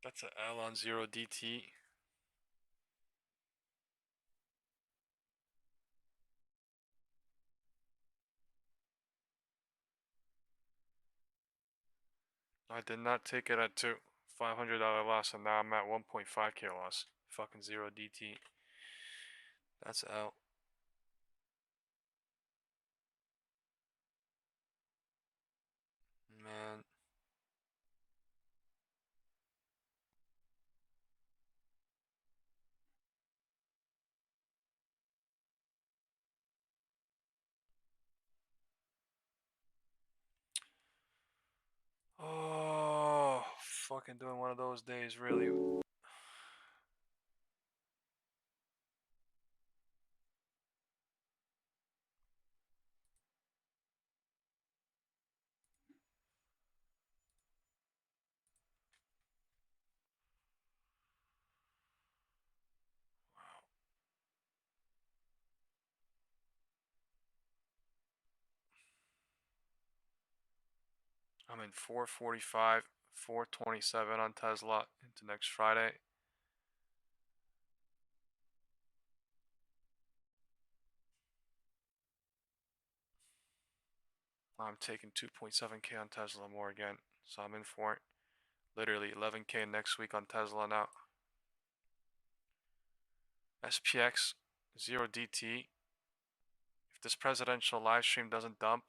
A: That's an L on 0 DT. I did not take it at 2. $500 loss, and now I'm at 1.5K loss. Fucking 0 DT. That's L. Man. Oh, fucking doing one of those days, really. I'm in 445, 427 on Tesla into next Friday. I'm taking 2.7K on Tesla more again, so I'm in for it. Literally 11K next week on Tesla now. SPX 0 DT. If this presidential live stream doesn't dump,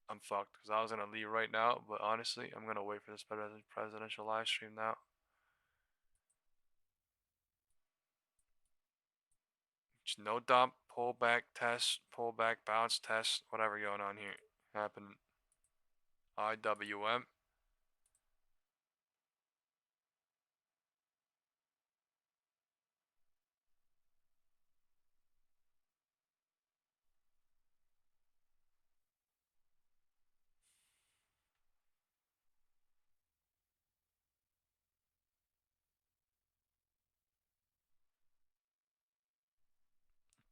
A: I'm fucked, because I was gonna leave right now, but honestly, I'm gonna wait for this presidential live stream now. Just no dump, pull back, test, pull back, bounce, test, whatever going on here. Happening. IWM.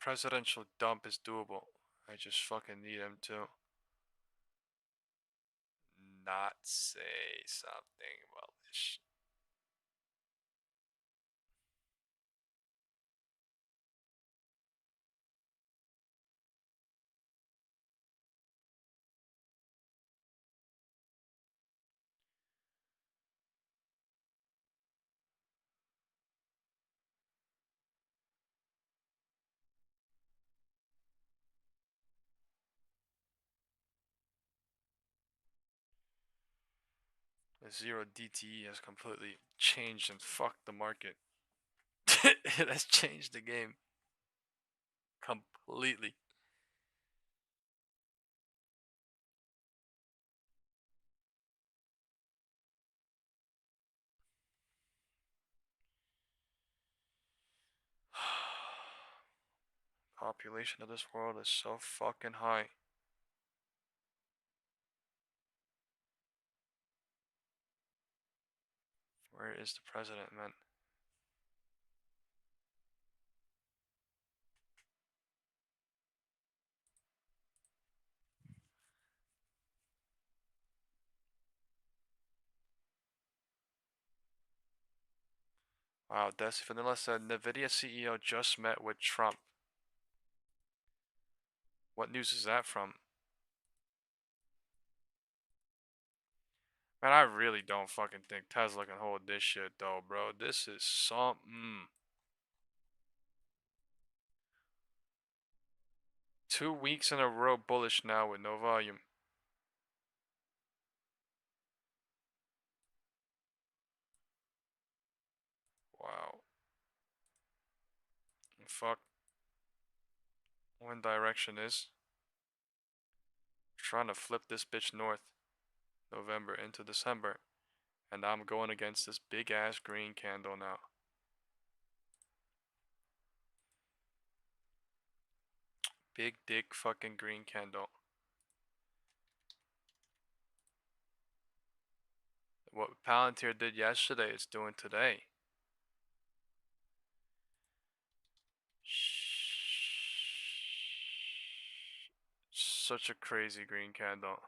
A: Presidential dump is doable. I just fucking need him to not say something about this. The 0 DTE has completely changed and fucked the market. It has changed the game completely. Population of this world is so fucking high. Where is the president, man? Wow, Desi Vanilla said Nvidia CEO just met with Trump. What news is that from? Man, I really don't fucking think Tesla can hold this shit though, bro. This is something. 2 weeks in a row bullish now with no volume. Wow. Fuck. One direction is trying to flip this bitch north. November into December. And I'm going against this big ass green candle now. Big dick fucking green candle. What Palantir did yesterday is doing today. Such a crazy green candle.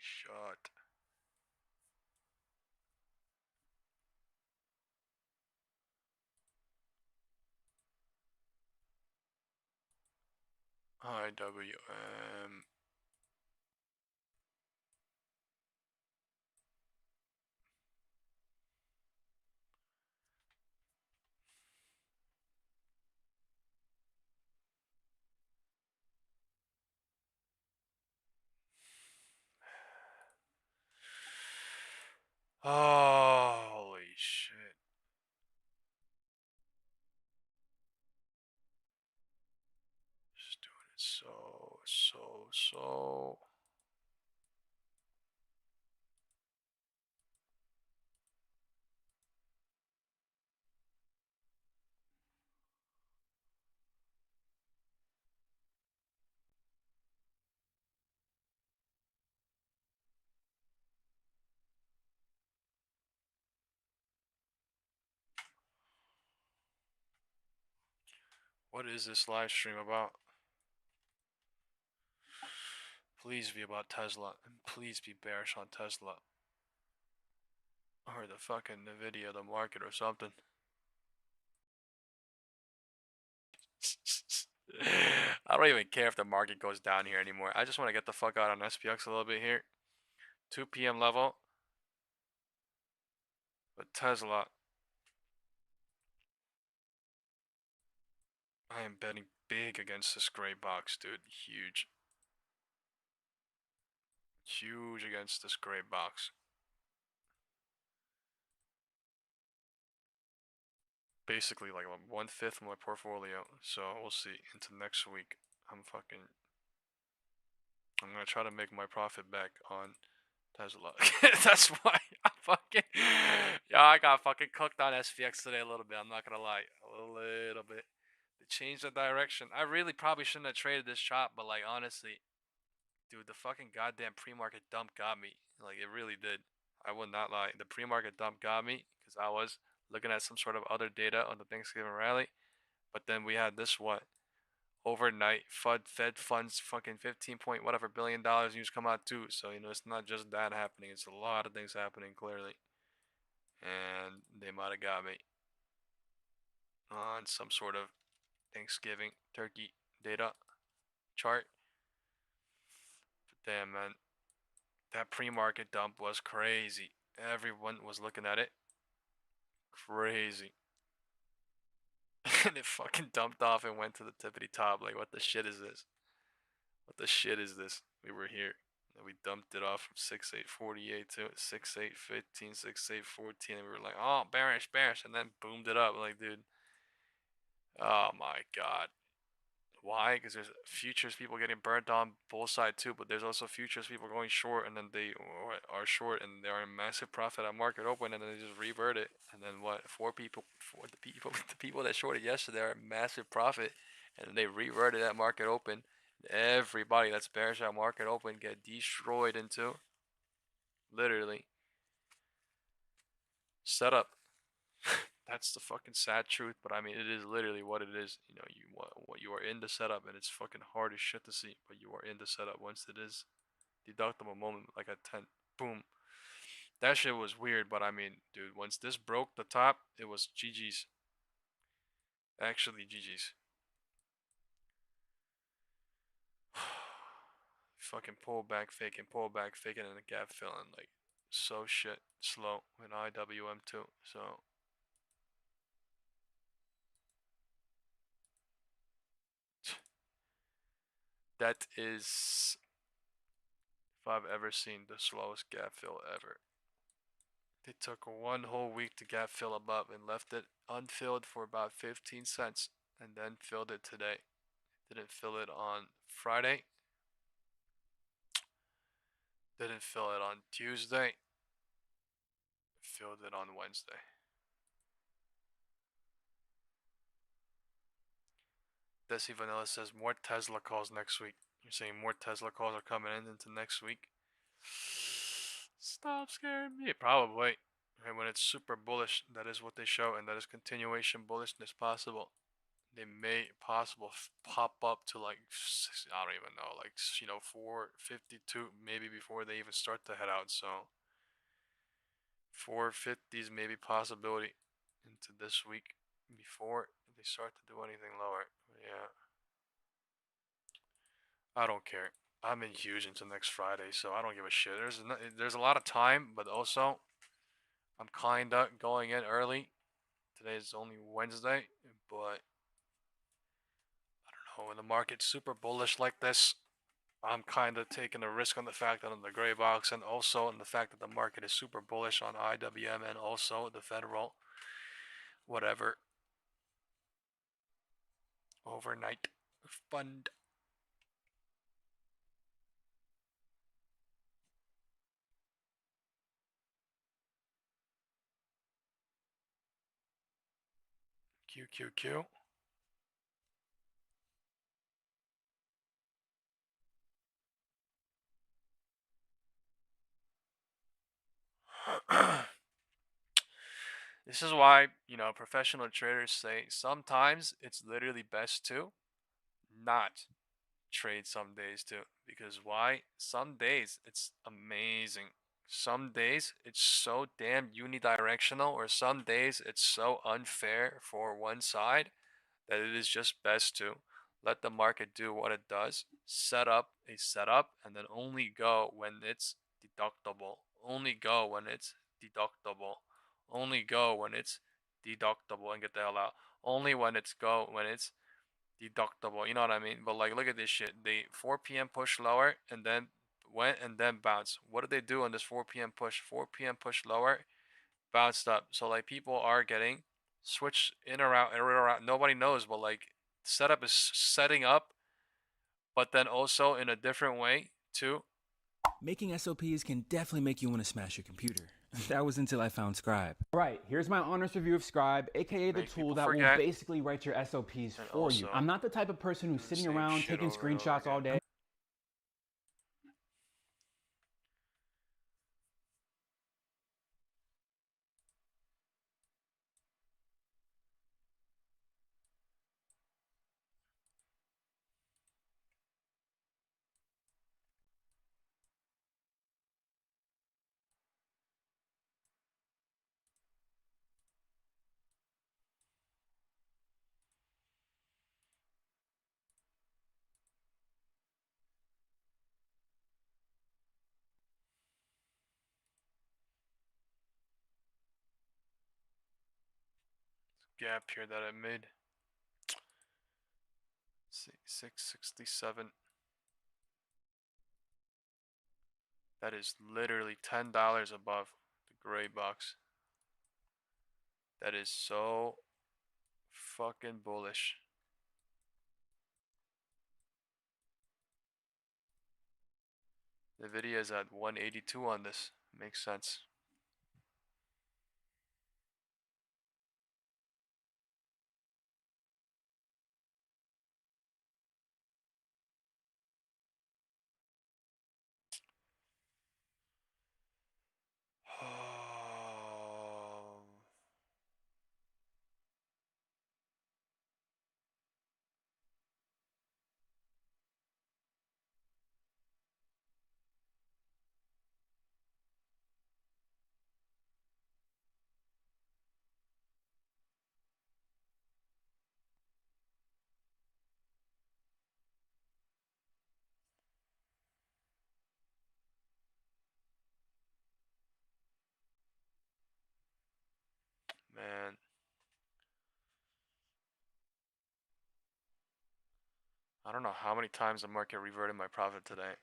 A: shit. IWM. Oh, holy shit. Just doing it so. What is this live stream about? Please be about Tesla, and please be bearish on Tesla. Or the fucking Nvidia, the market, or something. I don't even care if the market goes down here anymore. I just want to get the fuck out on SPX a little bit here. 2 p.m. level. But Tesla, I am betting big against this gray box, dude. Huge. Huge against this gray box. Basically like 1/5 of my portfolio. So we'll see into next week. I'm gonna try to make my profit back on Tesla. That's why I I got fucking cooked on SPX today a little bit. I'm not gonna lie, a little bit. They changed the direction. I really probably shouldn't have traded this chop, but like honestly, dude, the fucking goddamn pre-market dump got me. Like it really did. I will not lie. The pre-market dump got me because I was looking at some sort of other data on the Thanksgiving rally, but then we had this overnight Fed funds fucking 15 point whatever billion dollars news come out too. So it's not just that happening. It's a lot of things happening clearly, and they might have got me on some sort of Thanksgiving turkey data chart. But damn, man, that pre-market dump was crazy. Everyone was looking at it. Crazy. And it fucking dumped off and went to the tippity top. Like, what the shit is this? What the shit is this? We were here. And we dumped it off from 6.848 to 6.815, 6.814. And we were like, oh, bearish. And then boomed it up. Like, dude. Oh, my God. Why? Because there's futures people getting burnt on both sides too, but there's also futures people going short, and then they are short and they are in massive profit at market open, and then they just revert it, and then what? The people that shorted yesterday are in massive profit, and then they reverted at market open. Everybody that's bearish at market open get destroyed into literally setup. That's the fucking sad truth, but I mean, it is literally what it is. You are in the setup, and it's fucking hard as shit to see, but you are in the setup. Once it is deductible moment, like at 10, boom. That shit was weird, but I mean, dude, once this broke the top, it was GG's. Actually, GG's. Fucking pull back, faking, and a gap filling, like, so shit slow in IWM too, so. That is, if I've ever seen the slowest gap fill ever. They took 1 whole week to gap fill above and left it unfilled for about 15 cents and then filled it today. Didn't fill it on Friday. Didn't fill it on Tuesday. Filled it on Wednesday. Desi Vanilla says more Tesla calls next week. You're saying more Tesla calls are coming in into next week? Stop scaring me. Probably. And when it's super bullish, that is what they show, and that is continuation bullishness possible. they may possible pop up to like, I don't even know, like, you know, 452 maybe before they even start to head out. So 450s maybe possibility into this week before they start to do anything lower. Yeah, I don't care. I'm in huge into next Friday, so I don't give a shit. There's a lot of time, but also I'm kinda going in early. Today's only Wednesday, but I don't know, when the market's super bullish like this, I'm kind of taking a risk on the fact that on the gray box, and also on the fact that the market is super bullish on IWM and also the federal whatever overnight fund. QQQ. This is why, you know, professional traders say sometimes it's literally best to not trade some days too. Because why? Some days it's amazing. Some days it's so damn unidirectional, or some days it's so unfair for one side that it is just best to let the market do what it does, set up a setup, and then only go when it's deductible. Only go when it's deductible. Only go when it's deductible and get the hell out. Only when it's deductible. You know what I mean? But like, look at this shit. They 4 p.m. push lower and then went and then bounced. What did they do on this 4 p.m. push? 4 p.m. push lower, bounced up. So like people are getting switched in or out, nobody knows, but like setup is setting up, but then also in a different way too.
G: Making SOPs can definitely make you want to smash your computer. That was until I found Scribe.
R: All right, here's my honest review of Scribe, aka the tool that will basically write your SOPs for you. I'm not the type of person who's sitting around taking screenshots all day.
A: Gap here that I made. 667. That is literally $10 above the gray box. That is so fucking bullish. Nvidia is at 182 on this. Makes sense. Man. I don't know how many times the market reverted my profit today.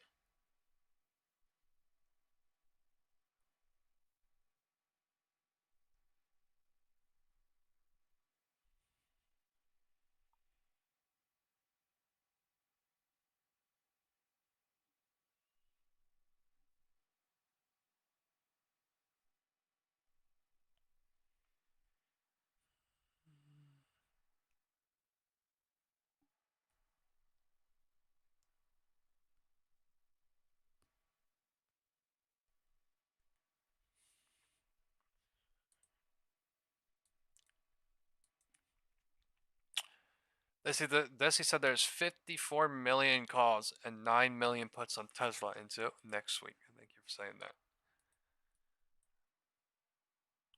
A: Desi said there's 54 million calls and 9 million puts on Tesla into next week. Thank you for saying that.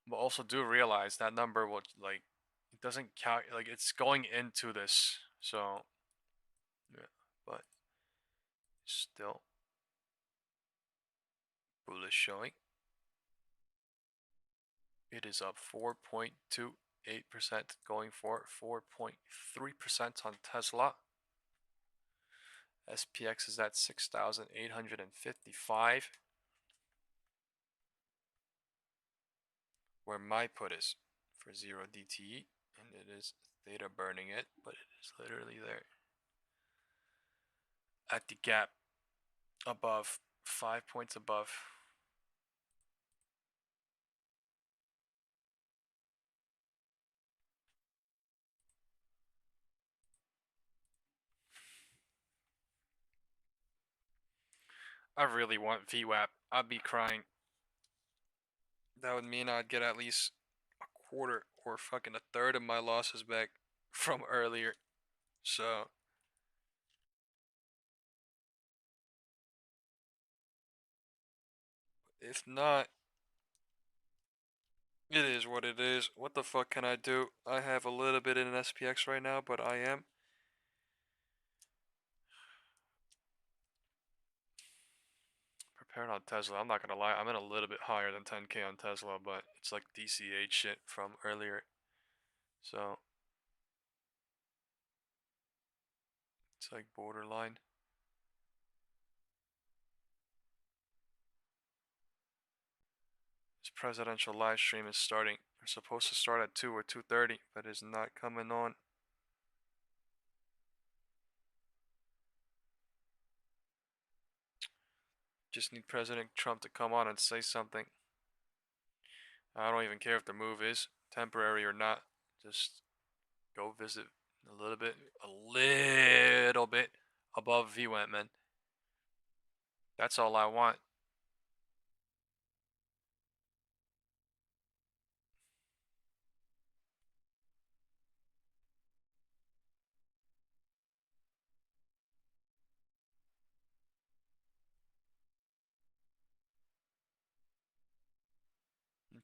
A: But also do realize that number will, like, it doesn't count, like, it's going into this. So, yeah, but still bullish showing. It is up 4.28%, going for 4.3% on Tesla. SPX is at 6,855. Where my put is for 0 DTE, and it is theta burning it, but it is literally there. At the gap above, 5 points above. I really want VWAP. I'd be crying. That would mean I'd get at least a quarter or fucking a third of my losses back from earlier. So if not, it is what it is. What the fuck can I do? I have a little bit in an SPX right now, but I am prepared on Tesla. I'm not gonna lie, I'm in a little bit higher than 10K on Tesla, but it's like DCA shit from earlier. So it's like borderline. This presidential live stream is starting. We're supposed to start at 2 or 2:30, but it's not coming on. Just need President Trump to come on and say something. I don't even care if the move is temporary or not. Just go visit a little bit above VWAP, man. That's all I want.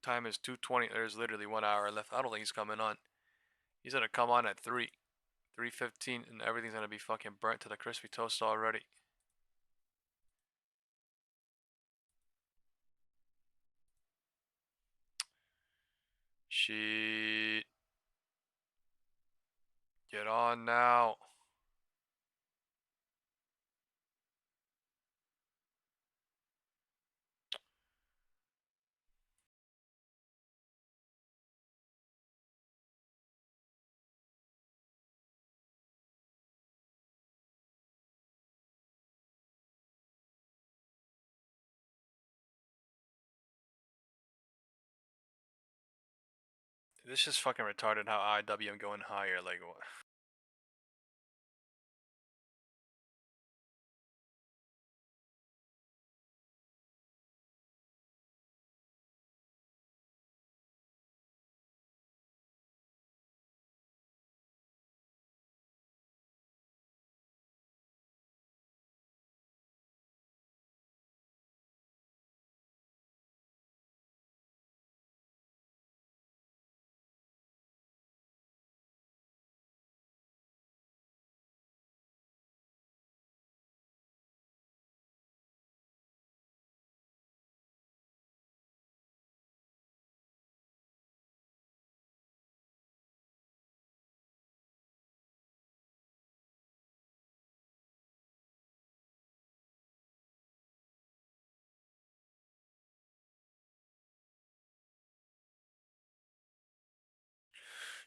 A: Time is 2:20. There's literally 1 hour left. I don't think he's coming on. He's gonna come on at 3:15, and everything's gonna be fucking burnt to the crispy toast already. Shit. Get on now. This is fucking retarded how IWM going higher, like what?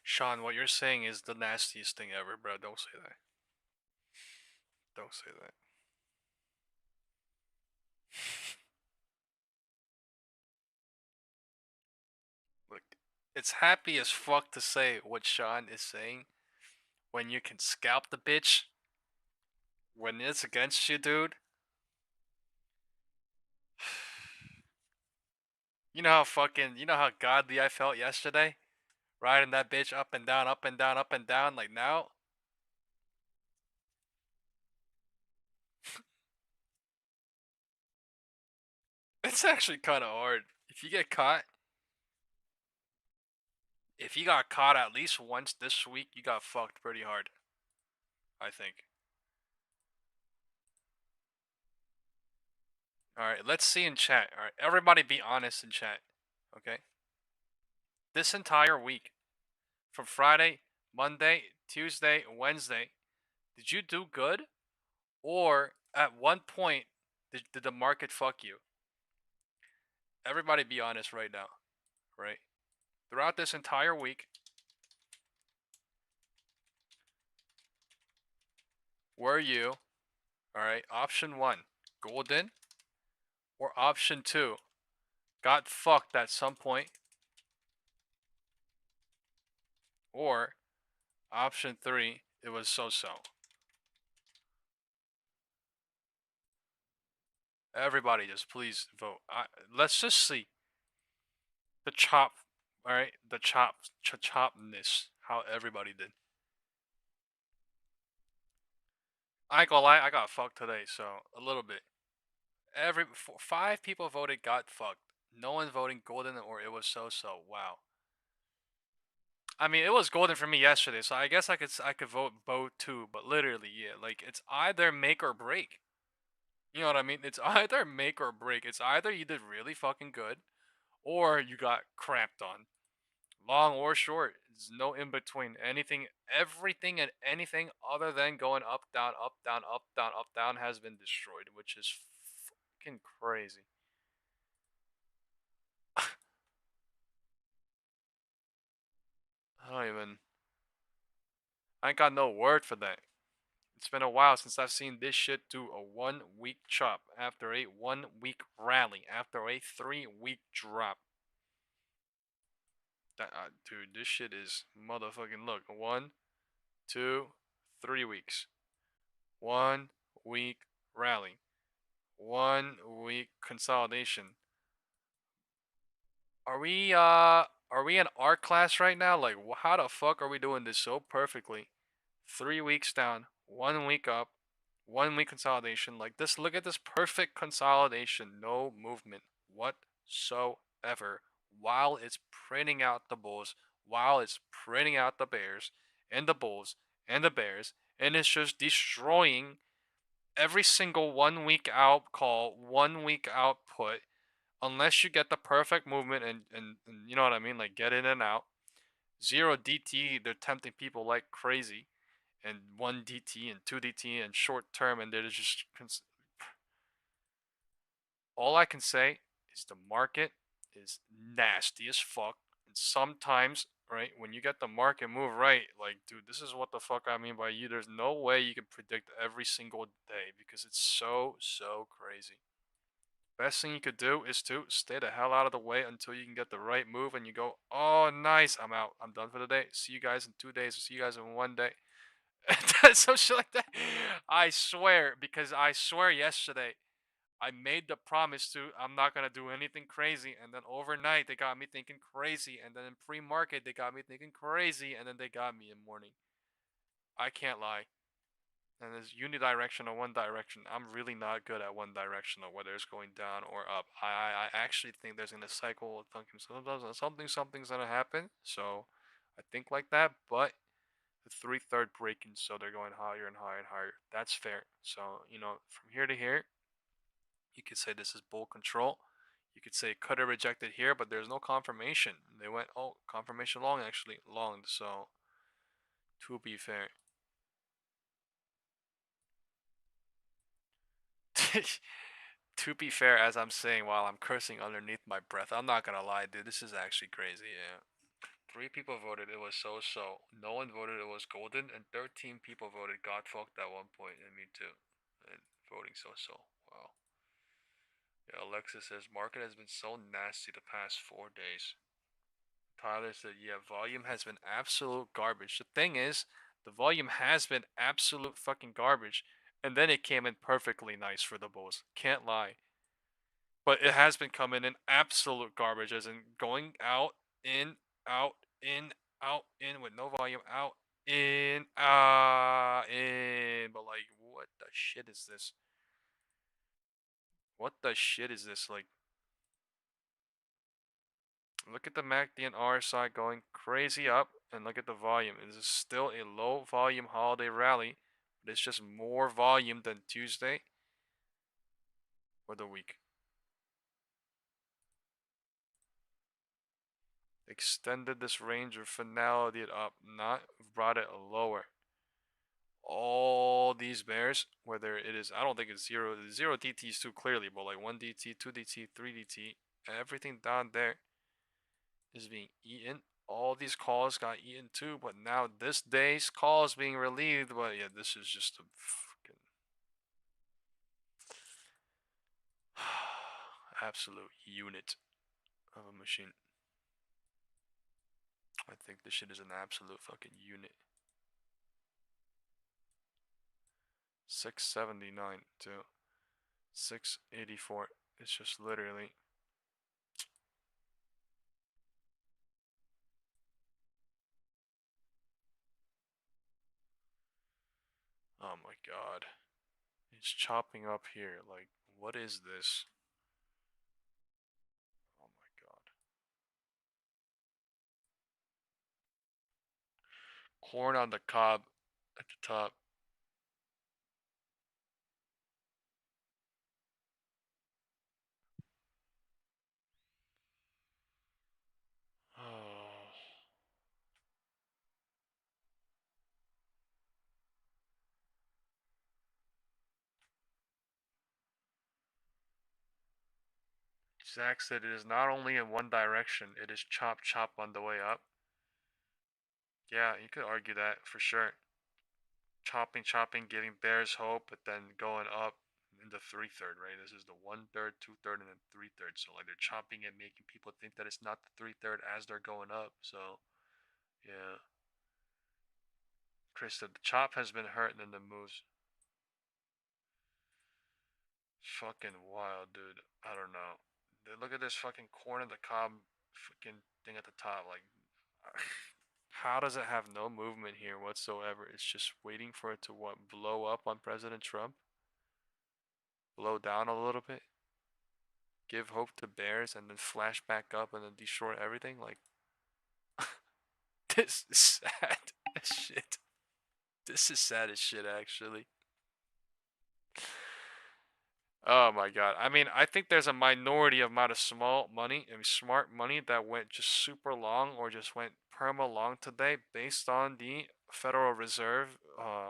A: Sean, what you're saying is the nastiest thing ever, bro. Don't say that. Don't say that. Look, it's happy as fuck to say what Sean is saying when you can scalp the bitch. When it's against you, dude. You know how godly I felt yesterday? Riding that bitch up and down, up and down, up and down, like now? It's actually kind of hard. If you get caught, if you got caught at least once this week, you got fucked pretty hard, I think. Alright, let's see in chat. Alright, everybody be honest in chat. Okay? This entire week, from Friday, Monday, Tuesday, Wednesday, did you do good? Or at one point, did the market fuck you? Everybody be honest right now. Right? Throughout this entire week, were you, alright, option 1, golden? Or option 2, got fucked at some point? Or option 3, it was so-so? Everybody just please vote. Let's just see the chop, alright? The chopness, how everybody did. I ain't gonna lie, I got fucked today, so a little bit. 5 people voted got fucked. No one voting golden or it was so-so. Wow. I mean, it was golden for me yesterday, so I guess I could vote both too, but literally, yeah, like it's either make or break. You know what I mean? It's either make or break. It's either you did really fucking good or you got crapped on. Long or short, there's no in between. Everything and anything other than going up, down, up, down, up, down, up, down has been destroyed, which is fucking crazy. I ain't got no word for that. It's been a while since I've seen this shit do a 1 week chop after a 1 week rally after a 3 week drop. Dude, this shit is motherfucking, look, 1, 2, 3 weeks. 1 week rally. 1 week consolidation. Are we in art class right now? Like, how the fuck are we doing this so perfectly? 3 weeks down, 1 week up, 1 week consolidation. Like this, look at this perfect consolidation. No movement whatsoever. While it's printing out the bulls, while it's printing out the bears, and the bulls, and the bears, and it's just destroying every single 1 week out call, 1 week output, unless you get the perfect movement and you know what I mean, like get in and out. 0 DT, they're tempting people like crazy, and 1 DT and 2 DT and short term, and they're just all I can say is the market is nasty as fuck. And sometimes, right, when you get the market move right, like, dude, this is what the fuck I mean by you. There's no way you can predict every single day because it's so crazy. Best thing you could do is to stay the hell out of the way until you can get the right move and you go, oh, nice, I'm out. I'm done for the day. See you guys in 2 days. See you guys in 1 day. Some shit like that. I swear, because I swear yesterday, I made the promise to, I'm not going to do anything crazy. And then overnight, they got me thinking crazy. And then in pre-market, they got me thinking crazy. And then they got me in morning. I can't lie. And there's unidirectional, one direction. I'm really not good at one directional, whether it's going down or up. I actually think there's going to cycle something's going to happen. So I think like that, but the 3/3 breaking, so they're going higher and higher and higher. That's fair. So, you know, from here to here, you could say this is bull control. You could say could have rejected here, but there's no confirmation. They went, oh, confirmation long, actually long. So to be fair. To be fair, as I'm saying while I'm cursing underneath my breath, I'm not gonna lie, dude, this is actually crazy, yeah. 3 people voted it was so-so. No one voted it was golden, and 13 people voted got fucked at one point, and me too. And voting so-so. Wow. Yeah, Alexis says, market has been so nasty the past 4 days. Tyler said, yeah, volume has been absolute garbage. The thing is, the volume has been absolute fucking garbage. And then it came in perfectly nice for the Bulls. Can't lie. But it has been coming in absolute garbage, as in going out, in, out, in, out, in, with no volume, out, in, in. But like, what the shit is this? What the shit is this? Like, Look at the MACD and RSI going crazy up, and look at the volume. This is still a low volume holiday rally, but it's just more volume than Tuesday or the week. Extended this range of finality it up, not brought it lower. All these bears, whether it is, I don't think it's zero DT is too clearly, but like 1 DT, 2 DT, 3 DT, everything down there is being eaten. All these calls got eaten too, but now this day's call is being relieved. But yeah, this is just a fucking absolute unit of a machine. I think this shit is an absolute fucking unit. 679 to 684. It's just literally. Oh my god. It's chopping up here. Like, what is this? Oh my god. Corn on the cob at the top. Oh. Zach said it is not only in one direction, it is chop chop on the way up. Yeah, you could argue that for sure. Chopping, giving bears hope, but then going up in the 3/3, right? This is the 1/3, 2/3, and then 3/3. So like they're chopping it, making people think that it's not the 3/3 as they're going up. So yeah. Chris said the chop has been hurt and then the moves. Fucking wild, dude. I don't know. Look at this fucking corn on the cob fucking thing at the top. Like, how does it have no movement here whatsoever? It's just waiting for it to what, blow up on President Trump? Blow down a little bit? Give hope to bears and then flash back up and then destroy everything? Like, this is sad as shit. This is sad as shit, actually. Oh my god. I mean, I think there's a minority amount of smart money that went just super long or just went perma long today based on the Federal Reserve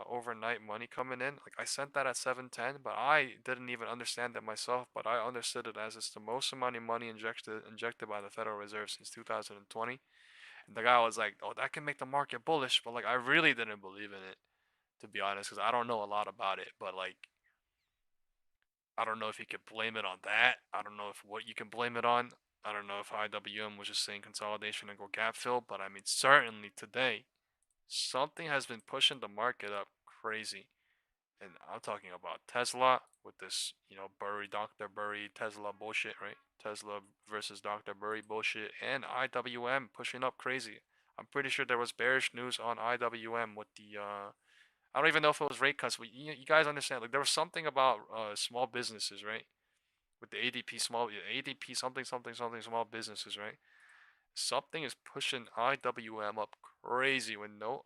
A: overnight money coming in. Like I sent that at 7:10, but I didn't even understand that myself, but I understood it as it's the most amount of money injected by the Federal Reserve since 2020. And the guy was like, "Oh, that can make the market bullish," but like I really didn't believe in it, to be honest, because I don't know a lot about it, but like I don't know if you could blame it on that. I don't know if what you can blame it on. I don't know if IWM was just saying consolidation and go gap fill, but I mean, certainly today, something has been pushing the market up crazy. And I'm talking about Tesla with this, Burry, Dr. Burry, Tesla bullshit, right? Tesla versus Dr. Burry bullshit, and IWM pushing up crazy. I'm pretty sure there was bearish news on IWM with the, I don't even know if it was rate cuts, but you guys understand, like there was something about small businesses, right? With the ADP something small businesses, right? Something is pushing IWM up crazy with no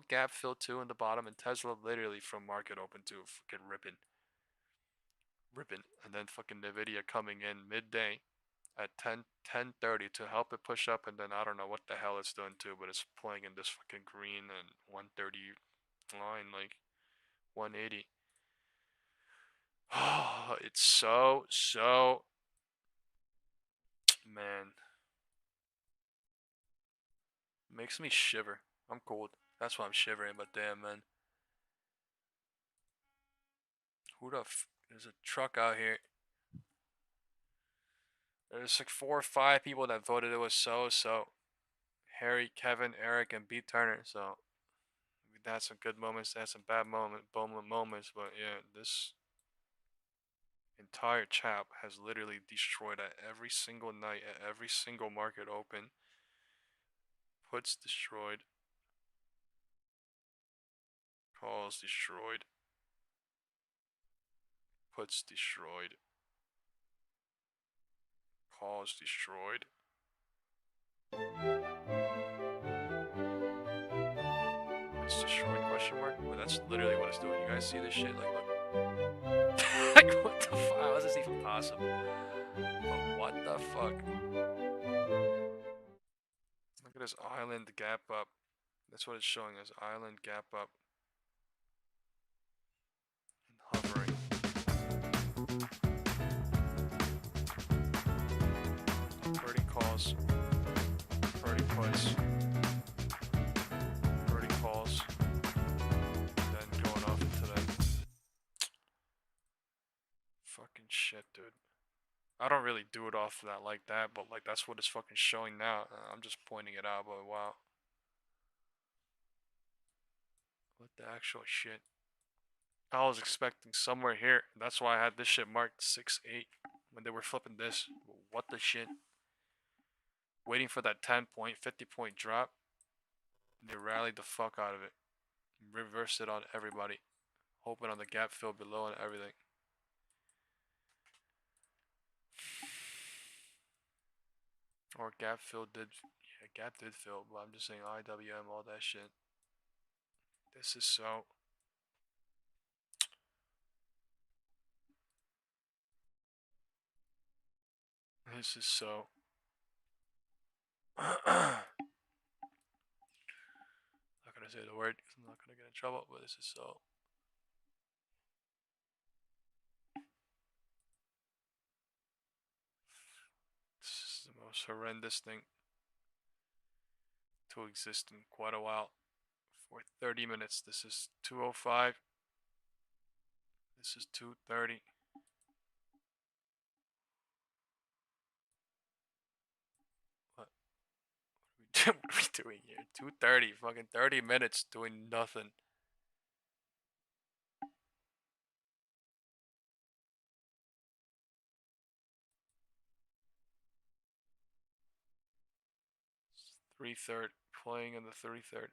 A: gap fill too in the bottom, and Tesla literally from market open to fucking ripping, and then fucking Nvidia coming in midday at 10:30 to help it push up, and then I don't know what the hell it's doing too, but it's playing in this fucking green and 130 line, like 180. Oh, it's so man, makes me shiver. I'm cold. That's why I'm shivering, but damn, man. There's a truck out here. There's like 4 or 5 people that voted it was so. Harry, Kevin, Eric, and B Turner. So we had some good moments, had some bad moments, but yeah, this entire chap has literally destroyed at every single night, at every single market open. Puts destroyed. Calls destroyed. Puts destroyed. Calls destroyed. It's destroyed question mark? Well, that's literally what it's doing. You guys see this shit? Like, look. Like, what the fuck? How is this even possible? But what the fuck? Look at this island gap up. That's what it's showing us. Island gap up. And hovering. Birdie calls. Birdie puts. Birdie calls. Then going off into that. Fucking shit, dude. I don't really do it off of that like that, but like that's what it's fucking showing now. I'm just pointing it out, but wow. What the actual shit? I was expecting somewhere here. That's why I had this shit marked 6-8 when they were flipping this. What the shit? Waiting for that 10 point, 50 point drop. They rallied the fuck out of it. Reversed it on everybody. Hoping on the gap fill below and everything. Or gap fill did, yeah, gap did fill, but I'm just saying IWM, all that shit. This is so. This is so. Not gonna say the word because I'm not gonna get in trouble, but this is so. This is the most horrendous thing to exist in quite a while. For 30 minutes, this is 2:05. This is 2:30. What are we doing here? 2:30, fucking 30 minutes doing nothing. Three-third, playing in the 33rd.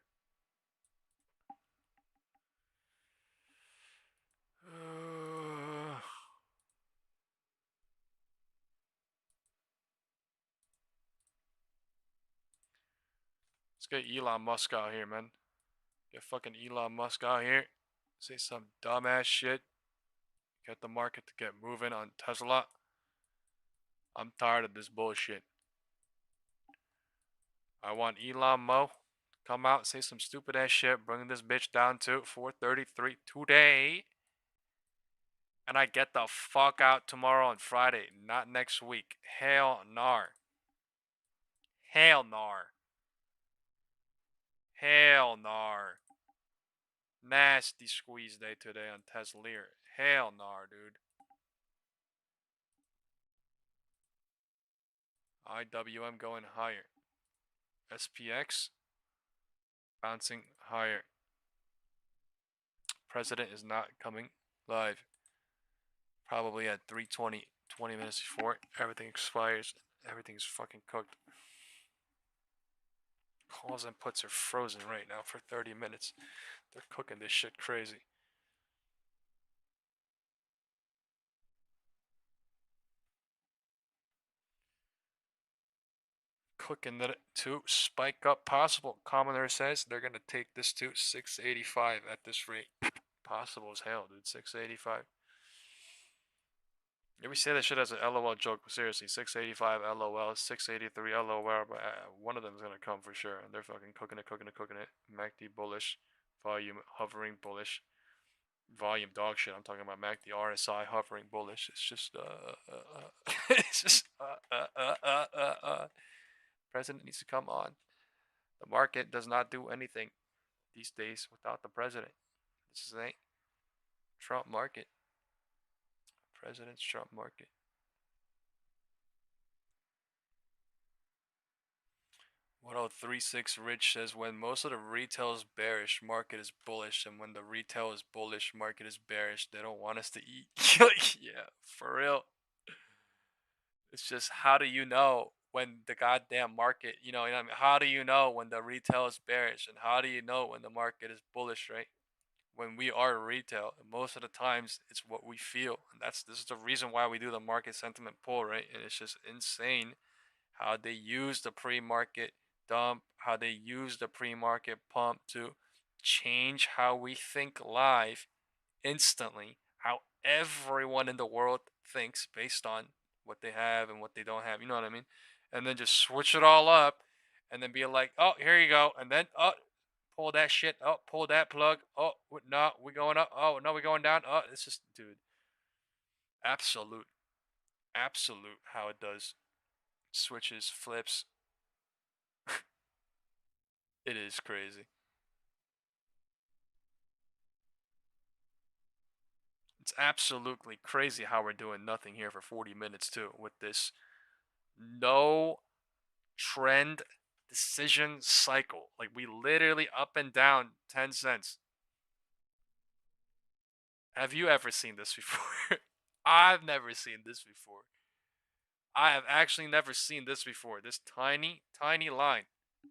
A: Let's get Elon Musk out here, man. Get fucking Elon Musk out here. Say some dumbass shit. Get the market to get moving on Tesla. I'm tired of this bullshit. I want Elon Mo to come out, say some stupid ass shit, bring this bitch down to 433 today. And I get the fuck out tomorrow on Friday, not next week. Hell nar. Hell nar. Hell nar. Nasty squeeze day today on Tesla. Hell nar, dude. IWM going higher. SPX bouncing higher. President is not coming live. Probably at 3:20, 20 minutes before everything expires. Everything's fucking cooked. Calls and puts are frozen right now for 30 minutes. They're cooking this shit crazy. Cooking that to spike up possible. Commoner says they're gonna take this to 685 at this rate. Possible as hell, dude. 685. Yeah, we say that shit as an LOL joke, but seriously, 685 LOL, 683 LOL, but one of them is gonna come for sure, and they're fucking cooking it. MACD bullish, volume hovering bullish, volume dog shit. I'm talking about MACD RSI hovering bullish. It's just it's just President needs to come on. The market does not do anything these days without the president. This is a Trump market. President's Trump market. What 1036 Rich says, when most of the retail is bearish, market is bullish, and when the retail is bullish, market is bearish. They don't want us to eat. Yeah, for real. It's just, how do you know when the goddamn market, you know what I mean? How do you know when the retail is bearish, and how do you know when the market is bullish, right? When we are retail, and most of the times it's what we feel, and this is the reason why we do the market sentiment poll, right? And it's just insane how they use the pre-market dump, how they use the pre-market pump to change how we think live instantly, how everyone in the world thinks based on what they have and what they don't have, you know what I mean? And then just switch it all up and then be like, oh, here you go. And then, oh, pull that shit. Oh, pull that plug. Oh, no, we're going up. Oh, no, we're going down. Oh, it's just, dude, absolute how it does. Switches, flips. It is crazy. It's absolutely crazy how we're doing nothing here for 40 minutes too with this no trend decision cycle. Like we literally up and down 10 cents. Have you ever seen this before? I've never seen this before. I have actually never seen this before. This tiny line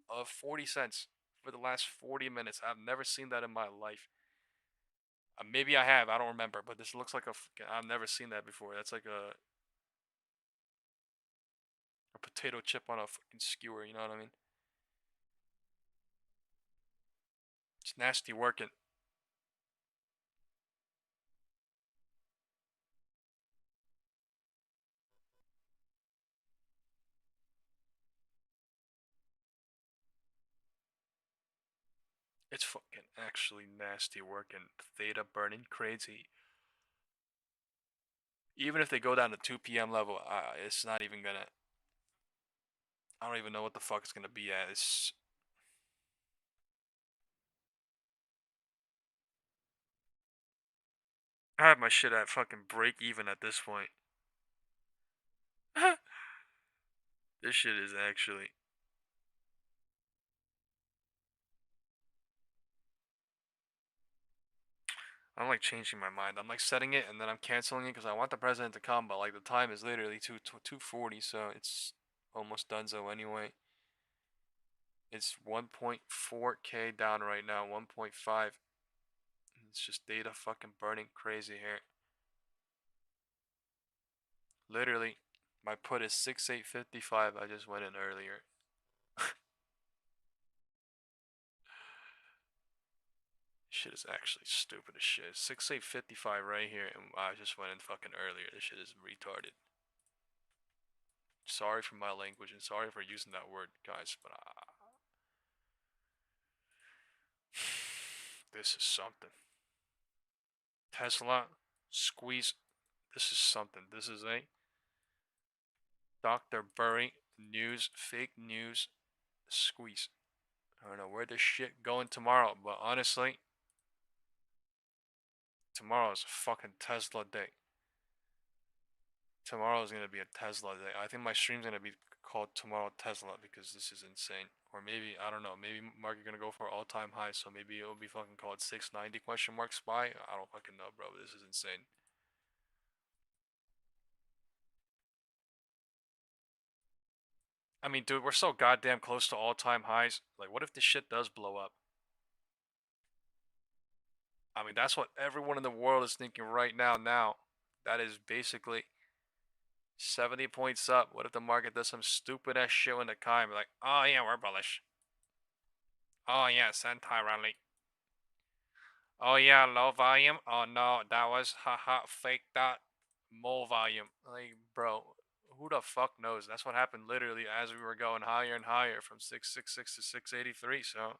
A: of 40 cents for the last 40 minutes. I've never seen that in my life. Maybe I have. I don't remember. But this looks like I've never seen that before. That's like a potato chip on a fucking skewer. You know what I mean? It's nasty working. It's fucking actually nasty working. Theta burning crazy. Even if they go down to 2 p.m. level, it's not even gonna. I don't even know what the fuck it's gonna be at. It's. I have my shit at fucking break even at this point. This shit is actually. I'm like changing my mind. I'm like setting it and then I'm canceling it because I want the president to come, but like the time is literally 2:40, so it's almost donezo anyway. It's 1.4K down right now, 1.5. It's just data fucking burning crazy here. Literally, my put is 6855. I just went in earlier. Shit is actually stupid as shit. 6855 right here, and I just went in fucking earlier. This shit is retarded. Sorry for my language and sorry for using that word, guys, but this is something. Tesla, squeeze. This is something. This is a Dr. Burry news, fake news, squeeze. I don't know where this shit going tomorrow, but honestly, tomorrow is a fucking Tesla day. Tomorrow is going to be a Tesla day. I think my stream's going to be called Tomorrow Tesla because this is insane. Or maybe, I don't know, maybe market going to go for all-time high, so maybe it'll be fucking called 690 question mark SPY. I don't fucking know, bro. This is insane. I mean, dude, we're so goddamn close to all-time highs. Like, what if this shit does blow up? I mean, that's what everyone in the world is thinking right now. That is basically 70 points up. What if the market does some stupid ass shit in the time? Like, oh yeah, we're bullish. Oh yeah, Sentai rally. Oh yeah, low volume. Oh no, that was haha faked out. More volume. Like, bro, who the fuck knows? That's what happened literally as we were going higher and higher from 666 to 683. So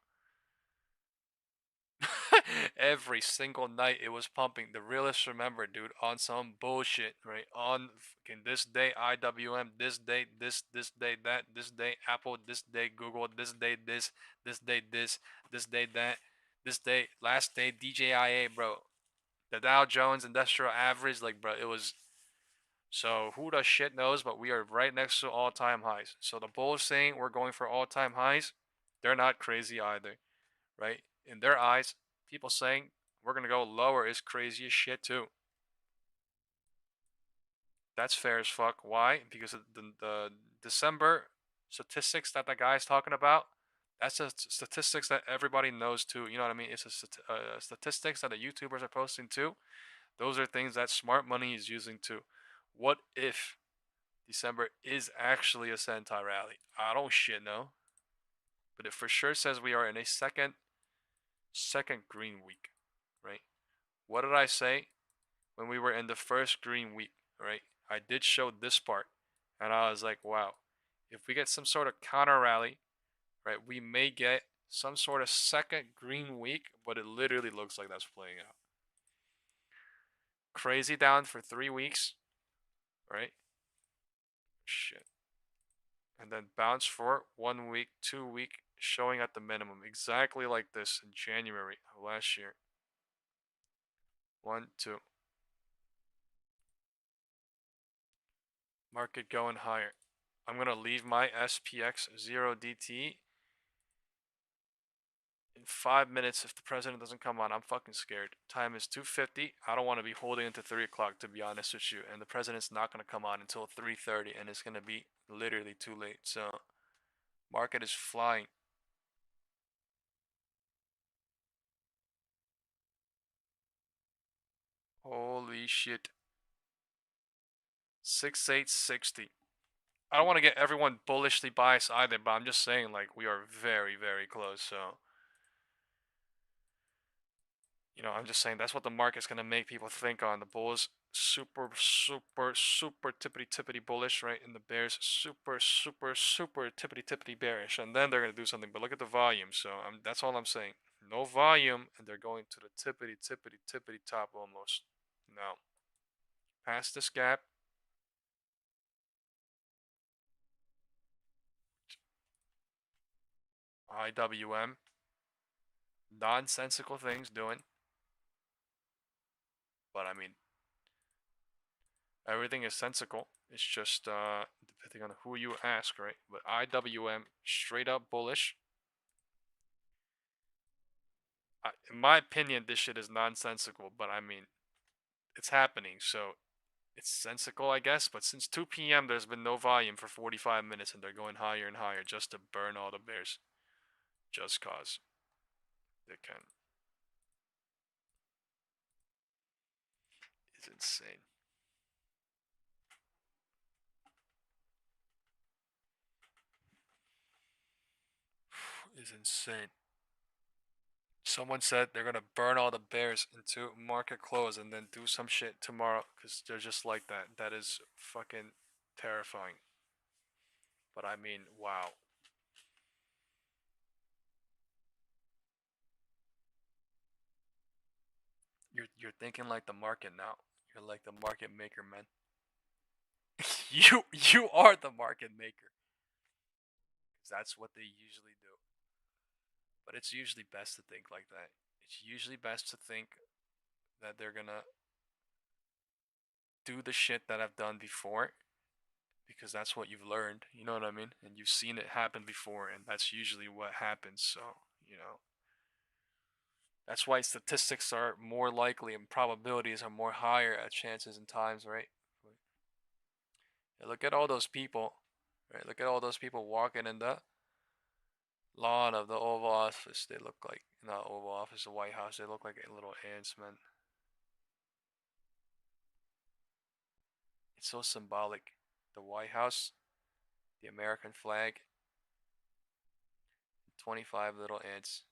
A: every single night it was pumping. The realists remember, dude, on some bullshit, right? On fucking this day IWM, this day this day that, this day Apple, this day Google, this day this day this day that, this day last day DJIA, bro. The Dow Jones Industrial Average, like, bro, it was. So who the shit knows, but we are right next to all-time highs. So the bulls saying we're going for all-time highs, they're not crazy either, right? In their eyes, people saying we're going to go lower is crazy as shit too. That's fair as fuck. Why? Because the December statistics that the guy's talking about, that's a statistics that everybody knows too. You know what I mean? It's a statistics that the YouTubers are posting too. Those are things that smart money is using too. What if December is actually a Sentai rally. I don't shit know. But it for sure says we are in a second green week, right? What did I say when we were in the first green week, right? I did show this part, and I was like, wow, if we get some sort of counter rally, right, we may get some sort of second green week, but it literally looks like that's playing out. Crazy down for 3 weeks, right? Shit. And then bounce for 1 week, 2 week, showing at the minimum, exactly like this in January of last year. 1, 2. Market going higher. I'm going to leave my SPX 0 DT in 5 minutes if the president doesn't come on. I'm fucking scared. Time is 2:50. I don't want to be holding into 3 o'clock, to be honest with you. And the president's not going to come on until 3:30, and it's going to be literally too late. So, market is flying. Holy shit. 6860. I don't want to get everyone bullishly biased either, but I'm just saying, like, we are very, very close. So, you know, I'm just saying that's what the market's going to make people think on. The bulls, super tippity bullish, right? And the bears, super tippity bearish. And then they're going to do something. But look at the volume. So, that's all I'm saying. No volume, and they're going to the tippity top almost. Now, past this gap. IWM. Nonsensical things doing. But I mean, everything is sensical. It's just depending on who you ask, right? But IWM, straight up bullish. In my opinion, this shit is nonsensical, but I mean, it's happening, so it's sensical, I guess. But since 2 p.m., there's been no volume for 45 minutes, and they're going higher and higher just to burn all the bears. Just cause they can. It's insane. Is insane. Someone said they're gonna burn all the bears into market close and then do some shit tomorrow because they're just like that. That is fucking terrifying. But I mean, wow. You're thinking like the market now. You're like the market maker, man. you are the market maker. 'Cause that's what they usually do. But it's usually best to think like that. It's usually best to think that they're gonna do the shit that I've done before, because that's what you've learned, you know what I mean? And you've seen it happen before, and that's usually what happens. So, you know, that's why statistics are more likely and probabilities are more higher at chances and times, right? Yeah, look at all those people, right? Look at all those people walking in the lawn of the Oval Office. They look like, not Oval Office, the White House. They look like little ants, man. It's so symbolic. The White House, the American flag, 25 little ants.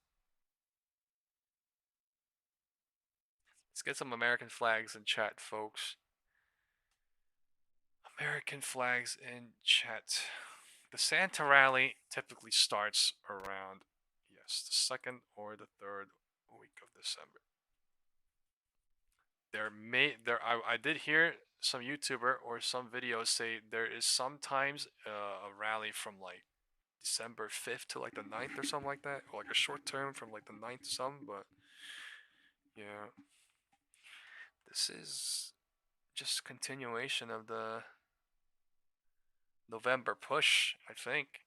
A: Let's get some American flags in chat, folks. American flags in chat. The Santa rally typically starts around, yes, the 2nd or the 3rd week of December. I did hear some YouTuber or some videos say there is sometimes a rally from like December 5th to like the 9th or something like that, or like a short term from like the 9th to some, but yeah, this is just continuation of the November push, I think.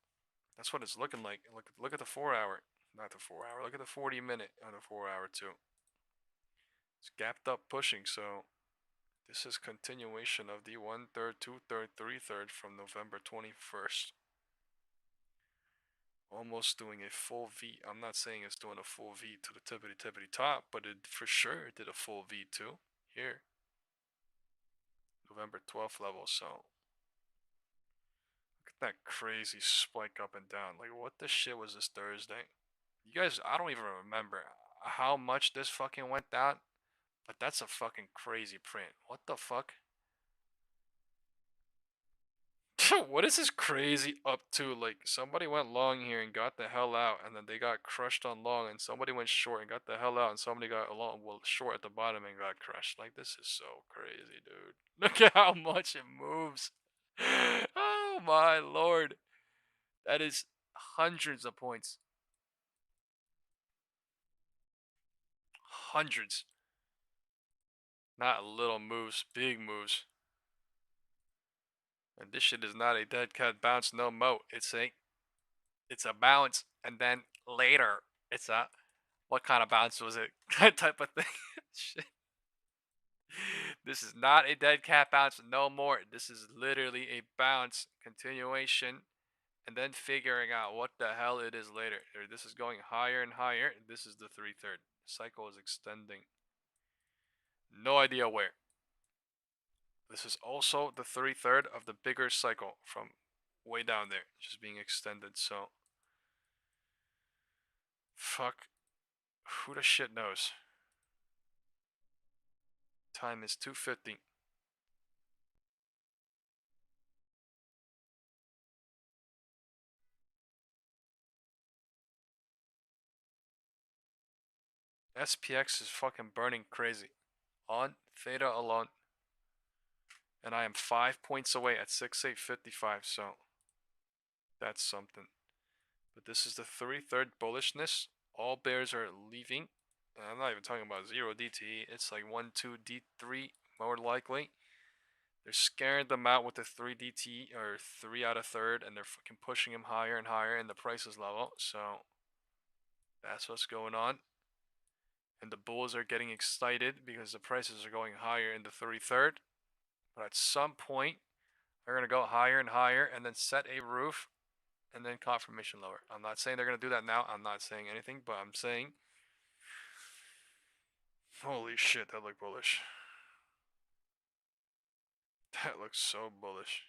A: That's what it's looking like. Look at the 4-hour, not the 4-hour. Look at the 40-minute on the 4-hour too. It's gapped up pushing, so this is continuation of the 1/3, 2/3, 3/3 from November 21st. Almost doing a full V. I'm not saying it's doing a full V to the tippity top, but it for sure did a full V too here. November 12th level, so That crazy spike up and down. Like, what the shit was this Thursday? You guys, I don't even remember how much this fucking went down, but that's a fucking crazy print. What the fuck? What is this crazy up to? Like, somebody went long here and got the hell out, and then they got crushed on long, and somebody went short and got the hell out, and somebody got long, well, short at the bottom and got crushed. Like, this is so crazy, dude. Look at how much it moves. Oh my lord. That is hundreds of points. Hundreds. Not little moves, big moves. And this shit is not a dead cat bounce no mo. It's a bounce, and then later it's a what kind of bounce was it? That type of thing. Shit. This is not a dead cat bounce no more. This is literally a bounce continuation, and then figuring out what the hell it is later. This is going higher and higher. This is the 3/3. Cycle is extending. No idea where. This is also the 3/3 of the bigger cycle from way down there, just being extended. So, fuck, who the shit knows? Time is 2:50. SPX is fucking burning crazy. On theta alone. And I am 5 points away at 6,855, so that's something. But this is the 3/3 bullishness. All bears are leaving. And I'm not even talking about 0 DTE. It's like 1, 2, D3 more likely. They're scaring them out with the 3 DTE or 3 out of third, and they're fucking pushing him higher and higher, and the price is level. So that's what's going on. And the bulls are getting excited because the prices are going higher in the 3/3. But at some point, they're going to go higher and higher and then set a roof and then confirmation lower. I'm not saying they're going to do that now. I'm not saying anything, but I'm saying, holy shit, that looked bullish. That looks so bullish.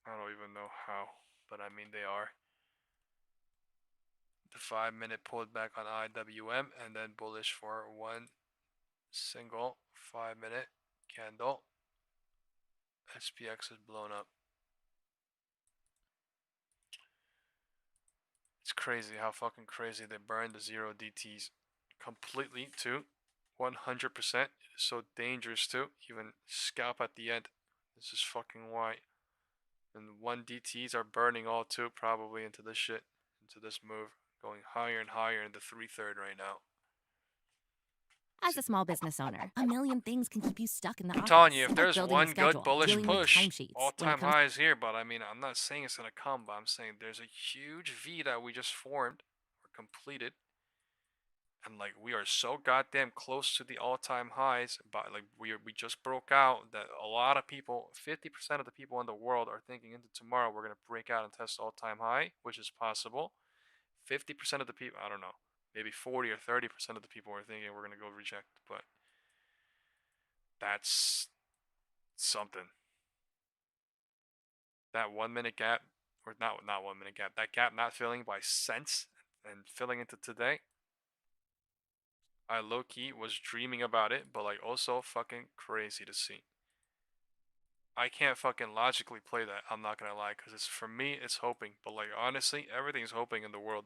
A: I don't even know how, but I mean they are. The 5-minute pulled back on IWM and then bullish for one single 5-minute candle. SPX is blown up. It's crazy how fucking crazy they burned the 0 DTs completely too. 100%. It is so dangerous too. Even scalp at the end. This is fucking why. And 1 DTs are burning all too, probably into this shit, into this move, going higher and higher in the 3/3 right now.
F: As a small business owner, a million things can keep you stuck in the office.
A: I'm telling you, if there's
F: building
A: one
F: schedule,
A: good bullish push, all-time
F: comes...
A: highs here, but I mean, I'm not saying it's going to come, but I'm saying there's a huge V that we just formed or completed. And like, we are so goddamn close to the all-time highs, but like, we just broke out that a lot of people, 50% of the people in the world are thinking into tomorrow we're going to break out and test all-time high, which is possible. 50% of the people, I don't know. Maybe 40 or 30% of the people are thinking we're going to go reject, but that's something. That 1 minute gap, or not 1 minute gap, that gap not filling by cents and filling into today. I low-key was dreaming about it, but like also fucking crazy to see. I can't fucking logically play that, I'm not gonna lie, because it's, for me, it's hoping. But like honestly, everything's hoping in the world.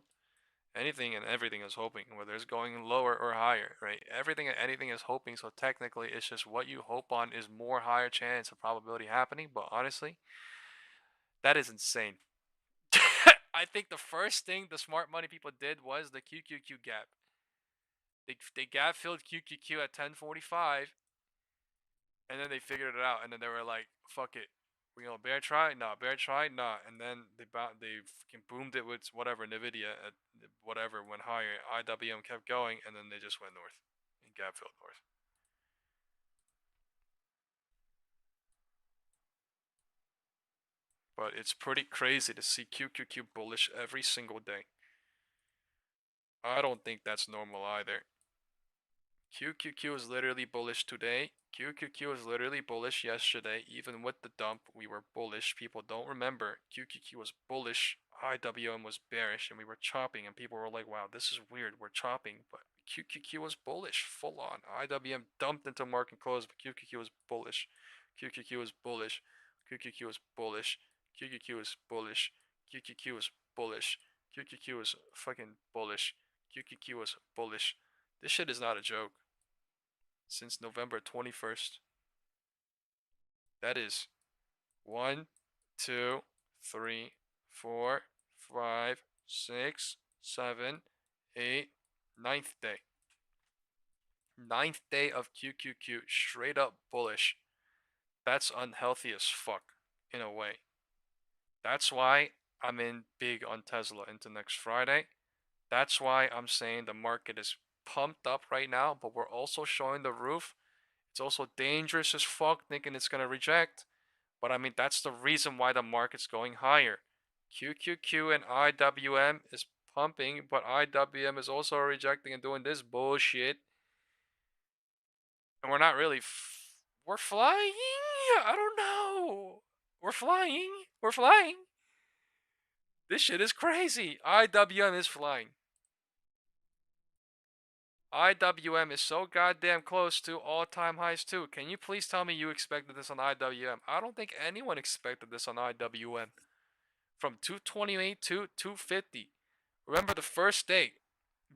A: Anything and everything is hoping, whether it's going lower or higher, right? Everything and anything is hoping, so technically it's just what you hope on is more higher chance of probability happening, but honestly, that is insane. I think the first thing the smart money people did was the QQQ gap. They gap filled QQQ at 1045, and then they figured it out, and then they were like, fuck it. We gonna bear try? Nah. Bear try? Nah. And then they fucking boomed it with whatever, Nvidia, at whatever, went higher. IWM kept going, and then they just went north. And gap filled north. But it's pretty crazy to see QQQ bullish every single day. I don't think that's normal either. QQQ is literally bullish today. QQQ is literally bullish yesterday. Even with the dump, we were bullish. People don't remember. QQQ was bullish. IWM was bearish, and we were chopping, and people were like, wow, this is weird. We're chopping, but QQQ was bullish, full on. IWM dumped into market close, but QQQ was bullish. QQQ was bullish. QQQ was bullish. QQQ was bullish. QQQ was bullish. QQQ was fucking bullish. QQQ was bullish. This shit is not a joke. Since November 21st. That is 1, 2, 3, 4, 5, 6, 7, 8, 9th day. 9th day of QQQ, straight up bullish. That's unhealthy as fuck, in a way. That's why I'm in big on Tesla into next Friday. That's why I'm saying the market is pumped up right now, but we're also showing the roof. It's also dangerous as fuck thinking it's going to reject. But I mean, that's the reason why the market's going higher. QQQ and IWM is pumping, but IWM is also rejecting and doing this bullshit. And we're not really... we're flying? I don't know. We're flying. We're flying. This shit is crazy. IWM is flying. IWM is so goddamn close to all-time highs too. Can you please tell me you expected this on IWM? I don't think anyone expected this on IWM. From 228 to 250. Remember the first day.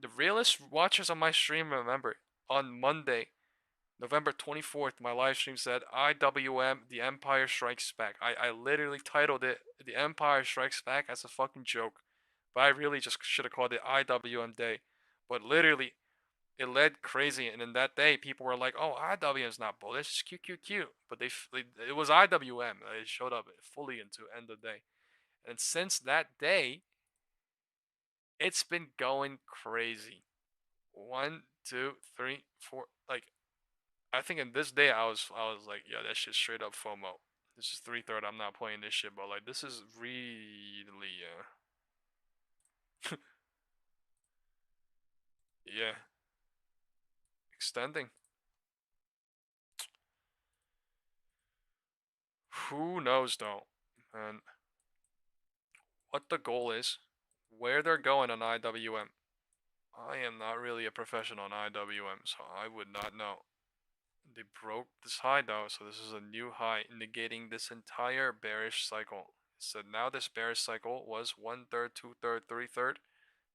A: The realest watchers on my stream remember. On Monday, November 24th, my live stream said, IWM, the Empire Strikes Back. I literally titled it, The Empire Strikes Back, as a fucking joke. But I really just should have called it IWM Day. But literally... it led crazy, and in that day, people were like, "Oh, IWM is not bullish, it's QQQ." But it was IWM. It showed up fully into end of day, and since that day, it's been going crazy. 1, 2, 3, 4. Like, I think in this day, I was like, "Yeah, that shit's straight up FOMO." This is 3/3. I'm not playing this shit, but like, this is really, yeah. Extending. Who knows though, and what the goal is, where they're going on IWM. I am not really a professional on IWM, so I would not know. They broke this high though, so this is a new high, negating this entire bearish cycle. So now this bearish cycle was 1/3, 2/3, 3/3.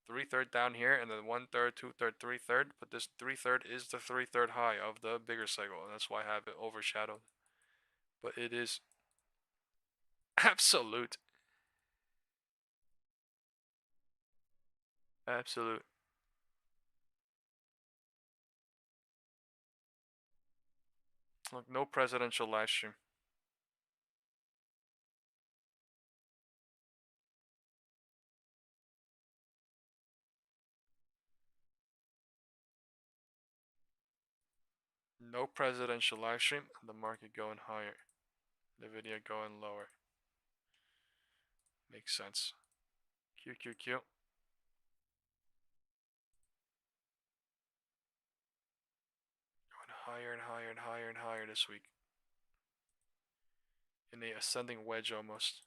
A: 3/3 down here, and then 1/3, 2/3, 3/3. But this 3/3 is the 3/3 high of the bigger cycle, and that's why I have it overshadowed. But it is absolute. Absolute. Look, no presidential live stream. No presidential live stream, the market going higher. Nvidia going lower. Makes sense. QQQ. Going higher and higher and higher and higher this week. In a ascending wedge almost.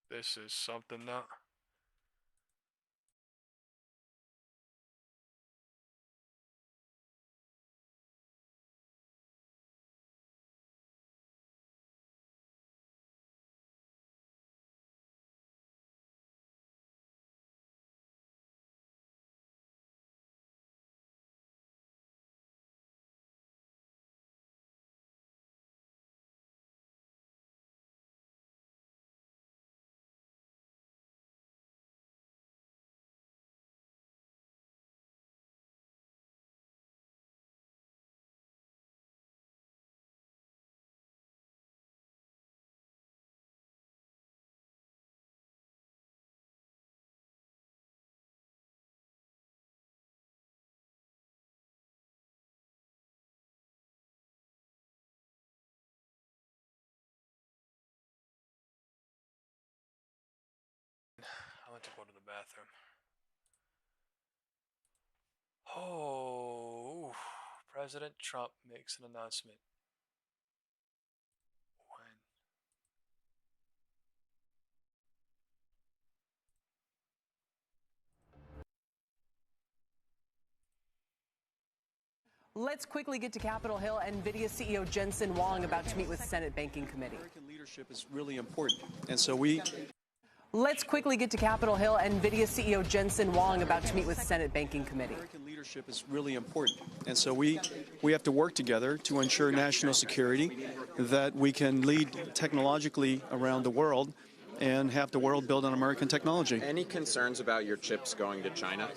A: This is something now. to go to the bathroom. Oh, President Trump makes an announcement.
E: Let's quickly get to Capitol Hill. Nvidia CEO Jensen Huang about to meet with Senate Banking Committee.
S: American leadership is really important, and so we.
E: Let's quickly get to Capitol Hill. Nvidia CEO Jensen Huang about to meet with Senate Banking Committee.
S: American leadership is really important, and so we have to work together to ensure national security, that we can lead technologically around the world, and have the world build on American technology.
U: Any concerns about your chips going to China?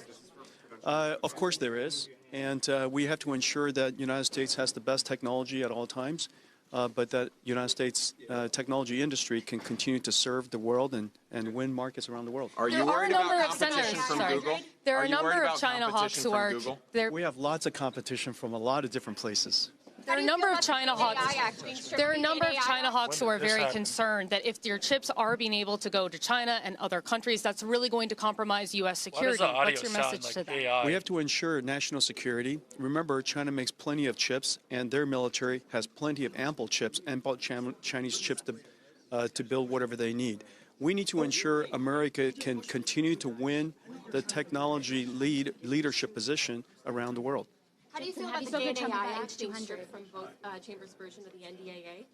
S: Of course there is. And we have to ensure that the United States has the best technology at all times, but that United States technology industry can continue to serve the world and win markets around the world.
U: Are you worried about competition from Google?
X: There are a number of China hawks who are there.
S: We have lots of competition from a lot of different places.
X: There are a number of China hawks. There are a number of China hawks who are very concerned that if their chips are being able to go to China and other countries, that's really going to compromise U.S. security. What's your message to them?
S: We have to ensure national security. Remember, China makes plenty of chips, and their military has plenty of ample chips and bought Chinese chips to build whatever they need. We need to ensure America can continue to win the technology leadership position around the world.
Y: How do you feel about the GAIN AI Act being stripped from both chambers' version of the NDAA?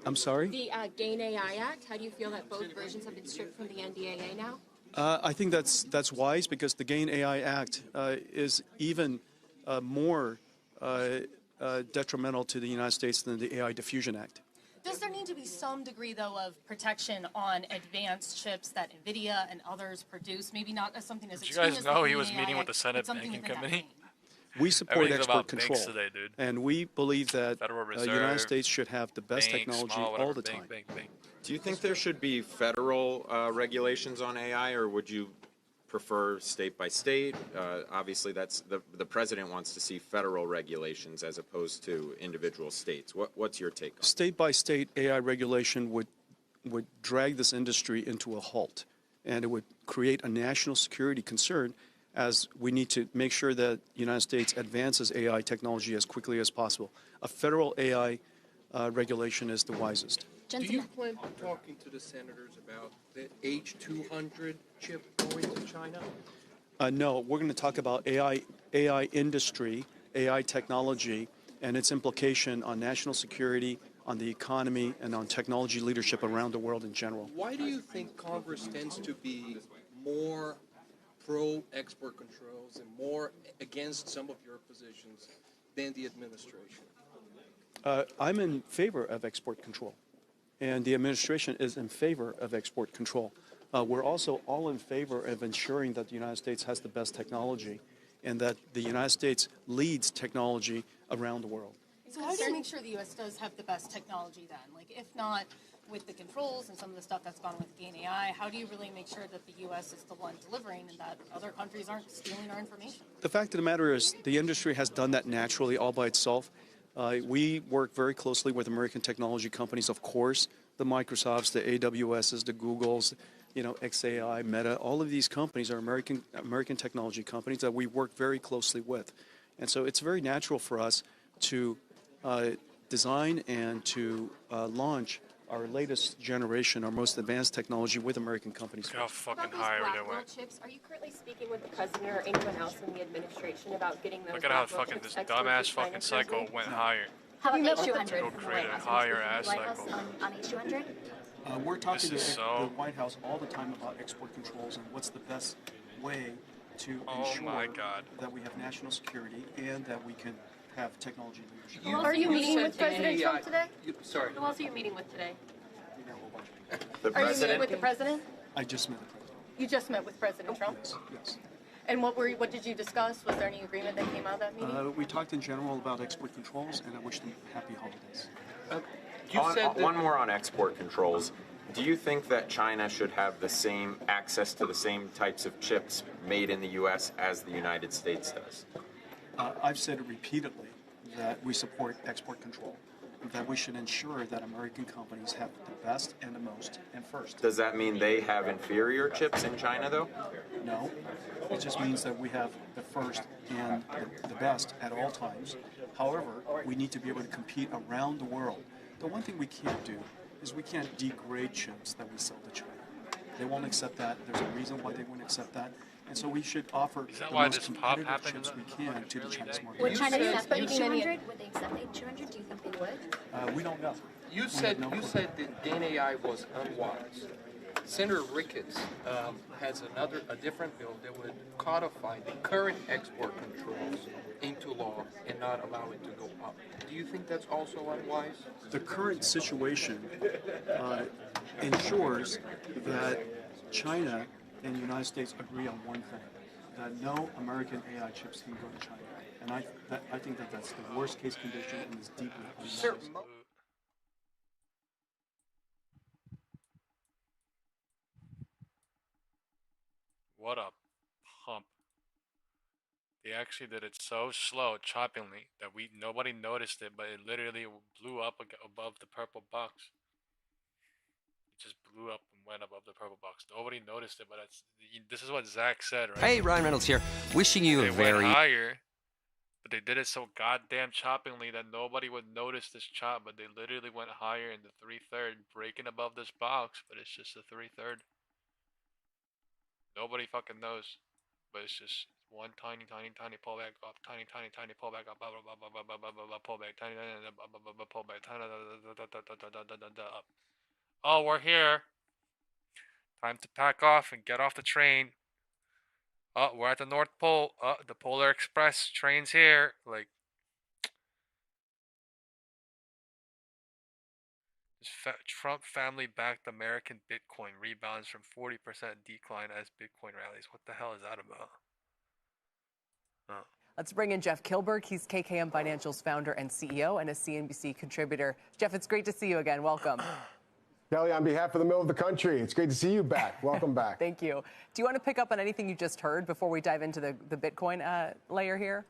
S: I'm sorry?
Y: The GAIN AI Act, how do you feel that both versions have been stripped from the NDAA now?
S: I think that's wise, because the GAIN AI Act is even more detrimental to the United States than the AI Diffusion Act.
X: Does there need to be some degree, though, of protection on advanced chips that Nvidia and others produce? Maybe not as something as extreme as the
A: Did you guys know he was meeting with the Senate Banking Committee?
S: We support export control, and we believe that the United States should have the best technology all the time.
U: Do you think there should be federal regulations on AI, or would you prefer state by state? Obviously, that's the president wants to see federal regulations as opposed to individual states. What's your take on it?
S: State by state AI regulation would drag this industry into a halt, and it would create a national security concern, as we need to make sure that the United States advances AI technology as quickly as possible. A federal AI regulation is the wisest.
Z: Do you plan on talking to the senators about the H200 chip going to China?
S: No, we're going to talk about AI industry, AI technology, and its implication on national security, on the economy, and on technology leadership around the world in general.
Z: Why do you think Congress tends to be more pro-export controls and more against some of your positions than the administration?
S: I'm in favor of export control, and the administration is in favor of export control. We're also all in favor of ensuring that the United States has the best technology and that the United States leads technology around the world.
X: So how do you make sure the U.S. does have the best technology then? Like, if not with the controls and some of the stuff that's gone with GAIN AI, how do you really make sure that the U.S. is the one delivering and that other countries aren't stealing our information?
S: The fact of the matter is the industry has done that naturally all by itself. We work very closely with American technology companies, of course, the Microsofts, the AWSs, the Googles, XAI, Meta. All of these companies are American technology companies that we work very closely with. And so it's very natural for us to design and to launch our latest generation, our most advanced technology with American companies.
A: Look how fucking high we went.
Y: Chips, are you currently speaking with the president or anyone else in the administration about getting those?
A: Look at how fucking this dumbass fucking cycle went higher.
Y: How about H200?
A: Go create a higher ass cycle.
Y: On H200?
S: We're talking to the White House all the time about export controls and what's the best way to ensure that we have national security and that we can have technology leadership.
Y: Are you meeting with President Trump today?
Z: Sorry.
Y: Who else are you meeting with today?
U: The
Y: Are you meeting with the president?
S: I just met the president.
Y: You just met with President Trump?
S: Yes.
Y: And what did you discuss? Was there any agreement that came out of that meeting?
S: We talked in general about export controls, and I wish them happy holidays.
U: One more on export controls. Do you think that China should have the same access to the same types of chips made in the U.S. as the United States does?
S: I've said repeatedly that we support export control. that we should ensure that American companies have the best and the most and first.
U: Does that mean they have inferior chips in China, though?
S: No. It just means that we have the first and the best at all times. However, we need to be able to compete around the world. The one thing we can't do is we can't degrade chips that we sell to China. They won't accept that. There's a reason why they won't accept that. And so we should offer the most competitive chips we can to the Chinese market.
Y: Would China accept 8,200? Would they accept 8,200? Do you think they would?
S: We don't know.
Z: You said that Gain AI was unwise. Senator Ricketts has a different bill that would codify the current export controls into law and not allow it to go up. Do you think that's also unwise?
S: The current situation ensures that China and the United States agree on one thing, that no American AI chips can go to China. And I think that that's the worst case condition and is deeply unwise.
A: What a pump. They actually did it so slow, choppingly, that nobody noticed it, but it literally blew up above the purple box. It just blew up and went above the purple box. Nobody noticed it, but this is what Zach said, right?
B: Hey, Ryan Reynolds here. Wishing you
A: They
B: a very...
A: went higher, but they did it so goddamn choppingly that nobody would notice this chop, but they literally went higher in the 3/3, breaking above this box, but it's just a 3/3. Nobody fucking knows, but it's just one tiny pullback up, tiny pullback up, pullback, tiny pullback, up. Oh, we're here. Time to pack off and get off the train. Oh, we're at the North Pole. Oh, the Polar Express train's here. Like, Trump family-backed American Bitcoin rebounds from 40% decline as Bitcoin rallies. What the hell is that about? Oh.
E: Let's bring in Jeff Kilberg. He's KKM Financial's founder and CEO and a CNBC contributor. Jeff, it's great to see you again. Welcome.
D: Kelly, on behalf of the middle of the country, it's great to see you back. Welcome back.
E: Thank you. Do you want to pick up on anything you just heard before we dive into the Bitcoin layer here?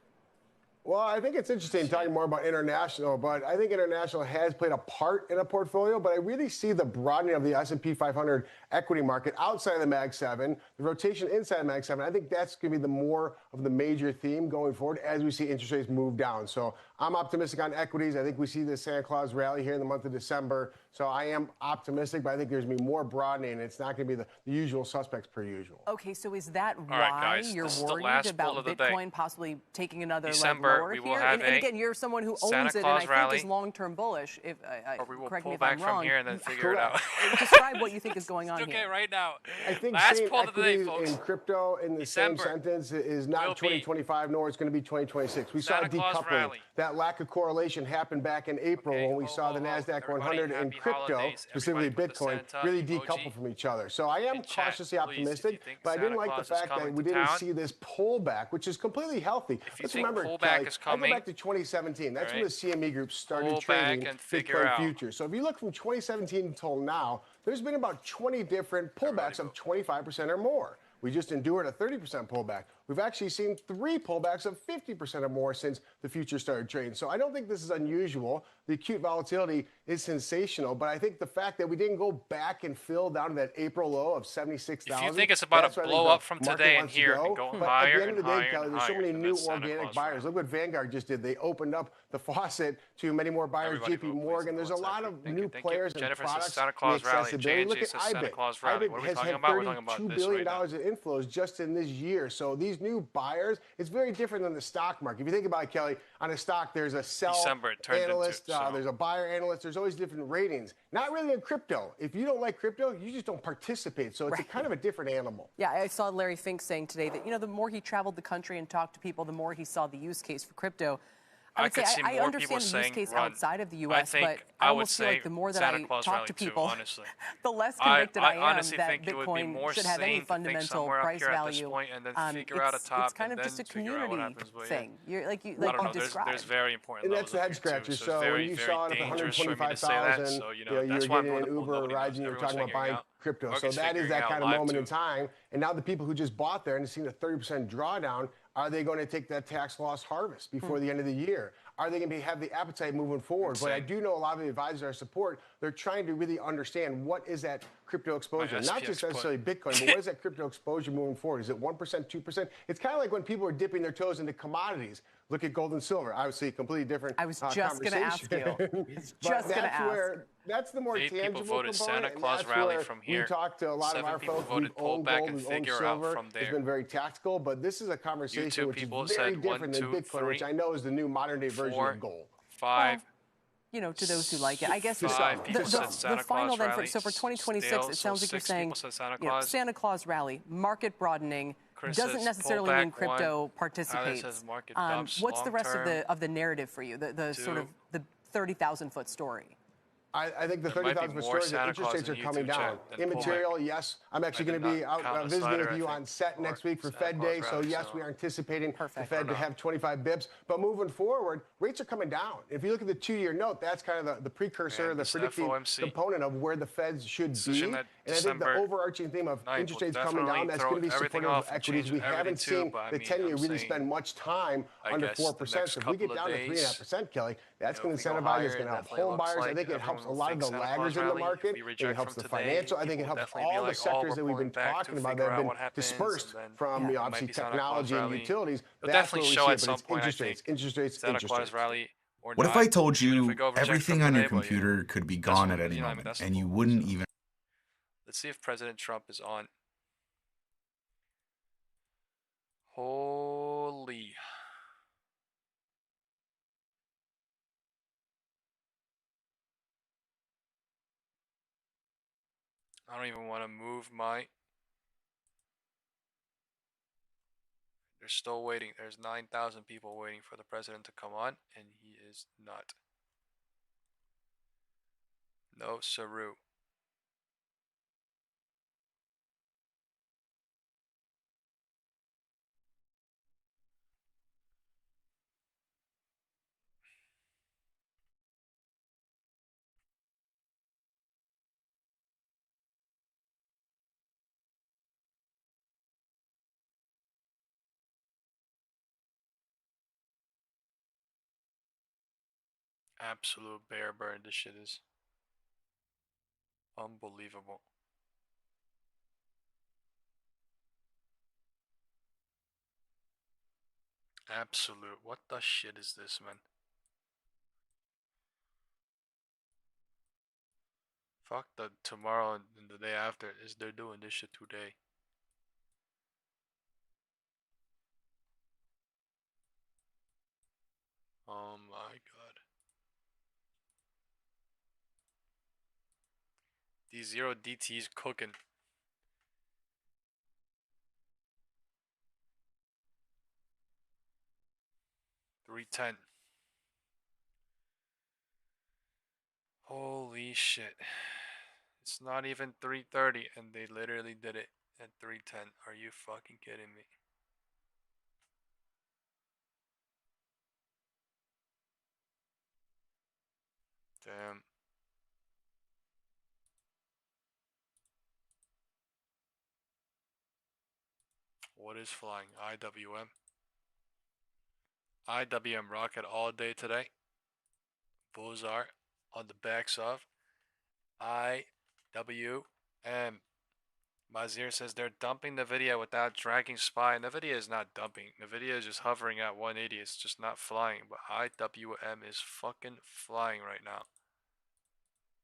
D: Well, I think it's interesting talking more about international, but I think international has played a part in a portfolio, but I really see the broadening of the S&P 500 equity market outside of the Mag 7, the rotation inside the Mag 7. I think that's going to be the more of the major theme going forward as we see interest rates move down. So I'm optimistic on equities. I think we see the Santa Claus rally here in the month of December. So I am optimistic, but I think there's going to be more broadening. It's not going to be the usual suspects per usual.
E: Okay, so is that
A: All
E: why
A: right, guys,
E: you're
A: this is the
E: worried
A: last
E: about
A: bull of the
E: Bitcoin
A: day.
E: possibly taking another
A: December,
E: lower
A: we will
E: here?
A: have
E: And
A: a
E: again, you're someone who
A: Santa
E: owns it
A: Claus
E: and I think
A: rally.
E: is long-term bullish. If
A: Or we will
E: correct me
A: pull
E: if
A: back
E: I'm
A: from
E: wrong.
A: here and then figure it out.
E: Describe what you think is going on
A: Okay,
E: here.
A: right now.
D: I think
A: Last
D: saying
A: pull of the day,
D: equities
A: folks.
D: and crypto in the
A: December
D: same sentence is not
A: will be
D: 2025, nor it's going to be 2026. We
A: Santa
D: saw
A: Claus
D: decoupling.
A: rally.
D: That lack of correlation happened back in April when we saw the NASDAQ 100 and
A: happy
D: crypto,
A: holidays.
D: specifically
A: Everybody put the
D: Bitcoin,
A: Santa
D: really
A: emoji
D: decouple from each other. So I am
A: in chat,
D: cautiously
A: please,
D: optimistic,
A: if you think
D: but I
A: Santa
D: didn't like the
A: Claus is
D: fact that
A: coming
D: we
A: to
D: didn't
A: town.
D: see this pullback, which is completely healthy. Let's
A: think
D: remember,
A: pullback
D: Kelly,
A: is
D: I go
A: coming,
D: back to 2017. That's when
A: right,
D: the CME Group started
A: pull back
D: trading
A: and figure
D: Bitcoin
A: out.
D: futures. So if you look from 2017 until now, there's been about 20 different pullbacks of 25% or more. We just endured a 30% pullback. We've actually seen 3 pullbacks of 50% or more since the futures started trading. So I don't think this is unusual. The acute volatility is sensational, but I think the fact that we didn't go back and fill down to that April low of 76,000.
A: If you think it's about to blow up from today and here and go
D: But
A: higher
D: at the end of the
A: and
D: day,
A: higher
D: Kelly,
A: and
D: there's so
A: higher,
D: many
A: then
D: new
A: that's Santa
D: organic
A: Claus
D: buyers.
A: rally.
D: Look what Vanguard just did. They opened up the faucet to many more buyers.
A: Everybody
D: JP Morgan. There's a lot of new
A: Thank
D: players
A: you.
D: and
A: Jennifer says
D: products.
A: Santa Claus
D: the
A: rally.
D: accessibility. Look
A: J&J
D: at
A: says Santa
D: IBIT.
A: Claus rally.
D: IBIT
A: What are we
D: has
A: talking
D: had
A: about? We're talking about
D: $32
A: this
D: billion
A: right now.
D: in inflows just in this year. So these new buyers, it's very different than the stock market. If you think about it, Kelly, on a stock, there's a sell
A: December, it turned
D: analyst,
A: into, so.
D: there's a buyer analyst. There's always different ratings. Not really in crypto. If you don't like crypto, you just don't participate. So it's a kind of a different animal.
E: Yeah, I saw Larry Fink saying today that, the more he traveled the country and talked to people, the more he saw the use case for crypto. I would
A: could
E: say
A: see
E: I
A: more
E: understand
A: people
E: the use
A: saying
E: case
A: run.
E: outside of the
A: I
E: U.S.,
A: think
E: but
A: I
E: I
A: would
E: almost feel
A: say
E: like the more that
A: Santa
E: I
A: Claus
E: talk
A: rally
E: to
A: too,
E: people,
A: honestly.
E: the less convicted I am
A: honestly
E: that
A: think it would be more
E: Bitcoin should have
A: sane
E: any
A: to think
E: fundamental
A: somewhere up
E: price
A: here at this
E: value.
A: point and then figure out a top
E: It's kind
A: and
E: of just
A: then
E: a
A: figure out what
E: community
A: happens, but
E: thing. You're like you
A: I don't know.
E: described.
A: There's very important
D: And
A: levels
D: that's the
A: up
D: head
A: here,
D: scratcher.
A: too,
D: So
A: it's very,
D: when you
A: very
D: saw it at
A: dangerous for me to say that.
D: 125,000,
A: So,
D: you're
A: that's why I'm
D: getting
A: going
D: an
A: to pull.
D: Uber
A: Nobody
D: ride
A: knows.
D: and you're
A: Everyone's
D: talking about
A: figuring
D: buying
A: out.
D: crypto. So
A: Market's
D: that is
A: figuring
D: that
A: out
D: kind of
A: live
D: moment in
A: too.
D: time. And now the people who just bought there and seen a 30% drawdown, are they going to take that tax loss harvest before the end of the year? Are they going to have the appetite moving forward? But I do know a lot of the advisors I support, they're trying to really understand what is that crypto exposure, not just necessarily Bitcoin, but what is that crypto exposure moving forward? Is it 1%, 2%? It's kind of like when people are dipping their toes into commodities. Look at gold and silver. Obviously, completely different.
E: I was just going to ask you.
D: Just going to ask. That's the more
A: 8
D: tangible
A: people voted
D: component.
A: Santa Claus rally from here.
D: We talked to a lot of our folks who own gold and own silver. It's been very tactical, but this is a conversation which is very different than Bitcoin, which I know is the new modern-day version of gold.
A: 5.
E: You know, to those who like it. I guess the final then for 2026, it sounds like you're saying Santa Claus rally, market broadening, doesn't necessarily mean crypto participates. What's the rest of the narrative for you? The sort of the 30,000-foot story.
D: I think the 30,000 foot story is that interest rates are coming down. Immaterial, yes. I'm actually going to be out visiting with you on set next week for Fed Day. So, yes, we are anticipating the Fed to have 25 bips. But moving forward, rates are coming down. If you look at the 2-year note, that's kind of the precursor, the predicting component of where the Feds should be. And I think the overarching theme of interest rates coming down, that's going to be supportive of equities. We haven't seen the 10-year really spend much time under 4%. So if we get down to 3.5%, Kelly, that's going to incentivize, it's going to help home buyers. I think it helps a lot of the laggers in the market. It helps the financial. I think it helps all the sectors that we've been talking about that have been dispersed from, obviously, technology and utilities. That's where we see it, but it's interest rates, interest rates, interest rates.
B: What if I told you everything on your computer could be gone at any moment, and you wouldn't even...
A: Let's see if President Trump is on. Holy... I don't even want to move my... They're still waiting. There's 9,000 people waiting for the president to come on, and he is not. No, Saru. Absolute bear burn. This shit is unbelievable. Absolute. What the shit is this, man? Fuck the tomorrow and the day after. Is they're doing this shit today. Oh my god. These 0 DTs cooking. $310. Holy shit. It's not even 3:30 and they literally did it at 3:10. Are you fucking kidding me? Damn. What is flying? IWM. IWM rocket all day today. Bulls are on the backs of IWM. Mazir says they're dumping Nvidia without dragging SPY. Nvidia is not dumping. Nvidia is just hovering at 180. It's just not flying. But IWM is fucking flying right now.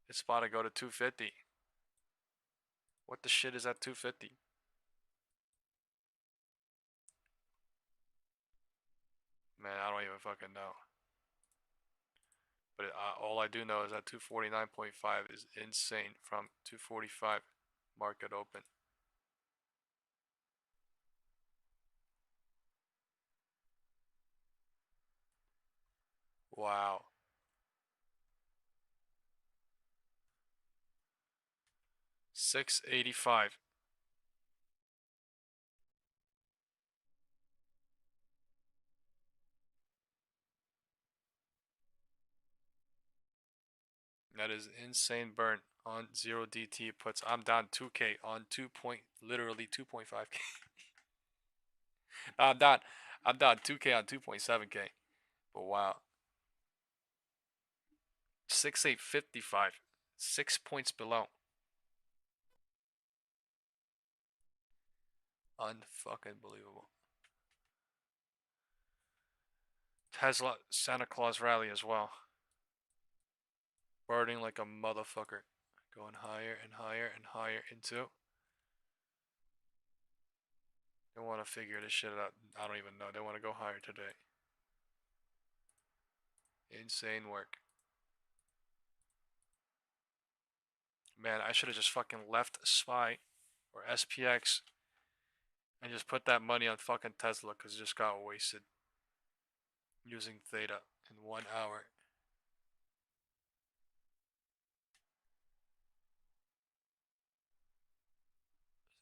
A: It's about to go to 250. What the shit is at 250? Man, I don't even fucking know. But all I do know is that 249.5 is insane from 245 market open. Wow. $685. That is insane burn on 0 DT puts. I'm down 2K on literally 2.5K. I'm down 2K on 2.7K. But wow. 6,855. 6 points below. Unfucking believable. Tesla Santa Claus rally as well. Burning like a motherfucker. Going higher and higher and higher into. They want to figure this shit out. I don't even know. They want to go higher today. Insane work. Man, I should have just fucking left SPY or SPX and just put that money on fucking Tesla because it just got wasted using Theta in 1 hour.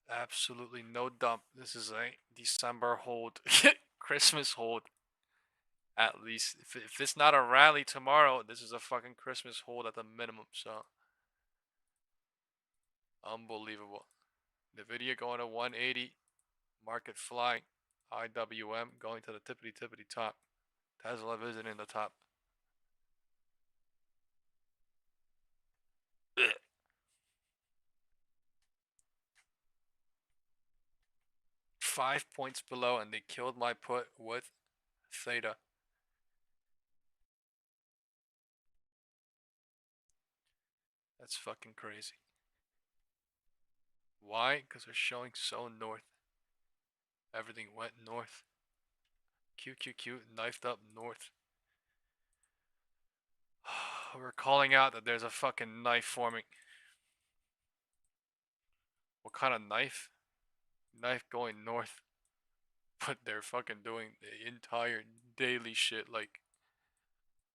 A: Absolutely no dump. This is a December hold. Christmas hold. At least. If it's not a rally tomorrow, this is a fucking Christmas hold at the minimum. So. Unbelievable. Nvidia going to 180. Market flying. IWM going to the tippity top. Tesla visiting the top. Ugh. 5 points below, and they killed my put with Theta. That's fucking crazy. Why? Because they're showing so north. Everything went north. QQQ knifed up north. We're calling out that there's a fucking knife forming. What kind of knife? Knife going north. But they're fucking doing the entire daily shit like,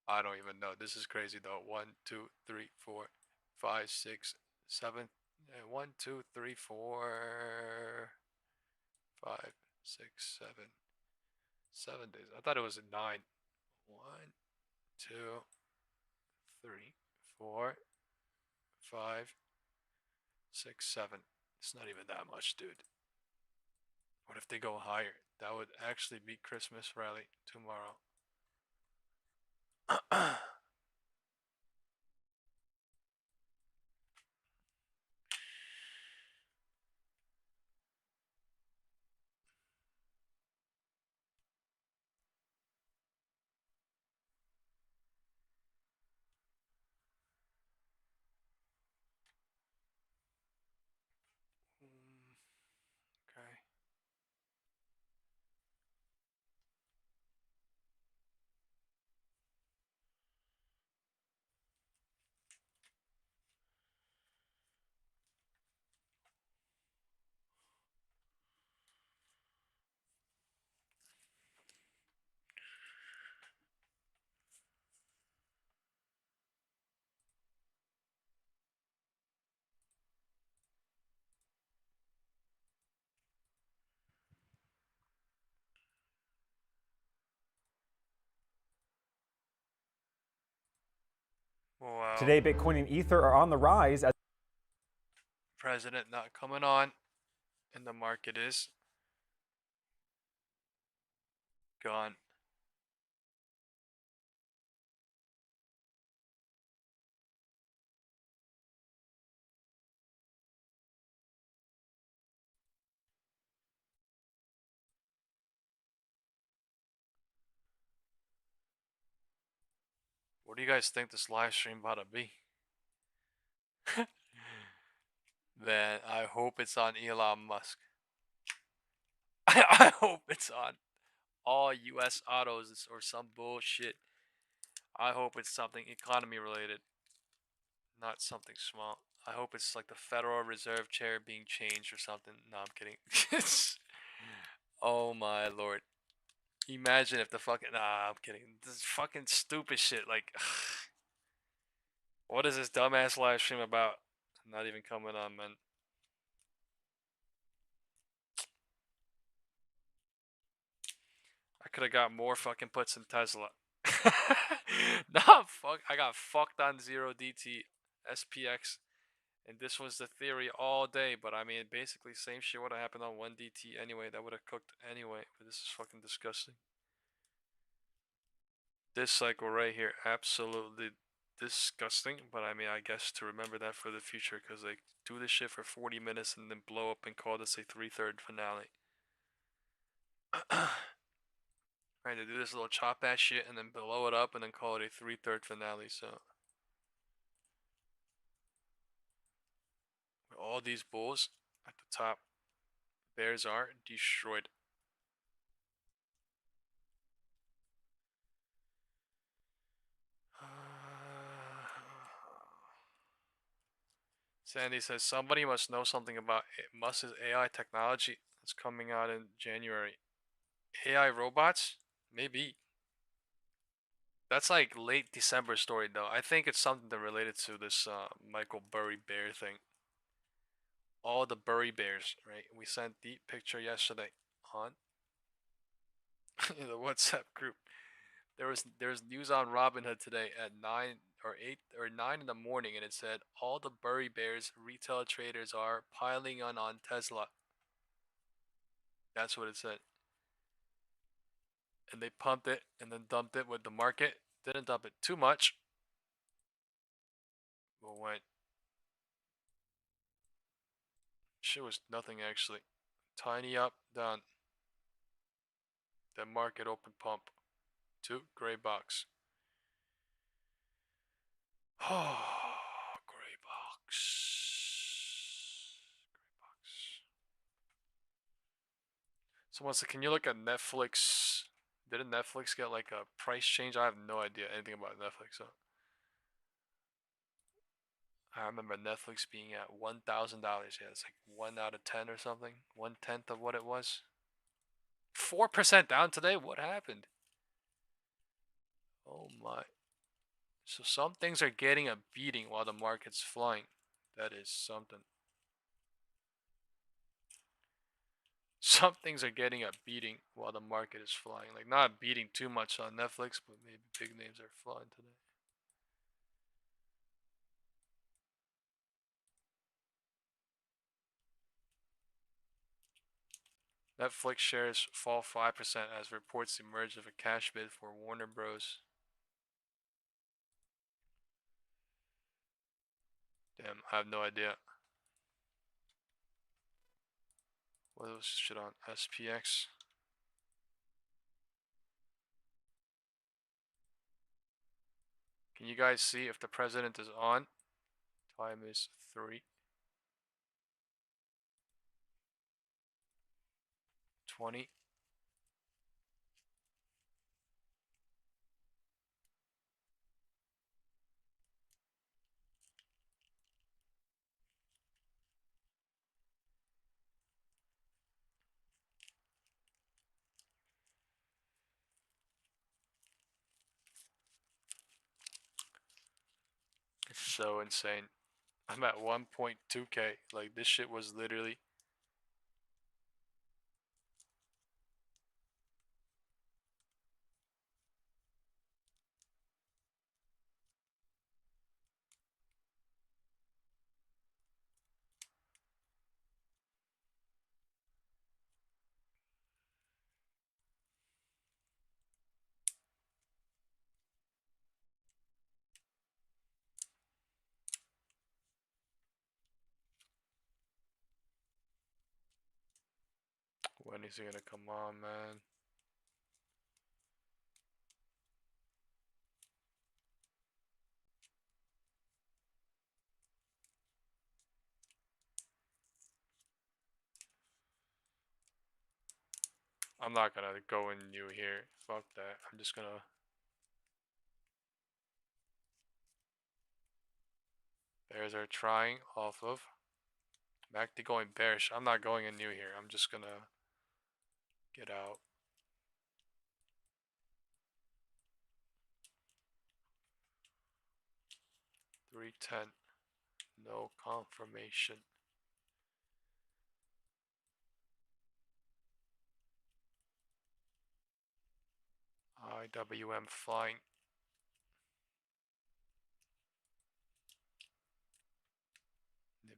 A: I don't even know. This is crazy though. 1, 2, 3, 4, 5, 6, 7. 1, 2, 3, 4, 5, 6, 7. 7 days. I thought it was 9. 1, 2, 3, 4, 5, 6, 7. It's not even that much, dude. What if they go higher? That would actually be Christmas rally tomorrow. Okay. Wow.
C: Today, Bitcoin and Ether are on the rise as
A: President not coming on, and the market is gone. What do you guys think this live stream about to be? Man, I hope it's on Elon Musk. I hope it's on all US autos or some bullshit. I hope it's something economy related, not something small. I hope it's like the Federal Reserve chair being changed or something. No, I'm kidding. Oh my lord. Imagine if the fucking... Nah, I'm kidding. This is fucking stupid shit. Like, what is this dumbass live stream about? I'm not even coming on, man. I could have got more fucking puts in Tesla. Nah, fuck. I got fucked on 0DT SPX. And this was the theory all day. But I mean, basically, same shit would have happened on 1DT anyway. That would have cooked anyway. But this is fucking disgusting. This cycle right here, absolutely disgusting. But I mean, I guess to remember that for the future. Because they do this shit for 40 minutes and then blow up and call this a 3/3 finale. Right, to do this little chop ass shit and then blow it up and then call it a 3/3 finale. So all these bulls at the top, bears are destroyed. Sandy says somebody must know something about Musk's AI technology that's coming out in January. AI robots? Maybe. That's like late December story though. I think it's something that related to this Michael Burry bear thing. All the Burry bears, right? We sent the picture yesterday on in the WhatsApp group. There's news on Robinhood today at 9 or 8 or 9 in the morning, and it said all the Burry bears retail traders are piling on Tesla. That's what it said. And they pumped it and then dumped it with the market. Didn't dump it too much. But went. Shit was nothing actually. Tiny up, down. Then market open pump. To gray box. Oh, gray box. Someone said, can you look at Netflix? Didn't Netflix get like a price change? I have no idea anything about Netflix. So I remember Netflix being at $1,000. Yeah, it's like 1 out of 10 or something. 1/10 of what it was. 4% down today? What happened? Oh my. So some things are getting a beating while the market's flying. That is something. Some things are getting a beating while the market is flying. Like not beating too much on Netflix, but maybe big names are flying today. Netflix shares fall 5% as reports emerge of a cash bid for Warner Bros. Damn, I have no idea. What was shit on SPX? Can you guys see if the president is on? Time is 3:20. It's so insane. I'm at 1.2K. Like this shit was literally when is he gonna come on, man? I'm not gonna go in new here. Fuck that. I'm just gonna. Bears are trying off of. Back to going bearish. I'm not going in new here. I'm just gonna get out. $3.10. No confirmation. IWM flying.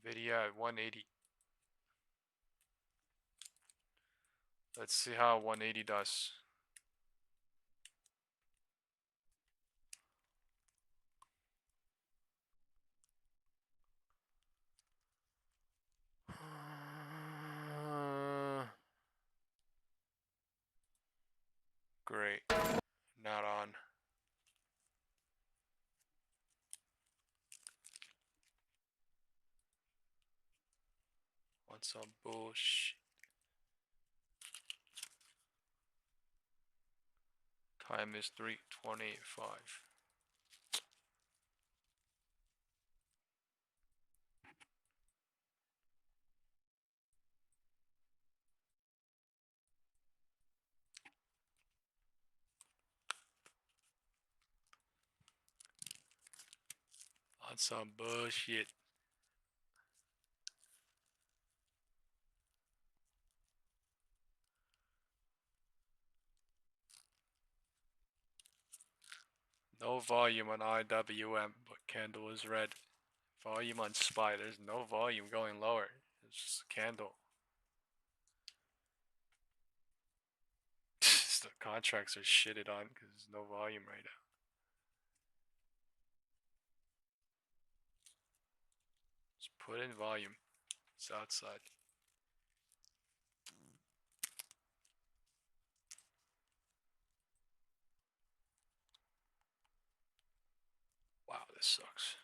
A: Nvidia at 180. Let's see how 180 does. Great. Not on. Want some bullshit. Time is 3:25. On some bullshit. No volume on IWM, but candle is red. Volume on SPY, there's no volume going lower. It's just a candle. The contracts are shitted on because there's no volume right now. Just put in volume. It's outside. Wow, this sucks.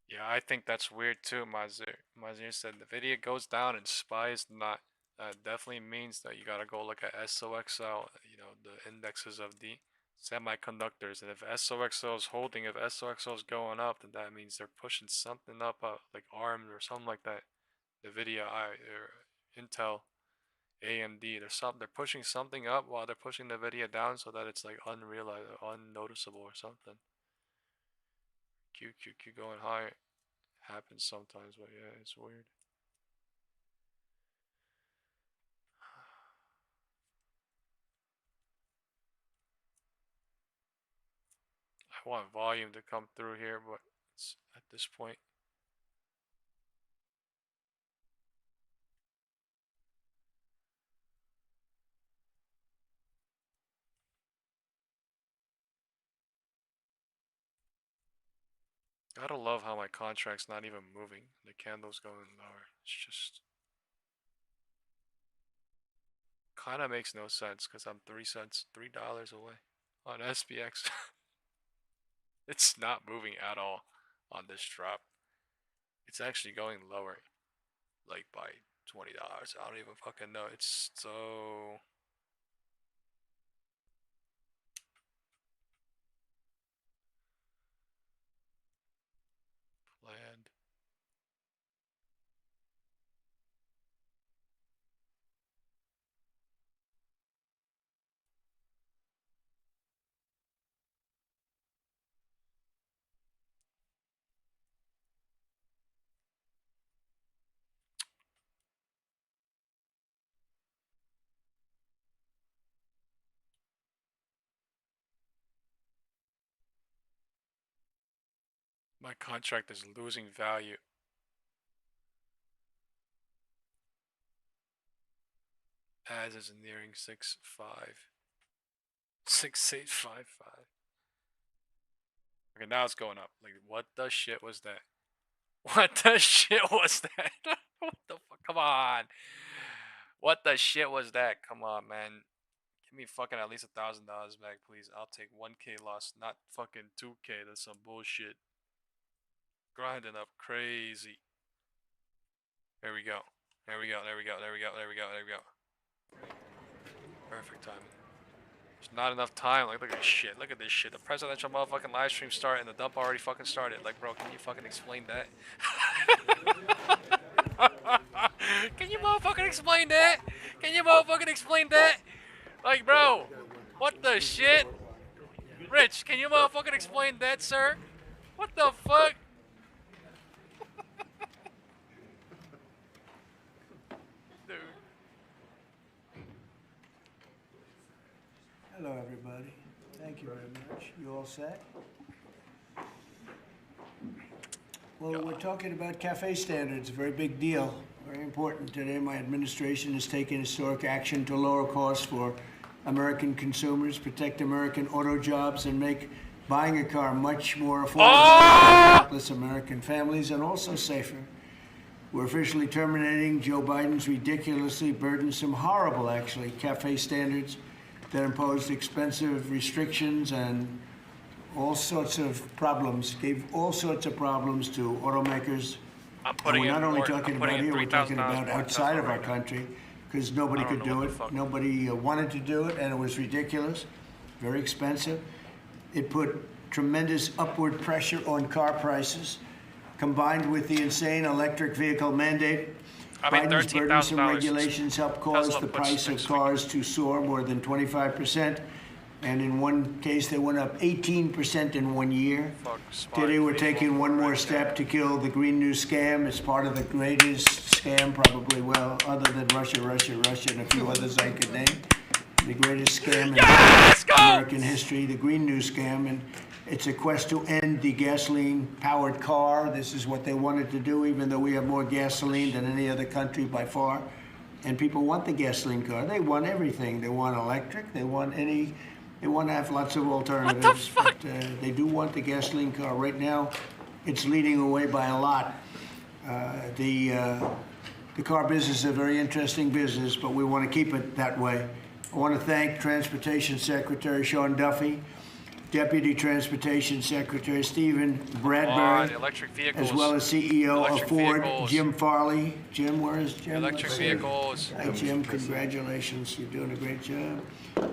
A: Yeah, I think that's weird too, Mazir. Mazir said the video goes down and SPY is not. That definitely means that you gotta go look at SOXL, you know, the indexes of the semiconductors. And if SOXL is holding, if SOXL is going up, then that means they're pushing something up, like ARM or something like that. Nvidia, or Intel, AMD, they're pushing something up while they're pushing the video down so that it's like unnoticeable or something. QQQ going higher. Happens sometimes, but yeah, it's weird. I want volume to come through here, but it's at this point. Gotta love how my contract's not even moving. The candle's going lower. It's just kind of makes no sense because I'm $3 away on SPX. It's not moving at all on this drop. It's actually going lower, like by $20. I don't even fucking know. It's so bland. My contract is losing value. As is nearing 6.5. 6.855. Okay, now it's going up. Like, what the shit was that? What the shit was that? What the fuck? Come on. What the shit was that? Come on, man. Give me fucking at least $1,000 back, please. I'll take 1K loss, not fucking 2K. That's some bullshit. Grinding up crazy. There we go. There we go. There we go. There we go. There we go. There we go. Perfect timing. There's not enough time. Like, look at this shit. Look at this shit. The presidential motherfucking live stream started and the dump already fucking started. Like, bro, can you fucking explain that? Can you motherfucking explain that? Can you motherfucking explain that? Like, bro, what the shit? Rich, can you motherfucking explain that, sir? What the fuck? Dude.
H: Hello, everybody. Thank you very much. You all set? Well, we're talking about CAFE standards, a very big deal, very important. Today, my administration has taken historic action to lower costs for American consumers, protect American auto jobs, and make buying a car much more affordable for countless American families and also safer. We're officially terminating Joe Biden's ridiculously burdensome, horrible, actually, CAFE standards that imposed expensive restrictions and all sorts of problems, gave all sorts of problems to automakers. And we're not only talking about here, we're talking about outside of our country, because nobody could do it. Nobody wanted to do it, and it was ridiculous, very expensive. It put tremendous upward pressure on car prices, combined with the insane electric vehicle mandate. Biden's burdensome regulations helped cause the price of cars to soar more than 25%. And in one case, they went up 18% in 1 year. Today, we're taking one more step to kill the Green New scam. It's part of the greatest scam, probably, well, other than Russia, and a few others I could name. The greatest scam in American history, the Green New scam. And it's a quest to end the gasoline-powered car. This is what they wanted to do, even though we have more gasoline than any other country by far. And people want the gasoline car. They want everything. They want electric. They want to have lots of alternatives. What the fuck? But they do want the gasoline car. Right now, it's leading away by a lot. The car business is a very interesting business, but we want to keep it that way. I want to thank Transportation Secretary Sean Duffy, Deputy Transportation Secretary Stephen Bradbury, as well as CEO of Ford, Jim Farley. Jim, where is Jim?
A: Electric vehicles.
H: Hi, Jim. Congratulations. You're doing a great job.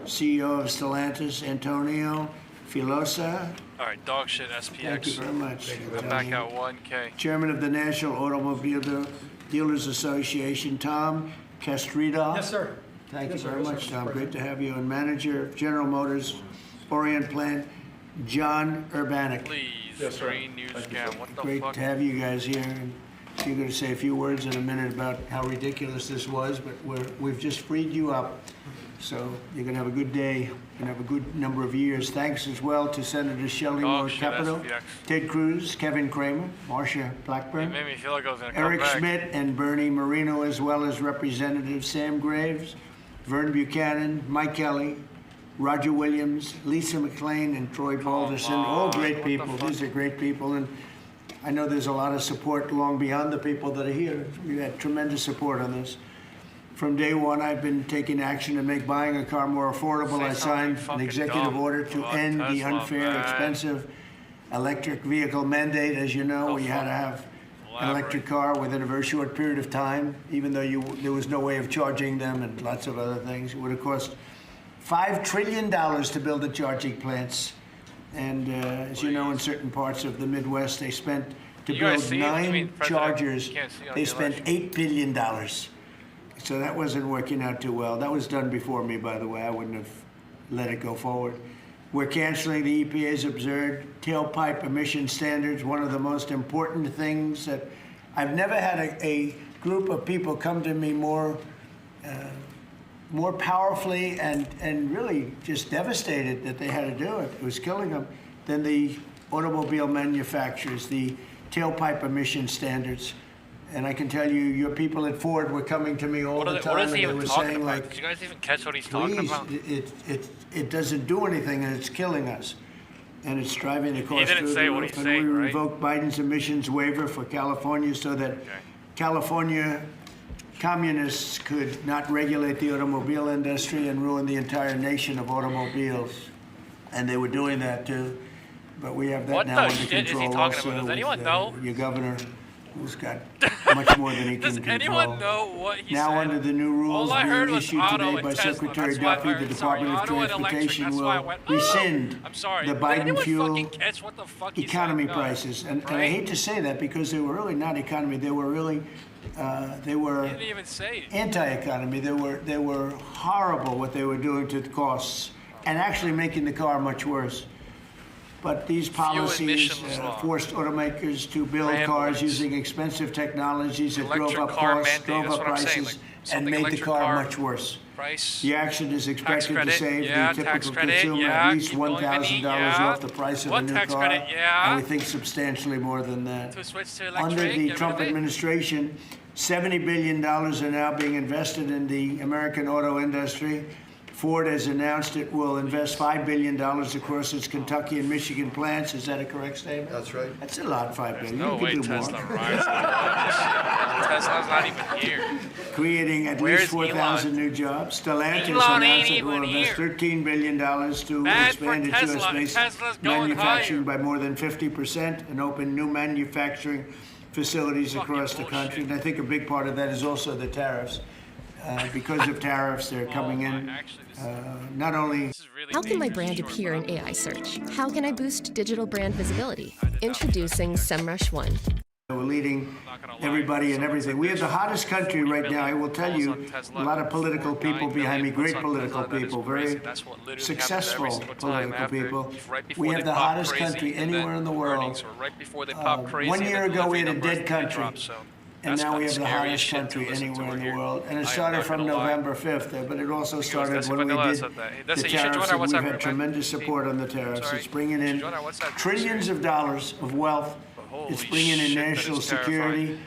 H: CEO of Stellantis, Antonio Filosa.
A: All right, dog shit, SPX.
H: Thank you very much.
A: I'm back at 1K.
H: Chairman of the National Automobile Dealers Association, Tom Castrida.
J: Yes, sir.
H: Thank you very much, Tom. Great to have you. And Manager of General Motors Orient Plant, John Urbanek.
A: Please, Green News scam. What the
H: Great
A: fuck?
H: to have you guys here. And you're going to say a few words in a minute about how ridiculous this was, but we've just freed you up. So you're going to have a good day. You're going to have a good number of years. Thanks as well to Senator Shelley Moore Capito, Ted Cruz, Kevin Kramer, Marsha Blackburn,
A: It made me feel like I was going to come
H: Eric
A: back.
H: Schmidt and Bernie Marino, as well as Representatives Sam Graves, Vern Buchanan, Mike Kelly, Roger Williams, Lisa McClain, and Troy Balderson. All great people. These are great people. And I know there's a lot of support long beyond the people that are here. We had tremendous support on this. From day one, I've been taking action to make buying a car more affordable. I signed an executive order to end the unfair, expensive electric vehicle mandate. As you know, we had to have an electric car within a very short period of time, even though there was no way of charging them and lots of other things. It would have cost $5 trillion to build the charging plants. And as you know, in certain parts of the Midwest, they spent, to build 9 chargers, they spent $8 billion. So that wasn't working out too well. That was done before me, by the way. I wouldn't have let it go forward. We're canceling the EPA's absurd tailpipe emission standards, one of the most important things that I've never had a group of people come to me more powerfully and really just devastated that they had to do it. It was killing them than the automobile manufacturers, the tailpipe emission standards. And I can tell you, your people at Ford were coming to me all the time, and they were saying, like,
A: did you guys even catch what he's talking about?
H: It doesn't do anything, and it's killing us. And it's driving the cost
A: didn't
H: through
A: say
H: the
A: what
H: roof.
A: he's
H: And
A: saying,
H: we
A: right?
H: revoked Biden's emissions waiver for California so that California communists could not regulate the automobile industry and ruin the entire nation of automobiles. And they were doing that, too. But we have that
A: What
H: now
A: the
H: under
A: shit is he
H: control
A: talking
H: also
A: about? Does
H: with,
A: anyone know?
H: Your governor, who's got much more than he can
A: Does
H: control.
A: anyone know what he
H: Now,
A: said?
H: under the new rules
A: All I heard
H: being
A: was
H: issued
A: auto
H: today
A: and
H: by
A: Tesla.
H: Secretary
A: That's why
H: Duffy,
A: I
H: the
A: heard, sorry,
H: Department of
A: auto and electric.
H: Transportation
A: That's why I
H: will
A: went,
H: rescind
A: I'm sorry.
H: the
A: Did
H: Biden
A: anyone
H: fuel
A: fucking catch what the fuck he
H: economy
A: said?
H: prices. And I hate to say that because they were really not economy. They were really, they were
A: He didn't even say it.
H: anti-economy. They were horrible what they were doing to the costs and actually making the car much worse. But these policies forced automakers to build cars using expensive technologies that drove up costs, drove up prices, and made the car much worse.
A: Price.
H: The action is expected to save the typical consumer at least $1,000 off the price of a new car, and we think substantially more than that.
A: To switch to
H: Under the Trump administration, $70 billion are now being invested in the American auto industry. Ford has announced it will invest $5 billion across its Kentucky and Michigan plants. Is that a correct statement?
J: That's right.
H: That's a lot, $5 billion.
A: No way Tesla rises. Tesla's not even here.
H: Creating at least 4,000 new jobs. Stellantis announced it will invest $13 billion to expand its U.S.-based manufacturing by more than 50% and open new manufacturing facilities across the country. And I think a big part of that is also the tariffs. Because of tariffs, they're coming in. Not only...
K: How can my brand appear in AI search? How can I boost digital brand visibility? Introducing SEMrush One.
H: We're leading everybody and everything. We have the hottest country right now. I will tell you, a lot of political people behind me, great political people, very successful political people. We have the hottest country anywhere in the world. 1 year ago, we had a dead country. And now we have the hottest country anywhere in the world. And it started from November 5th, but it also started when we did the tariffs, and we've had tremendous support on the tariffs. It's bringing in trillions of dollars of wealth. It's bringing in national security.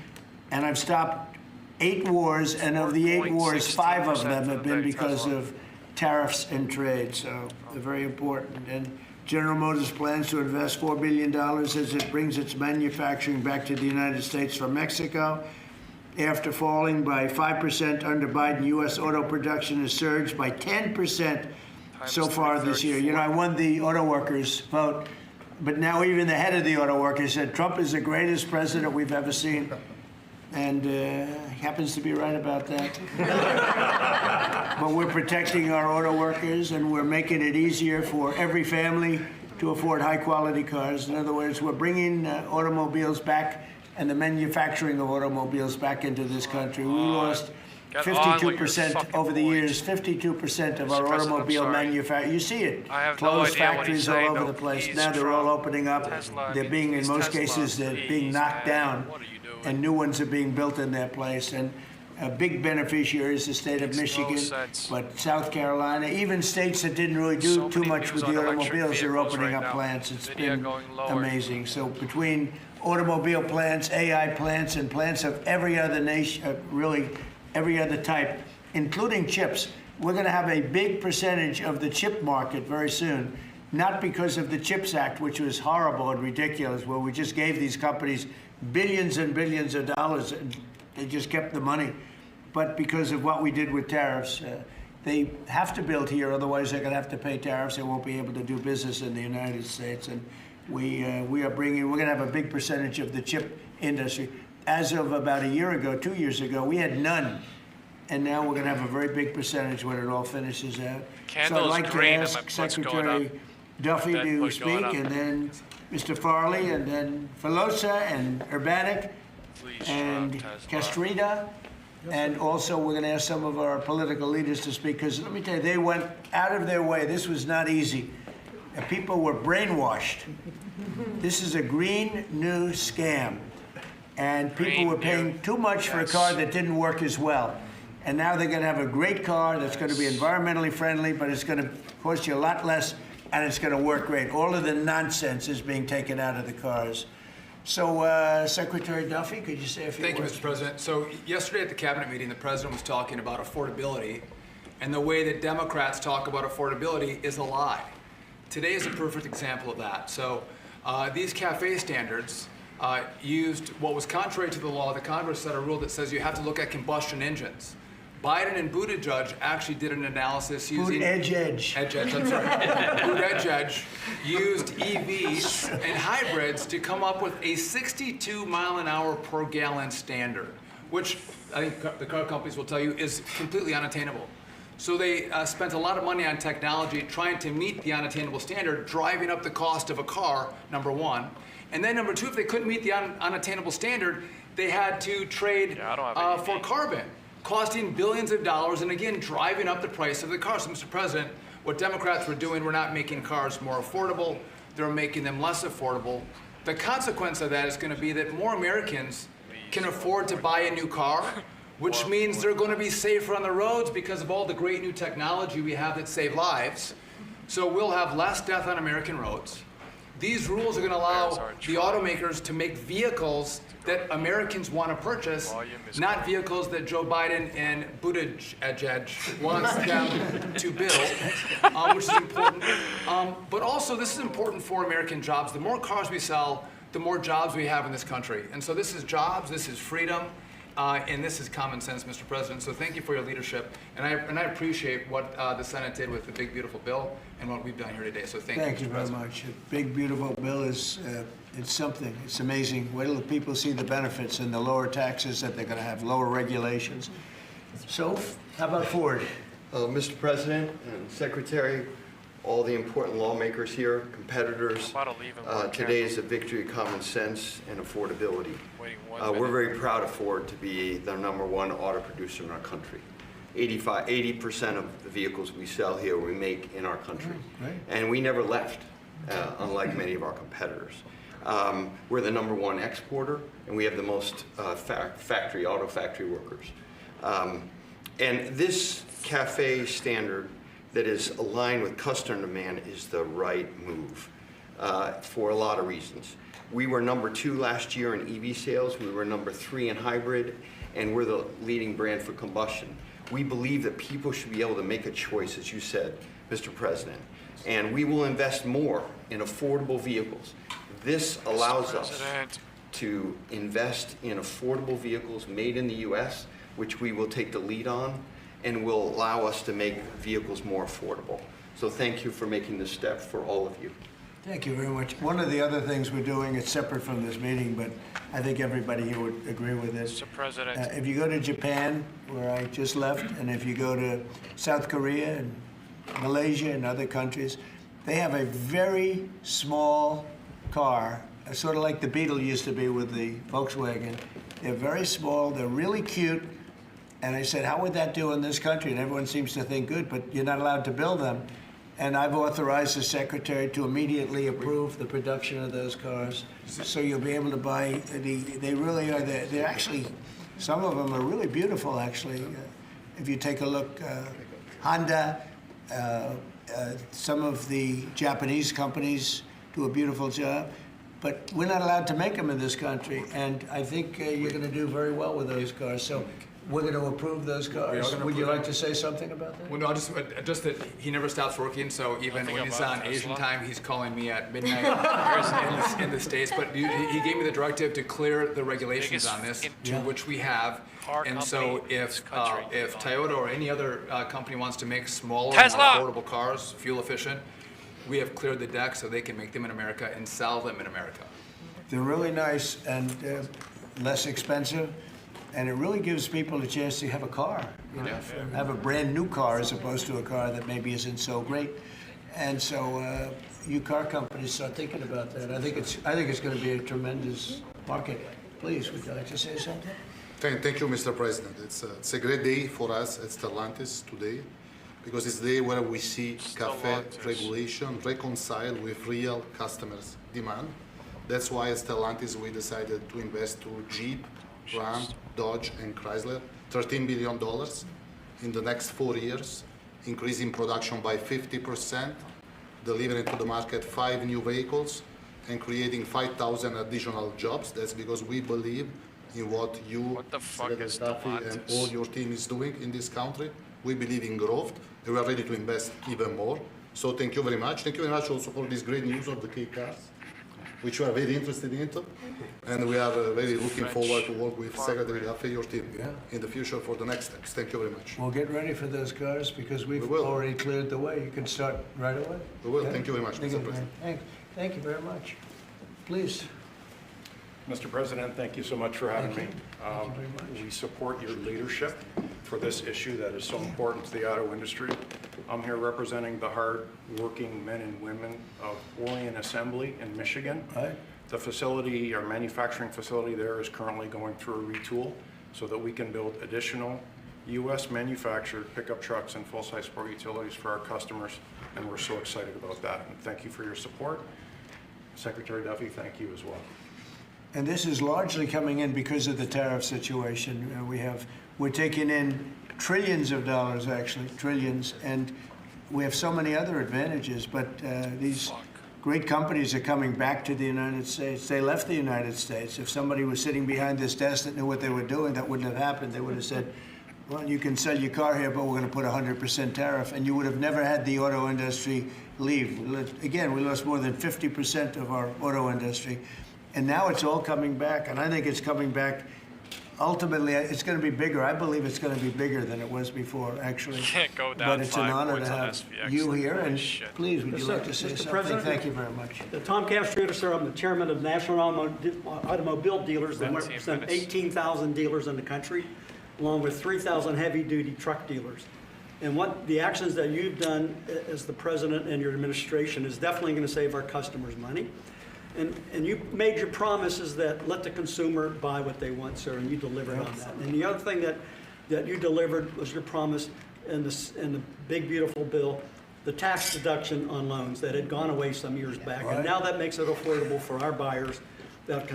H: And I've stopped 8 wars, and of the 8 wars, 5 of them have been because of tariffs and trade. So they're very important. And General Motors plans to invest $4 billion as it brings its manufacturing back to the United States from Mexico. After falling by 5% under Biden, U.S. auto production has surged by 10% so far this year. You know, I won the auto workers vote, but now even the head of the auto workers said Trump is the greatest president we've ever seen. And he happens to be right about that. But we're protecting our auto workers, and we're making it easier for every family to afford high-quality cars. In other words, we're bringing automobiles back and the manufacturing of automobiles back into this country. We lost 52% over the years, 52% of our automobile manufacturing. You see it. Closed factories all over the place. Now they're all opening up. They're being, in most cases, they're being knocked down, and new ones are being built in their place. And a big beneficiary is the state of Michigan, but South Carolina, even states that didn't really do too much with the automobiles, are opening up plants. It's been amazing. So between automobile plants, AI plants, and plants of every other nation, really every other type, including chips, we're going to have a big percentage of the chip market very soon. Not because of the CHIPS Act, which was horrible and ridiculous, where we just gave these companies billions and billions of dollars, and they just kept the money, but because of what we did with tariffs. They have to build here, otherwise they're going to have to pay tariffs. They won't be able to do business in the United States. And we're going to have a big percentage of the chip industry. As of about a year ago, 2 years ago, we had none. And now we're going to have a very big percentage when it all finishes out. So I'd like to ask Secretary Duffy to speak, and then Mr. Farley, and then Filosa, and Erratic, and Castrita. And also we're going to ask some of our political leaders to speak, because let me tell you, they went out of their way. This was not easy. And people were brainwashed. This is a green new scam. And people were paying too much for a car that didn't work as well. And now they're going to have a great car that's going to be environmentally friendly, but it's going to cost you a lot less, and it's going to work great. All of the nonsense is being taken out of the cars. So, Secretary Duffy, could you say a few words?
L: Thank you, Mr. President. So yesterday at the cabinet meeting, the president was talking about affordability, and the way that Democrats talk about affordability is a lie. Today is a perfect example of that. So these CAFE standards used what was contrary to the law. The Congress set a rule that says you have to look at combustion engines. Biden and Buttigieg actually did an analysis using...
H: Edge, I'm
L: sorry. Buttigieg used EVs and hybrids to come up with a 62 mile an hour per gallon standard, which I think the car companies will tell you is completely unattainable. So they spent a lot of money on technology trying to meet the unattainable standard, driving up the cost of a car, number one. And then number two, if they couldn't meet the unattainable standard, they had to trade for carbon, costing billions of dollars, and again, driving up the price of the car. So, Mr. President, what Democrats were doing were not making cars more affordable, they were making them less affordable. The consequence of that is going to be that more Americans can afford to buy a new car, which means they're going to be safer on the roads because of all the great new technology we have that save lives. So we'll have less death on American roads. These rules are going to allow the automakers to make vehicles that Americans want to purchase, not vehicles that Joe Biden and Buttigieg wants them to build, which is important. But also, this is important for American jobs. The more cars we sell, the more jobs we have in this country. And so this is jobs, this is freedom, and this is common sense, Mr. President. So thank you for your leadership. And I appreciate what the Senate did with the big, beautiful bill and what we've done here today. So thank you, Mr. President.
H: Thank you very much. A big, beautiful bill is it's something. It's amazing. Wait till the people see the benefits and the lower taxes that they're going to have, lower regulations. So how about Ford?
J: Mr. President and Secretary, all the important lawmakers here, competitors, today is a victory of common sense and affordability. We're very proud of Ford to be the #1 auto producer in our country. 80% of the vehicles we sell here we make in our country. And we never left, unlike many of our competitors. We're the #1 exporter, and we have the most auto factory workers. And this CAFE standard that is aligned with customer demand is the right move for a lot of reasons. We were #2 last year in EV sales, we were #3 in hybrid, and we're the leading brand for combustion. We believe that people should be able to make a choice, as you said, Mr. President, and we will invest more in affordable vehicles. This allows us to invest in affordable vehicles made in the U.S., which we will take the lead on, and will allow us to make vehicles more affordable. So thank you for making this step for all of you.
H: Thank you very much. One of the other things we're doing, it's separate from this meeting, but I think everybody here would agree with this.
A: Mr. President.
H: If you go to Japan, where I just left, and if you go to South Korea and Malaysia and other countries, they have a very small car, sort of like the Beetle used to be with the Volkswagen. They're very small, they're really cute. And I said, how would that do in this country? And everyone seems to think good, but you're not allowed to build them. And I've authorized the secretary to immediately approve the production of those cars. So you'll be able to buy, they really are, they're actually, some of them are really beautiful, actually. If you take a look, Honda, some of the Japanese companies do a beautiful job. But we're not allowed to make them in this country. And I think you're going to do very well with those cars. So we're going to approve those cars. Would you like to say something about that?
L: Well, no, just that he never stops working, so even when he's on Asian time, he's calling me at midnight in the States. But he gave me the directive to clear the regulations on this, to which we have. And so if Toyota or any other company wants to make smaller, more affordable cars, fuel efficient, we have cleared the deck so they can make them in America and sell them in America.
H: They're really nice and less expensive. And it really gives people a chance to have a car, you know, have a brand new car as opposed to a car that maybe isn't so great. And so you car companies start thinking about that. I think it's going to be a tremendous market. Please, would you like to say something?
N: Thank you, Mr. President. It's a great day for us at Stellantis today, because it's the day where we see CAFE regulation reconcile with real customers' demand. That's why at Stellantis we decided to invest to Jeep, Ram, Dodge, and Chrysler, $13 billion in the next 4 years, increasing production by 50%, delivering to the market 5 new vehicles, and creating 5,000 additional jobs. That's because we believe in what you, Secretary Duffy, and all your team is doing in this country. We believe in growth, and we are ready to invest even more. So thank you very much. Thank you very much also for this great news of the key cars, which we are very interested in, and we are very looking forward to work with Secretary Duffy, your team, in the future for the next steps. Thank you very much.
H: We'll get ready for those cars because we've already cleared the way. You can start right away.
N: We will. Thank you very much, Mr. President.
H: Thank you very much. Please.
Q: Mr. President, thank you so much for having me. We support your leadership for this issue that is so important to the auto industry. I'm here representing the hard-working men and women of Orion Assembly in Michigan. The facility, our manufacturing facility there, is currently going through a retool so that we can build additional U.S. manufactured pickup trucks and full-size sport utilities for our customers, and we're so excited about that. And thank you for your support. Secretary Duffy, thank you as well.
H: And this is largely coming in because of the tariff situation. We have We're taking in trillions of dollars, actually, trillions, and we have so many other advantages, but these great companies are coming back to the United States. They left the United States. If somebody was sitting behind this desk that knew what they were doing, that wouldn't have happened. They would have said, well, you can sell your car here, but we're going to put a 100% tariff, and you would have never had the auto industry leave. Again, we lost more than 50% of our auto industry, and now it's all coming back, and I think it's coming back. Ultimately, it's going to be bigger. I believe it's going to be bigger than it was before, actually.
A: You can't go down
H: but it's an honor to have
A: SPX.
H: you here, and please, would you like to say
I: Mr.
H: something?
I: President,
H: Thank you very much.
I: Tom Castrator, sir. I'm the chairman of National Automobile Dealers. That represent 18,000 dealers in the country, along with 3,000 heavy-duty truck dealers. And what the actions that you've done as the president and your administration is definitely going to save our customers money. And you made your promises that let the consumer buy what they want, sir, and you delivered on that. And the other thing that you delivered was your promise in the big, beautiful bill, the tax deduction on loans that had gone away some years back. Right. And now that makes it affordable for our buyers that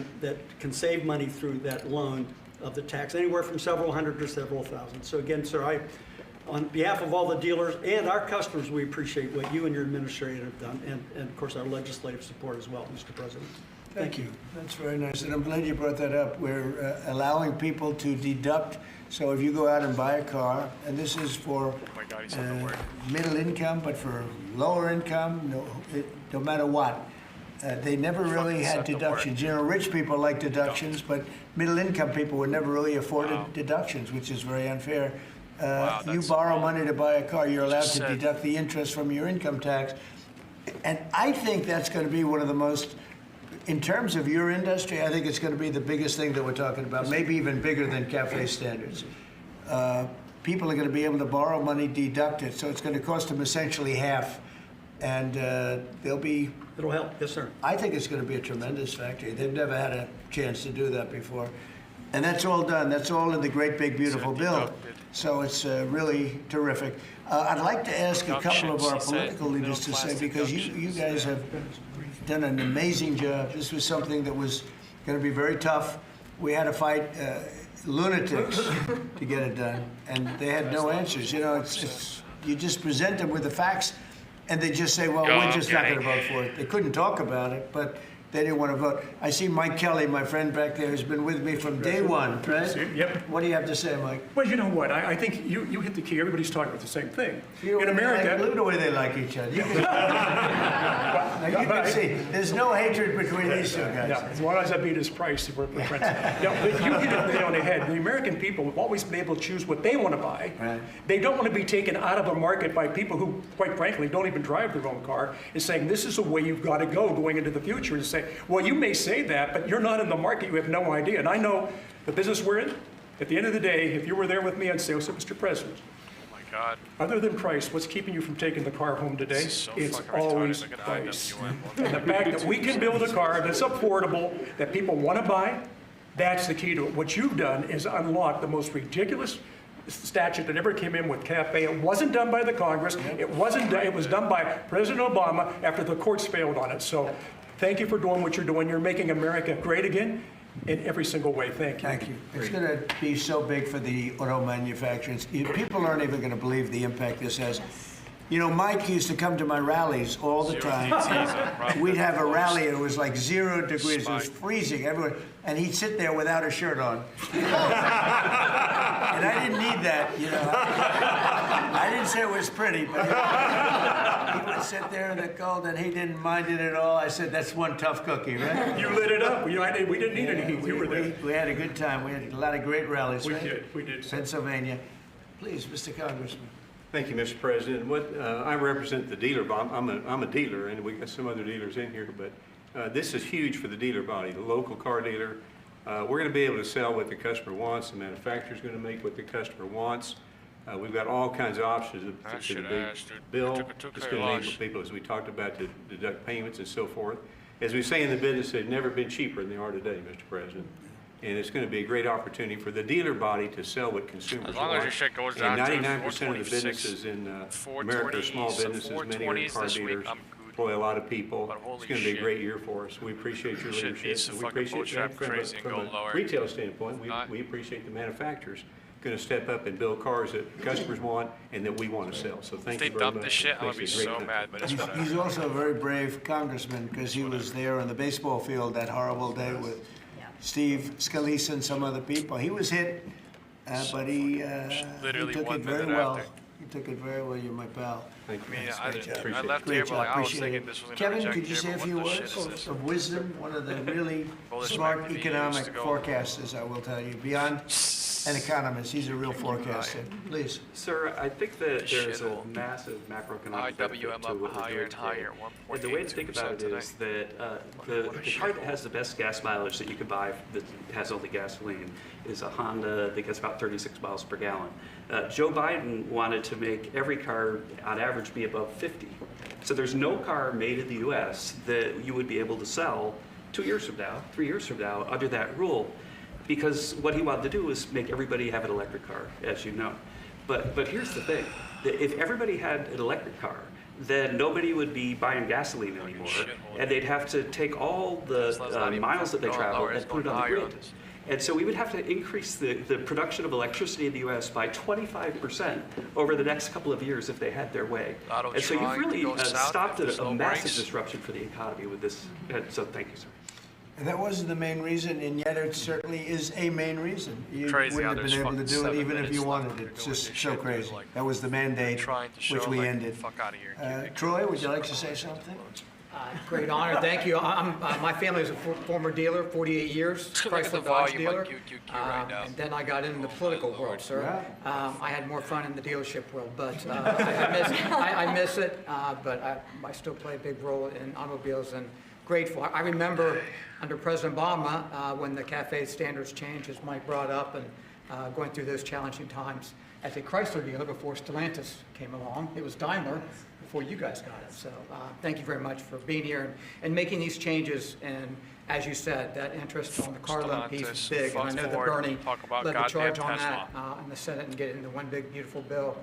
I: can save money through that loan of the tax, anywhere from several hundred to several thousand. So again, sir, on behalf of all the dealers and our customers, we appreciate what you and your administration have done, and of course our legislative support as well, Mr. President.
H: Thank you. That's very nice, and I'm glad you brought that up. We're allowing people to deduct. So if you go out and buy a car, and this is for middle income, but for lower income, no matter what, they never really had deductions. You know, rich people like deductions, but middle income people were never really afforded deductions, which is very unfair. You borrow money to buy a car, you're allowed to deduct the interest from your income tax. And I think that's going to be one of the most, in terms of your industry, I think it's going to be the biggest thing that we're talking about, maybe even bigger than CAFE standards. People are going to be able to borrow money, deduct it, so it's going to cost them essentially half. And
I: It'll help, yes, sir.
H: I think it's going to be a tremendous factory. They've never had a chance to do that before. And that's all done. That's all in the great, big, beautiful bill. So it's really terrific. I'd like to ask a couple of our political leaders to say, because you guys have done an amazing job. This was something that was going to be very tough. We had to fight lunatics to get it done, and they had no answers. You know, you just present them with the facts, and they just say, well, we're just not going to vote for it. They couldn't talk about it, but they didn't want to vote. I see Mike Kelly, my friend back there, who's been with me from day one, right?
O: Yep.
H: What do you have to say, Mike?
O: Well, you know what? I think you hit the key. Everybody's talking about the same thing.
H: In America, look at the way they like each other. You can see there's no hatred between these two guys.
O: Yeah, as long as I beat his price, we're friends. But you hit it nail on the head. The American people have always been able to choose what they want to buy. Right. They don't want to be taken out of a market by people who, quite frankly, don't even drive their own car, and saying this is the way you've got to go going into the future. And say, well, you may say that, but you're not in the market. You have no idea. And I know the business we're in. At the end of the day, if you were there with me, I'd say, Mr. President,
A: oh my God.
O: Other than price, what's keeping you from taking the car home today? It's always price. And the fact that we can build a car that's affordable, that people want to buy, that's the key to it. What you've done is unlock the most ridiculous statute that ever came in with CAFE. It wasn't done by the Congress. It wasn't done. It was done by President Obama after the courts failed on it. So thank you for doing what you're doing. You're making America great again in every single way. Thank you.
H: Thank you. It's going to be so big for the auto manufacturers. People aren't even going to believe the impact this has. You know, Mike used to come to my rallies all the time. We'd have a rally, and it was like 0 degrees. It was freezing everywhere. And he'd sit there without a shirt on. And I didn't need that, you know. I didn't say it was pretty, but he would sit there in the cold, and he didn't mind it at all. I said, that's one tough cookie, right?
O: You lit it up. We didn't need any heat. We were there.
H: We had a good time. We had a lot of great rallies.
O: We did.
H: Pennsylvania. Please, Mr. Congressman.
P: Thank you, Mr. President. I represent the dealer body. I'm a dealer, and we got some other dealers in here, but this is huge for the dealer body, the local car dealer. We're going to be able to sell what the customer wants. The manufacturer's going to make what the customer wants. We've got all kinds of options to the big bill. It's going to enable people, as we talked about, to deduct payments and so forth. As we say in the business, they've never been cheaper than they are today, Mr. President. And it's going to be a great opportunity for the dealer body to sell what consumers want.
A: As long as your shit goes down
P: and 99% of the businesses in America are small businesses. Many are car dealers. Employ a lot of people. It's going to be a great year for us. We appreciate your leadership. And we appreciate that from a retail standpoint. We appreciate the manufacturers going to step up and build cars that customers want and that we want to sell. So thank you very much.
A: If they dump this shit, I'm going to be so mad. But
H: he's also a very brave congressman because he was there on the baseball field that horrible day with Steve Scalise and some other people. He was hit, but he took it very well. You took it very well. You're my pal.
P: Thank you.
A: I left here, but I was thinking this was
H: Kevin, could you say a few words of wisdom? One of the really smart economic forecasters, I will tell you. Beyond an economist, he's a real forecaster. Please.
G: Sir, I think that there's a massive macroeconomic benefit to what we're doing today. And the way to think about it is that the car that has the best gas mileage that you could buy that has only gasoline is a Honda that gets about 36 miles per gallon. Joe Biden wanted to make every car on average be above 50. So there's no car made in the U.S. that you would be able to sell 2 years from now, 3 years from now under that rule, because what he wanted to do was make everybody have an electric car, as you know. But here's the thing, that if everybody had an electric car, then nobody would be buying gasoline anymore, and they'd have to take all the miles that they travel and put it on the grid. And so we would have to increase the production of electricity in the U.S. by 25% over the next couple of years if they had their way. And so you've really stopped a massive disruption for the economy with this. So thank you, sir.
H: And that wasn't the main reason, and yet it certainly is a main reason. You wouldn't have been able to do it even if you wanted it. It's just so crazy. That was the mandate, which we ended. Troy, would you like to say something?
M: Great honor, thank you. My family is a former dealer, 48 years, Chrysler Dodge dealer. And then I got into the political world, sir. I had more fun in the dealership world, but I miss it. But I still play a big role in automobiles and grateful. I remember under President Obama when the CAFE standards changed, as Mike brought up, and going through those challenging times. As a Chrysler dealer before Stellantis came along, it was Daimler before you guys got it. So thank you very much for being here and making these changes. And as you said, that interest on the car loan piece is big. And I know that Bernie led the charge on that in the Senate and get it into one big, beautiful bill.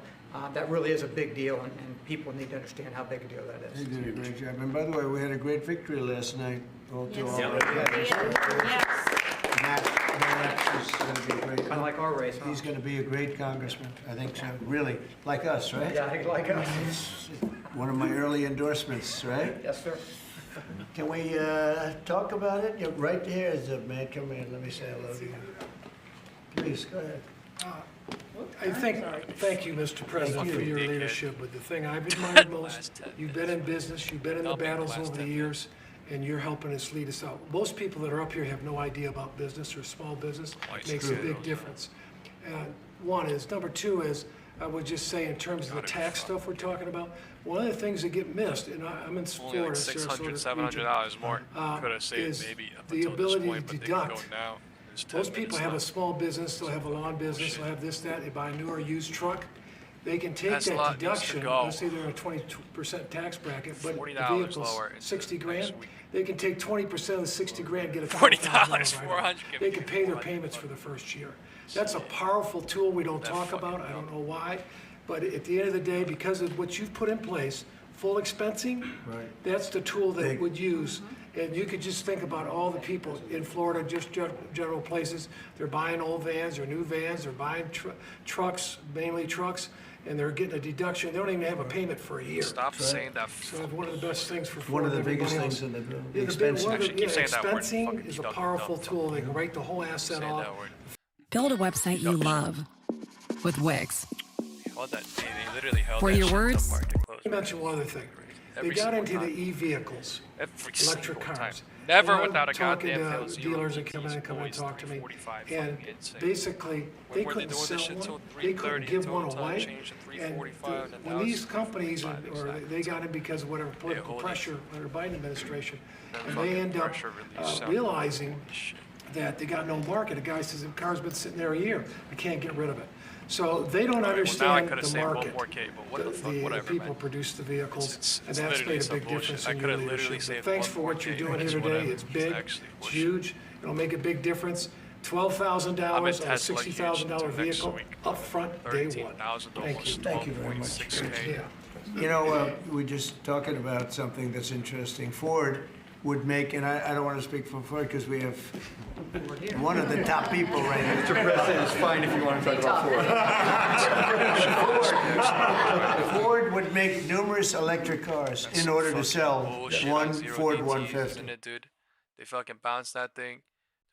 M: That really is a big deal, and people need to understand how big a deal that is.
H: You did a great job. And by the way, we had a great victory last night.
M: I like our race.
H: He's going to be a great congressman. I think so. Really, like us, right?
M: Yeah, like us.
H: One of my early endorsements, right?
M: Yes, sir.
H: Can we talk about it? You're right here is a man. Come in. Let me say hello to you. Please, go ahead.
O: Thank you, Mr. President, for your leadership. But the thing I've admired most, you've been in business, you've been in the battles over the years, and you're helping us lead us out. Most people that are up here have no idea about business or small business. It makes a big difference. One is. Number two is, I would just say in terms of the tax stuff we're talking about, one of the things that get missed, and I'm in Florida,
A: like $600, $700 more. Could have saved maybe up
O: the
A: until
O: ability
A: this point,
O: to
A: but
O: deduct.
A: now.
O: Most people have a small business, they'll have a lawn business, they'll have this, that, they buy a new or used truck. They can take that deduction, let's say they're in a 20% tax bracket, but the vehicle's 60 grand, they can take 20% of the 60 grand, get a $40, $400. They can pay their payments for the first year. That's a powerful tool we don't talk about, I don't know why, but at the end of the day, because of what you've put in place, full expensing, that's the tool that would use. And you could just think about all the people in Florida, just general places. They're buying old vans or new vans. They're buying trucks, mainly trucks, and they're getting a deduction. They don't even have a payment for a year.
A: Stop saying that.
O: So one of the best things for
H: one of the biggest things in the expensing.
O: Expensing is a powerful tool. They can write the whole asset off.
R: Build a website you love with Wix.
A: They literally held
R: For
A: that
R: your
A: shit
R: words?
A: till Mark to close.
O: Let me mention one other thing. They got into the e-vehicles, electric cars.
A: Never without a
O: talking
A: goddamn
O: to dealers that come in and talk to me, and basically they couldn't sell one, they couldn't give one away. And when these companies, or they got in because of whatever political pressure under the Biden administration, and they end up realizing that they got no market. A guy says the car's been sitting there a year, I can't get rid of it. So they don't understand the market. The people produce the vehicles, and that's made a big difference in your leadership. Thanks for what you're doing here today. It's big, it's huge. It'll make a big difference. $12,000 on a $60,000 vehicle up front day one. Thank you.
H: Thank you very much. You know, we're just talking about something that's interesting. Ford would make, and I don't want to speak for Ford because we have one of the top people right here.
J: Mr. President, it's fine if you want to talk about Ford.
H: Ford would make numerous electric cars in order to sell one Ford 150.
A: Isn't it, dude? They fucking bounced that thing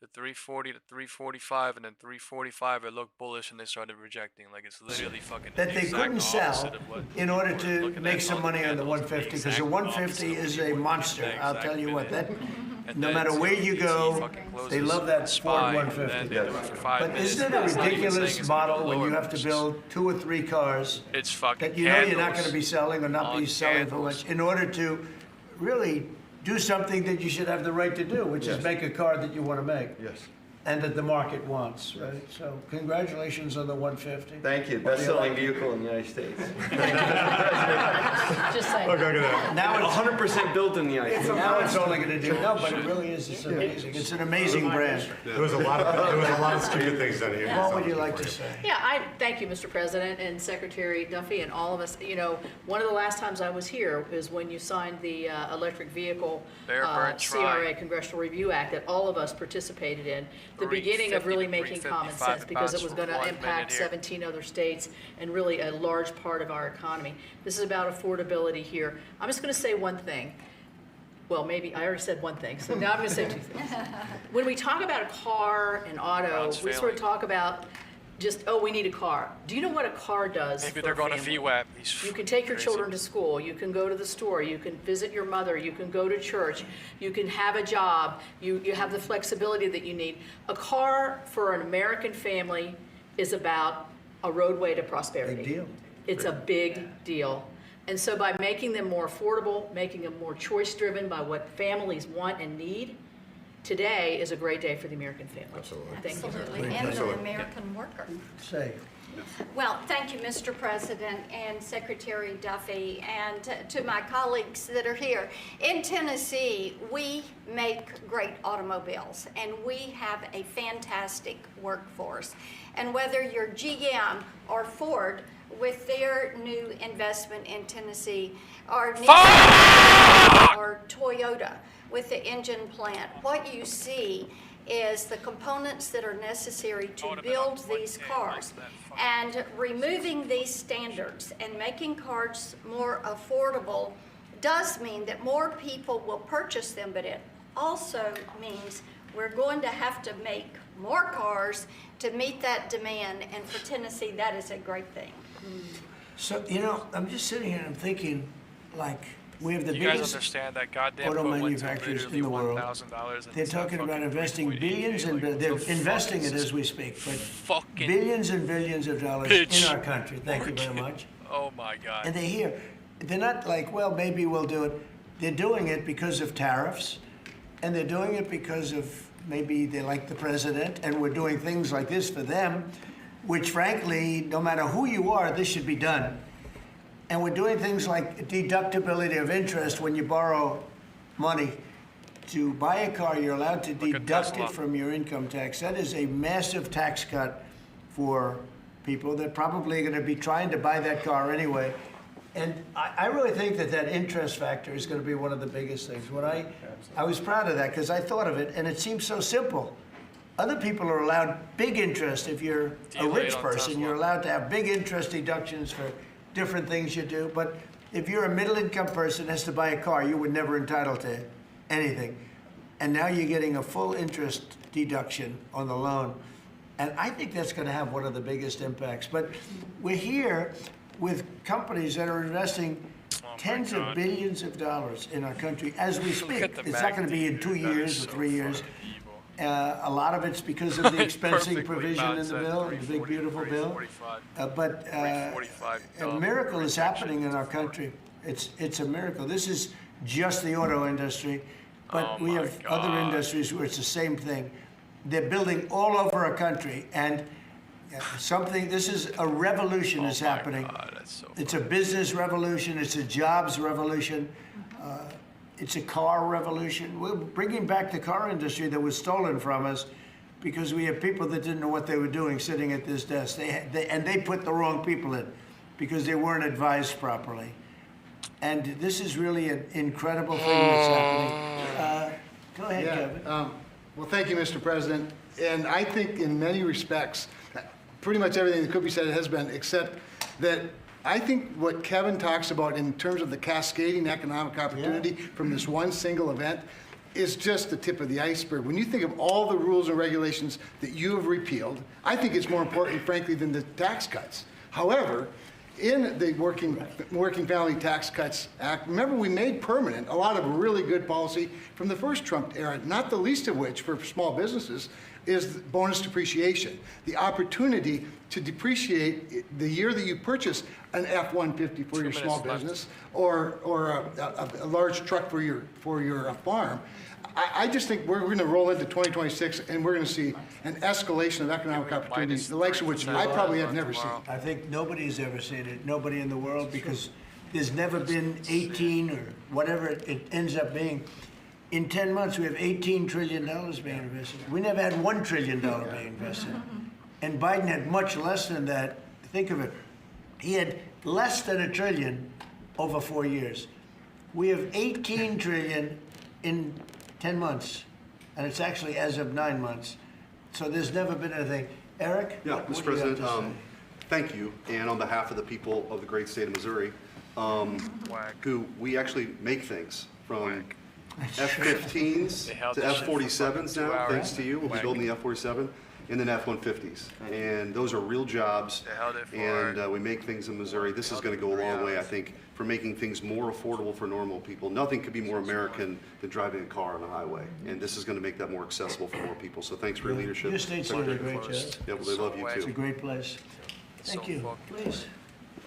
A: to 340 to 345, and then 345 it looked bullish, and they started rejecting. Like, it's literally fucking
H: that they couldn't sell in order to make some money on the 150, because the 150 is a monster. I'll tell you what, that no matter where you go, they love that Ford 150. But isn't it a ridiculous model when you have to build 2 or 3 cars that you know you're not going to be selling or not be selling for much in order to really do something that you should have the right to do, which is make a car that you want to make.
J: Yes.
H: And that the market wants, right? So congratulations on the 150.
J: Thank you. Best-selling vehicle in the United States.
E: Just saying.
J: Look at that. Now it's 100% built in the United States.
H: Now it's only going to do. No, but it really is. It's amazing. It's an amazing brand.
N: There was a lot of stupid things done here.
H: What would you like to say?
E: Yeah, I thank you, Mr. President and Secretary Duffy and all of us. You know, one of the last times I was here is when you signed the electric vehicle CRA, Congressional Review Act, that all of us participated in. The beginning of really making common sense, because it was going to impact 17 other states and really a large part of our economy. This is about affordability here. I'm just going to say one thing. Well, maybe I already said one thing, so now I'm going to say 2 things. When we talk about a car and auto, we sort of talk about just, oh, we need a car. Do you know what a car does?
A: Maybe they're going to VWAP.
E: You can take your children to school. You can go to the store. You can visit your mother. You can go to church. You can have a job. You have the flexibility that you need. A car for an American family is about a roadway to prosperity.
H: Big deal.
E: It's a big deal. And so by making them more affordable, making them more choice-driven by what families want and need, today is a great day for the American family.
N: Absolutely.
E: Thank you.
F: Absolutely. And the American worker.
H: Say.
F: Well, thank you, Mr. President and Secretary Duffy, and to my colleagues that are here. In Tennessee, we make great automobiles, and we have a fantastic workforce. And whether you're GM or Ford, with their new investment in Tennessee, or Nissan or Toyota with the engine plant, what you see is the components that are necessary to build these cars. And removing these standards and making cars more affordable does mean that more people will purchase them, but it also means we're going to have to make more cars to meet that demand, and for Tennessee, that is a great thing.
H: So, you know, I'm just sitting here and I'm thinking, like, we have the
A: you guys
H: biggest
A: understand that goddamn
H: auto
A: quote went to
H: manufacturers
A: literally
H: in the world.
A: $1,000.
H: They're talking about investing billions and they're investing it as we speak, but billions and billions of dollars in our country. Thank you very much.
A: Oh my God.
H: And they're here. They're not like, well, maybe we'll do it. They're doing it because of tariffs, and they're doing it because of maybe they like the president, and we're doing things like this for them, which frankly, no matter who you are, this should be done. And we're doing things like deductibility of interest when you borrow money. To buy a car, you're allowed to deduct it from your income tax. That is a massive tax cut for people. They're probably going to be trying to buy that car anyway. And I really think that that interest factor is going to be one of the biggest things. When I was proud of that because I thought of it, and it seems so simple. Other people are allowed big interest. If you're a rich person, you're allowed to have big interest deductions for different things you do. But if you're a middle-income person that has to buy a car, you were never entitled to anything. And now you're getting a full interest deduction on the loan. And I think that's going to have one of the biggest impacts. But we're here with companies that are investing tens of billions of dollars in our country as we speak. It's not going to be in 2 years or 3 years. A lot of it's because of the expensing provision in the bill, the big, beautiful bill. But a miracle is happening in our country. It's a miracle. This is just the auto industry, but we have other industries where it's the same thing. They're building all over our country, and this is a revolution is happening. It's a business revolution. It's a jobs revolution. It's a car revolution. We're bringing back the car industry that was stolen from us because we have people that didn't know what they were doing sitting at this desk. And they put the wrong people in because they weren't advised properly. And this is really an incredible thing that's happening. Go ahead, Kevin.
T: Well, thank you, Mr. President. And I think in many respects, pretty much everything that could be said has been, except that I think what Kevin talks about in terms of the cascading economic opportunity from this one single event is just the tip of the iceberg. When you think of all the rules and regulations that you have repealed, I think it's more important, frankly, than the tax cuts. However, in the Working Family Tax Cuts Act, remember we made permanent a lot of really good policy from the first Trump era, not the least of which for small businesses is bonus depreciation. The opportunity to depreciate the year that you purchase an F-150 for your small business or a large truck for your farm. I just think we're going to roll into 2026 and we're going to see an escalation of economic opportunities, the likes of which I probably have never seen.
H: I think nobody's ever seen it, nobody in the world, because there's never been 18 or whatever it ends up being. In 10 months, we have $18 trillion being invested. We never had $1 trillion being invested. And Biden had much less than that. Think of it. He had less than $1 trillion over 4 years. We have 18 trillion in 10 months, and it's actually as of 9 months. So there's never been anything. Eric?
U: Yeah, Mr. President, thank you. And on behalf of the people of the great state of Missouri, who we actually make things from F-15s to F-47s now, thanks to you. We'll be building the F-47 and then F-150s. And those are real jobs, and we make things in Missouri. This is going to go a long way, I think, for making things more affordable for normal people. Nothing could be more American than driving a car on the highway, and this is going to make that more accessible for more people. So thanks for your leadership.
H: Your state's doing a great job.
U: Yeah, well, they love you too.
H: It's a great place. Thank you. Please.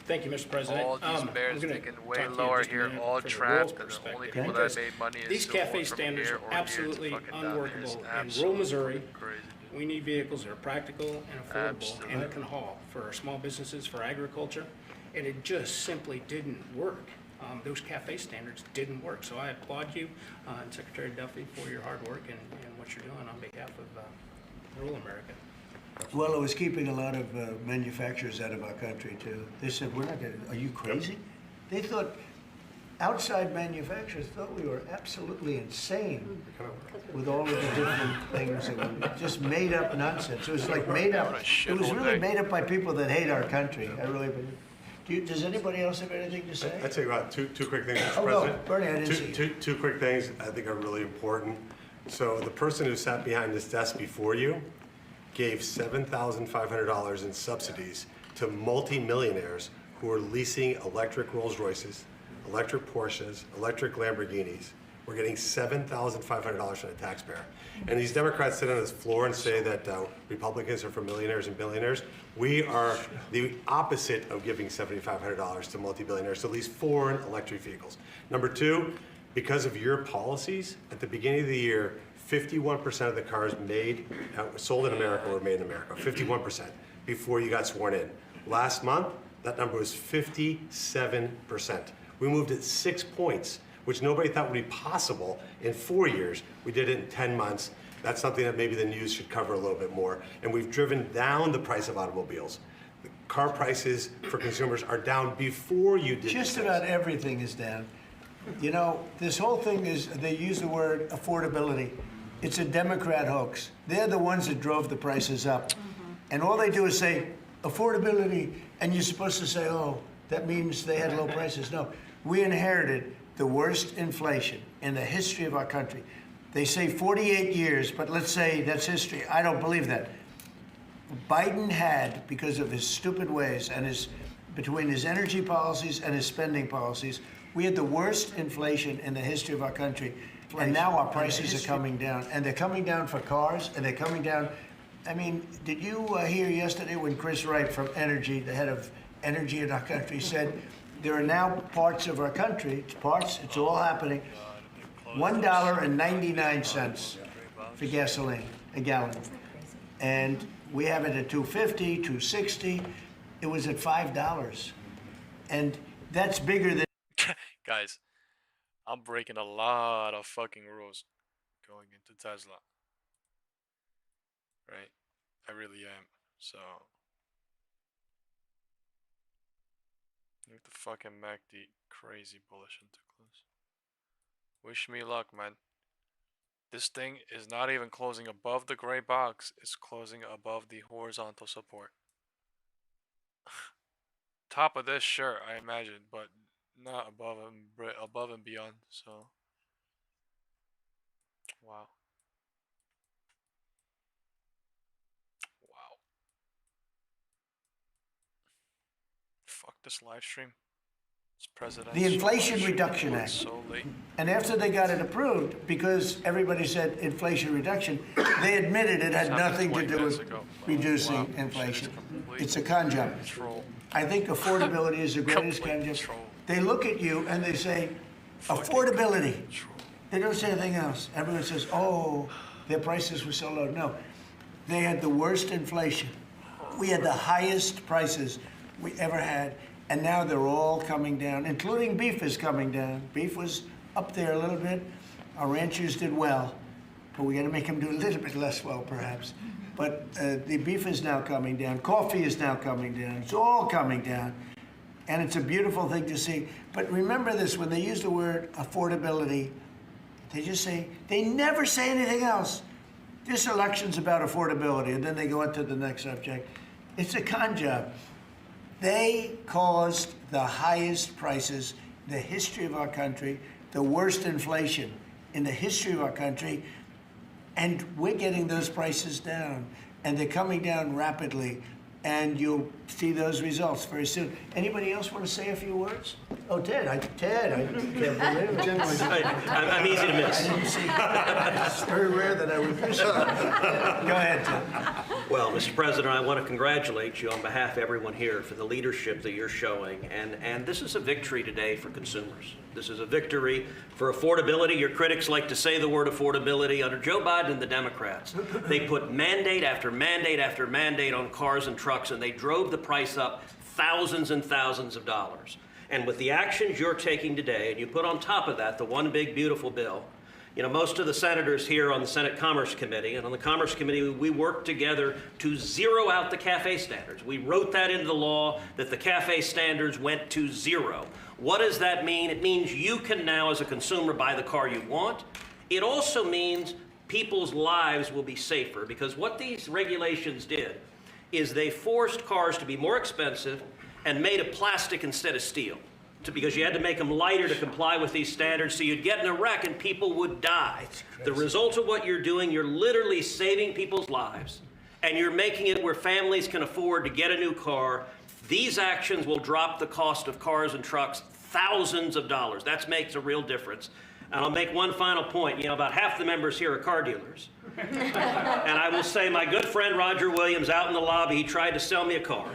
V: Thank you, Mr. President.
A: All these bears making way lower here, all trapped, and the only people that made money is
V: these cafe standards are absolutely unworkable in rural Missouri. We need vehicles that are practical and affordable and that can haul for our small businesses, for agriculture, and it just simply didn't work. Those cafe standards didn't work. So I applaud you and Secretary Duffy for your hard work and what you're doing on behalf of rural America.
H: Well, it was keeping a lot of manufacturers out of our country, too. They said, we're not going to, are you crazy? They thought, outside manufacturers thought we were absolutely insane with all of the different things that we just made up nonsense. It was like made up. It was really made up by people that hate our country. I really believe. Does anybody else have anything to say?
W: I'd say about two quick things, Mr.
H: No,
W: President.
H: Bernie, I didn't see
W: two quick things I think are really important. So the person who sat behind this desk before you gave $7,500 in subsidies to multi-millionaires who are leasing electric Rolls Royces, electric Porsches, electric Lamborghinis. We're getting $7,500 from the taxpayer. And these Democrats sit on this floor and say that Republicans are for millionaires and billionaires. We are the opposite of giving $7,500 to multi-billionaires to lease foreign electric vehicles. Number two, because of your policies, at the beginning of the year, 51% of the cars sold in America were made in America, 51%, before you got sworn in. Last month, that number was 57%. We moved it 6 points, which nobody thought would be possible in 4 years. We did it in 10 months. That's something that maybe the news should cover a little bit more. And we've driven down the price of automobiles. The car prices for consumers are down before you did.
H: Just about everything is down. You know, this whole thing is, they use the word affordability. It's a Democrat hoax. They're the ones that drove the prices up. And all they do is say, affordability, and you're supposed to say, oh, that means they had low prices. No, we inherited the worst inflation in the history of our country. They say 48 years, but let's say that's history. I don't believe that. Biden had, because of his stupid ways and between his energy policies and his spending policies, we had the worst inflation in the history of our country. And now our prices are coming down. And they're coming down for cars, and they're coming down. I mean, did you hear yesterday when Chris Wright from Energy, the head of energy in our country, said there are now parts of our country, it's all happening, $1.99 for gasoline, a gallon. And we have it at $2.50, $2.60. It was at $5. And that's bigger than...
A: Guys, I'm breaking a lot of fucking rules going into Tesla. Right? I really am. So, You have to fucking MACD crazy bullish into close. Wish me luck, man. This thing is not even closing above the gray box. It's closing above the horizontal support. Top of this, sure, I imagine, but not above and beyond. So, wow. Wow. Fuck this live stream.
H: The Inflation Reduction Act.
A: So late.
H: And after they got it approved, because everybody said inflation reduction, they admitted it had nothing to do with reducing inflation. It's a con job. I think affordability is the greatest con job. They look at you and they say, affordability. They don't say anything else. Everyone says, oh, their prices were so low. No, they had the worst inflation. We had the highest prices we ever had. And now they're all coming down, including beef is coming down. Beef was up there a little bit. Our ranchers did well, but we got to make them do a little bit less well, perhaps. But the beef is now coming down. Coffee is now coming down. It's all coming down. And it's a beautiful thing to see. But remember this, when they use the word affordability, they just say, they never say anything else. This election's about affordability, and then they go into the next subject. It's a con job. They caused the highest prices in the history of our country, the worst inflation in the history of our country, and we're getting those prices down, and they're coming down rapidly, and you'll see those results very soon. Anybody else want to say a few words? Oh, Ted, I can't believe it.
B: I'm easy to miss.
H: It's very rare that I would miss it. Go ahead, Ted.
B: Well, Mr. President, I want to congratulate you on behalf of everyone here for the leadership that you're showing. And this is a victory today for consumers. This is a victory for affordability. Your critics like to say the word affordability. Under Joe Biden and the Democrats, they put mandate after mandate after mandate on cars and trucks, and they drove the price up thousands and thousands of dollars. And with the actions you're taking today, and you put on top of that the one big beautiful bill, you know, most of the senators here on the Senate Commerce Committee, and on the Commerce Committee, we worked together to zero out the CAFE standards. We wrote that into the law that the CAFE standards went to zero. What does that mean? It means you can now, as a consumer, buy the car you want. It also means people's lives will be safer, because what these regulations did is they forced cars to be more expensive and made of plastic instead of steel, because you had to make them lighter to comply with these standards, so you'd get in a wreck and people would die. The result of what you're doing, you're literally saving people's lives, and you're making it where families can afford to get a new car. These actions will drop the cost of cars and trucks thousands of dollars. That makes a real difference. And I'll make one final point. You know, about half the members here are car dealers. And I will say my good friend Roger Williams out in the lobby, he tried to sell me a car,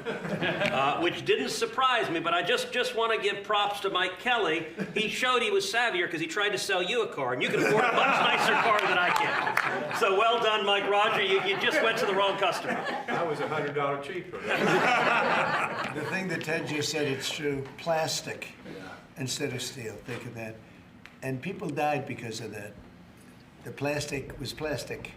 B: which didn't surprise me, but I just want to give props to Mike Kelly. He showed he was savvier because he tried to sell you a car, and you can afford a much nicer car than I can. So well done, Mike Roger. You just went to the wrong customer.
P: I was $100 cheaper.
H: The thing that Ted just said, it's true. Plastic instead of steel. Think of that. And people died because of that. The plastic was plastic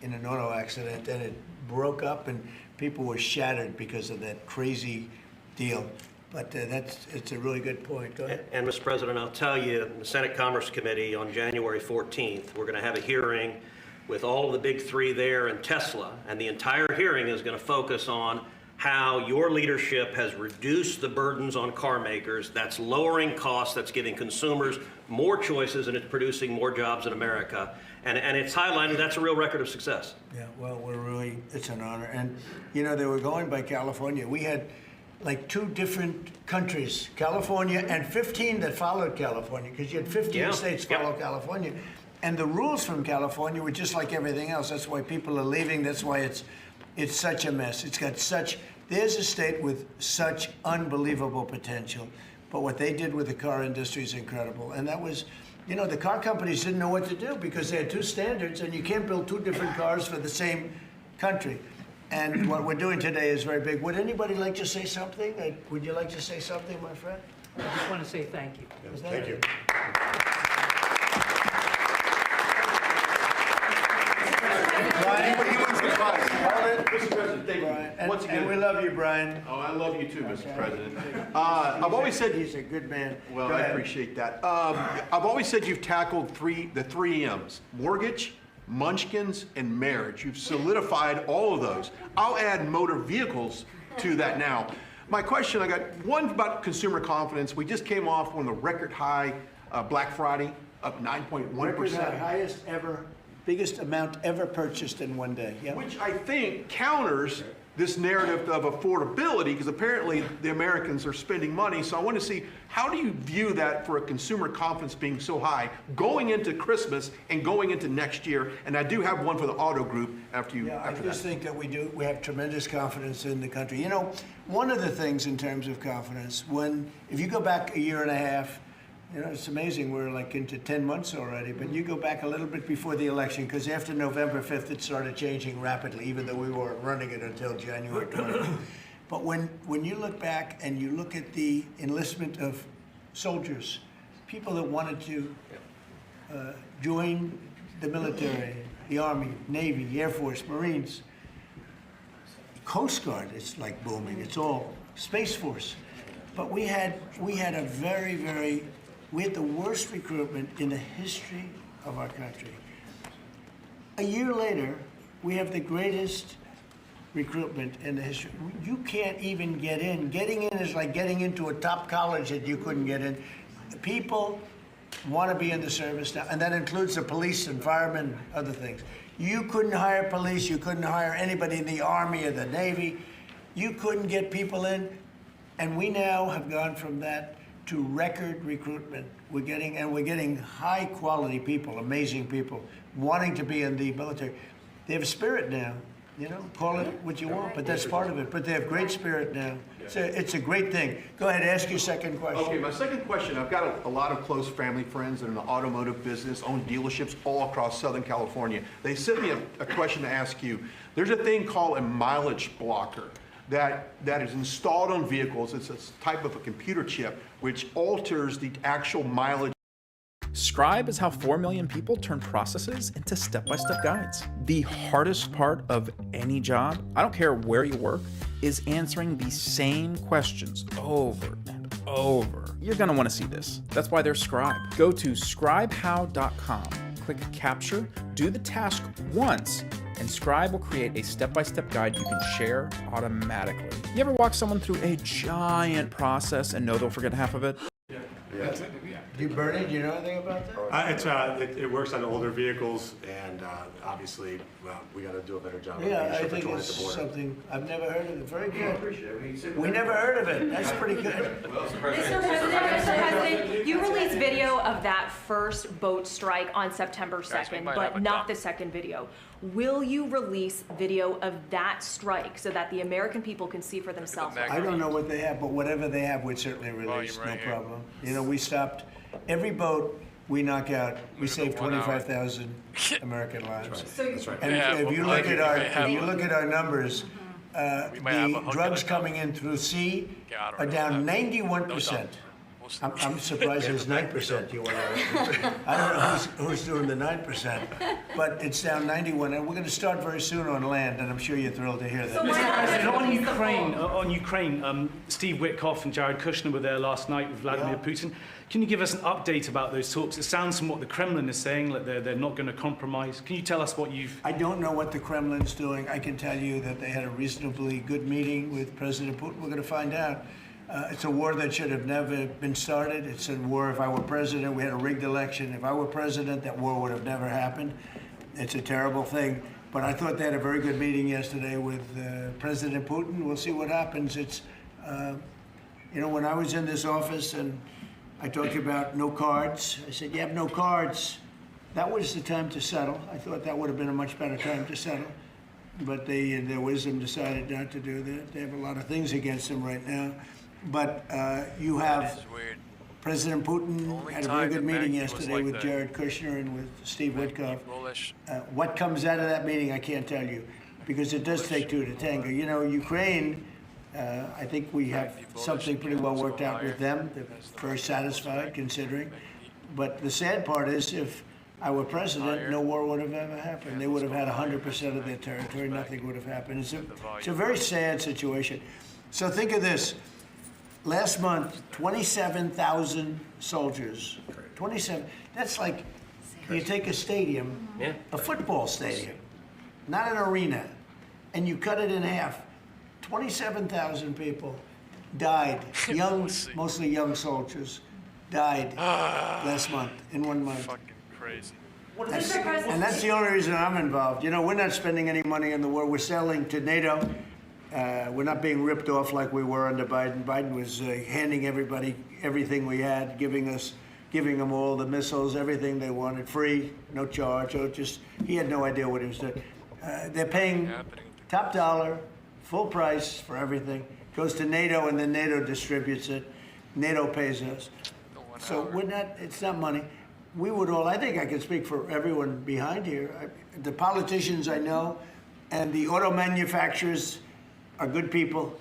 H: in an auto accident, and it broke up, and people were shattered because of that crazy deal. But it's a really good point. Go ahead.
B: And Mr. President, I'll tell you, the Senate Commerce Committee on January 14th, we're going to have a hearing with all of the big three there and Tesla, and the entire hearing is going to focus on how your leadership has reduced the burdens on car makers. That's lowering costs, that's giving consumers more choices, and it's producing more jobs in America. And it's highlighting that's a real record of success.
H: Yeah, well, it's an honor. And, you know, they were going by California. We had like 2 different countries, California and 15 that followed California, because you had 15 states follow California. And the rules from California were just like everything else. That's why people are leaving. That's why it's such a mess. It's got there's a state with such unbelievable potential. But what they did with the car industry is incredible. And that was, you know, the car companies didn't know what to do because they had 2 standards, and you can't build 2 different cars for the same country. And what we're doing today is very big. Would anybody like to say something? Would you like to say something, my friend?
D: I just want to say thank you.
H: Yes, thank you.
T: Anybody who wants to
C: Mr. President, thank you. Once again,
H: And we love you, Brian.
C: Oh, I love you too, Mr. President. I've always said
H: he's a good man.
C: Well,
H: Go
C: I
H: ahead.
C: appreciate that. I've always said you've tackled the three M's: mortgage, munchkins, and marriage. You've solidified all of those. I'll add motor vehicles to that now. My question, I got one about consumer confidence. We just came off on the record high Black Friday, up 9.1%.
H: Record high, highest ever, biggest amount ever purchased in one day. Yep.
C: Which I think counters this narrative of affordability, because apparently the Americans are spending money. So I want to see, how do you view that for a consumer confidence being so high going into Christmas and going into next year? And I do have one for the auto group after you.
H: Yeah,
C: after
H: I just think that we have tremendous confidence in the country. You know, one of the things in terms of confidence, if you go back a year and a half, you know, it's amazing, we're like into 10 months already, but you go back a little bit before the election, because after November 5th, it started changing rapidly, even though we weren't running it until January 20th. But when you look back and you look at the enlistment of soldiers, people that wanted to join the military, the Army, Navy, Air Force, Marines, Coast Guard, it's like booming, it's all Space Force. But we had the worst recruitment in the history of our country. A year later, we have the greatest recruitment in the history. You can't even get in. Getting in is like getting into a top college that you couldn't get in. People want to be in the service now, and that includes the police and firemen, other things. You couldn't hire police, you couldn't hire anybody in the Army or the Navy. You couldn't get people in, and we now have gone from that to record recruitment. We're getting high quality people, amazing people, wanting to be in the military. They have a spirit now, you know, call it what you want, but that's part of it. But they have great spirit now. It's a great thing. Go ahead, ask your second question.
C: Okay, my second question, I've got a lot of close family friends that are in the automotive business, own dealerships all across Southern California. They sent me a question to ask you. There's a thing called a mileage blocker that is installed on vehicles. It's a type of a computer chip which alters the actual mileage.
K: Scribe is how 4 million people turn processes into step-by-step guides. The hardest part of any job, I don't care where you work, is answering the same questions over and over. You're gonna wanna see this. That's why there's Scribe. Go to scribehow.com, click Capture, do the task once, and Scribe will create a step-by-step guide you can share automatically. You ever walk someone through a giant process and know they'll forget half of it?
H: Yeah. Bernie, do you know anything about that?
W: It works on older vehicles, and obviously, well, we got to do a better job.
H: Yeah, I think it's something I've never heard of it. Very good. We never heard of it. That's pretty good.
S: Mr. President, you released video of that first boat strike on September 2nd, but not the second video. Will you release video of that strike so that the American people can see for themselves?
H: I don't know what they have, but whatever they have, we'd certainly release. No problem. You know, we stopped every boat we knock out. We save 25,000 American lives.
S: That's right.
H: And if you look at our numbers, the drugs coming in through sea are down 91%. I'm surprised there's 9%. I don't know who's doing the 9%, but it's down 91, and we're going to start very soon on land, and I'm sure you're thrilled to hear that.
X: On Ukraine, Steve Witkoff and Jared Kushner were there last night with Vladimir Putin. Can you give us an update about those talks? It sounds from what the Kremlin is saying that they're not going to compromise. Can you tell us what you've...
H: I don't know what the Kremlin's doing. I can tell you that they had a reasonably good meeting with President Putin. We're going to find out. It's a war that should have never been started. It's a war, if I were president, we had a rigged election. If I were president, that war would have never happened. It's a terrible thing. But I thought they had a very good meeting yesterday with President Putin. We'll see what happens. It's, you know, when I was in this office and I talked about no cards, I said, you have no cards. That was the time to settle. I thought that would have been a much better time to settle. But they, in their wisdom, decided not to do that. They have a lot of things against them right now. But you have President Putin had a very good meeting yesterday with Jared Kushner and with Steve Witkoff. What comes out of that meeting, I can't tell you, because it does take two to tango. You know, Ukraine, I think we have something pretty well worked out with them. They're very satisfied, considering. But the sad part is if our president, no war would have ever happened. They would have had 100% of their territory. Nothing would have happened. It's a very sad situation. So think of this. Last month, 27,000 soldiers. 27. That's like you take a stadium, a football stadium, not an arena, and you cut it in half. 27,000 people died. Young, mostly young soldiers, died last month, in 1 month.
A: Fucking crazy.
H: And that's the only reason I'm involved. You know, we're not spending any money in the war. We're selling to NATO. We're not being ripped off like we were under Biden. Biden was handing everybody everything we had, giving them all the missiles, everything they wanted, free, no charge. Or just he had no idea what he was doing. They're paying top dollar, full price for everything. Goes to NATO, and then NATO distributes it. NATO pays us. So we're not. It's not money. We would all. I think I can speak for everyone behind here. The politicians I know, and the auto manufacturers are good people.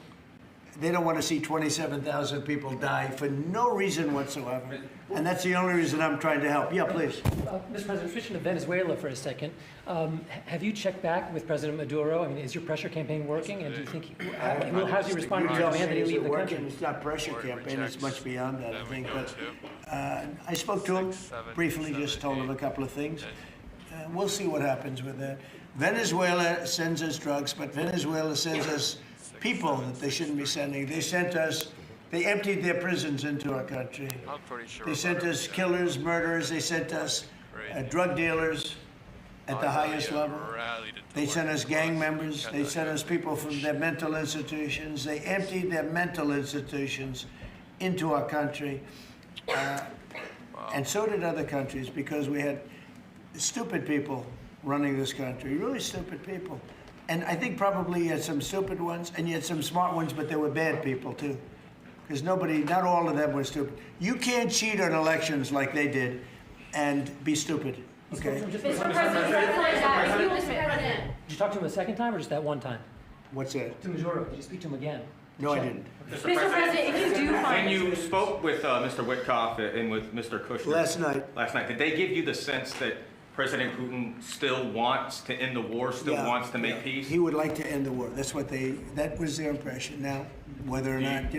H: They don't want to see 27,000 people die for no reason whatsoever. And that's the only reason I'm trying to help. Yeah, please.
D: Mr. President, switching to Venezuela for a second. Have you checked back with President Maduro? I mean, is your pressure campaign working? And do you think, how's he responding to the demand that he leave the country?
H: It's not pressure campaign, it's much beyond that, I think. But I spoke to him briefly, just told him a couple of things. We'll see what happens with that. Venezuela sends us drugs, but Venezuela sends us people that they shouldn't be sending. They emptied their prisons into our country. They sent us killers, murderers. They sent us drug dealers at the highest level. They sent us gang members. They sent us people from their mental institutions. They emptied their mental institutions into our country. And so did other countries, because we had stupid people running this country, really stupid people. And I think probably you had some stupid ones, and you had some smart ones, but they were bad people too. Because not all of them were stupid. You can't cheat on elections like they did and be stupid, okay?
D: Mr. President, did you talk to him a second time or just that one time?
H: What's that?
D: To Maduro, did you speak to him again?
H: No, I didn't.
S: Mr. President, if you do find...
G: When you spoke with Mr. Witkoff and with Mr. Kushner...
H: Last night,
G: did they give you the sense that President Putin still wants to end the war, wants to make peace?
H: He would like to end the war. That was their impression. Now, whether or not,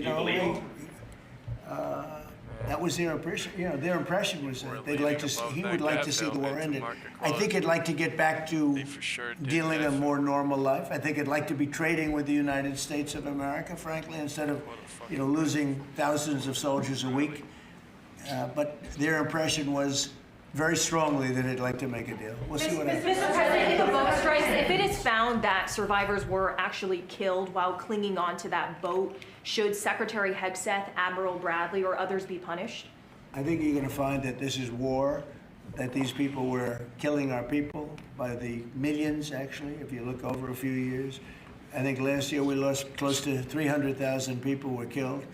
H: that was their impression. You know, their impression was that he would like to see the war ended. I think he'd like to get back to dealing a more normal life. I think he'd like to be trading with the United States of America, frankly, instead of, losing thousands of soldiers a week. But their impression was very strongly that he'd like to make a deal. We'll see what happens.
S: Mr. President, if the boat strikes, if it is found that survivors were actually killed while clinging on to that boat, should Secretary Hegseth, Admiral Bradley, or others be punished?
H: I think you're going to find that this is war, that these people were killing our people by the millions, actually, if you look over a few years. I think last year we lost close to 300,000 people were killed.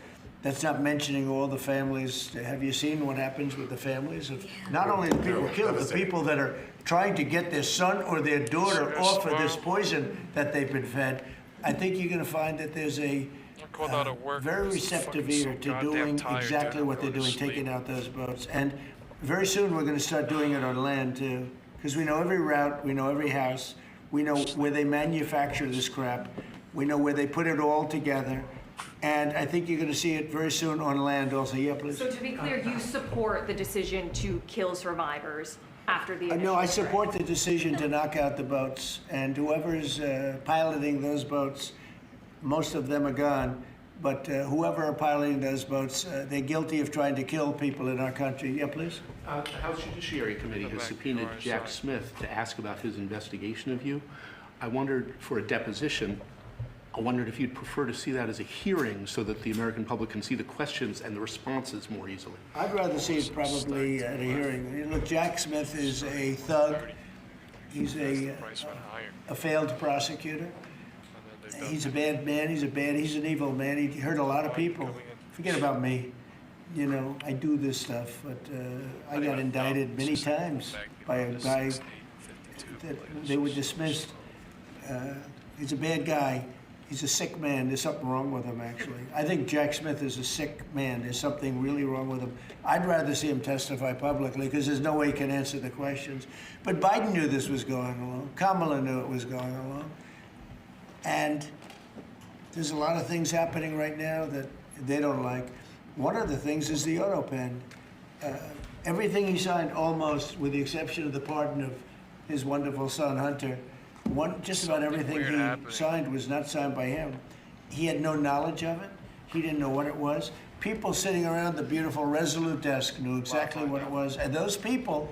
H: That's not mentioning all the families. Have you seen what happens with the families of not only the people killed, the people that are trying to get their son or their daughter off of this poison that they've been fed? I think you're going to find that there's a very receptive ear to doing exactly what they're doing, taking out those boats. And very soon we're going to start doing it on land too, because we know every route, we know every house, we know where they manufacture this crap, we know where they put it all together. And I think you're going to see it very soon on land also. Yeah, please.
S: So to be clear, you support the decision to kill survivors after the
H: No, I support the decision to knock out the boats. And whoever's piloting those boats, most of them are gone. But whoever are piloting those boats, they're guilty of trying to kill people in our country. Yeah, please.
I: The House Judiciary Committee has subpoenaed Jack Smith to ask about his investigation of you. I wondered, for a deposition, I wondered if you'd prefer to see that as a hearing so that the American public can see the questions and the responses more easily.
H: I'd rather see it probably at a hearing. Look, Jack Smith is a thug. He's a failed prosecutor. He's a bad man. He's an evil man. He hurt a lot of people. Forget about me. I do this stuff, but I got indicted many times by a guy that they were dismissed. He's a bad guy. He's a sick man. There's something wrong with him, actually. I think Jack Smith is a sick man. There's something really wrong with him. I'd rather see him testify publicly because there's no way he can answer the questions. But Biden knew this was going along. Kamala knew it was going along. And there's a lot of things happening right now that they don't like. One of the things is the auto pen. Everything he signed, almost, with the exception of the pardon of his wonderful son, Hunter, just about everything he signed was not signed by him. He had no knowledge of it. He didn't know what it was. People sitting around the beautiful Resolute desk knew exactly what it was. And those people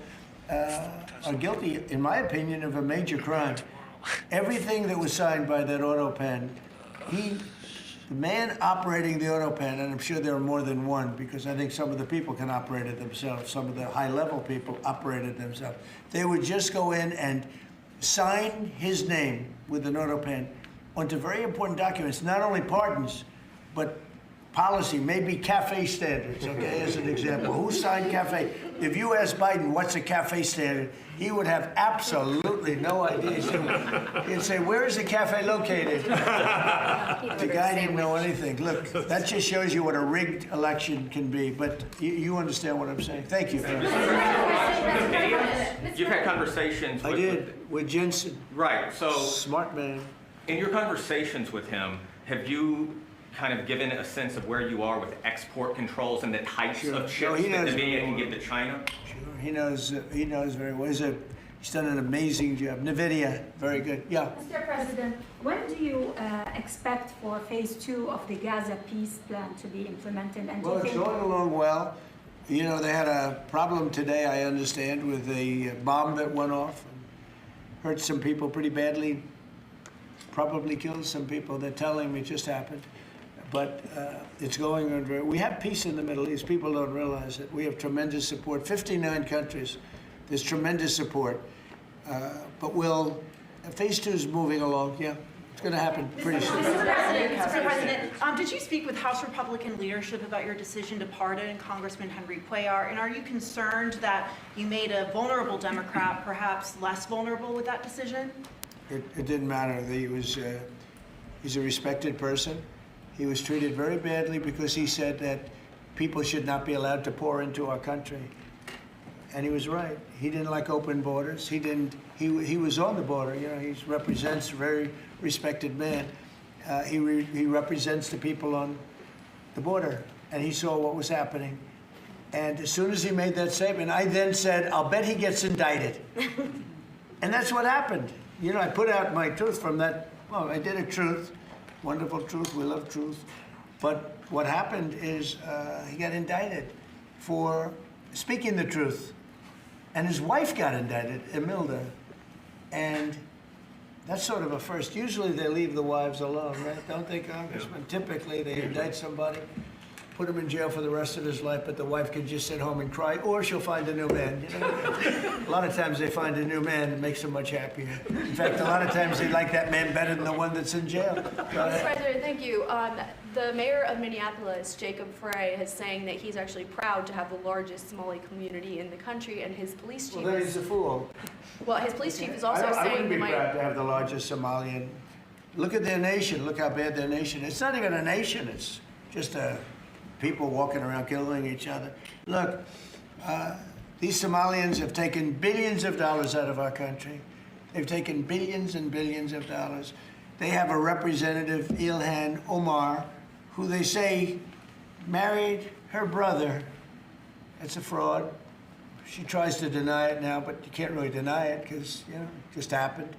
H: are guilty, in my opinion, of a major crime. Everything that was signed by that auto pen, the man operating the auto pen, and I'm sure there are more than one because I think some of the people can operate it themselves. Some of the high-level people operated themselves. They would just go in and sign his name with an auto pen onto very important documents, not only pardons, but policy, maybe CAFE standards, okay, as an example. Who signed CAFE? If you ask Biden what's a CAFE standard, he would have absolutely no idea. He'd say, where is the CAFE located? The guy didn't know anything. Look, that just shows you what a rigged election can be, but you understand what I'm saying. Thank you.
G: You've had conversations
H: with Jensen.
G: Right, so...
H: Smart man.
G: In your conversations with him, have you kind of given a sense of where you are with export controls and the types of chips that Nvidia can give to China?
H: Sure, he knows very well. He's done an amazing job. Nvidia, very good. Yeah.
L: Mr. President, when do you expect for phase 2 of the Gaza peace plan to be implemented? And
H: Well, it's going along well. You know, they had a problem today, I understand, with a bomb that went off and hurt some people pretty badly, probably killed some people. They're telling me it just happened. But it's going on. We have peace in the Middle East. People don't realize it. We have tremendous support. 59 countries. There's tremendous support. But phase 2 is moving along. Yeah, it's going to happen pretty soon.
M: Mr. President, did you speak with House Republican leadership about your decision to pardon Congressman Henry Cuellar? And are you concerned that you made a vulnerable Democrat perhaps less vulnerable with that decision?
H: It didn't matter. He's a respected person. He was treated very badly because he said that people should not be allowed to pour into our country. And he was right. He didn't like open borders. He was on the border. You know, he represents a very respected man. He represents the people on the border. And he saw what was happening. And as soon as he made that statement, I then said, I'll bet he gets indicted. And that's what happened. You know, I put out my truth from that. Well, I did a truth. Wonderful truth. We love truth. But what happened is he got indicted for speaking the truth. And his wife got indicted, Imelda. And that's sort of a first. Usually they leave the wives alone, right? Don't they, Congressman? Yeah. Typically they indict somebody, put him in jail for the rest of his life, but the wife can just sit home and cry, or she'll find a new man. You know? A lot of times they find a new man that makes them much happier. In fact, a lot of times they like that man better than the one that's in jail.
Q: Mr. President, thank you. The mayor of Minneapolis, Jacob Frey, is saying that he's actually proud to have the largest Somali community in the country, and his police chief
H: Well, then he's a fool.
Q: Well, his police chief is also
H: I
Q: saying
H: wouldn't be
Q: they
H: proud
Q: might...
H: to have the largest Somalian. Look at their nation. Look how bad their nation is. It's not even a nation. It's just people walking around killing each other. Look, these Somalians have taken billions of dollars out of our country. They've taken billions and billions of dollars. They have a representative, Ilhan Omar, who they say married her brother. That's a fraud. She tries to deny it now, but you can't really deny it because, you know, it just happened.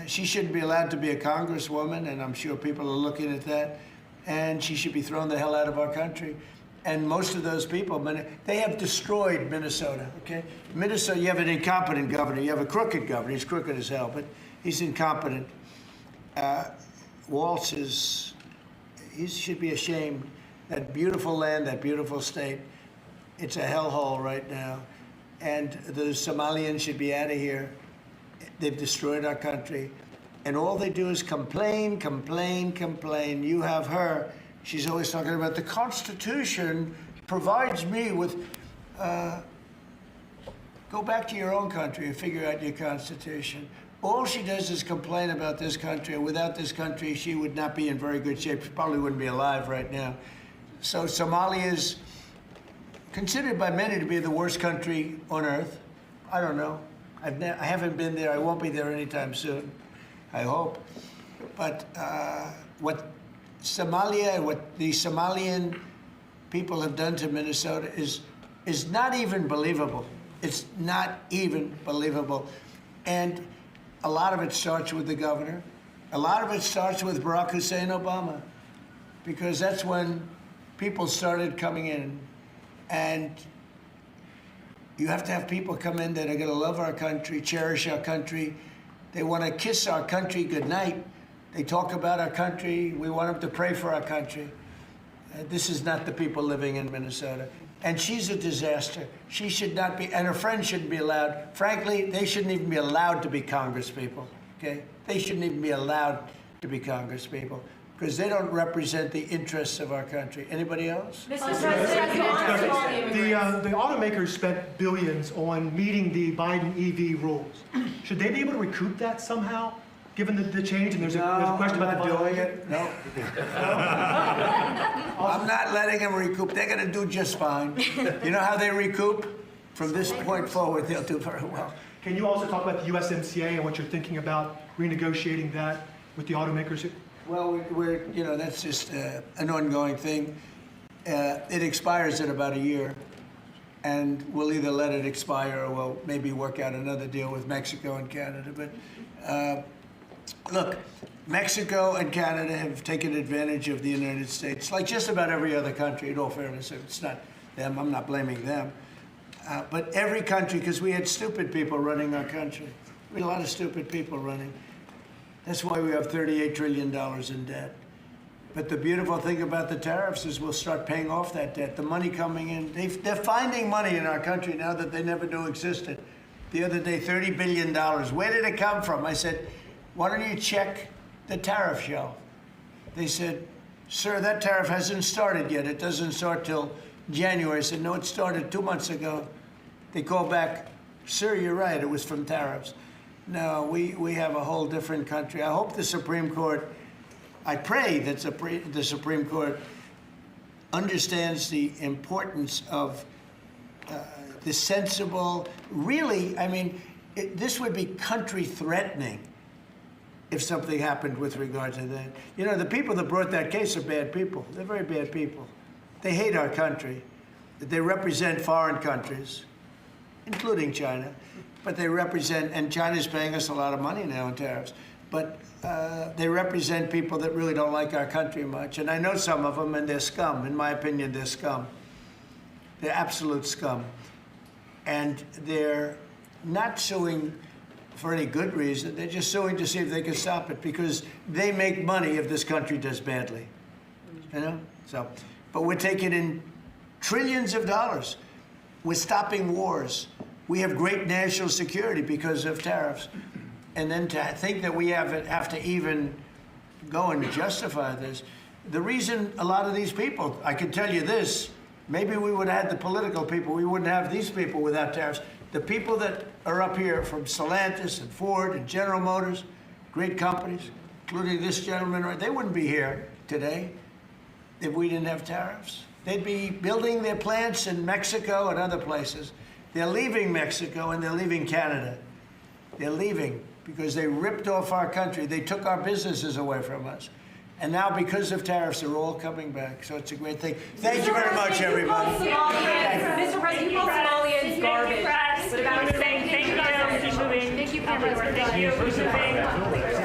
H: She shouldn't be allowed to be a congresswoman, and I'm sure people are looking at that. And she should be thrown the hell out of our country. And most of those people, they have destroyed Minnesota, okay? Minnesota, you have an incompetent governor. You have a crooked governor. He's crooked as hell, but he's incompetent. Walz he should be ashamed. That beautiful land, that beautiful state, it's a hellhole right now. And the Somalians should be out of here. They've destroyed our country. And all they do is complain, complain, complain. You have her. She's always talking about the Constitution provides me with... go back to your own country and figure out your Constitution. all she does is complain about this country. Without this country, she would not be in very good shape. She probably wouldn't be alive right now. So Somalia is considered by many to be the worst country on earth. I don't know. I haven't been there. I won't be there anytime soon, I hope. But what Somalia, what the Somalian people have done to Minnesota is not even believable. It's not even believable. And a lot of it starts with the governor. A lot of it starts with Barack Hussein Obama, because that's when people started coming in. And you have to have people come in that are going to love our country, cherish our country. They want to kiss our country goodnight. They talk about our country. We want them to pray for our country. This is not the people living in Minnesota. And she's a disaster. She should not be, and her friends shouldn't be allowed. Frankly, they shouldn't even be allowed to be congresspeople, okay? They shouldn't even be allowed to be congresspeople, because they don't represent the interests of our country. Anybody else?
J: Mr. President, the automakers spent billions on meeting the Biden EV rules. Should they be able to recoup that somehow, given the change? And there's a question about the
H: doing it. No. I'm not letting them recoup. They're going to do just fine. You know how they recoup? From this point forward, they'll do very well.
J: Can you also talk about the USMCA and what you're thinking about renegotiating that with the automakers?
H: Well, we're that's just an ongoing thing. It expires in about a year, and we'll either let it expire or we'll maybe work out another deal with Mexico and Canada. But look, Mexico and Canada have taken advantage of the United States, like just about every other country, in all fairness. It's not them, I'm not blaming them. But every country, because we had stupid people running our country. We had a lot of stupid people running. That's why we have $38 trillion in debt. But the beautiful thing about the tariffs is we'll start paying off that debt. The money coming in, they're finding money in our country now that they never knew existed. The other day, $30 billion. Where did it come from? I said, why don't you check the tariff shelf? They said, sir, that tariff hasn't started yet. It doesn't start till January. I said, no, it started 2 months ago. They called back, sir, you're right, it was from tariffs. No, we have a whole different country. I hope the Supreme Court, I pray that the Supreme Court understands the importance of the sensible, really, I mean, this would be country threatening if something happened with regard to that. You know, the people that brought that case are bad people. They're very bad people. They hate our country. They represent foreign countries, including China. But they represent, and China's paying us a lot of money now in tariffs, but they represent people that really don't like our country much. And I know some of them, and they're scum. In my opinion, they're scum. They're absolute scum. And they're not suing for any good reason. They're just suing to see if they can stop it, because they make money if this country does badly. You know? So, but we're taking in trillions of dollars. We're stopping wars. We have great national security because of tariffs. And then to think that we have to even go and justify this. The reason a lot of these people, I can tell you this, maybe we would have had the political people, we wouldn't have these people without tariffs. The people that are up here from Stellantis and Ford and General Motors, great companies, including this gentleman, they wouldn't be here today if we didn't have tariffs. They'd be building their plants in Mexico and other places. They're leaving Mexico and they're leaving Canada. They're leaving because they ripped off our country. They took our businesses away from us. And now, because of tariffs, they're all coming back. So it's a great thing. Thank you very much, everybody.
S: Mr. President, you call Somalians garbage. What about saying thank you, keep moving. Thank you, Cameron. Thank you.